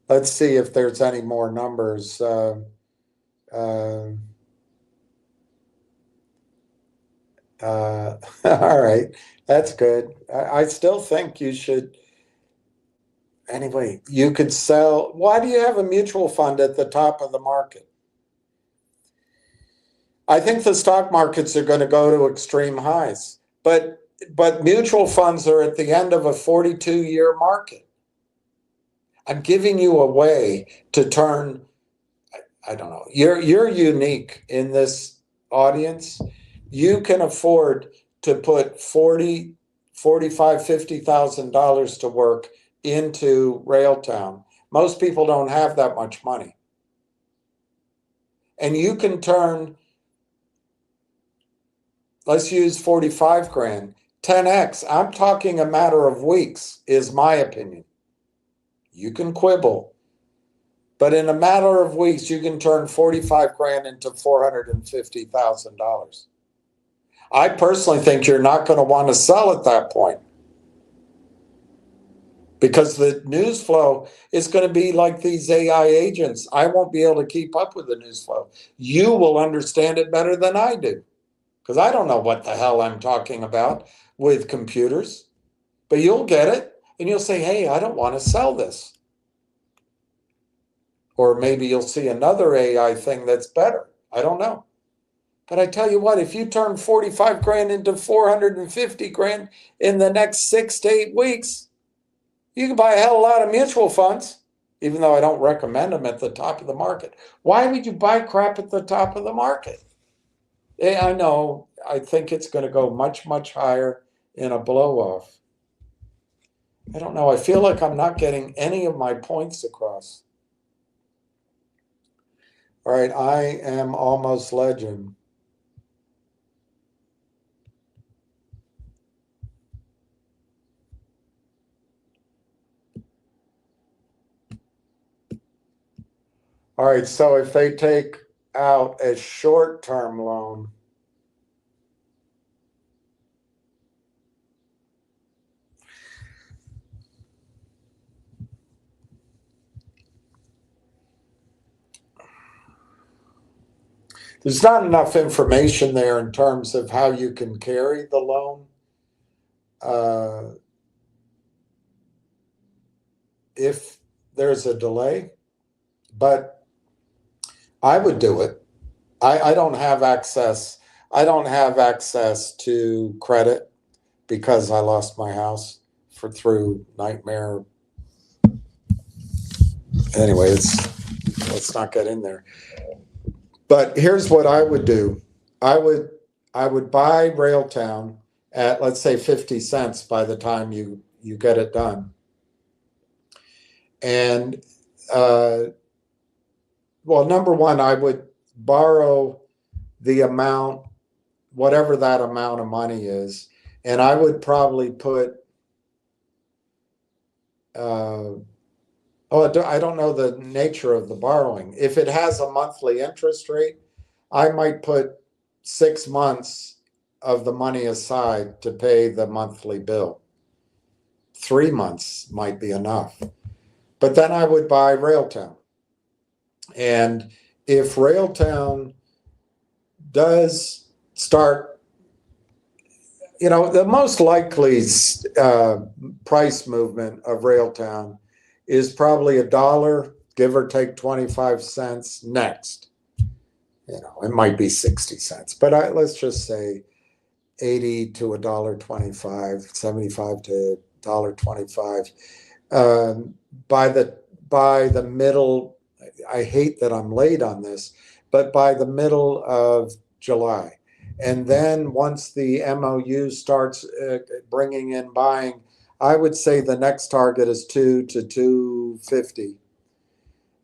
Let's see if there's any more numbers. All right, that's good. I still think you should. Anyway, you could sell. Why do you have a mutual fund at the top of the market? I think the stock markets are going to go to extreme highs, but mutual funds are at the end of a 42-year market. I'm giving you a way to turn, I don't know, you're unique in this audience. You can afford to put $40,000, $45,000, $50,000 to work into Railtown. Most people don't have that much money. And you can turn, let's use 45 grand, 10x. I'm talking a matter of weeks, is my opinion. You can quibble, but in a matter of weeks, you can turn 45 grand into $450,000. I personally think you're not going to want to sell at that point, because the news flow is going to be like these AI agents. I won't be able to keep up with the news flow. You will understand it better than I do, because I don't know what the hell I'm talking about with computers. But you'll get it, and you'll say, hey, I don't want to sell this. Or maybe you'll see another AI thing that's better. I don't know. But I tell you what, if you turn 45 grand into 450 grand in the next 6 to 8 weeks, you can buy a hell of a lot of mutual funds, even though I don't recommend them at the top of the market. Why would you buy crap at the top of the market? I know, I think it's going to go much, much higher in a blow-off. I don't know. I feel like I'm not getting any of my points across. All right, I am almost legend. All right, so if they take out a short-term loan, there's not enough information there in terms of how you can carry the loan. If there's a delay, but I would do it. I don't have access. I don't have access to credit because I lost my house through nightmare. Anyway, let's not get in there. But here's what I would do. I would buy Railtown at, let's say, 50 cents by the time you get it done. And well, number one, I would borrow the amount, whatever that amount of money is, and I would probably put, I don't know the nature of the borrowing. If it has a monthly interest rate, I might put 6 months of the money aside to pay the monthly bill. 3 months might be enough. But then I would buy Railtown. And if Railtown does start, the most likely price movement of Railtown is probably $1, give or take 25 cents next. It might be 60 cents, but let's just say 80 to $1.25, 75 to $1.25. By the middle, I hate that I'm late on this, but by the middle of July. And then once the MOU starts bringing in buying, I would say the next target is 2 to 250.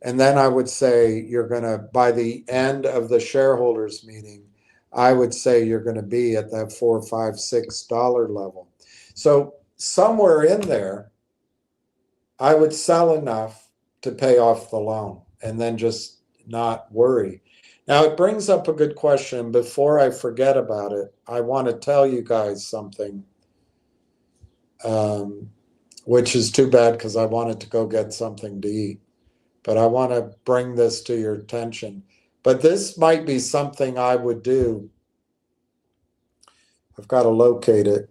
And then I would say you're going to, by the end of the shareholders meeting, I would say you're going to be at that $4, $5, $6 level. So somewhere in there, I would sell enough to pay off the loan and then just not worry. Now, it brings up a good question. Before I forget about it, I want to tell you guys something, which is too bad because I wanted to go get something to eat. But I want to bring this to your attention. But this might be something I would do. I've got to locate it.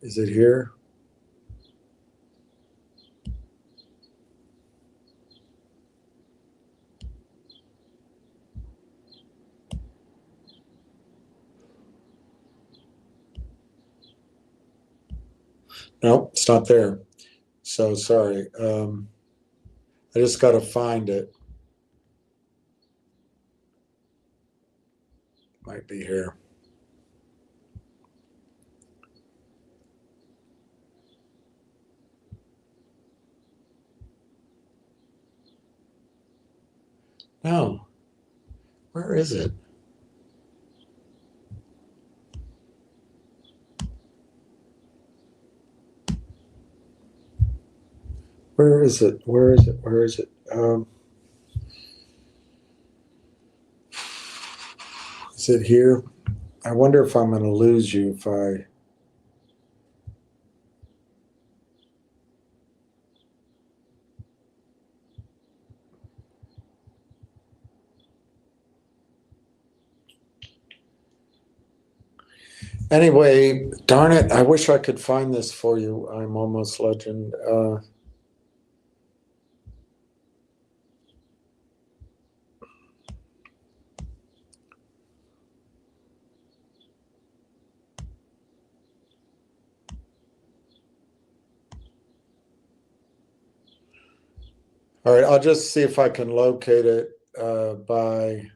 Is it here? Nope, it's not there. So sorry. I just got to find it. Might be here. No. Where is it? Where is it? Where is it? Where is it? Is it here? I wonder if I'm going to lose you if I... Anyway, darn it, I wish I could find this for you. I'm almost legend. All right, I'll just see if I can locate it by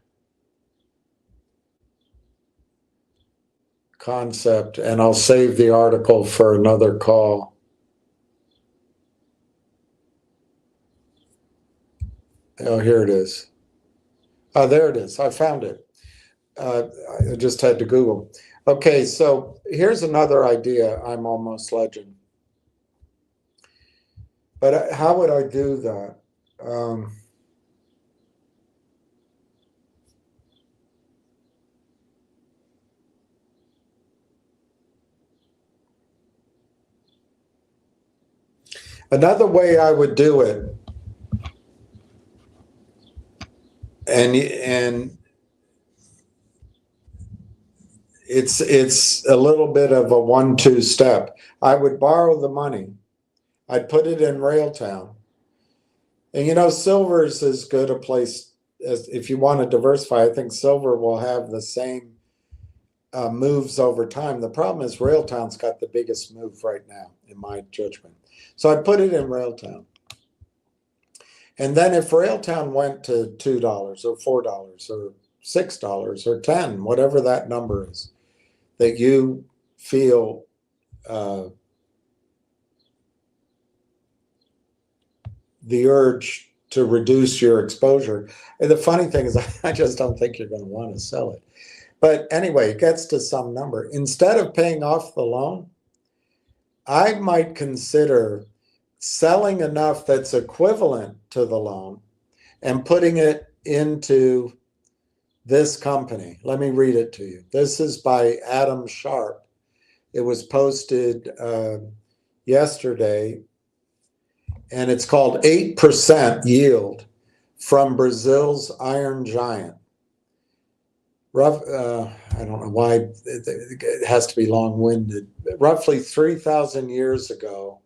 concept, and I'll save the article for another call. Oh, here it is. Oh, there it is. I found it. I just had to Google. Okay, so here's another idea. I'm almost legend. But how would I do that? Another way I would do it and it's a little bit of a 1-2 step. I would borrow the money. I'd put it in Railtown. And you know, silver is as good a place as if you want to diversify. I think silver will have the same moves over time. The problem is Railtown's got the biggest move right now, in my judgment. So I put it in Railtown. And then if Railtown went to $2 or $4 or $6 or 10, whatever that number is, that you feel the urge to reduce your exposure. And the funny thing is, I just don't think you're going to want to sell it. But anyway, it gets to some number. Instead of paying off the loan, I might consider selling enough that's equivalent to the loan and putting it into this company. Let me read it to you. This is by Adam Sharp. It was posted yesterday, and it's called 8% Yield from Brazil's Iron Giant. I don't know why it has to be long-winded. Roughly 3,000 years ago,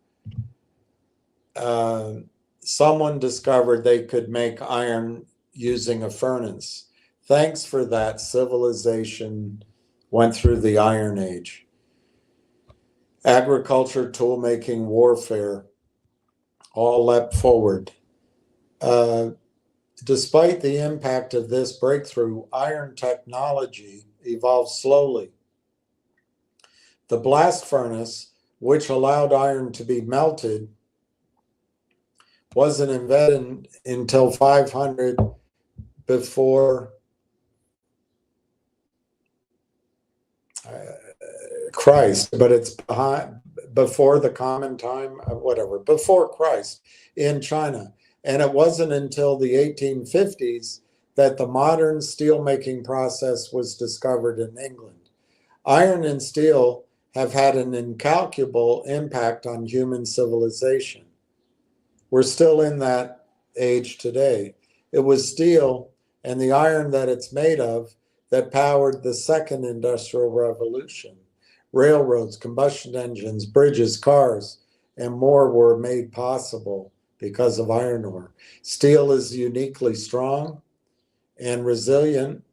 someone discovered they could make iron using a furnace. Thanks for that, civilization went through the Iron Age. Agriculture, tool-making, warfare, all leapt forward. Despite the impact of this breakthrough, iron technology evolved slowly. The blast furnace, which allowed iron to be melted, wasn't invented until 500 before Christ, but it's before the common time, whatever, before Christ in China. And it wasn't until the 1850s that the modern steelmaking process was discovered in England. Iron and steel have had an incalculable impact on human civilization. We're still in that age today. It was steel and the iron that it's made of that powered the second industrial revolution. Railroads, combustion engines, bridges, cars, and more were made possible because of iron ore. Steel is uniquely strong and resilient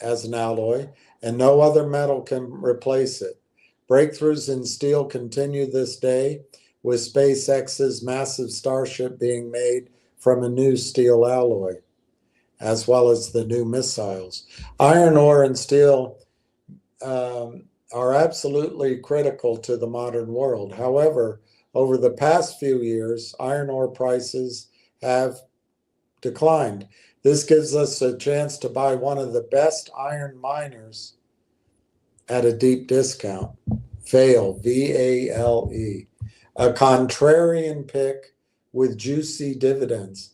as an alloy, and no other metal can replace it. Breakthroughs in steel continue this day, with SpaceX's massive Starship being made from a new steel alloy, as well as the new missiles. Iron ore and steel are absolutely critical to the modern world. However, over the past few years, iron ore prices have declined. This gives us a chance to buy one of the best iron miners at a deep discount. Vale, V-A-L-E, a contrarian pick with juicy dividends.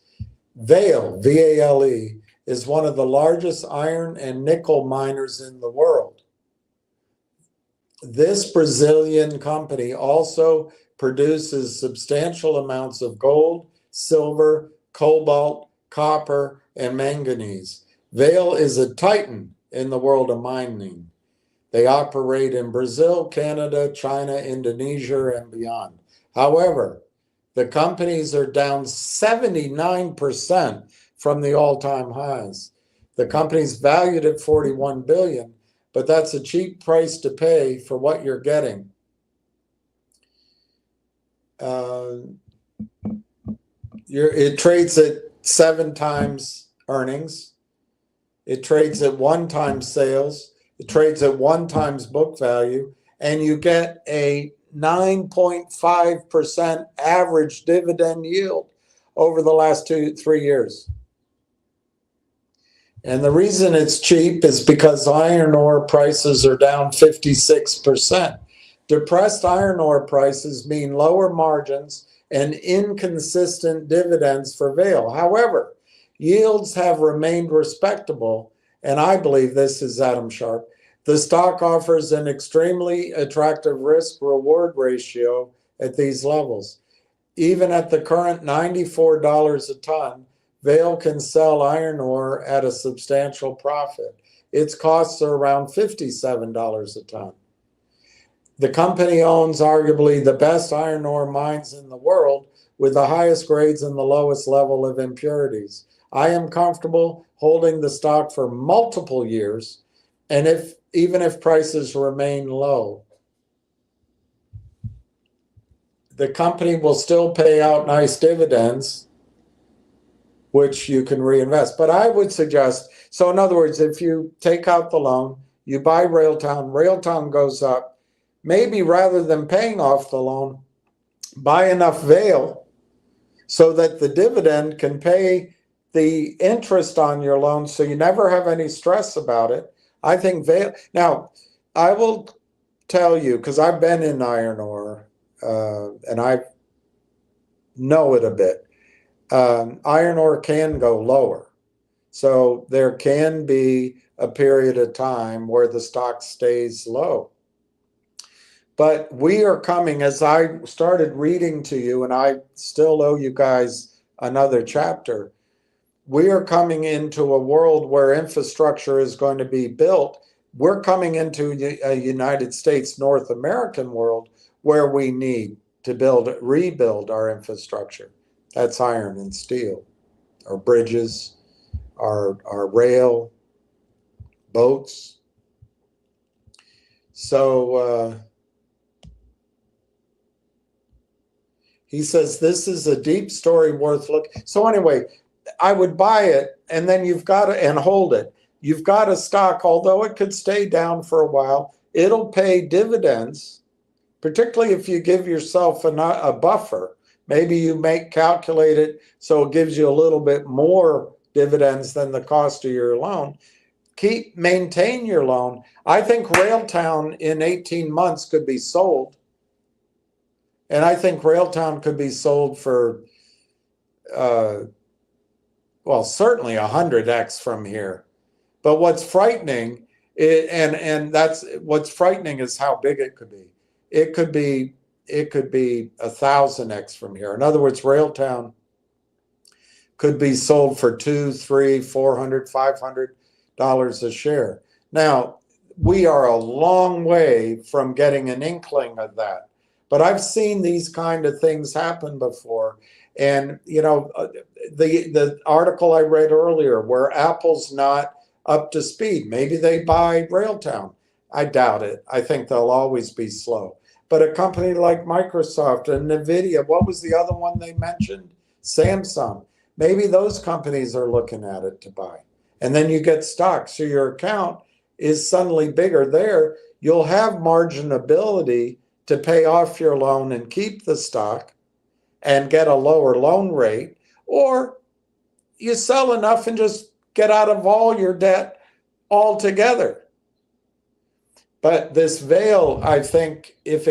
Vale, V-A-L-E, is one of the largest iron and nickel miners in the world. This Brazilian company also produces substantial amounts of gold, silver, cobalt, copper, and manganese. Vale is a titan in the world of mining. They operate in Brazil, Canada, China, Indonesia, and beyond. However, the companies are down 79% from the all-time highs. The company's valued at $41 billion, but that's a cheap price to pay for what you're getting. It trades at 7 times earnings. It trades at 1 times sales. It trades at 1 times book value, and you get a 9.5% average dividend yield over the last 2-3 years. And the reason it's cheap is because iron ore prices are down 56%. Depressed iron ore prices mean lower margins and inconsistent dividends for Vale. However, yields have remained respectable, and I believe this is Adam Sharp. The stock offers an extremely attractive risk-reward ratio at these levels. Even at the current $94 a ton, Vail can sell iron ore at a substantial profit. Its costs are around $57 a ton. The company owns arguably the best iron ore mines in the world with the highest grades and the lowest level of impurities. I am comfortable holding the stock for multiple years, and even if prices remain low. The company will still pay out nice dividends, which you can reinvest. But I would suggest, so in other words, if you take out the loan, you buy Railtown goes up, maybe rather than paying off the loan, buy enough Vail so that the dividend can pay the interest on your loan so you never have any stress about it. I think Vail, now I will tell you, because I've been in iron ore and I know it a bit. Iron ore can go lower. So there can be a period of time where the stock stays low. But we are coming, as I started reading to you, and I still owe you guys another chapter, we are coming into a world where infrastructure is going to be built. We're coming into a United States, North American world where we need to rebuild our infrastructure. That's iron and steel, our bridges, our rail, boats. So he says, this is a deep story worth looking. So anyway, I would buy it, and then you've got to, and hold it. You've got a stock, although it could stay down for a while, it'll pay dividends, particularly if you give yourself a buffer. Maybe you calculate it so it gives you a little bit more dividends than the cost of your loan. Maintain your loan. I think Railtown in 18 months could be sold. And I think Railtown could be sold for, well, certainly 100x from here. But what's frightening, and that's what's frightening is how big it could be. It could be 1,000x from here. In other words, Railtown could be sold for $200, $300, $400, $500 a share. Now, we are a long way from getting an inkling of that. But I've seen these kind of things happen before. And, you know, the article I read earlier where Apple's not up to speed, maybe they buy Railtown. I doubt it. I think they'll always be slow. But a company like Microsoft and NVIDIA, what was the other one they mentioned? Samsung. Maybe those companies are looking at it to buy. And then you get stock. So your account is suddenly bigger there. You'll have marginability to pay off your loan and keep the stock and get a lower loan rate. Or you sell enough and just get out of all your debt altogether. But this Vail, I think, if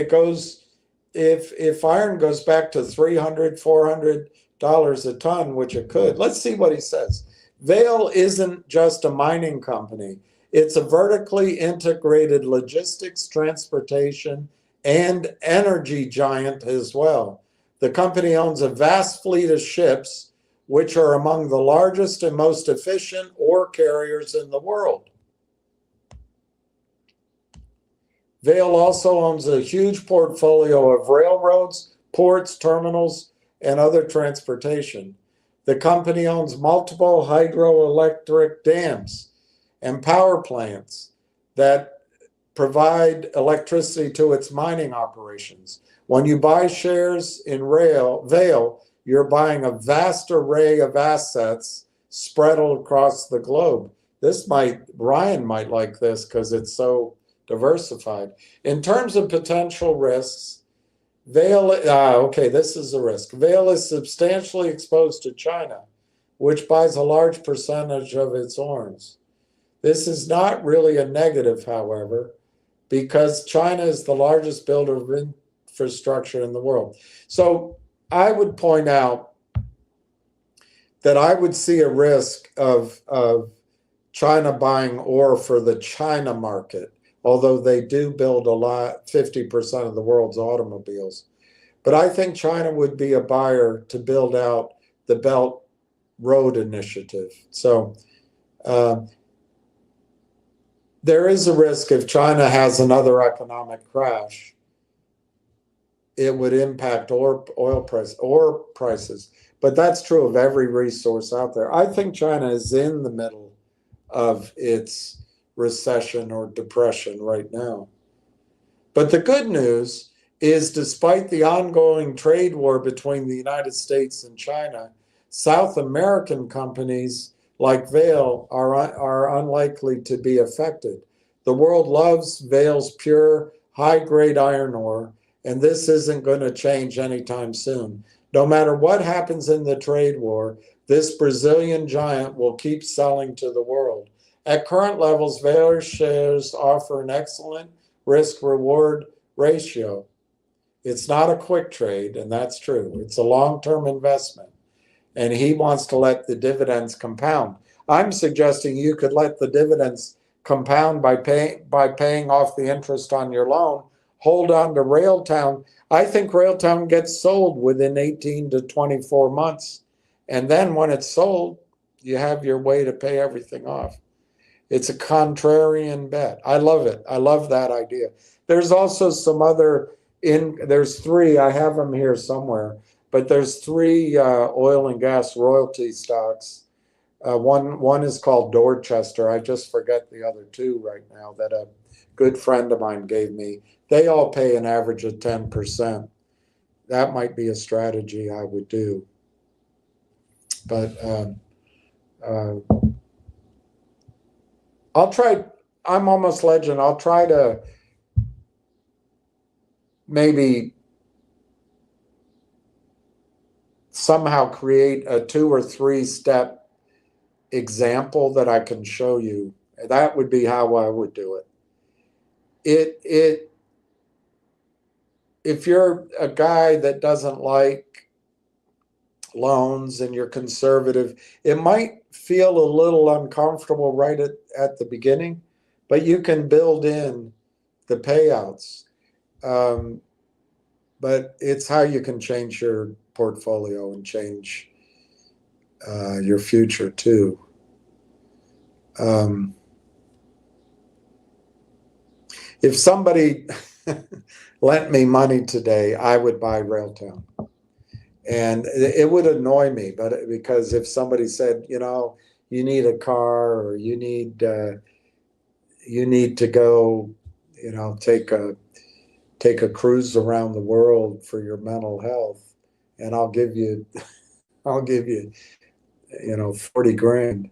iron goes back to $300, $400 a ton, which it could, let's see what he says. Vail isn't just a mining company. It's a vertically integrated logistics, transportation, and energy giant as well. The company owns a vast fleet of ships, which are among the largest and most efficient ore carriers in the world. Vail also owns a huge portfolio of railroads, ports, terminals, and other transportation. The company owns multiple hydroelectric dams and power plants that provide electricity to its mining operations. When you buy shares in Vail, you're buying a vast array of assets spread across the globe. Ryan might like this because it's so diversified. In terms of potential risks, this is a risk. Vail is substantially exposed to China, which buys a large percentage of its ores. This is not really a negative, however, because China is the largest builder of infrastructure in the world. So I would point out that I would see a risk of China buying ore for the China market, although they do build a lot, 50% of the world's automobiles. But I think China would be a buyer to build out the Belt road initiative. So there is a risk if China has another economic crash, it would impact oil prices. But that's true of every resource out there. I think China is in the middle of its recession or depression right now. But the good news is, despite the ongoing trade war between the United States and China, South American companies like Vale are unlikely to be affected. The world loves Vale's pure, high-grade iron ore, and this isn't going to change anytime soon. No matter what happens in the trade war, this Brazilian giant will keep selling to the world. At current levels, Vale shares offer an excellent risk-reward ratio. It's not a quick trade, and that's true. It's a long-term investment, and he wants to let the dividends compound. I'm suggesting you could let the dividends compound by paying off the interest on your loan. Hold on to Railtown. I think Railtown gets sold within 18 to 24 months, and then when it's sold, you have your way to pay everything off. It's a contrarian bet. I love it. I love that idea. There's also some other, there's three, I have them here somewhere, but there's three oil and gas royalty stocks. One is called Dorchester. I just forget the other two right now that a good friend of mine gave me. They all pay an average of 10%. That might be a strategy I would do. But I'll try, I'm almost legend. I'll try to maybe somehow create a 2 or 3 step example that I can show you. That would be how I would do it. If you're a guy that doesn't like loans and you're conservative, it might feel a little uncomfortable right at the beginning, but you can build in the payouts. But it's how you can change your portfolio and change your future too. If somebody lent me money today, I would buy Railtown. And it would annoy me, but because if somebody said, you know, you need a car or you need to go, you know, take a cruise around the world for your mental health, and I'll give you, you know, 40 grand.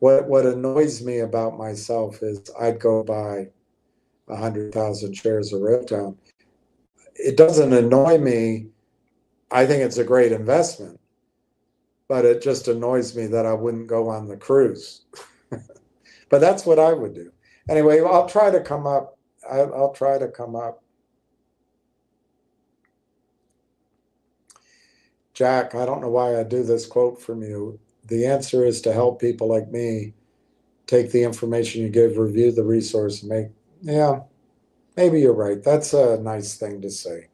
What annoys me about myself is I'd go buy 100,000 shares of Railtown. It doesn't annoy me. I think it's a great investment, but it just annoys me that I wouldn't go on the cruise. But that's what I would do. Anyway, I'll try to come up. I'll try to come up. Jack, I don't know why I do this quote from you. The answer is to help people like me take the information you give, review the resource, and make, yeah, maybe you're right. That's a nice thing to say.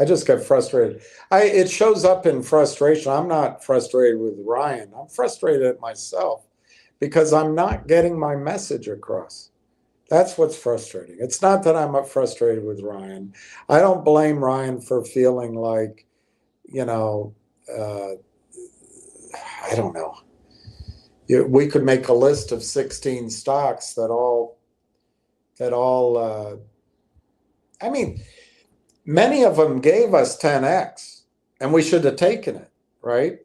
I just get frustrated. It shows up in frustration. I'm not frustrated with Ryan. I'm frustrated at myself because I'm not getting my message across. That's what's frustrating. It's not that I'm frustrated with Ryan. I don't blame Ryan for feeling like, you know, I don't know. We could make a list of 16 stocks that all I mean, many of them gave us 10x, and we should have taken it, right?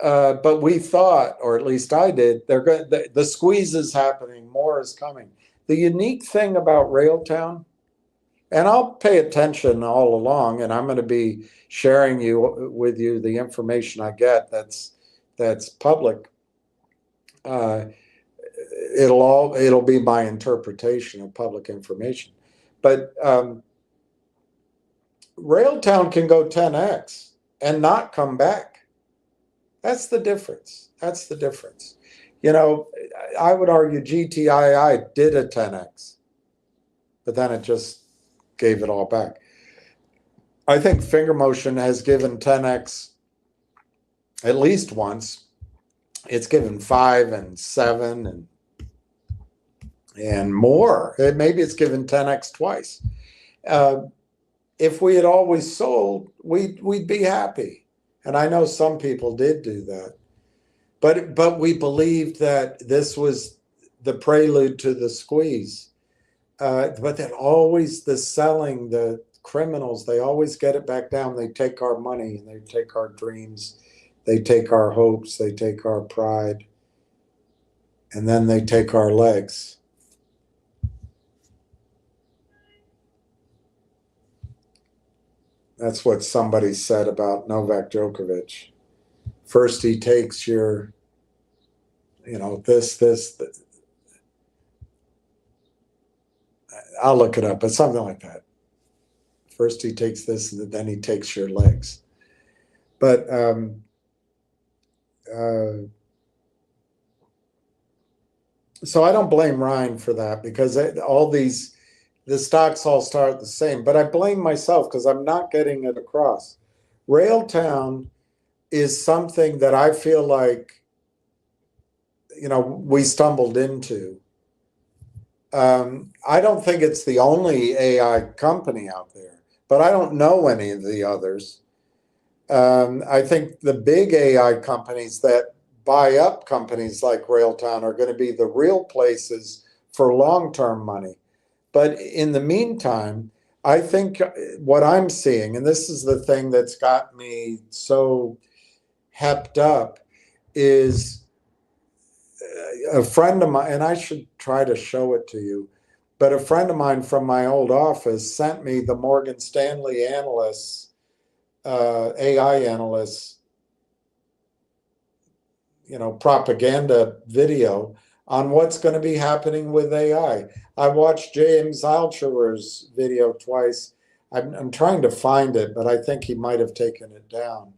But we thought, or at least I did, the squeeze is happening, more is coming. The unique thing about Railtown, and I'll pay attention all along, and I'm going to be sharing with you the information I get that's public. It'll be my interpretation of public information, but Railtown can go 10x and not come back. That's the difference. That's the difference. You know, I would argue GTII did a 10x, but then it just gave it all back. I think Finger Motion has given 10x at least once, It's given 5 and 7 and more. Maybe it's given 10x twice. If we had always sold, we'd be happy. And I know some people did do that. But we believed that this was the prelude to the squeeze. But then always the selling, the criminals, they always get it back down. They take our money and they take our dreams. They take our hopes. They take our pride. And then they take our legs. That's what somebody said about Novak Djokovic. First he takes your, this. I'll look it up, but something like that. First he takes this, and then he takes your legs. But so I don't blame Ryan for that, because the stocks all start the same. But I blame myself because I'm not getting it across. Railtown is something that I feel like, we stumbled into. I don't think it's the only AI company out there, but I don't know any of the others. I think the big AI companies that buy up companies like Railtown are going to be the real places for long-term money. But in the meantime, I think what I'm seeing, and this is the thing that's got me so hepped up, is a friend of mine, and I should try to show it to you, but a friend of mine from my old office sent me the Morgan Stanley analysts, AI analysts, propaganda video on what's going to be happening with AI. I watched James Altucher's video twice. I'm trying to find it, but I think he might have taken it down.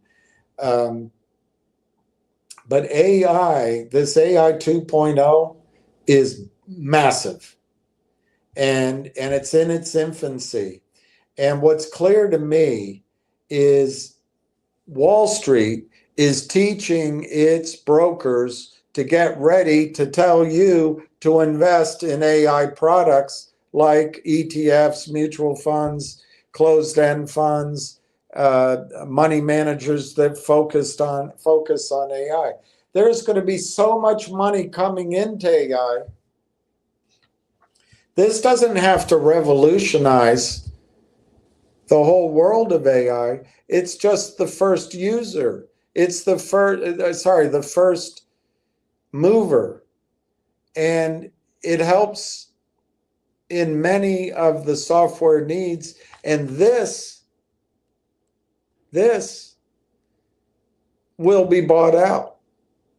But AI, this AI 2.0 is massive, and it's in its infancy. And what's clear to me is Wall Street is teaching its brokers to get ready to tell you to invest in AI products like ETFs, mutual funds, closed-end funds, money managers that focus on AI. There's going to be so much money coming into AI. This doesn't have to revolutionize the whole world of AI. It's just the first user. It's the first mover. And it helps in many of the software needs. And this will be bought out,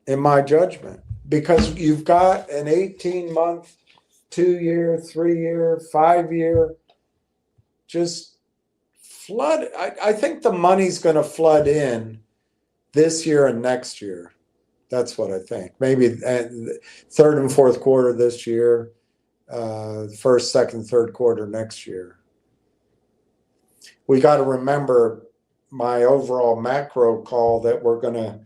in my judgment, because you've got an 18-month, 2-year, 3-year, 5-year just flood. I think the money's going to flood in this year and next year. That's what I think. Maybe third and fourth quarter this year, first, second, third quarter next year. We got to remember my overall macro call that we're going to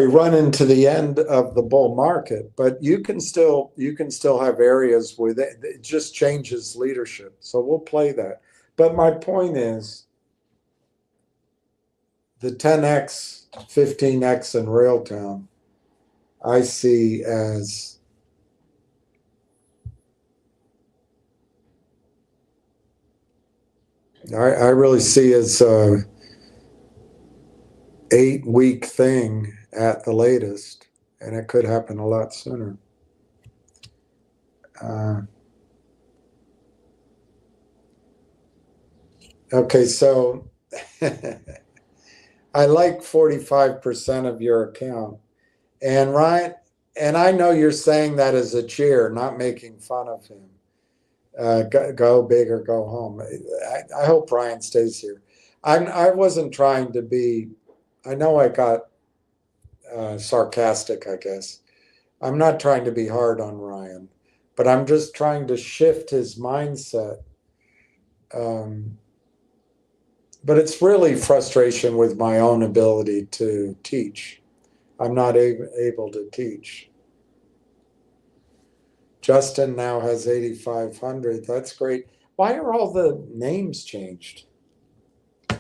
run into the end of the bull market, but you can still have areas where it just changes leadership. So we'll play that. But my point is the 10x, 15x in Railtown, I see as I really see as a 8-week thing at the latest, and it could happen a lot sooner. Okay, so I like 45% of your account, and Ryan, and I know you're saying that as a cheer, not making fun of him. Go big or go home. I hope Ryan stays here. I wasn't trying to be, I know I got sarcastic, I guess. I'm not trying to be hard on Ryan, but I'm just trying to shift his mindset But it's really frustration with my own ability to teach. I'm not able to teach. Justin now has 8,500. That's great. Why are all the names changed? I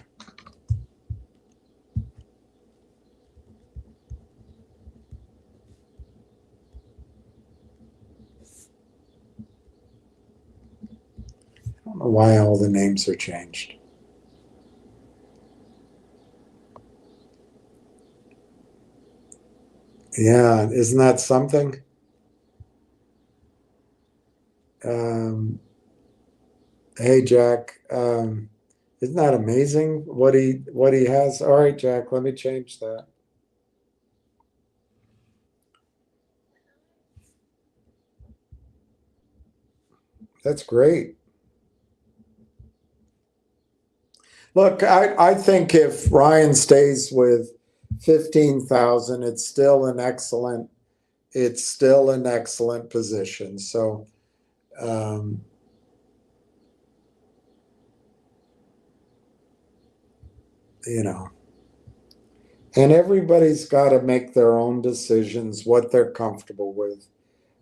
don't know why all the names are changed. Yeah, isn't that something? Hey, Jack. Isn't that amazing what he has? All right, Jack, let me change that. That's great. Look, I think if Ryan stays with 15,000, it's still an excellent position. So, you know, and everybody's got to make their own decisions, what they're comfortable with.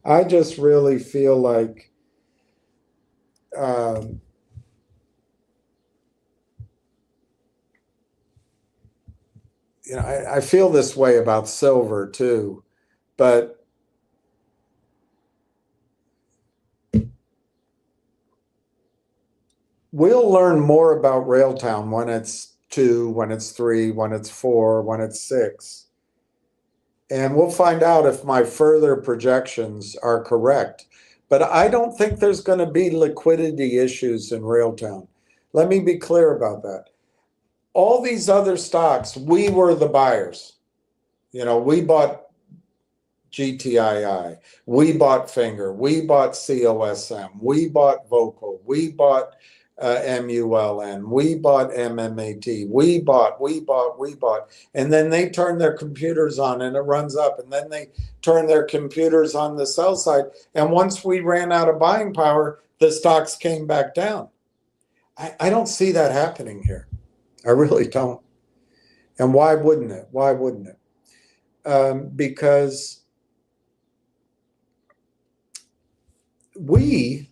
I just really feel like, I feel this way about silver too, but we'll learn more about Railtown when it's 2, when it's 3, when it's 4, when it's 6. And we'll find out if my further projections are correct. But I don't think there's going to be liquidity issues in Railtown. Let me be clear about that. All these other stocks, we were the buyers. We bought GTII, we bought Finger, we bought COSM, we bought Vocal, we bought MULN, we bought MMAT, we bought. And then they turn their computers on and it runs up. And then they turn their computers on the sell side. And once we ran out of buying power, the stocks came back down. I don't see that happening here. I really don't. And why wouldn't it? Why wouldn't it? Because we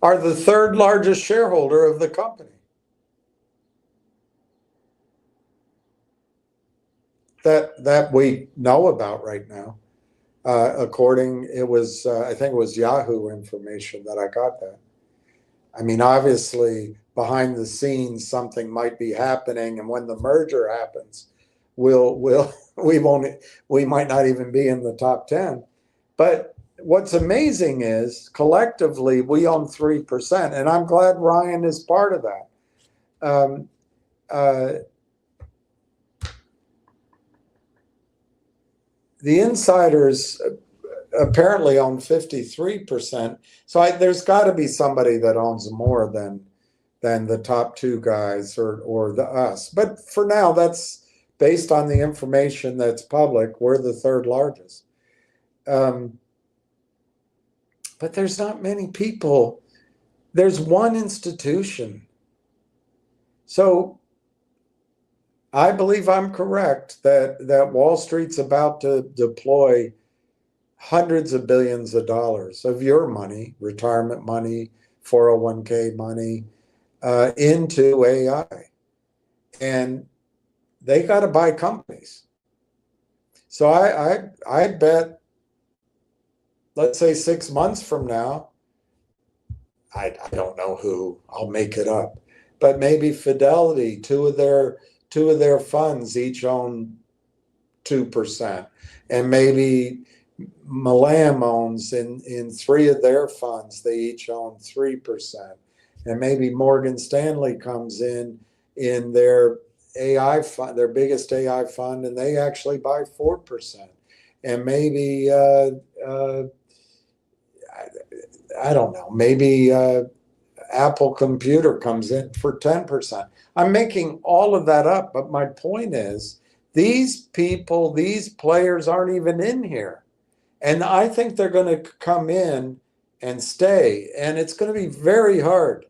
are the third largest shareholder of the company. That we know about right now. I think it was Yahoo information that I got that. I mean, obviously, behind the scenes, something might be happening, and when the merger happens, we might not even be in the top 10. But what's amazing is collectively we own 3%, and I'm glad Ryan is part of that. The insiders apparently own 53%. So there's got to be somebody that owns more than the top 2 guys or us. But for now, that's based on the information that's public. We're the third largest. But there's not many people. There's one institution. So I believe I'm correct that Wall Street's about to deploy hundreds of billions of dollars of your money, retirement money, 401k money, into AI. And they got to buy companies. So I bet, let's say 6 months from now, I don't know who, I'll make it up, but maybe Fidelity, two of their funds each own 2%, and maybe Malam owns in 3 of their funds, they each own 3%, and maybe Morgan Stanley comes in their AI fund, their biggest AI fund, and they actually buy 4%, and maybe I don't know, maybe Apple Computer comes in for 10%. I'm making all of that up, but my point is, these people, these players aren't even in here. And I think they're going to come in and stay. And it's going to be very hard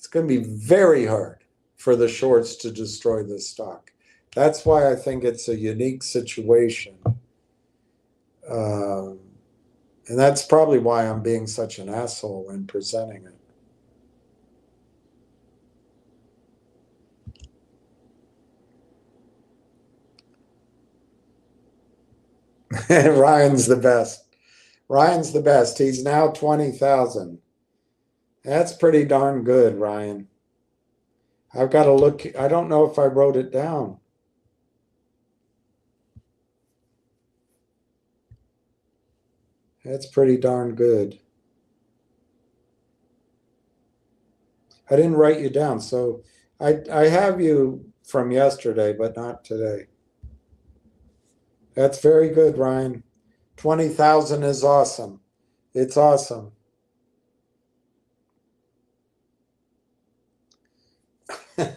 It's going to be very hard for the shorts to destroy this stock. That's why I think it's a unique situation. And that's probably why I'm being such an asshole in presenting it. Ryan's the best. Ryan's the best. He's now 20,000. That's pretty darn good, Ryan. I've got to look. I don't know if I wrote it down. That's pretty darn good. I didn't write you down, so I have you from yesterday, but not today. That's very good, Ryan. 20,000 is awesome. It's awesome.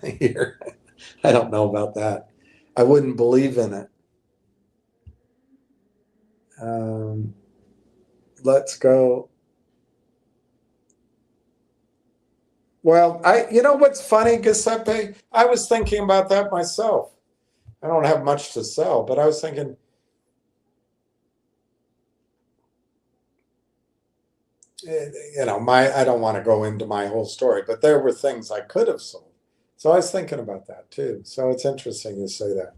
Here, I don't know about that. I wouldn't believe in it. Let's go. Well, you know what's funny, Giuseppe? I was thinking about that myself. I don't have much to sell, but I was thinking, you know, I don't want to go into my whole story, but there were things I could have sold. So I was thinking about that too. So it's interesting you say that.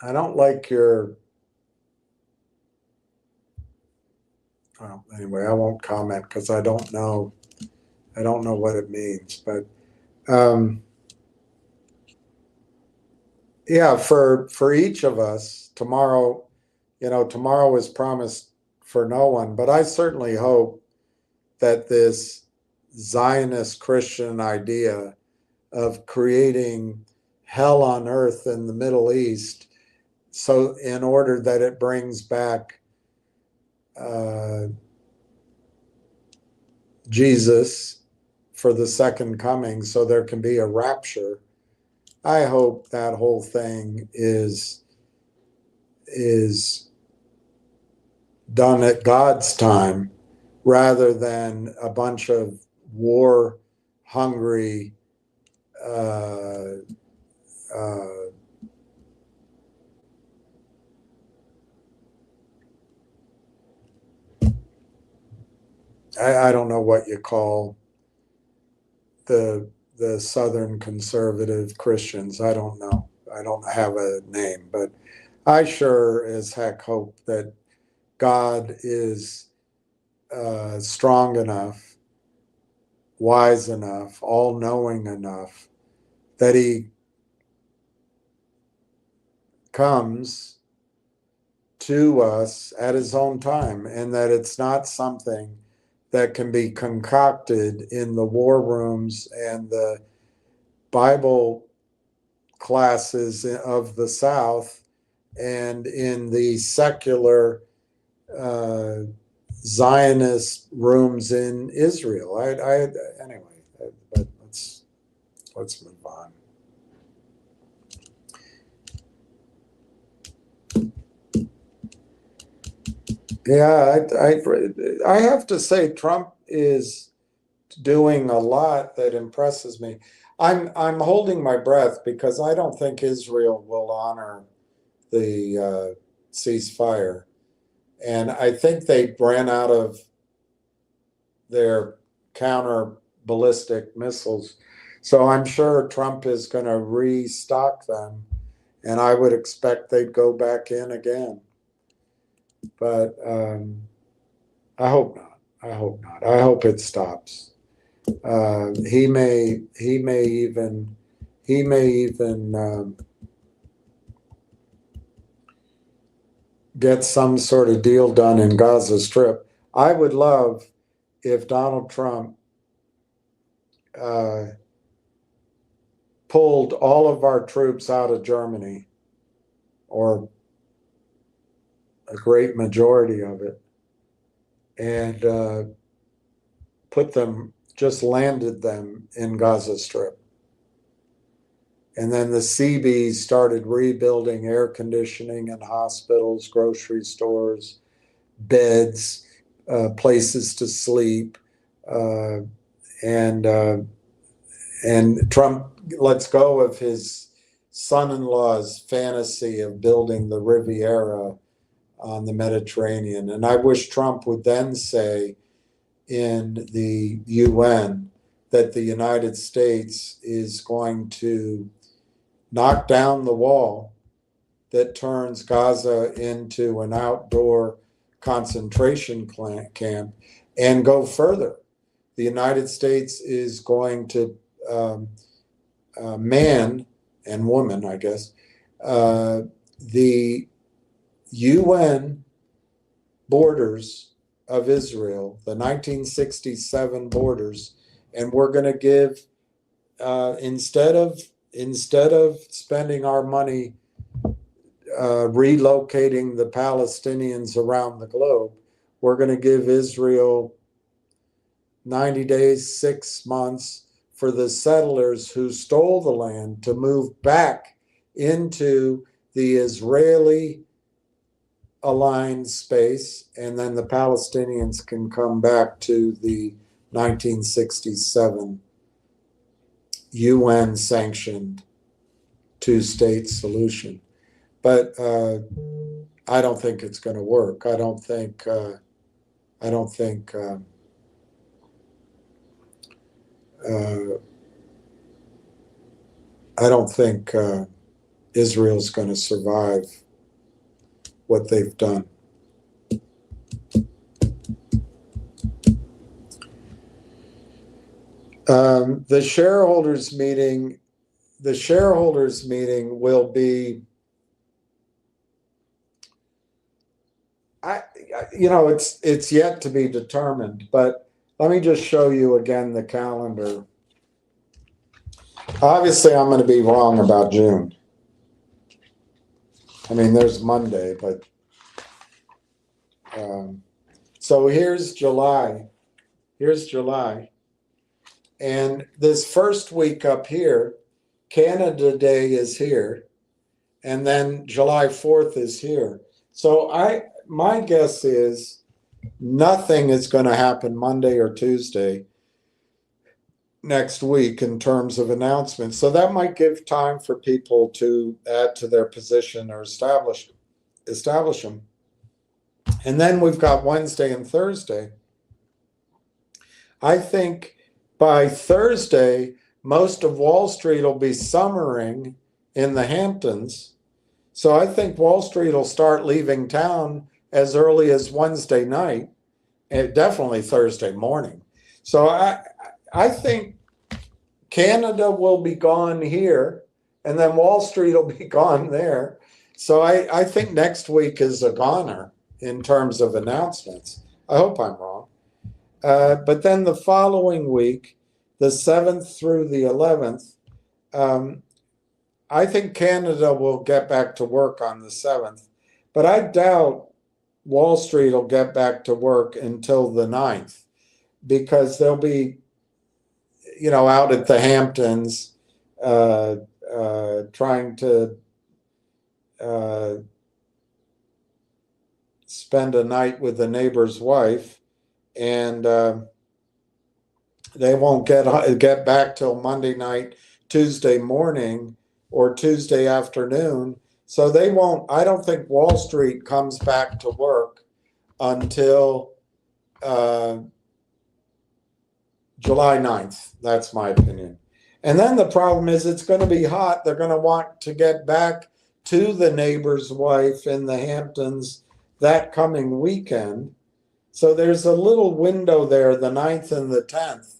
I don't like your, well, anyway, I won't comment because I don't know what it means, but yeah, for each of us, tomorrow, you know, tomorrow is promised for no one, but I certainly hope that this Zionist Christian idea of creating hell on earth in the Middle East, so in order that it brings back Jesus for the second coming, so there can be a rapture. I hope that whole thing is done at God's time rather than a bunch of war hungry I don't know what you call the Southern conservative Christians. I don't know. I don't have a name, but I sure as heck hope that God is strong enough, wise enough, all-knowing enough that he comes to us at his own time, and that it's not something that can be concocted in the war rooms and the Bible classes of the South and in the secular Zionist rooms in Israel. Anyway, but let's move on. Yeah, I have to say Trump is doing a lot that impresses me. I'm holding my breath because I don't think Israel will honor the ceasefire, and I think they ran out of their counter ballistic missiles. So I'm sure Trump is going to restock them, and I would expect they'd go back in again. But I hope not. I hope not. I hope it stops. He may even get some sort of deal done in Gaza Strip. I would love if Donald Trump pulled all of our troops out of Germany, or a great majority of it, and just landed them in Gaza Strip. And then the Seabees started rebuilding air conditioning in hospitals, grocery stores, beds, places to sleep, uh, and Trump lets go of his son-in-law's fantasy of building the Riviera on the Mediterranean. And I wish Trump would then say in the UN that the United States is going to knock down the wall that turns Gaza into an outdoor concentration camp and go further. The United States is going to man and woman, I guess, the UN borders of Israel, the 1967 borders, and we're going to give instead of spending our money relocating the Palestinians around the globe, we're going to give Israel 90 days, 6 months for the settlers who stole the land to move back into the Israeli aligned space, and then the Palestinians can come back to the 1967 UN sanctioned two-state solution. But I don't think it's going to work. I don't think Israel's going to survive what they've done. The shareholders meeting will be, it's yet to be determined, but let me just show you again the calendar. Obviously, I'm going to be wrong about June. I mean, there's Monday, but so here's July. Here's July. And this first week up here, Canada Day is here, and then July 4th is here. So my guess is nothing is going to happen Monday or Tuesday next week in terms of announcements. So that might give time for people to add to their position or establish them. And then we've got Wednesday and Thursday. I think by Thursday, most of Wall Street will be summering in the Hamptons. So I think Wall Street will start leaving town as early as Wednesday night, and definitely Thursday morning. So I think Canada will be gone here, and then Wall Street will be gone there. So I think next week is a goner in terms of announcements. I hope I'm wrong. But then the following week, the 7th through the 11th, I think Canada will get back to work on the 7th. But I doubt Wall Street will get back to work until the 9th, because they'll be, out at the Hamptons trying to spend a night with the neighbor's wife, and they won't get back till Monday night, Tuesday morning, or Tuesday afternoon. So they won't. I don't think Wall Street comes back to work until July 9th. That's my opinion. And then the problem is it's going to be hot. They're going to want to get back to the neighbor's wife in the Hamptons that coming weekend. So there's a little window there, the 9th and the 10th,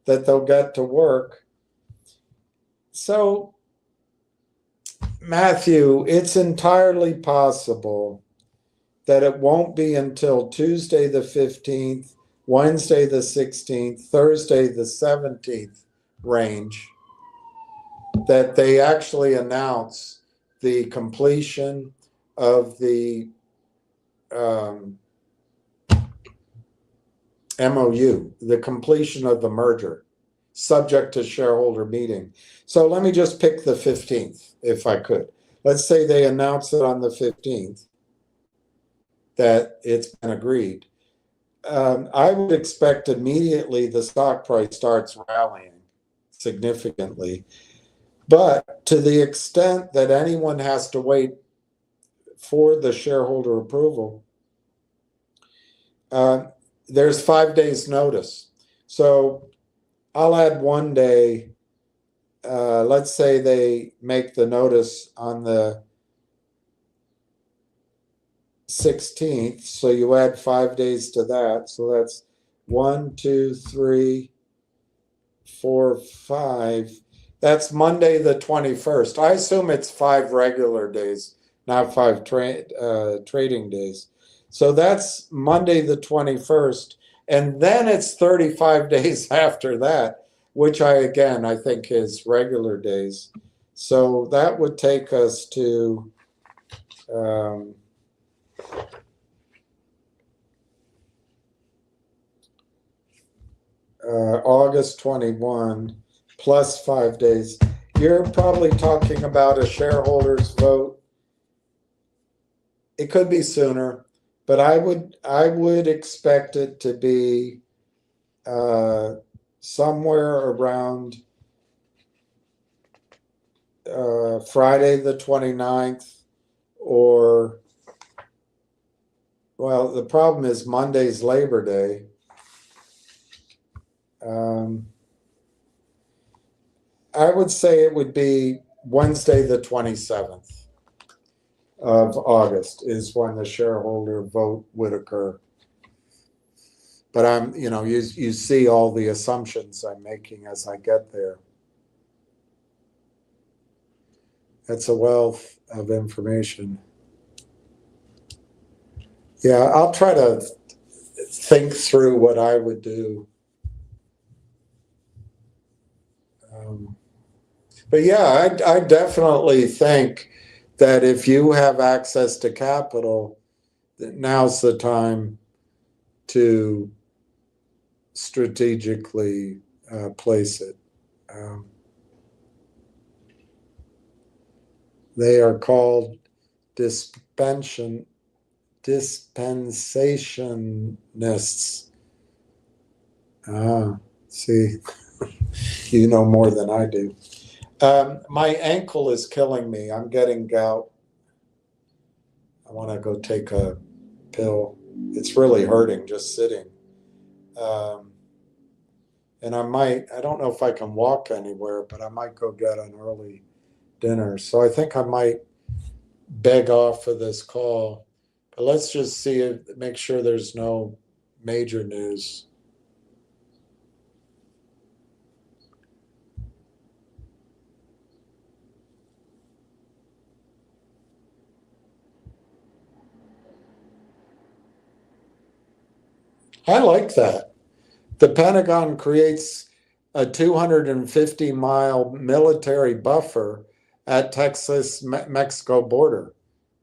that they'll get to work. So, Matthew, it's entirely possible that it won't be until Tuesday the 15th, Wednesday the 16th, Thursday the 17th range that they actually announce the completion of the MOU, the completion of the merger. subject to shareholder meeting. So let me just pick the 15th, if I could. Let's say they announce it on the 15th that it's been agreed. I would expect immediately the stock price starts rallying significantly. But to the extent that anyone has to wait for the shareholder approval, there's 5 days notice. So I'll add 1 day. Let's say they make the notice on the 16th. So you add 5 days to that. So that's 1, 2, 3, 4, 5. That's Monday the 21st. I assume it's 5 regular days, not 5 trading days. So that's Monday the 21st. And then it's 35 days after that, which I think is regular days. So that would take us to August 21 plus 5 days. You're probably talking about a shareholders vote. It could be sooner, but I would expect it to be somewhere around Friday the 29th, or, well, the problem is Monday's Labor Day. I would say it would be Wednesday the 27th of August is when the shareholder vote would occur. But you see all the assumptions I'm making as I get there. It's a wealth of information. Yeah, I'll try to think through what I would do. But yeah, I definitely think that if you have access to capital, now's the time to strategically place it. They are called dispensationalists. See, you know more than I do. My ankle is killing me. I'm getting gout. I want to go take a pill. It's really hurting just sitting. And I don't know if I can walk anywhere, but I might go get an early dinner. So I think I might beg off for this call. But let's just make sure there's no major news. I like that. The Pentagon creates a 250-mile military buffer at Texas-Mexico border.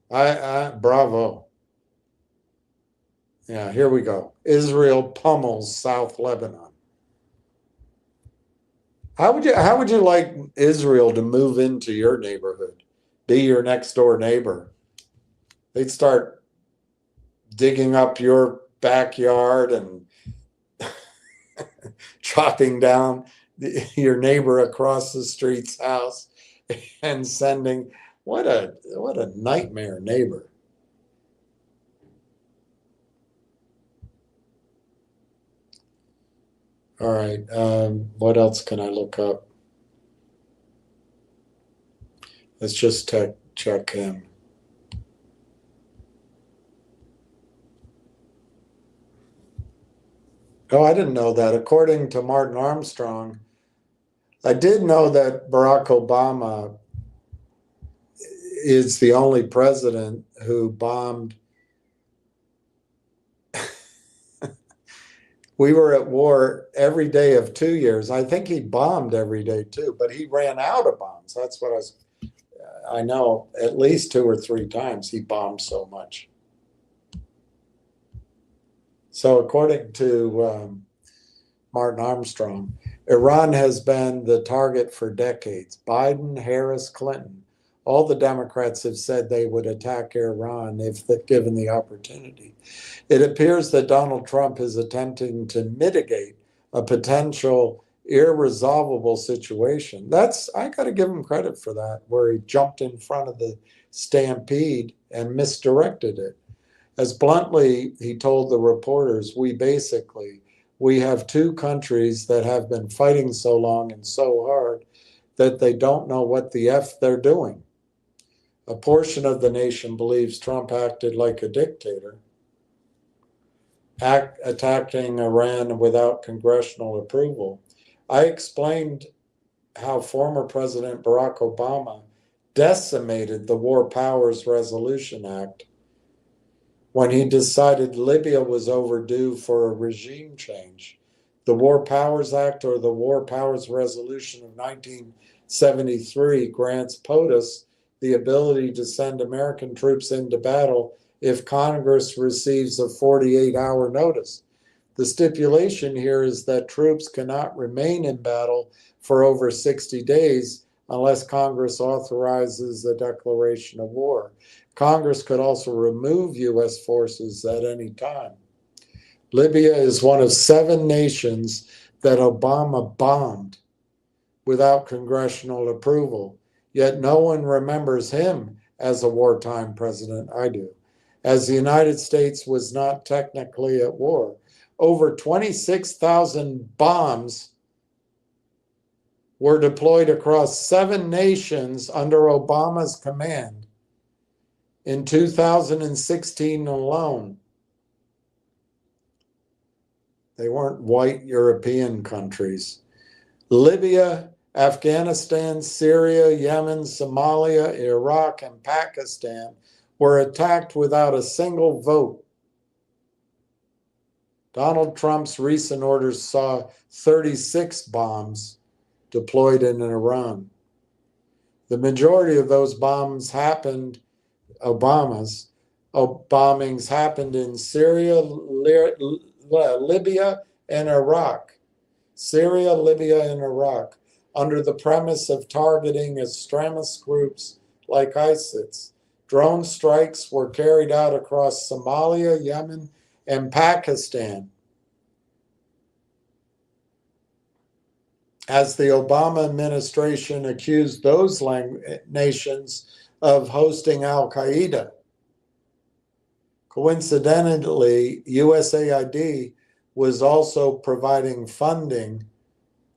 Bravo. Yeah, here we go. Israel pummels South Lebanon. How would you like Israel to move into your neighborhood, be your next door neighbor? They'd start digging up your backyard and chopping down your neighbor across the street's house and sending, what a nightmare neighbor. All right, what else can I look up? Let's just check him. Oh, I didn't know that. According to Martin Armstrong, I did know that Barack Obama is the only president who bombed. We were at war every day of 2 years. I think he bombed every day too, but he ran out of bombs. That's what I know at least 2 or 3 times he bombed so much. So according to Martin Armstrong. Iran has been the target for decades. Biden, Harris, Clinton, all the Democrats have said they would attack Iran if given the opportunity. It appears that Donald Trump is attempting to mitigate a potential irresolvable situation. I got to give him credit for that, where he jumped in front of the stampede and misdirected it. As bluntly, he told the reporters, we have two countries that have been fighting so long and so hard that they don't know what the F they're doing. A portion of the nation believes Trump acted like a dictator, attacking Iran without congressional approval. I explained how former President Barack Obama decimated the War Powers Resolution Act when he decided Libya was overdue for a regime change. The War Powers Act, or the War Powers Resolution of 1973, grants POTUS the ability to send American troops into battle if Congress receives a 48-hour notice. The stipulation here is that troops cannot remain in battle for over 60 days unless Congress authorizes a declaration of war. Congress could also remove U.S. forces at any time. Libya is one of 7 nations that Obama bombed without congressional approval, yet no one remembers him as a wartime president. I do. As the United States was not technically at war, over 26,000 bombs were deployed across 7 nations under Obama's command in 2016 alone. They weren't white European countries. Libya, Afghanistan, Syria, Yemen, Somalia, Iraq, and Pakistan were attacked without a single vote. Donald Trump's recent orders saw 36 bombs deployed in Iran. The majority of those bombings happened in Syria, Libya, and Iraq. Syria, Libya, and Iraq, under the premise of targeting extremist groups like ISIS. Drone strikes were carried out across Somalia, Yemen, and Pakistan, as the Obama administration accused those nations of hosting al-Qaeda. Coincidentally, USAID was also providing funding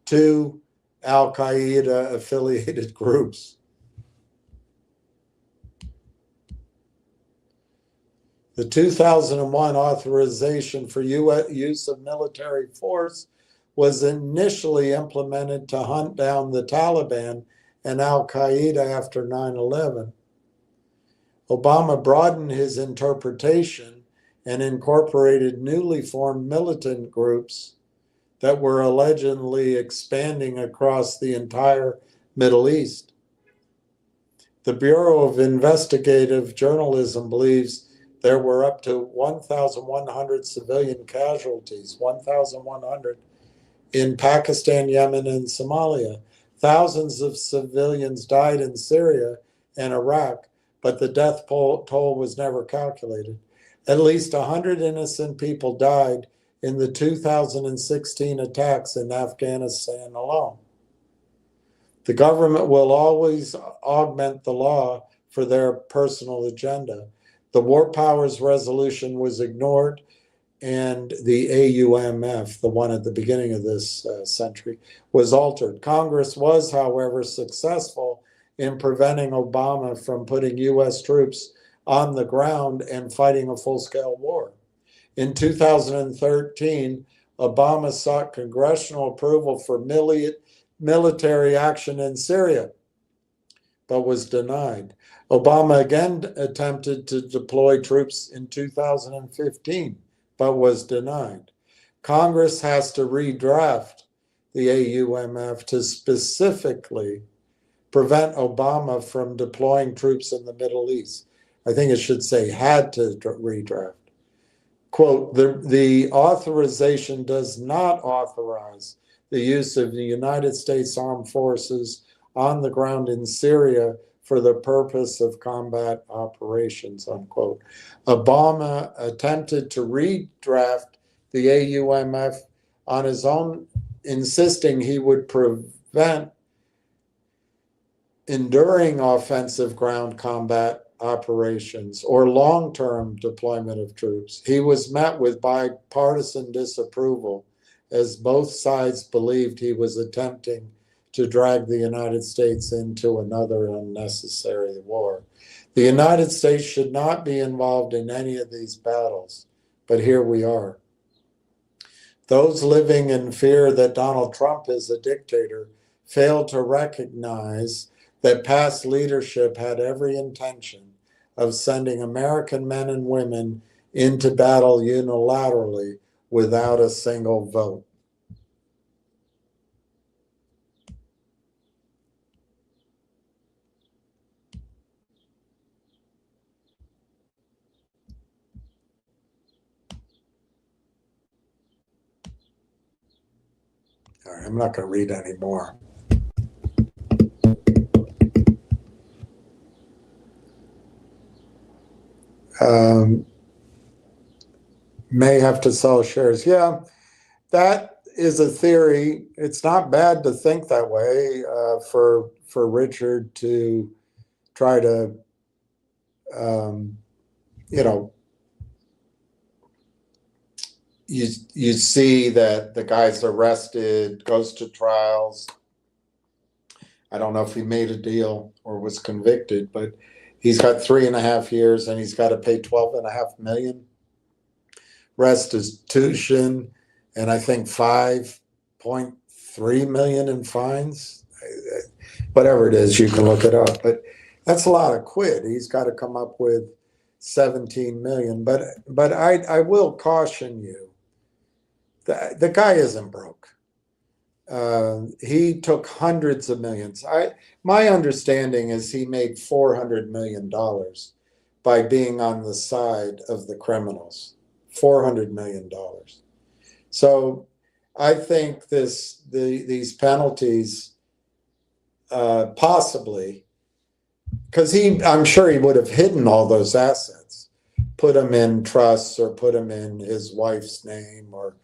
to al-Qaeda affiliated groups. The 2001 authorization for use of military force was initially implemented to hunt down the Taliban and al-Qaeda after 9/11. Obama broadened his interpretation and incorporated newly formed militant groups that were allegedly expanding across the entire Middle East. The Bureau of Investigative Journalism believes there were up to 1,100 civilian casualties, 1,100 in Pakistan, Yemen, and Somalia. Thousands of civilians died in Syria and Iraq, but the death toll was never calculated. At least 100 innocent people died in the 2016 attacks in Afghanistan alone. The government will always augment the law for their personal agenda. The War Powers Resolution was ignored, and the AUMF, the one at the beginning of this century, was altered. Congress was, however, successful in preventing Obama from putting U.S. troops on the ground and fighting a full-scale war. In 2013, Obama sought congressional approval for military action in Syria, but was denied. Obama again attempted to deploy troops in 2015, but was denied. Congress has to redraft the AUMF to specifically prevent Obama from deploying troops in the Middle East. I think it should say had to redraft. quote, the authorization does not authorize the use of the United States Armed Forces on the ground in Syria for the purpose of combat operations, unquote. Obama attempted to redraft the AUMF on his own, insisting he would prevent enduring offensive ground combat operations or long-term deployment of troops. He was met with bipartisan disapproval as both sides believed he was attempting to drag the United States into another unnecessary war. The United States should not be involved in any of these battles, but here we are. Those living in fear that Donald Trump is a dictator fail to recognize that past leadership had every intention of sending American men and women into battle unilaterally without a single vote. All right, I'm not going to read any more. May have to sell shares. Yeah, that is a theory. It's not bad to think that way for Richard to try to, you know, you see that the guy's arrested, goes to trials. I don't know if he made a deal or was convicted, but he's got 3.5 years and he's got to pay 12.5 million restitution, and I think 5.3 million in fines. Whatever it is, you can look it up, but that's a lot of quid. He's got to come up with 17 million. But I will caution you, the guy isn't broke. He took hundreds of millions. My understanding is he made $400 million by being on the side of the criminals. $400 million. So I think these penalties possibly, because I'm sure he would have hidden all those assets, put them in trusts or put them in his wife's name or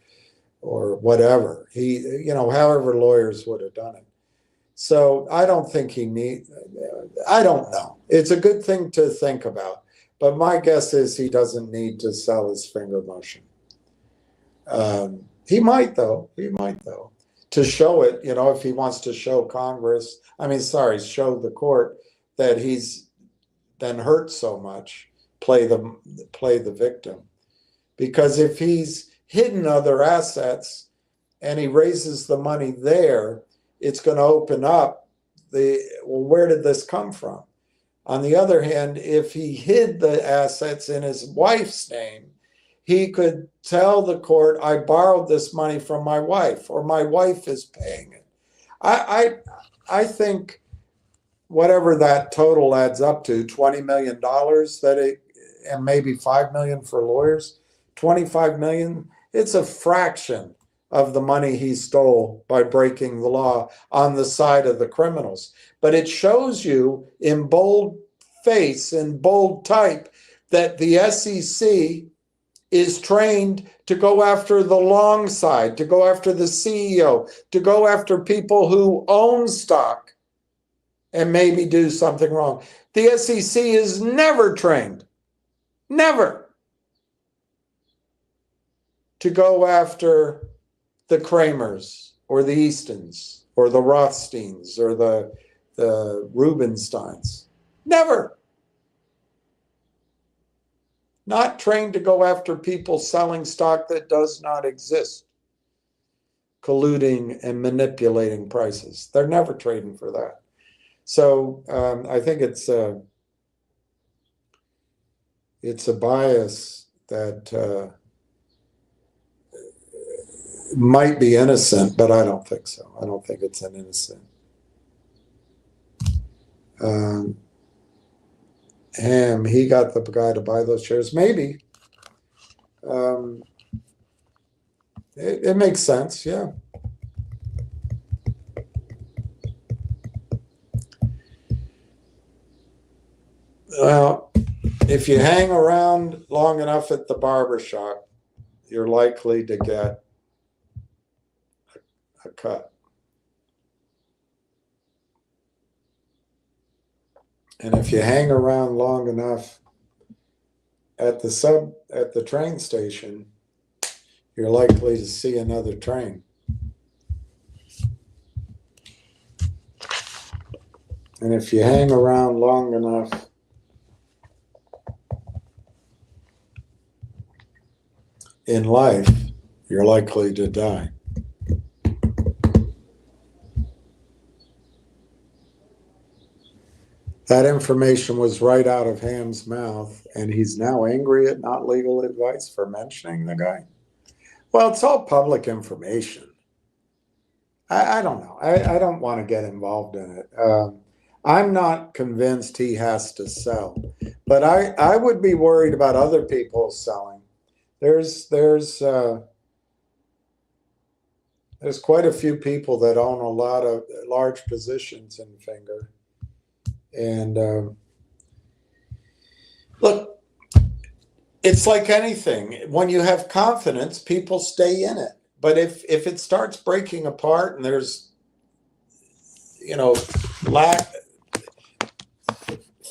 whatever. He, you know, however lawyers would have done it. So I don't think I don't know. It's a good thing to think about. But my guess is he doesn't need to sell his finger motion. He might though, to show it, you know, if he wants to show Congress, show the court that he's been hurt so much, play the victim. Because if he's hidden other assets and he raises the money there, it's going to open up where did this come from? On the other hand, if he hid the assets in his wife's name, he could tell the court, I borrowed this money from my wife, or my wife is paying it. I think whatever that total adds up to, $20 million and maybe $5 million for lawyers, $25 million, it's a fraction of the money he stole by breaking the law on the side of the criminals. But it shows you in bold face, in bold type, that the SEC is trained to go after the long side, to go after the CEO, to go after people who own stock and maybe do something wrong. The SEC is never trained, never, to go after the Kramers or the Eastons or the Rothsteins or the Rubensteins. Never. Not trained to go after people selling stock that does not exist, colluding and manipulating prices. They're never trading for that. So I think it's a bias that might be innocent, but I don't think so. I don't think it's an innocent. He got the guy to buy those shares. Maybe. It makes sense, yeah. Well, if you hang around long enough at the barber shop, you're likely to get a cut. And if you hang around long enough at the train station, you're likely to see another train. And if you hang around long enough in life, you're likely to die. That information was right out of Ham's mouth, and he's now angry at not legal advice for mentioning the guy. Well, it's all public information. I don't know. I don't want to get involved in it. I'm not convinced he has to sell, but I would be worried about other people selling. There's quite a few people that own a lot of large positions in Finger. And look, it's like anything. When you have confidence, people stay in it. But if it starts breaking apart and there's,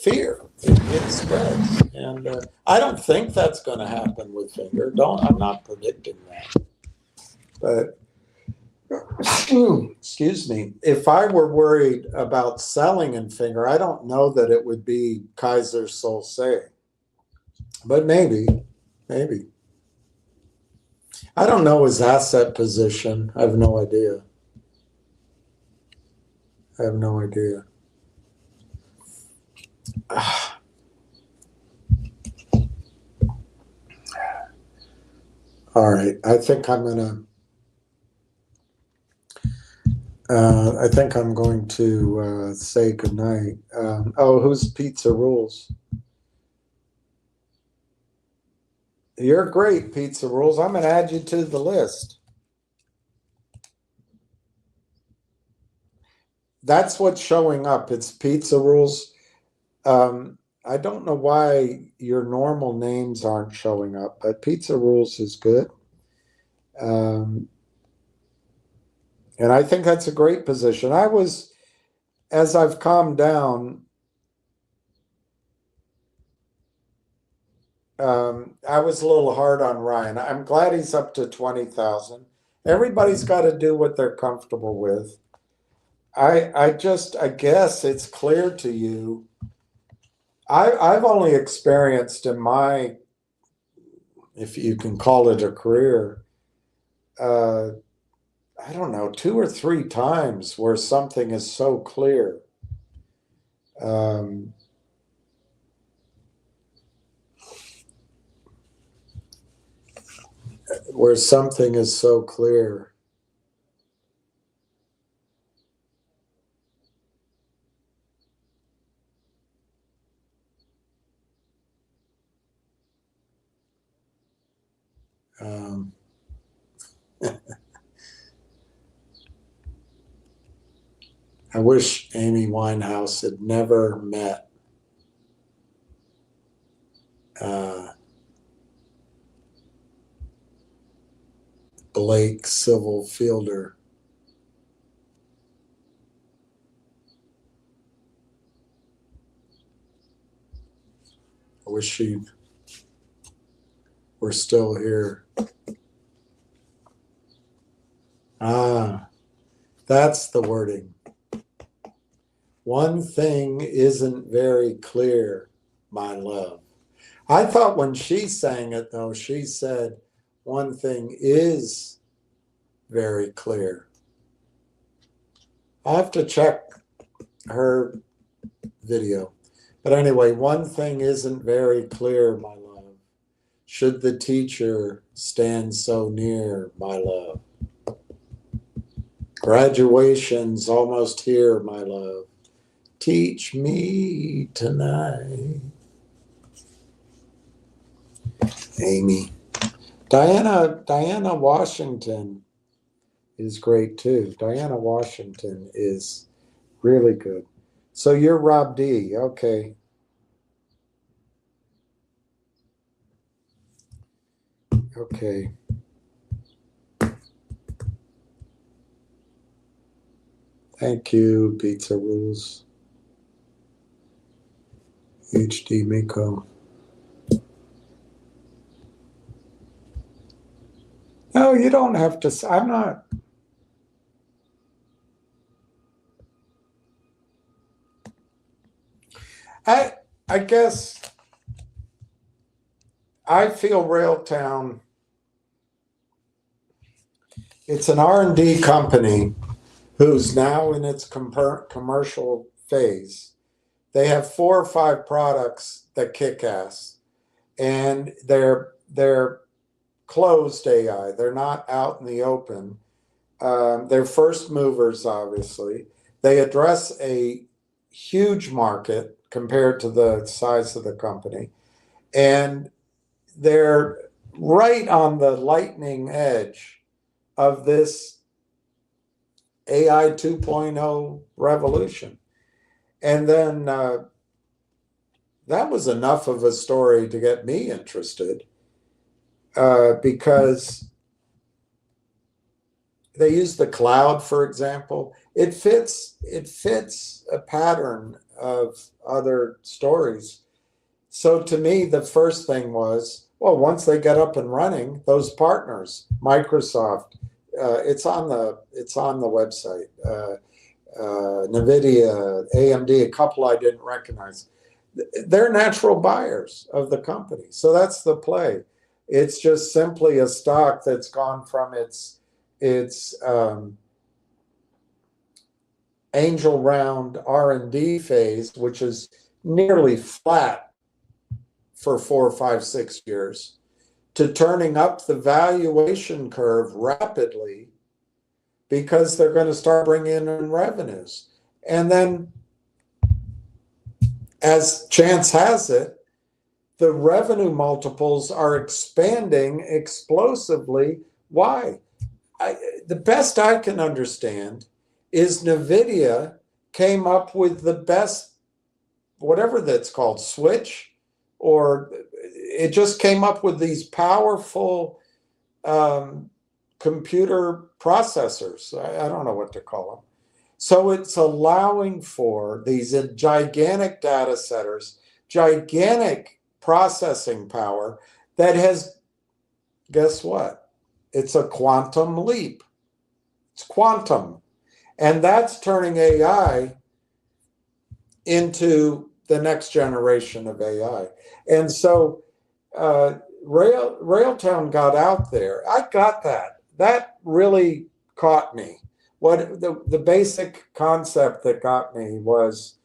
fear, it spreads. And I don't think that's going to happen with Finger. I'm not predicting that. But excuse me, if I were worried about selling in Finger, I don't know that it would be Kaiser Solse. But maybe. I don't know his asset position. I have no idea. All right, I think I'm going to say goodnight. Who's Pizza Rules? You're great, Pizza Rules. I'm going to add you to the list. That's what's showing up. It's Pizza Rules. I don't know why your normal names aren't showing up, but Pizza Rules is good. And I think that's a great position. As I've calmed down, I was a little hard on Ryan. I'm glad he's up to 20,000. Everybody's got to do what they're comfortable with. I guess it's clear to you. I've only experienced in my, if you can call it a career, I don't know, 2 or 3 times where something is so clear. Where something is so clear. I wish Amy Winehouse had never met Blake Civil Fielder. I wish she were still here. That's the wording. One thing isn't very clear, my love. I thought when she sang it, though, she said, one thing is very clear. I'll have to check her video. But anyway, one thing isn't very clear, my love. Should the teacher stand so near, my love? Graduation's almost here, my love. Teach me tonight. Amy. Diana Washington is great too. Diana Washington is really good. So you're Rob D. Okay. Okay. Thank you, Pizza Rules. HD Miko. No, you don't have to. I'm not. I guess I feel Railtown. It's an R&D company who's now in its commercial phase. They have 4 or 5 products that kick ass, and they're closed AI. They're not out in the open. They're first movers, obviously. They address a huge market compared to the size of the company, and they're right on the lightning edge of this AI 2.0 revolution. And then that was enough of a story to get me interested, because they use the cloud, for example. It fits a pattern of other stories. So to me, the first thing was, well, once they get up and running, those partners, Microsoft, it's on the website, NVIDIA, AMD, a couple I didn't recognize. They're natural buyers of the company. So that's the play. It's just simply a stock that's gone from its angel round R&D phase, which is nearly flat for 4, 5, 6 years, to turning up the valuation curve rapidly because they're going to start bringing in revenues. And then, as chance has it, the revenue multiples are expanding explosively. Why? The best I can understand is NVIDIA came up with the best, whatever that's called, switch, or it just came up with these powerful computer processors. I don't know what to call them. So it's allowing for these gigantic data centers, gigantic processing power that has, guess what? It's a quantum leap. It's quantum. And that's turning AI into the next generation of AI. And so Railtown got out there. I got that. That really caught me. What the basic concept that got me was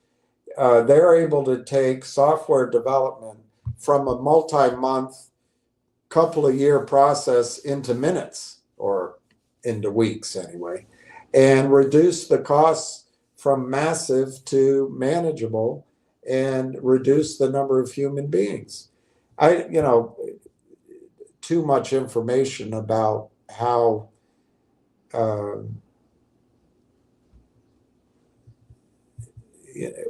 they're able to take software development from a multi-month, couple of year process into minutes, or into weeks anyway, and reduce the costs from massive to manageable, and reduce the number of human beings. Too much information about how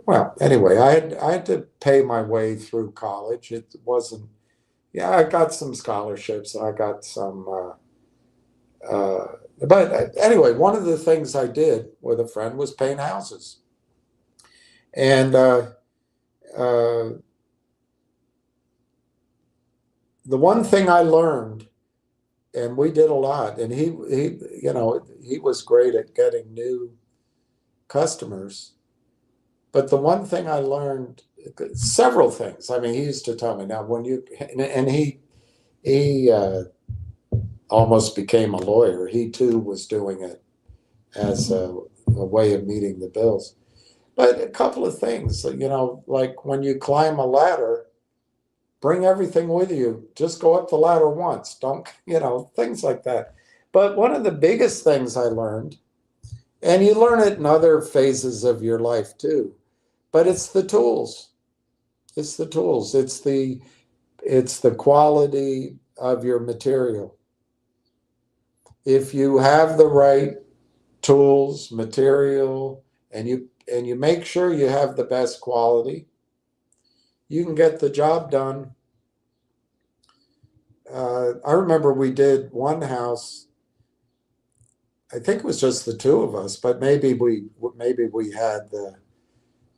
well, anyway, I had to pay my way through college. It wasn't, yeah, I got some scholarships. I got some, but anyway, one of the things I did with a friend was paint houses. And the one thing I learned, and we did a lot, and he was great at getting new customers. But the one thing I learned, several things. I mean, he used to tell me, now when you, and he almost became a lawyer. He too was doing it as a way of meeting the bills. But a couple of things, like when you climb a ladder, bring everything with you. Just go up the ladder once. Don't, things like that. But one of the biggest things I learned, and you learn it in other phases of your life too, but it's the tools. It's the tools. It's the quality of your material. If you have the right tools, material, and you make sure you have the best quality, you can get the job done. I remember we did one house. I think it was just the two of us, but maybe we had the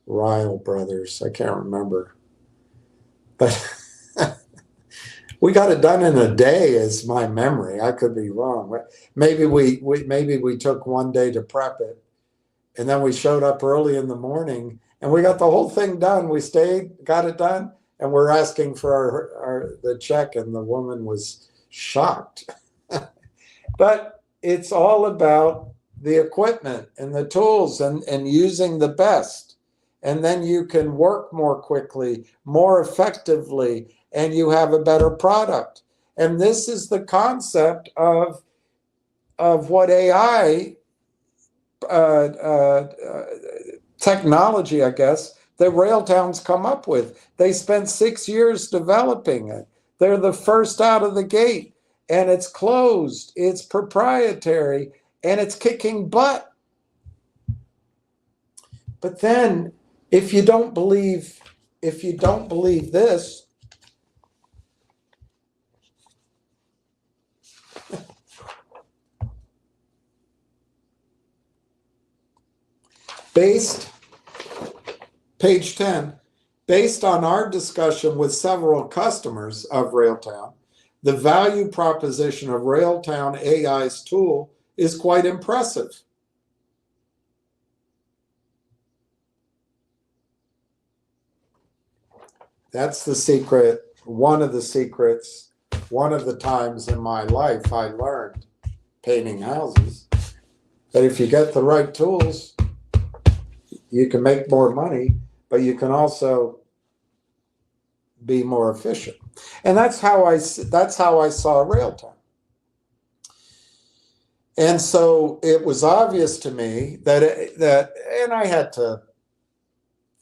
Ryle brothers. I can't remember, but we got it done in a day, is my memory. I could be wrong. Maybe we took one day to prep it, and then we showed up early in the morning, and we got the whole thing done. We stayed, got it done, and we're asking for the check, and the woman was shocked. But it's all about the equipment and the tools and using the best. And then you can work more quickly, more effectively, and you have a better product. And this is the concept of what AI technology, I guess, that Railtown's come up with. They spent 6 years developing it. They're the first out of the gate, and it's closed, it's proprietary, and it's kicking butt. But then, if you don't believe this, page 10, based on our discussion with several customers of Railtown, the value proposition of Railtown AI's tool is quite impressive. That's the secret, one of the secrets, one of the times in my life I learned painting houses, that if you get the right tools, you can make more money, but you can also be more efficient. And that's how I saw Railtown. And so it was obvious to me that and I had to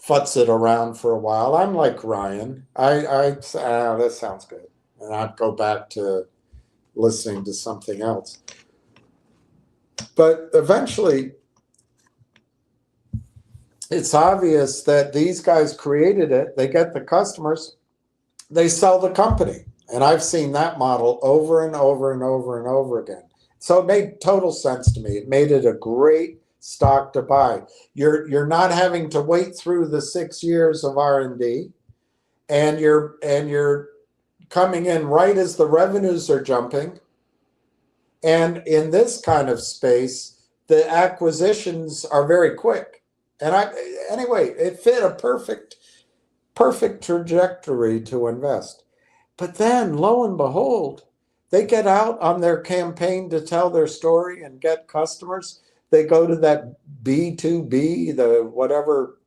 futz it around for a while. I'm like Ryan. I say, oh, that sounds good. And I'd go back to listening to something else. But eventually, it's obvious that these guys created it. They get the customers. They sell the company. And I've seen that model over and over and over and over again. So it made total sense to me. It made it a great stock to buy. You're not having to wait through the 6 years of R&D, and you're coming in right as the revenues are jumping. And in this kind of space, the acquisitions are very quick. And anyway, it fit a perfect trajectory to invest. But then, lo and behold, they get out on their campaign to tell their story and get customers. They go to that B2B, the whatever,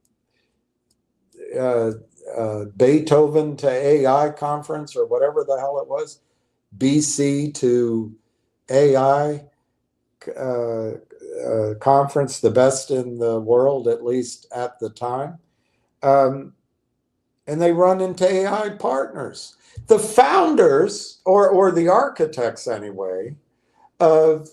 Beethoven to AI conference or whatever the hell it was, BC to AI conference, the best in the world, at least at the time. And they run into AI partners. The founders, or the architects anyway, of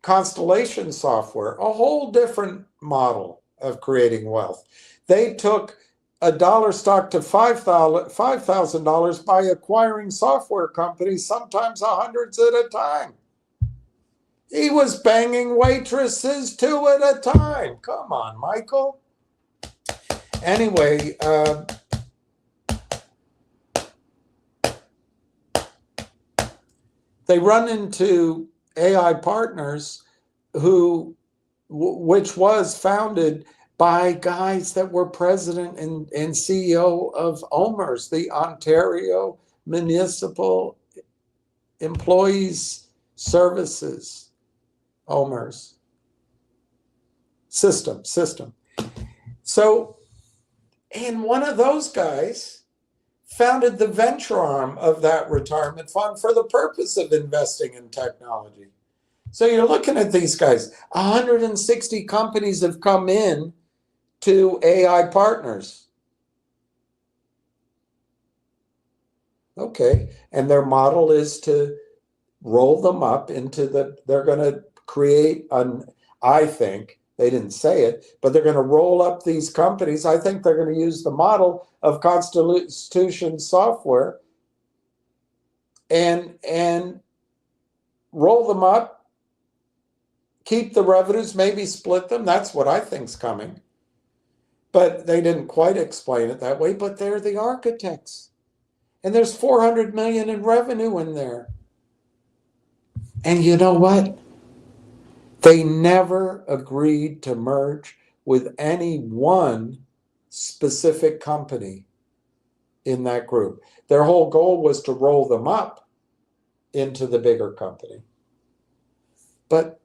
Constellation Software, a whole different model of creating wealth. They took a dollar stock to $5,000 by acquiring software companies, sometimes hundreds at a time. He was banging waitresses 2 at a time. Come on, Michael. Anyway, they run into AI Partners, which was founded by guys that were president and CEO of OMERS, the Ontario Municipal Employees Services, OMERS system. So, and one of those guys founded the venture arm of that retirement fund for the purpose of investing in technology. So you're looking at these guys. 160 companies have come in to AI Partners. Okay. And their model is to roll them up into they're going to create I think, they didn't say it, but they're going to roll up these companies. I think they're going to use the model of Constitution Software and roll them up, keep the revenues, maybe split them. That's what I think's coming. But they didn't quite explain it that way, but they're the architects. And there's 400 million in revenue in there. And you know what? They never agreed to merge with any one specific company in that group. Their whole goal was to roll them up into the bigger company. But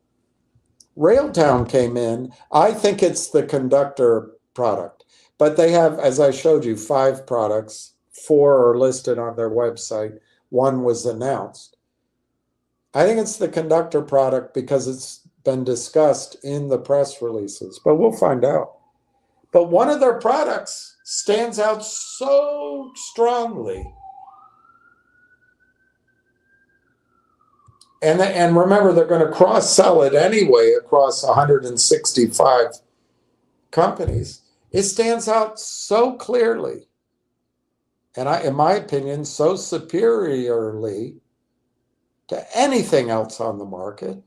Railtown came in. I think it's the conductor product. But they have, as I showed you, 5 products. 4 are listed on their website. 1 was announced. I think it's the conductor product because it's been discussed in the press releases, but we'll find out. But one of their products stands out so strongly. And remember, they're going to cross-sell it anyway across 165 companies. It stands out so clearly, and in my opinion, so superiorly to anything else on the market.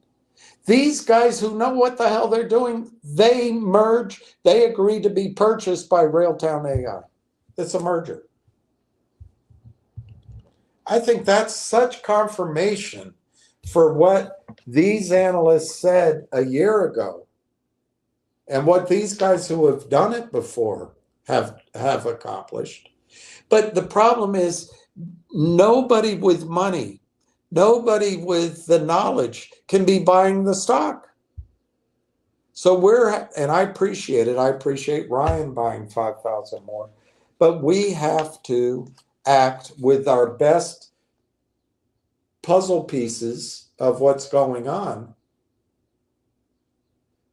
These guys who know what the hell they're doing, they merge, they agree to be purchased by Railtown AI. It's a merger. I think that's such confirmation for what these analysts said a year ago and what these guys who have done it before have accomplished. But the problem is nobody with money, nobody with the knowledge can be buying the stock. So and I appreciate it. I appreciate Ryan buying 5,000 more. But we have to act with our best puzzle pieces of what's going on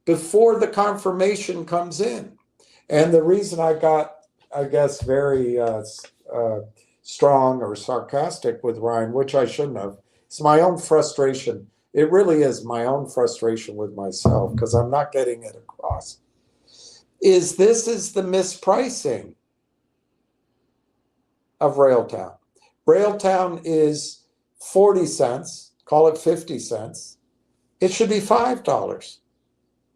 before the confirmation comes in. And the reason I got, I guess, very strong or sarcastic with Ryan, which I shouldn't have, it's my own frustration. It really is my own frustration with myself because I'm not getting it across. This is the mispricing of Railtown. Railtown is 40 cents, call it 50 cents. It should be $5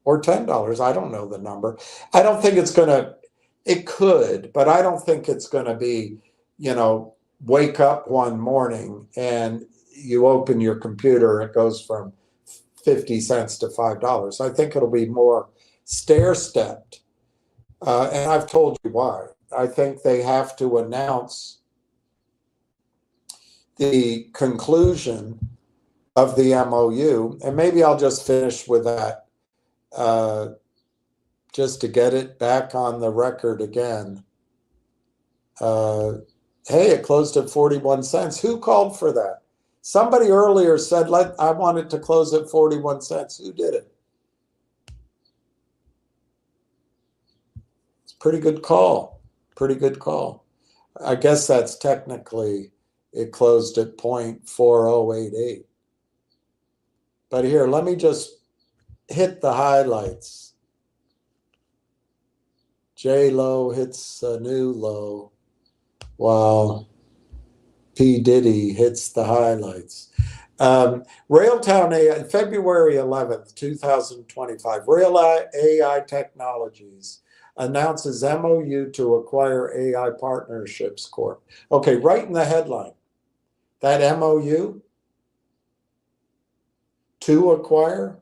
or $10. I don't know the number. I don't think it's going to, it could, but I don't think it's going to be, wake up one morning and you open your computer, it goes from 50 cents to $5. I think it'll be more stair-stepped. And I've told you why. I think they have to announce the conclusion of the MOU. And maybe I'll just finish with that just to get it back on the record again. Hey, it closed at 41 cents. Who called for that? Somebody earlier said, I want it to close at 41 cents. Who did it? It's a pretty good call. Pretty good call. I guess that's technically, it closed at 0.4088. But here, let me just hit the highlights. J-Lo hits a new low while P. Diddy hits the highlights. Railtown AI, February 11th, 2025, Rail AI Technologies announces MOU to acquire AI Partnerships Corp. Okay, right in the headline, that MOU to acquire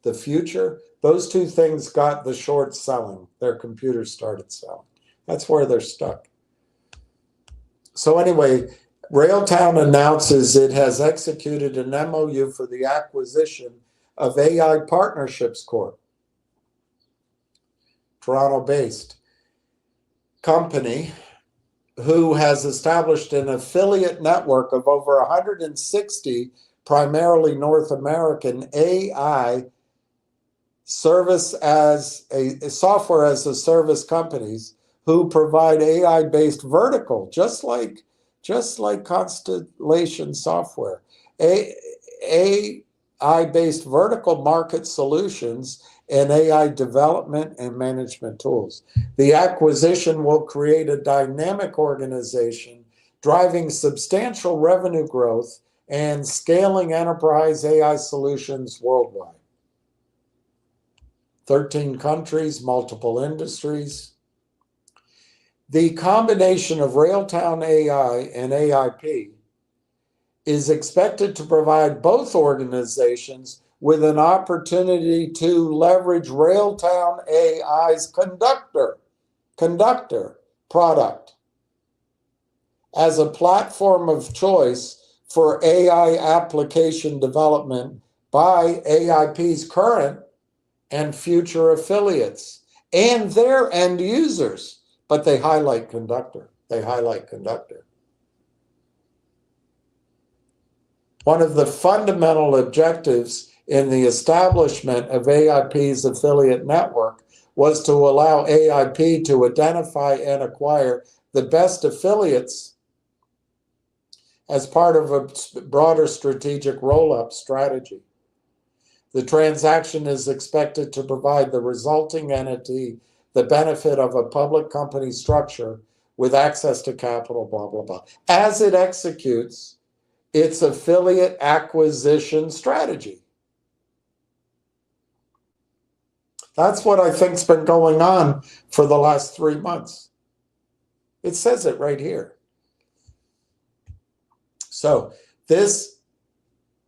the future, those two things got the short selling. Their computers started selling. That's where they're stuck. So anyway, Railtown announces it has executed an MOU for the acquisition of AI Partnerships Corp, Toronto-based company who has established an affiliate network of over 160 primarily North American AI service as a software as a service companies who provide AI-based vertical, just like just like Constellation Software. AI-based vertical market solutions and AI development and management tools. The acquisition will create a dynamic organization driving substantial revenue growth and scaling enterprise AI solutions worldwide. 13 countries, multiple industries. The combination of Railtown AI and AIP is expected to provide both organizations with an opportunity to leverage Railtown AI's Conductor product as a platform of choice for AI application development by AIP's current and future affiliates and their end users. But they highlight Conductor. One of the fundamental objectives in the establishment of AIP's affiliate network was to allow AIP to identify and acquire the best affiliates as part of a broader strategic roll-up strategy. The transaction is expected to provide the resulting entity the benefit of a public company structure with access to capital, blah, blah, blah, as it executes its affiliate acquisition strategy. That's what I think's been going on for the last 3 months. It says it right here. So this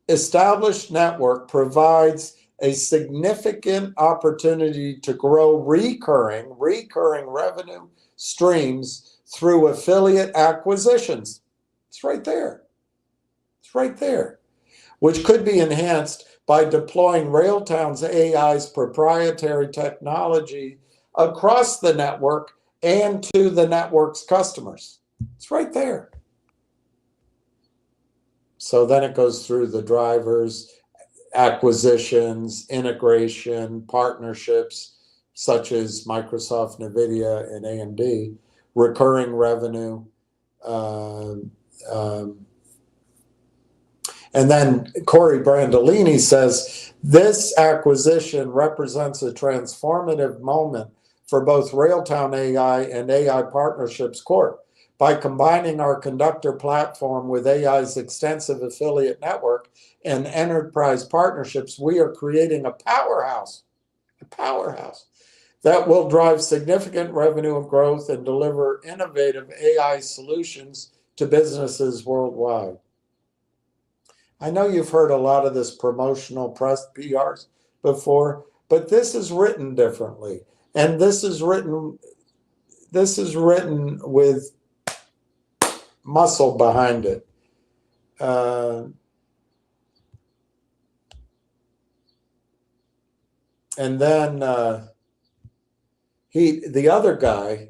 established network provides a significant opportunity to grow recurring revenue streams through affiliate acquisitions. It's right there. Which could be enhanced by deploying Railtown's AI's proprietary technology across the network and to the network's customers. It's right there. So then it goes through the drivers, acquisitions, integration, partnerships, such as Microsoft, NVIDIA, and AMD, recurring revenue, and then Corey Brandolini says, this acquisition represents a transformative moment for both Railtown AI and AI Partnerships Corp. By combining our Conductor platform with AI's extensive affiliate network and enterprise partnerships, we are creating a powerhouse that will drive significant revenue and growth and deliver innovative AI solutions to businesses worldwide. I know you've heard a lot of this promotional press PRs before, but this is written differently. And this is written with muscle behind it. And then the other guy,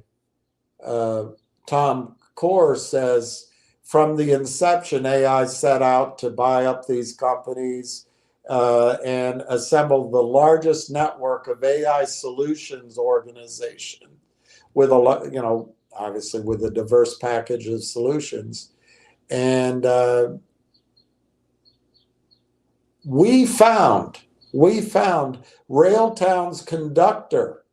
Tom Core, says, from the inception, AI set out to buy up these companies and assemble the largest network of AI solutions organization with obviously with a diverse package of solutions. And we found Railtown's Conductor.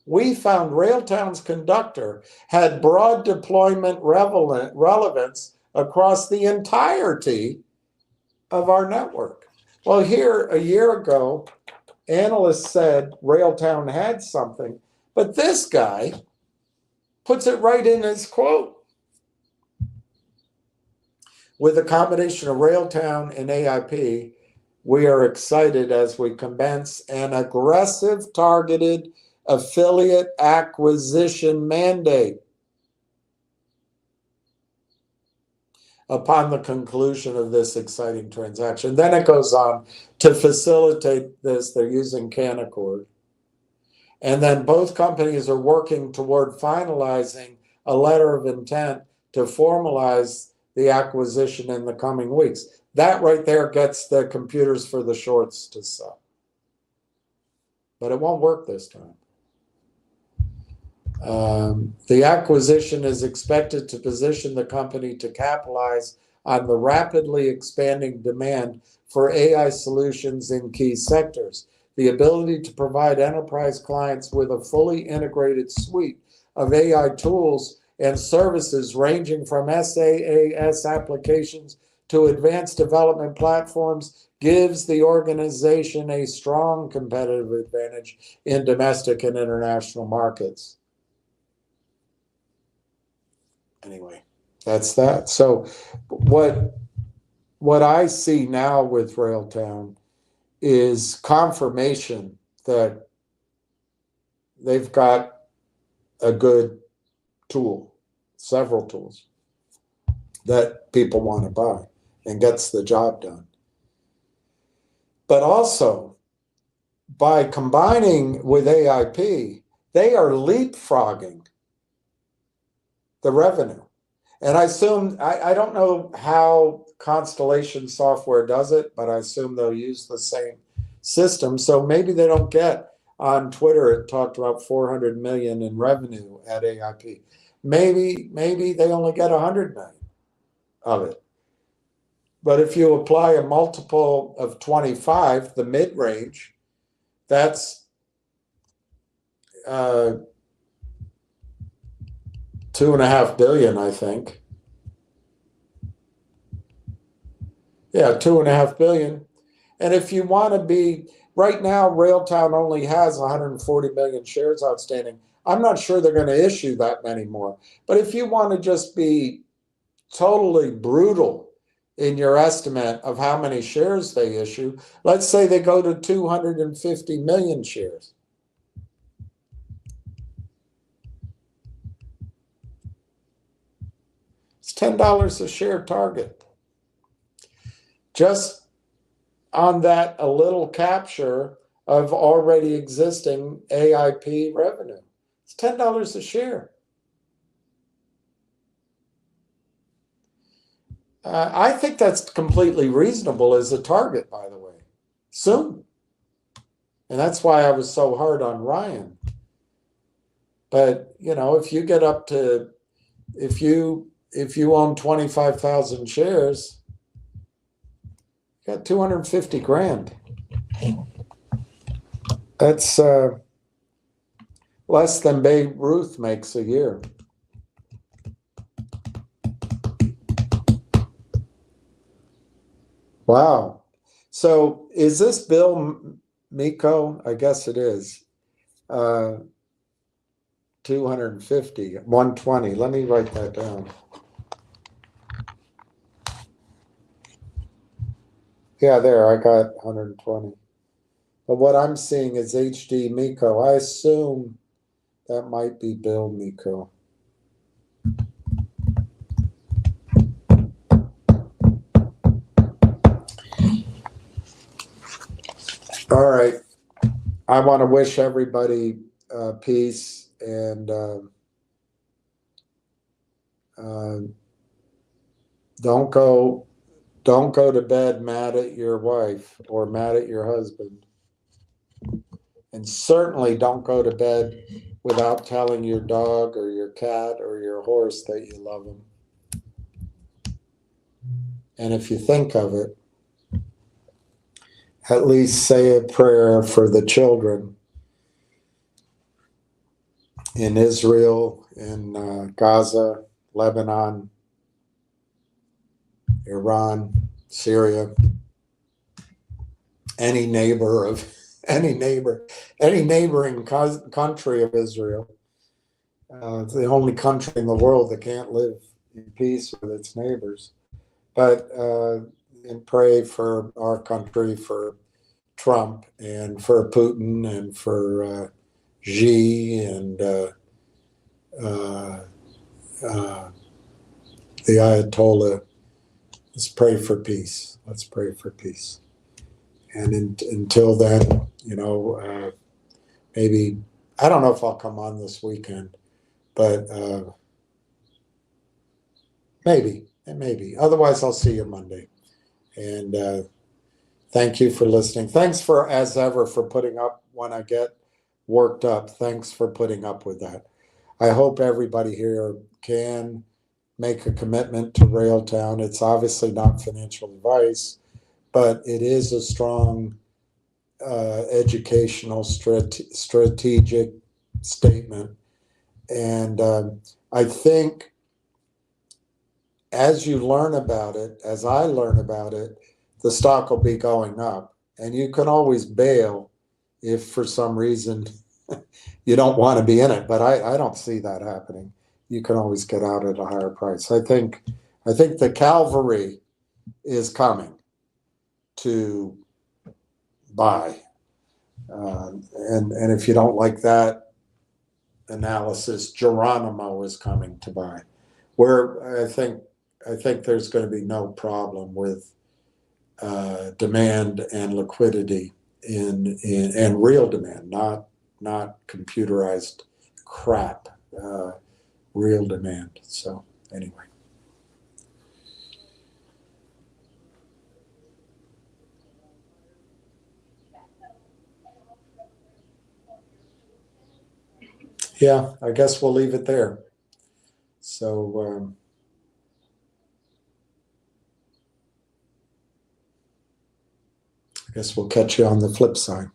We found Railtown's Conductor had broad deployment relevance across the entirety of our network. Well, here a year ago, analysts said Railtown had something, but this guy puts it right in his quote. With a combination of Railtown and AIP, we are excited as we commence an aggressive, targeted affiliate acquisition mandate. Upon the conclusion of this exciting transaction. Then it goes on to facilitate this. They're using Canaccord. And then both companies are working toward finalizing a letter of intent to formalize the acquisition in the coming weeks. That right there gets the computers for the shorts to sell. But it won't work this time. The acquisition is expected to position the company to capitalize on the rapidly expanding demand for AI solutions in key sectors. The ability to provide enterprise clients with a fully integrated suite of AI tools and services ranging from SaaS applications to advanced development platforms gives the organization a strong competitive advantage in domestic and international markets. Anyway, that's that. So what I see now with Railtown is confirmation that they've got a good tool, several tools that people want to buy and gets the job done. But also, by combining with AIP, they are leapfrogging the revenue. And I assume, I don't know how Constellation Software does it, but I assume they'll use the same system. So maybe they don't get, on Twitter, it talked about 400 million in revenue at AIP. Maybe they only get 100 million of it. But if you apply a multiple of 25, the mid-range, that's 2.5 billion, I think. Yeah, 2.5 billion. And if you want to be, right now, Railtown only has 140 million shares outstanding. I'm not sure they're going to issue that many more. But if you want to just be totally brutal in your estimate of how many shares they issue, let's say they go to 250 million shares. It's $10 a share target. Just on that, a little capture of already existing AIP revenue. It's $10 a share. I think that's completely reasonable as a target, by the way, soon. And that's why I was so hard on Ryan. But, you know, if you get up to, if you own 25,000 shares, you got 250 grand. That's less than Babe Ruth makes a year. Wow. So is this Bill Miko? I guess it is. 250, 120. Let me write that down. Yeah, there, I got 120. But what I'm seeing is HD Miko. I assume that might be Bill Miko. All right. I want to wish everybody peace and don't go to bed mad at your wife or mad at your husband. And certainly don't go to bed without telling your dog or your cat or your horse that you love them. And if you think of it, at least say a prayer for the children in Israel, in Gaza, Lebanon, Iran, Syria, any neighboring country of Israel. It's the only country in the world that can't live in peace with its neighbors. But and pray for our country, for Trump, and for Putin, and for Xi, and the Ayatollah. Let's pray for peace. Let's pray for peace. And until then, you know, maybe, I don't know if I'll come on this weekend, but maybe. Otherwise, I'll see you Monday. And thank you for listening. Thanks for, as ever, for putting up when I get worked up. Thanks for putting up with that. I hope everybody here can make a commitment to Railtown. It's obviously not financial advice, but it is a strong educational strategic statement. And I think as you learn about it, as I learn about it, the stock will be going up. And you can always bail if for some reason you don't want to be in it. But I don't see that happening. You can always get out at a higher price. I think the cavalry is coming to buy. And if you don't like that analysis, Geronimo is coming to buy. Where I think there's going to be no problem with demand and liquidity and real demand, not computerized crap, real demand. So anyway. Yeah, I guess we'll leave it there. So I guess we'll catch you on the flip side.